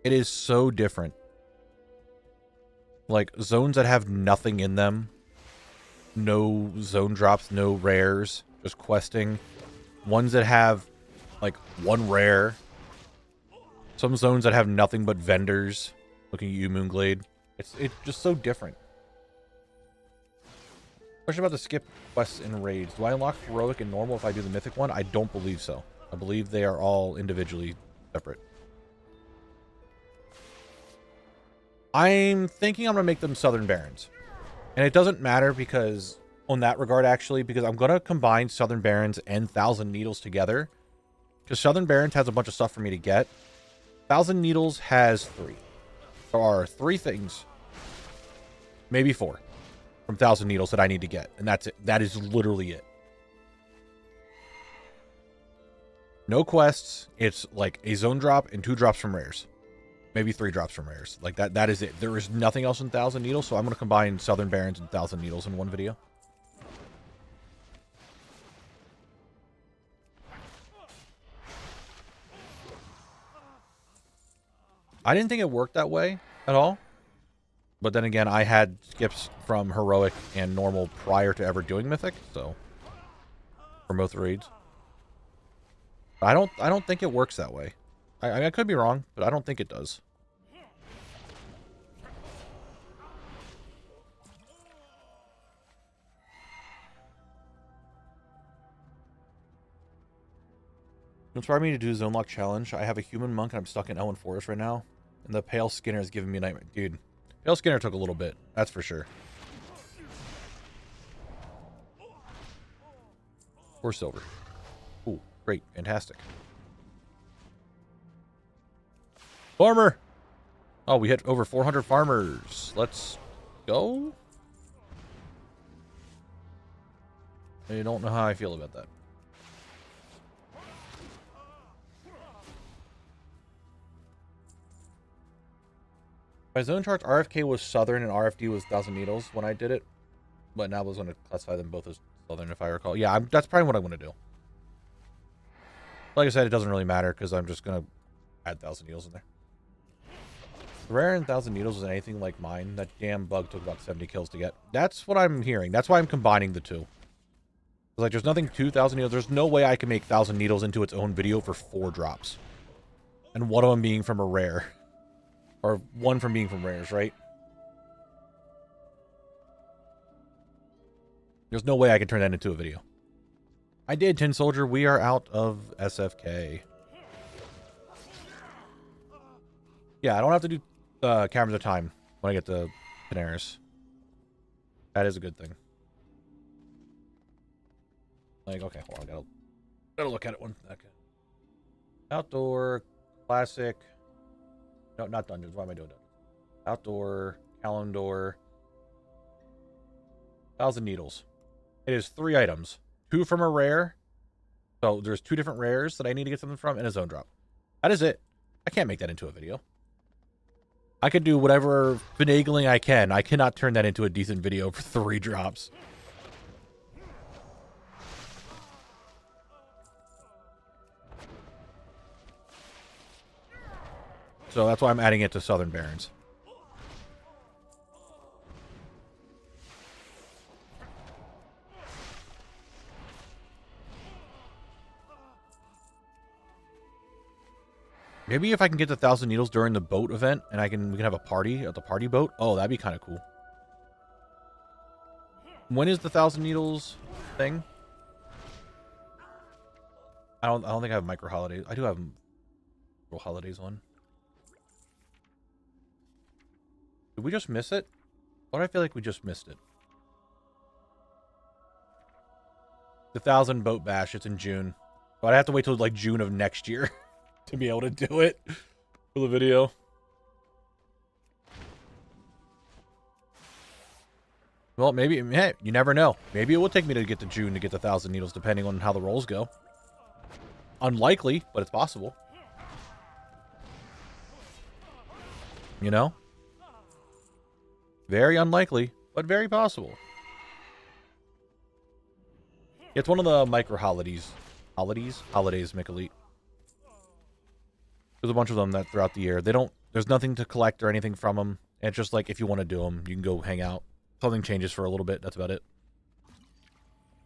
It is so different. Like, zones that have nothing in them. No zone drops, no rares, just questing. Ones that have, like, one rare. Some zones that have nothing but vendors. Looking at you, Moonglade. It's just so different. Question about the skip quests and raids. Do I unlock heroic and normal if I do the mythic one? I don't believe so. I believe they are all individually separate. I'm thinking I'm going to make them Southern Barrens. And it doesn't matter because, on that regard actually, because I'm going to combine Southern Barrens and Thousand Needles together. Because Southern Barrens has a bunch of stuff for me to get. Thousand Needles has 3. There are 3 things Maybe 4 from 1,000 needles that I need to get. And that's it. That is literally it. No quests. It's like a zone drop and 2 drops from rares. Maybe 3 drops from rares. Like that is it. There is nothing else in 1,000 needles, so I'm going to combine Southern Barrens and 1,000 needles in one video. I didn't think it worked that way at all. But then again, I had skips from Heroic and Normal prior to ever doing Mythic, so for both reads. I don't think it works that way. I could be wrong, but I don't think it does. Inspired me to do Zone Lock Challenge. I have a human monk and I'm stuck in Elwyn Forest right now. And the Pale Skinner is giving me a nightmare. Dude, Pale Skinner took a little bit. That's for sure. Or silver. Ooh, great. Fantastic. Farmer! Oh, we hit over 400 farmers. Let's go. I don't know how I feel about that. My zone charts, RFK was Southern and RFD was 1,000 needles when I did it. But now I was going to classify them both as Southern if I recall. Yeah, that's probably what I'm going to do. Like I said, it doesn't really matter because I'm just going to add 1,000 needles in there. Rare and 1,000 needles is anything like mine. That damn bug took about 70 kills to get. That's what I'm hearing. That's why I'm combining the two. Like, there's nothing to 1,000 needles. There's no way I can make 1,000 needles into its own video for 4 drops. And one of them being from a rare. Or one from being from rares, right? There's no way I can turn that into a video. I did, Tin Soldier. We are out of SFK. Yeah, I don't have to do cameras at a time when I get to Panaris. That is a good thing. Like, okay, hold on. Gotta look at it one second. Outdoor, classic. No, not dungeons. Why am I doing dungeons? Outdoor, calendar. 1,000 needles. It is 3 items. 2 from a rare. So there's 2 different rares that I need to get something from and a zone drop. That is it. I can't make that into a video. I could do whatever finagling I can. I cannot turn that into a decent video for 3 drops. So that's why I'm adding it to Southern Barrens. Maybe if I can get the 1,000 needles during the boat event and we can have a party at the party boat. Oh, that'd be kind of cool. When is the 1,000 needles thing? I don't think I have micro holidays. I do have micro holidays on. Did we just miss it? Why do I feel like we just missed it? The 1,000 boat bash. It's in June. But I have to wait till like June of next year to be able to do it for the video. Well, maybe, hey, you never know. Maybe it will take me to get to June to get the 1,000 needles, depending on how the rolls go. Unlikely, but it's possible. You know? Very unlikely, but very possible. It's one of the micro holidays. Holidays make elite. There's a bunch of them that throughout the year. There's nothing to collect or anything from them. And it's just like, if you want to do them, you can go hang out. Something changes for a little bit. That's about it.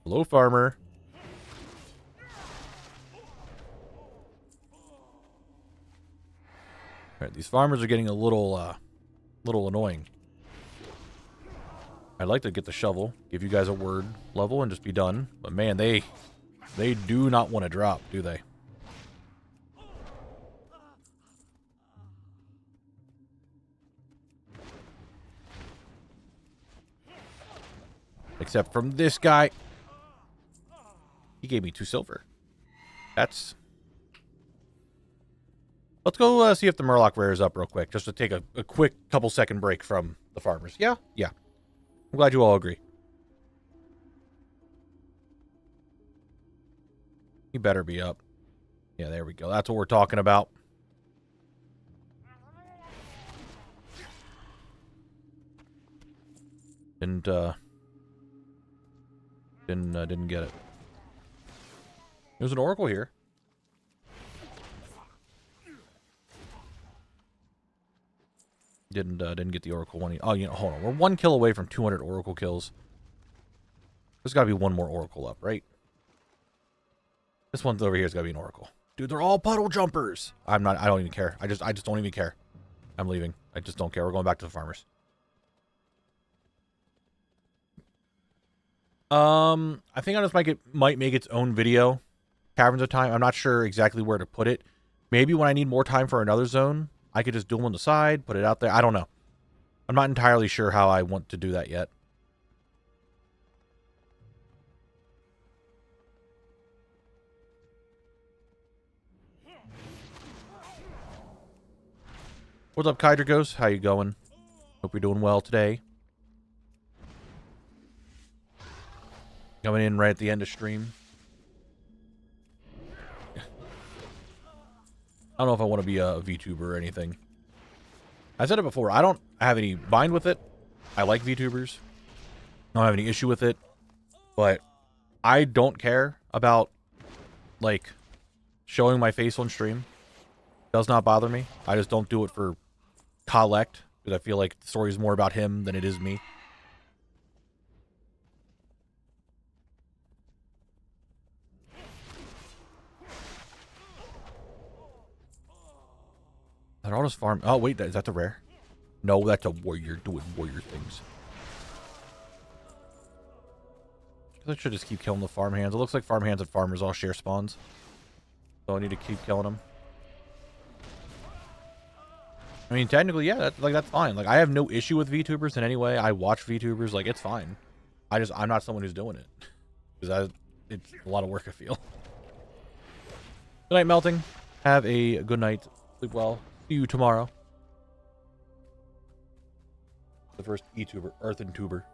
Hello, farmer. Alright, these farmers are getting a little annoying. I'd like to get the shovel, give you guys a word level, and just be done. But man, they do not want to drop, do they? Except from this guy. He gave me 2 silver. Let's go see if the Murloc rare is up real quick. Just to take a quick couple second break from the farmers. Yeah? Yeah. I'm glad you all agree. He better be up. Yeah, there we go. That's what we're talking about. Didn't get it. There's an oracle here. Didn't get the oracle one. Oh, you know, hold on. We're 1 kill away from 200 oracle kills. There's got to be one more oracle up, right? This one's over here has got to be an oracle. Dude, they're all puddle jumpers. I don't even care. I just don't even care. I'm leaving. I just don't care. We're going back to the farmers. I think I just might make its own video. Caverns of Time. I'm not sure exactly where to put it. Maybe when I need more time for another zone, I could just do them on the side, put it out there. I don't know. I'm not entirely sure how I want to do that yet. What's up, Kydragos? How you going? Hope you're doing well today. Coming in right at the end of stream. I don't know if I want to be a VTuber or anything. I said it before. I don't have any bind with it. I like VTubers. I don't have any issue with it. But I don't care about, like, showing my face on stream. Does not bother me. I just don't do it for collect, because I feel like the story is more about him than it is me. They're all just farm. Oh, wait, is that the rare? No, that's a warrior doing warrior things. I should just keep killing the farm hands. It looks like farm hands and farmers all share spawns. So I need to keep killing them. I mean, technically, yeah, that's fine. Like, I have no issue with VTubers in any way. I watch VTubers, like, it's fine. I'm not someone who's doing it. Because it's a lot of work, I feel. Good night, Melting. Have a good night. Sleep well. See you tomorrow. The first earthen tuber.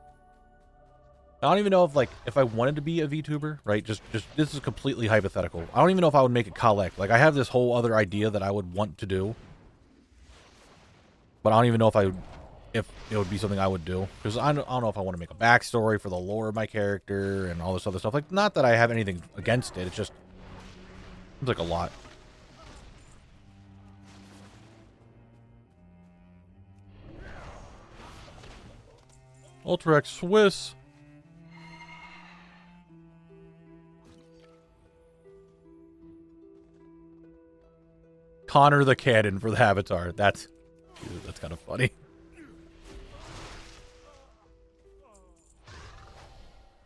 I don't even know if I wanted to be a VTuber, right? Just this is completely hypothetical. I don't even know if I would make a collect. Like, I have this whole other idea that I would want to do. But I don't even know if it would be something I would do. Because I don't know if I want to make a backstory for the lore of my character and all this other stuff. Like, not that I have anything against it. It's just, seems like a lot. Ultrax Swiss. Connor the Cannon for the Avatar. That's kind of funny.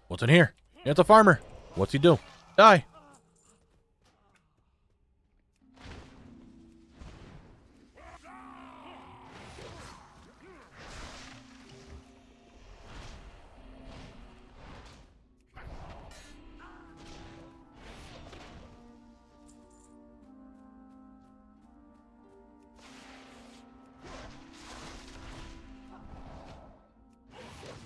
What's in here? It's a farmer. What's he do? Die.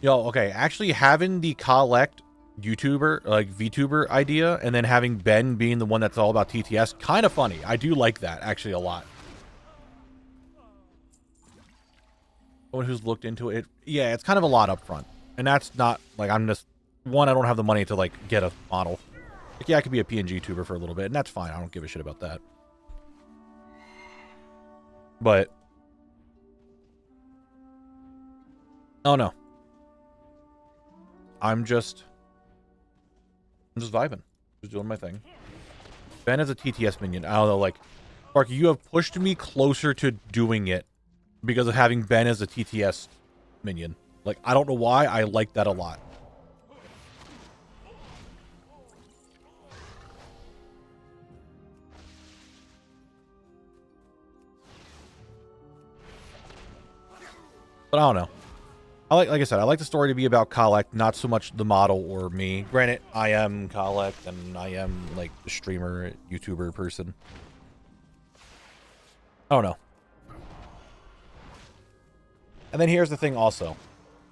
Yo, okay, actually having the collect YouTuber, like VTuber idea, and then having Ben being the one that's all about TTS, kind of funny. I do like that, actually, a lot. Someone who's looked into it, yeah, it's kind of a lot up front. And that's not, like, I'm just, one, I don't have the money to, like, get a model. Like, yeah, I could be a PNG tuber for a little bit, and that's fine. I don't give a shit about that. But, oh no. I'm just vibing. Just doing my thing. Ben is a TTS minion. I don't know, like, Sparky, you have pushed me closer to doing it because of having Ben as a TTS minion. Like, I don't know why. I like that a lot. But I don't know. Like I said, I like the story to be about Collect, not so much the model or me. Granted, I am Collect, and I am, like, the streamer, YouTuber person. I don't know. And then here's the thing also.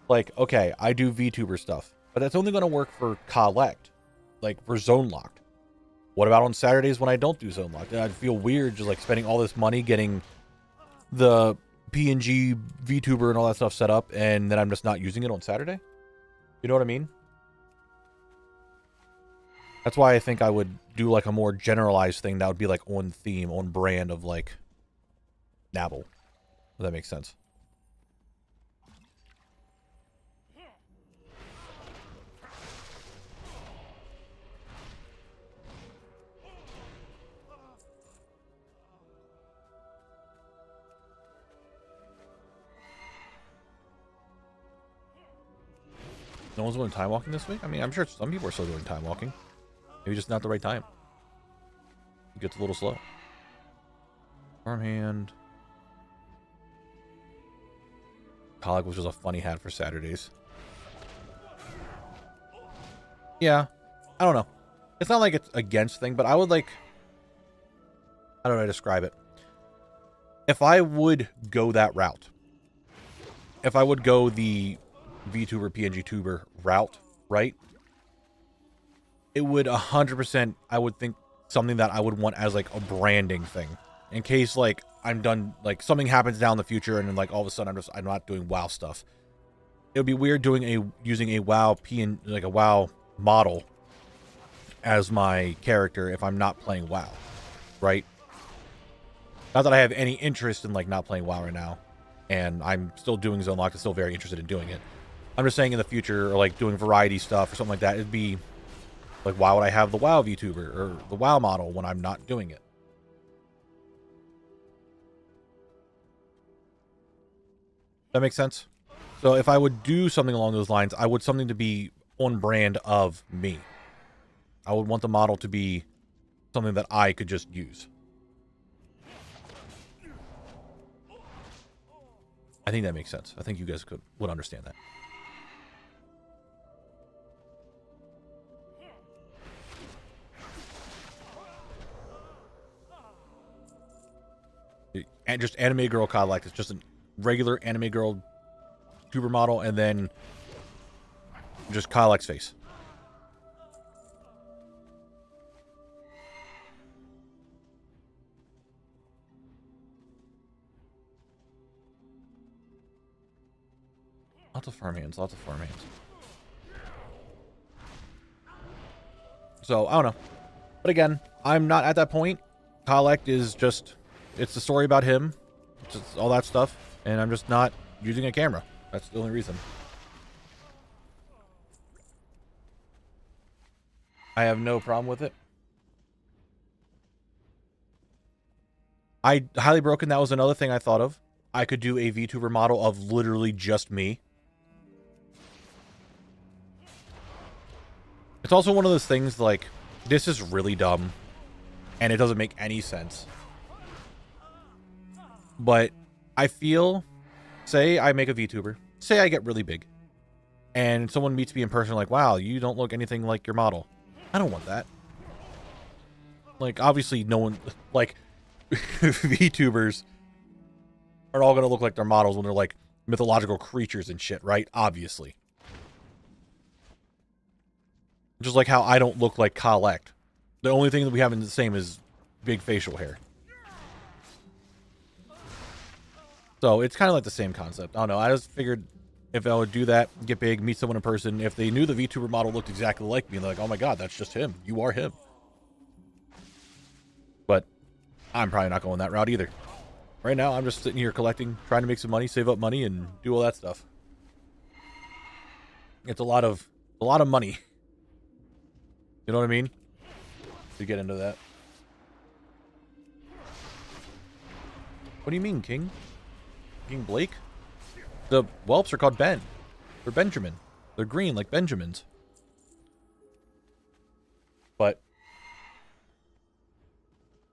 Like, okay, I do VTuber stuff, but that's only going to work for collect, like for zone locked. What about on Saturdays when I don't do zone locked? I'd feel weird just like spending all this money getting the PNG VTuber and all that stuff set up, and then I'm just not using it on Saturday. You know what I mean? That's why I think I would do like a more generalized thing that would be like on theme, on brand of like Knabble. If that makes sense. No one's doing time walking this week? I mean, I'm sure some people are still doing time walking. Maybe just not the right time. It gets a little slow. Farmhand. Colic was just a funny hat for Saturdays. Yeah. I don't know. It's not like it's against thing, but I would like... How do I describe it? If I would go that route, if I would go the VTuber, PNG tuber route, right? It would 100%, I would think, something that I would want as like a branding thing. In case like I'm done, like something happens down the future and then like all of a sudden I'm not doing WoW stuff. It would be weird using a WoW like a WoW model as my character if I'm not playing WoW, right? Not that I have any interest in like not playing WoW right now, and I'm still doing Zone Lock. I'm still very interested in doing it. I'm just saying in the future, or like doing variety stuff or something like that, it'd be like, why would I have the WoW VTuber or the WoW model when I'm not doing it? That makes sense? So if I would do something along those lines, I would something to be on brand of me. I would want the model to be something that I could just use. I think that makes sense. I think you guys would understand that. And just anime girl Cadillac. It's just a regular anime girl tuber model, and then just Cadillac's face. Lots of farmhands, lots of farmhands. So, I don't know. But again, I'm not at that point. Collect is just... It's the story about him. It's just all that stuff. And I'm just not using a camera. That's the only reason. I have no problem with it. I highly broken. That was another thing I thought of. I could do a VTuber model of literally just me. It's also one of those things like, this is really dumb. And it doesn't make any sense. But I feel, say I make a VTuber, say I get really big, and someone meets me in person like, wow, you don't look anything like your model. I don't want that. Like, obviously no one, like, VTubers are all going to look like their models when they're like mythological creatures and shit, right? Obviously. Just like how I don't look like Collect. The only thing that we have in the same is big facial hair. So it's kind of like the same concept. I don't know. I just figured if I would do that, get big, meet someone in person, if they knew the VTuber model looked exactly like me, they're like, oh my god, that's just him. You are him. But I'm probably not going that route either. Right now, I'm just sitting here collecting, trying to make some money, save up money, and do all that stuff. It's a lot of money. You know what I mean? To get into that. What do you mean, King? King Blake? The whelps are called Ben. They're Benjamin. They're green like Benjamins. But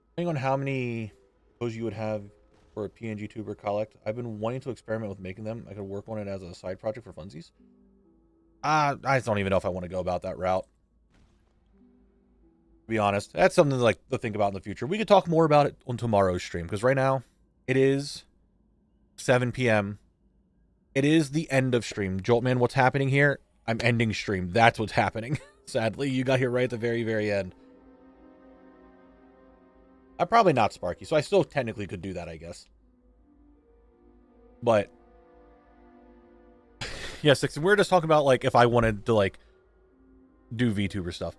depending on how many those you would have for a PNG tuber collect, I've been wanting to experiment with making them. I could work on it as a side project for funsies. I just don't even know if I want to go about that route. To be honest, that's something to, like, to think about in the future. We could talk more about it on tomorrow's stream, because right now it is 7 p.m. It is the end of stream. Joltman, what's happening here? I'm ending stream. That's what's happening. Sadly, you got here right at the very, very end. I'm probably not Sparky, so I still technically could do that, I guess. But yeah, Sixten, we were just talking about like if I wanted to like do VTuber stuff.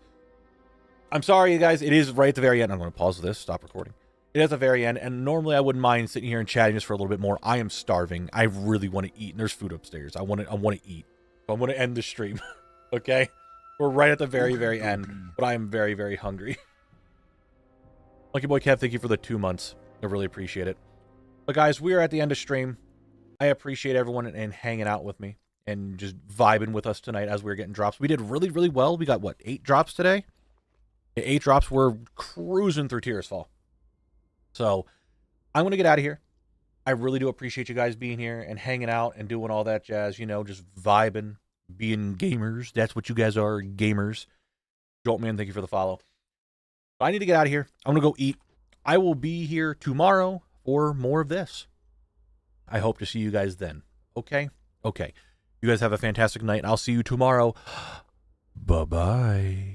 I'm sorry, you guys. It is right at the very end. I'm going to pause this, stop recording. It is at the very end, and normally I wouldn't mind sitting here and chatting just for a little bit more. I am starving. I really want to eat, and there's food upstairs. I want to eat. So I'm going to end the stream. Okay? We're right at the very, very end, but I am very, very hungry. Lucky Boy Kev, thank you for the 2 months. I really appreciate it. But guys, we are at the end of stream. I appreciate everyone and hanging out with me and just vibing with us tonight as we were getting drops. We did really, really well. We got, what, 8 drops today? 8 drops. We're cruising through Tears Fall. So I'm going to get out of here. I really do appreciate you guys being here and hanging out and doing all that jazz, you know, just vibing, being gamers. That's what you guys are, gamers. Joltman, thank you for the follow. I need to get out of here. I'm going to go eat. I will be here tomorrow for more of this. I hope to see you guys then. Okay? Okay. You guys have a fantastic night, and I'll see you tomorrow. Bye-bye.